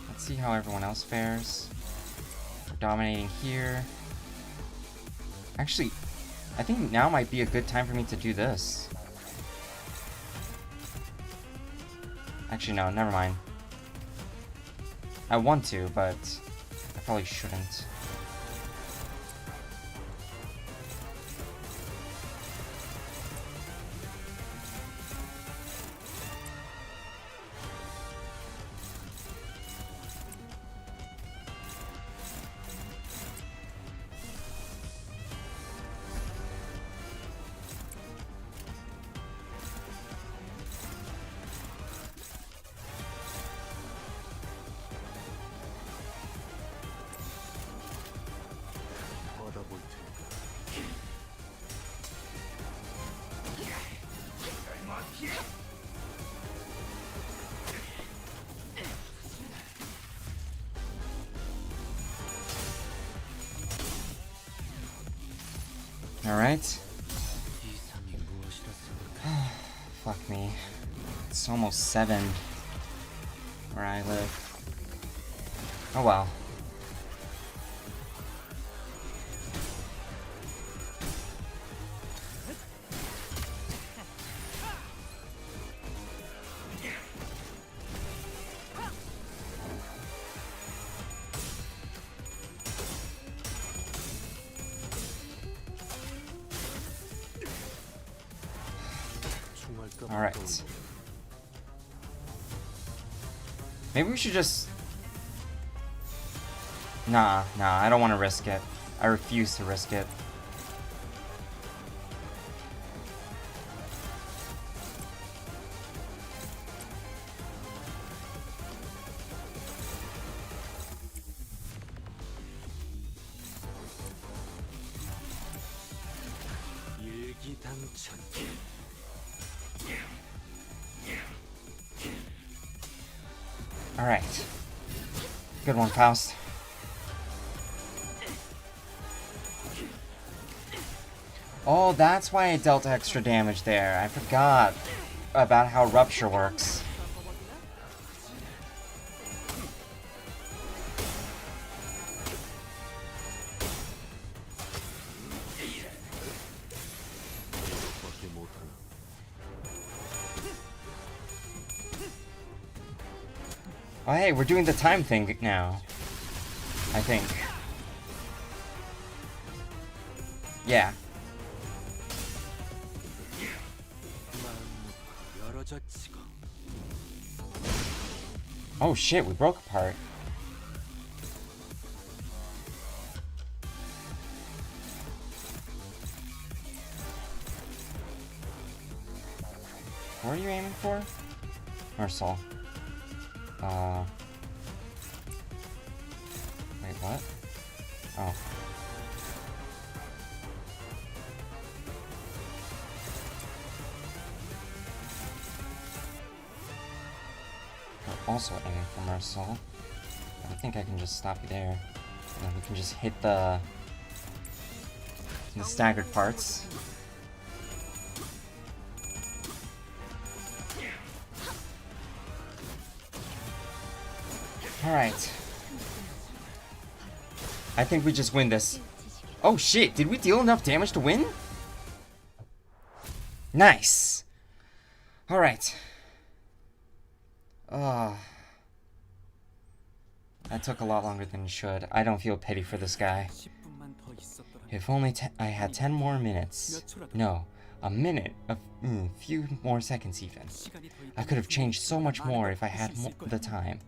Let's see how everyone else fares. We're dominating here. Actually, I think now might be a good time for me to do this. Actually, no, never mind. I want to, but I probably shouldn't. Alright. Fuck me. It's almost 7 where I live. Oh well. Alright. Maybe we should just... Nah, I don't want to risk it. I refuse to risk it. Alright. Good one, Faust. Oh, that's why it dealt extra damage there. I forgot about how Rupture works. Oh, hey, we're doing the time thing now. I think. Yeah. Oh shit, we broke apart. What are you aiming for? Mercel. Wait, what? Oh. We're also aiming for Mercel. I think I can just stop you there. And then we can just hit the staggered parts. Alright. I think we just win this. Oh shit, did we deal enough damage to win? Nice! Alright. That took a lot longer than it should. I don't feel pity for this guy. If only I had 10 more minutes. No, a minute, a few more seconds even. I could have changed so much more if I had the time.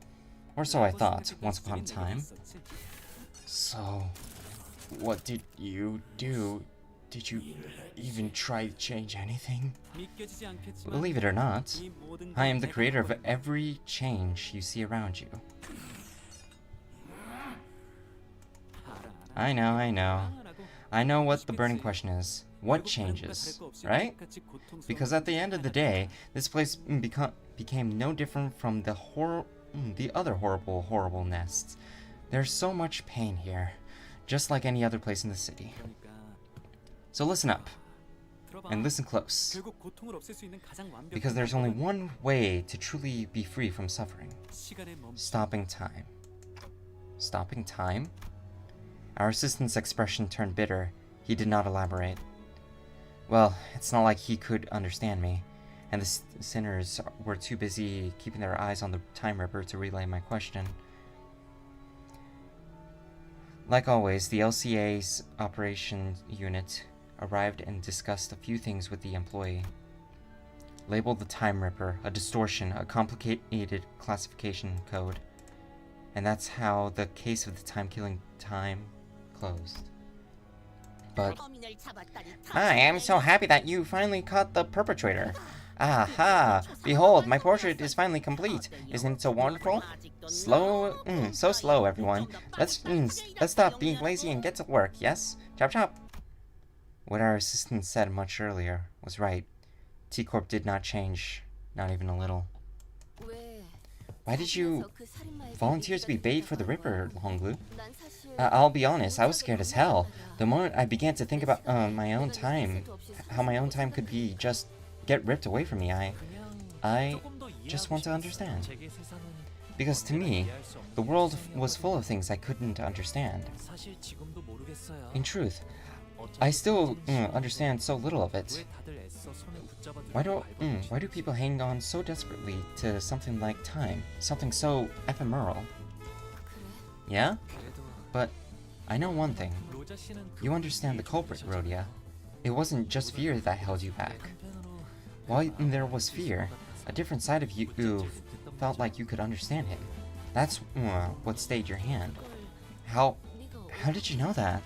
Or so I thought, once upon a time. So, what did you do? Did you even try to change anything? Believe it or not, I am the creator of every change you see around you. I know. I know what the burning question is. What changes, right? Because at the end of the day, this place became no different from the other horrible nests. There's so much pain here, just like any other place in the city. So listen up, and listen close, because there's only one way to truly be free from suffering. Stopping time. Stopping time? Our assistant's expression turned bitter. He did not elaborate. Well, it's not like he could understand me, and the sinners were too busy keeping their eyes on the Time Ripper to relay my question. Like always, the LCA's operations unit arrived and discussed a few things with the employee. Labeled the Time Ripper a distortion, a complicated classification code. And that's how the case of the time-killing time closed. But I am so happy that you finally caught the perpetrator. Aha! Behold, my portrait is finally complete. Isn't it so wonderful? So slow, everyone. Let's stop being lazy and get to work, yes? Chop chop. What our assistant said much earlier was right. T-Corp did not change, not even a little. Why did you volunteer to be bait for the Ripper, Longlu? I'll be honest, I was scared as hell. The moment I began to think about my own time, how my own time could be just get ripped away from me, I just want to understand. Because to me, the world was full of things I couldn't understand. In truth, I still understand so little of it. Why do people hang on so desperately to something like time? Something so ephemeral? Yeah? But I know one thing. You understand the culprit, Rhodia. It wasn't just fear that held you back. While there was fear, a different side of you felt like you could understand him. That's what stayed your hand. How did you know that?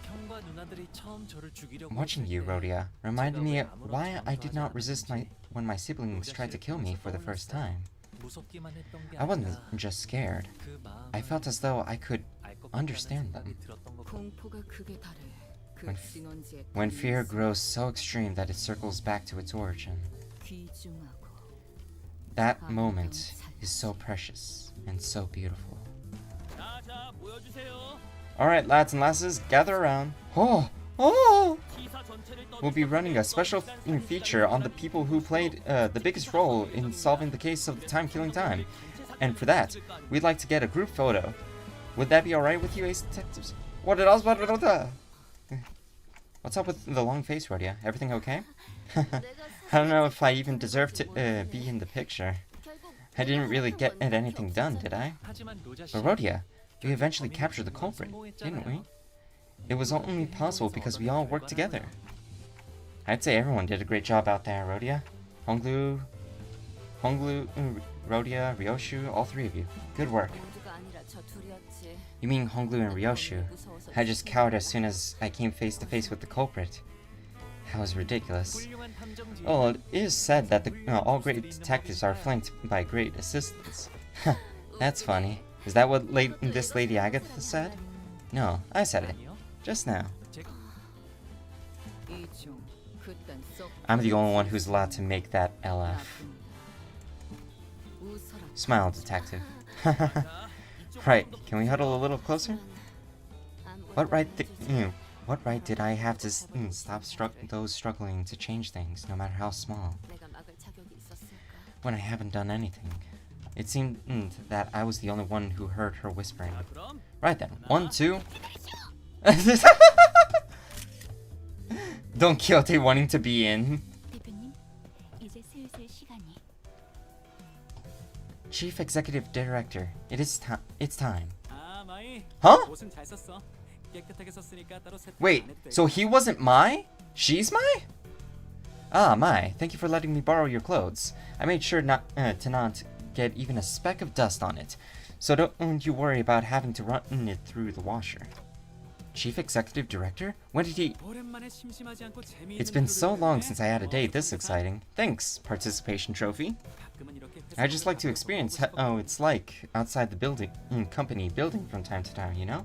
Watching you, Rhodia, reminded me of why I did not resist when my siblings tried to kill me for the first time. I wasn't just scared. I felt as though I could understand them. When fear grows so extreme that it circles back to its origin. That moment is so precious and so beautiful. Alright, lads and lasses, gather around. Oh! We'll be running a special feature on the people who played the biggest role in solving the case of the time-killing time. And for that, we'd like to get a group photo. Would that be alright with you, Ace Detectives? What's up with the long face, Rhodia? Everything okay? I don't know if I even deserve to be in the picture. I didn't really get anything done, did I? 하지만 로자 씨, But Rhodia, we eventually captured the culprit, didn't we? It was only possible because we all worked together. I'd say everyone did a great job out there, Rhodia. Honglu, Rhodia, Ryoshu, all three of you. Good work. 모두가 아니라 저 둘이었지. You mean Honglu and Ryoshu? I just cowered as soon as I came face to face with the culprit. That was ridiculous. 훌륭한 탐정지. Well, it is said that all great detectives are flanked by great assistants. That's funny. Is that what this Lady Agatha said? No, I said it. Just now. 이중 그딴 쏙 I'm the only one who's allowed to make that LF. 웃어라. Smile, detective. Right, can we huddle a little closer? What right did I have to stop those struggling to change things, no matter how small, 내가 막을 자격이 있었을까? when I haven't done anything? It seemed that I was the only one who heard her whispering. 그럼 Right then, 1, 2. Don Quixote wanting to be in. 대표님, 이제 슬슬 시간이. Chief Executive Director, it's time. 아 마이. Huh? 옷은 잘 썼어. 깨끗하게 썼으니까 따로 세탁 Wait, 안 해도 돼. so he wasn't Mai? She's Mai? Ah, Mai, thank you for letting me borrow your clothes. I made sure to not get even a speck of dust on it, so don't you worry about having to run it through the washer. Chief Executive Director? When did he... 오랜만에 심심하지 않고 재미있는 It's been so 하루를 long 보내. since I had a day this exciting. Thanks, participation trophy. 가끔은 이렇게 I just like to experience how it's like outside the company building from time to time, you know?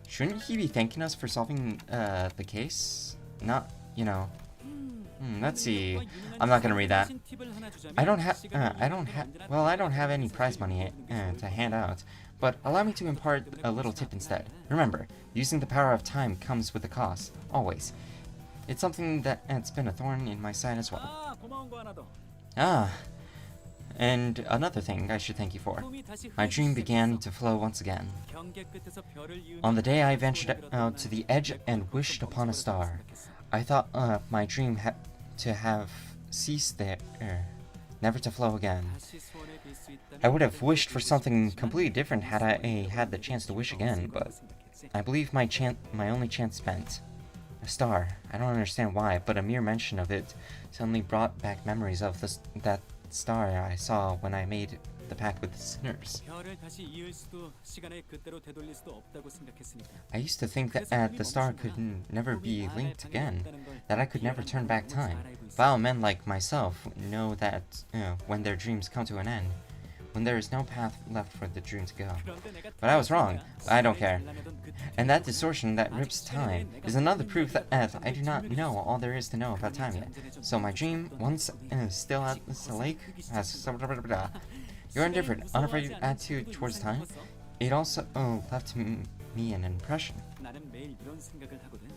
Shouldn't he be thanking us for solving the case? Not, you know. Let's see. I'm not gonna read that. I don't have any prize money to hand out, but allow me to impart a little tip instead. Remember, using the power of time comes with a cost, always. It's something that's been a thorn in my side as well. 아, 고마운 거 하나 더. Ah, and another thing I should thank you for. 꿈이 다시 My dream 흐르기 began 시작했어. to flow once again. 경계 끝에서 별을 이으며 On the day I 소원을 ventured 빌었던 out to the edge and wished upon a star, I thought my dream had to have ceased there, never to flow again. 다시 소원을 빌 수 있다면 I would have wished for something completely different had I had the chance to wish again, but I believe my only chance spent. A star. I don't understand why, but a mere mention of it suddenly brought back memories of that star I saw when I made the pact with the sinners. 별을 다시 이을 수도 시간을 그때로 되돌릴 수도 없다고 생각했으니까. I used to think that the star could never be linked again, that I could never turn back time. Vile men like myself know that when their dreams come to an end, when there is no path left for the dream to go. But I was wrong. I don't care. And that distortion that rips time is another proof that I do not know all there is to know about time yet. So my dream, once still at the lake, has your indifferent, unafraid attitude towards time. It also left me an impression. 나는 매일 이런 생각을 하거든.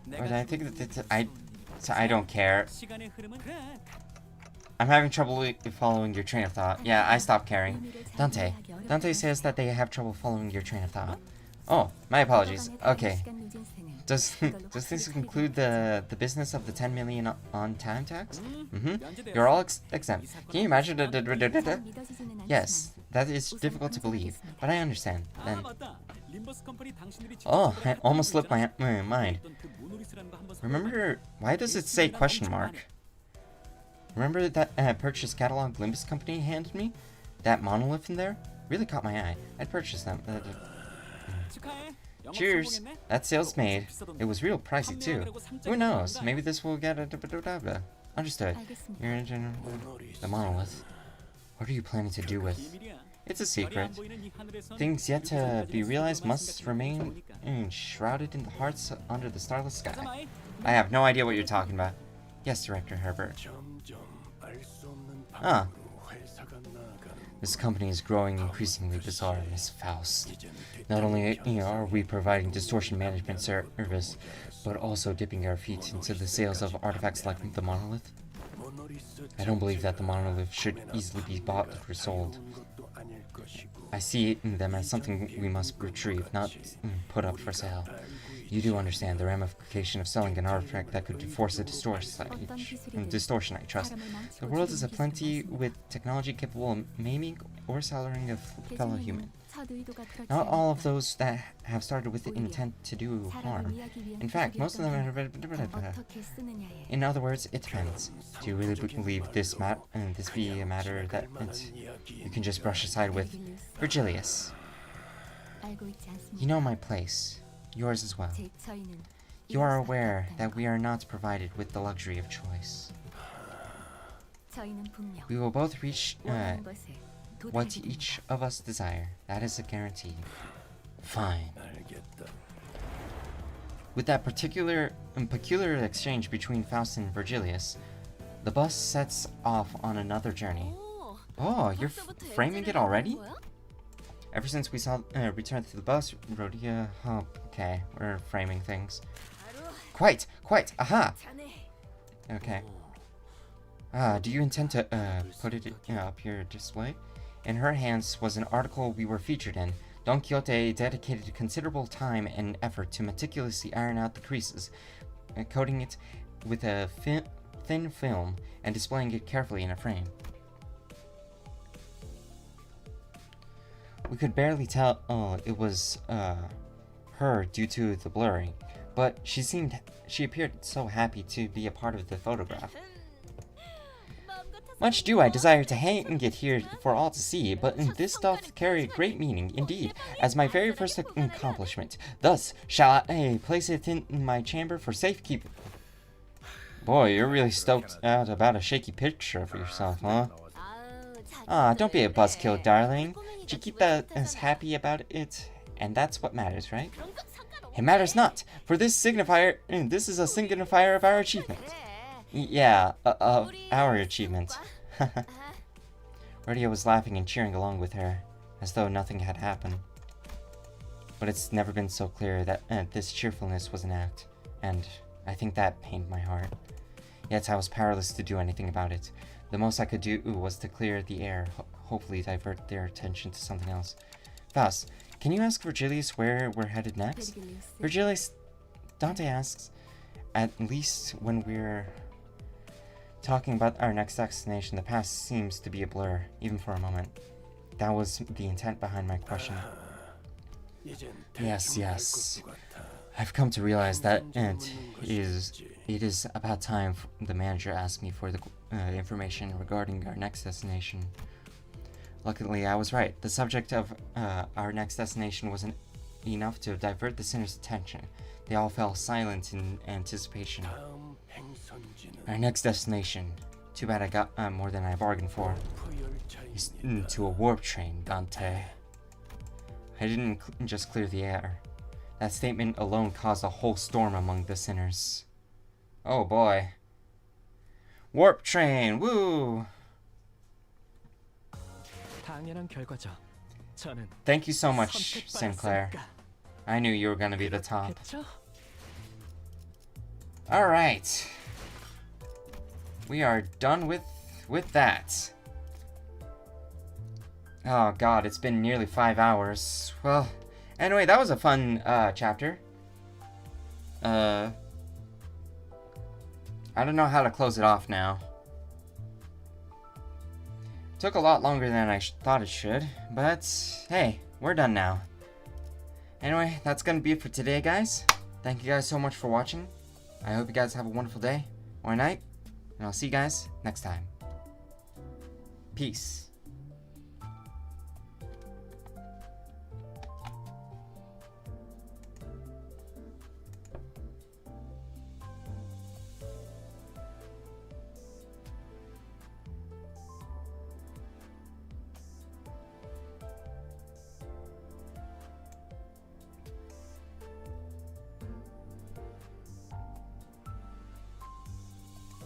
But I think that I don't care. 시간의 흐름은 그래. I'm having trouble following your train of thought. Yeah, I stopped caring. Dante says that they have trouble following your train of thought. Oh, my apologies. Okay. Does this include the business of the 10 million on time tax? You're all exempt. Can you imagine? Yes, that is difficult to believe, but I understand. Then. 아 맞다. 림버스 컴퍼니 당신들이 Oh, 직접 I almost slipped my mind. 어떤 그 모노리스라는 거 한번 Remember, why does it say question mark? Remember that purchase catalog Limbus company handed me? That monolith in there? Really caught my eye. I'd purchase them. 축하해. 영업 Cheers! 성공했네. That sale's made. 비싸던데. It was real pricey too. Who knows? Maybe this will get a... Understood. You're in general... The monolith. What are you planning to do with... 비밀이야. It's a 별이 secret. 안 보이는 이 하늘에선 Things yet to 우주를 be 가지고 realized 있을 must 거라는 remain 생각이 shrouded in the hearts under the starless sky. 가자, 마이. I have no idea what you're talking about. Yes, Director Herbert. 점점 알 수 없는 Ah. 방향으로 회사가 나아가는 This company is growing increasingly bizarre, Miss Faust. Not only are we providing distortion management service, but also dipping our feet into the sales of artifacts like the monolith. I don't believe that the monolith should easily be bought or sold. 것도 아닐 것이고 I see them as something we must retrieve, not put up for sale. You do understand the ramification of selling an artifact that could force a distortion, I trust. The world is aplenty with technology capable of maiming or slaughtering a fellow human. Not all of those that have started with the intent to do harm. In fact, most of them have... In other words, it depends. Do you really believe this be a matter that you can just brush aside with Virgilius? You know my place. Yours as well. You are aware that we are not provided with the luxury of choice. We will both reach what each of us desire. That is a guarantee. Fine. With that peculiar exchange between Faust and Virgilius, the bus sets off on another journey. Oh, you're framing it already? Ever since we saw return to the bus, Rhodia... Oh, okay, we're framing things. Quite! Aha! Okay. Do you intend to put it up your display? In her hands was an article we were featured in. Don Quixote dedicated considerable time and effort to meticulously iron out the creases, coating it with a thin film and displaying it carefully in a frame. We could barely tell it was her due to the blurring, but she appeared so happy to be a part of the photograph. Much do I desire to hang it here for all to see, but this doth carry great meaning indeed, as my very first accomplishment. Thus shall I place it in my chamber for safekeeping. Boy, you're really stoked out about a shaky picture for yourself, huh? Ah, don't be a buzzkill, darling. Did you keep that as happy about it? And that's what matters, right? It matters not, for this is a signifier of our achievement. Yeah, of our achievement. Rhodia was laughing and cheering along with her, as though nothing had happened. But it's never been so clear that this cheerfulness was an act, and I think that pained my heart. Yet I was powerless to do anything about it. The most I could do was to clear the air, hopefully divert their attention to something else. Faust, can you ask Virgilius where we're headed next? Virgilius, Dante asks, at least when we're talking about our next destination, the past seems to be a blur, even for a moment. That was the intent behind my question. Yes. I've come to realize that it is about time the manager asked me for the information regarding our next destination. Luckily, I was right. The subject of our next destination wasn't enough to divert the sinners' attention. They all fell silent in anticipation. Our next destination, too bad I got more than I bargained for, is to a warp train, Dante. I didn't just clear the air. That statement alone caused a whole storm among the sinners. Oh boy. Warp train, woo! Thank you so much, Sinclair. I knew you were gonna be the top. Alright. We are done with that. Oh god, it's been nearly 5 hours. Well, anyway, that was a fun chapter. I don't know how to close it off now. Took a lot longer than I thought it should, but hey, we're done now. Anyway, that's gonna be it for today, guys. Thank you guys so much for watching. I hope you guys have a wonderful day or night, and I'll see you guys next time. Peace.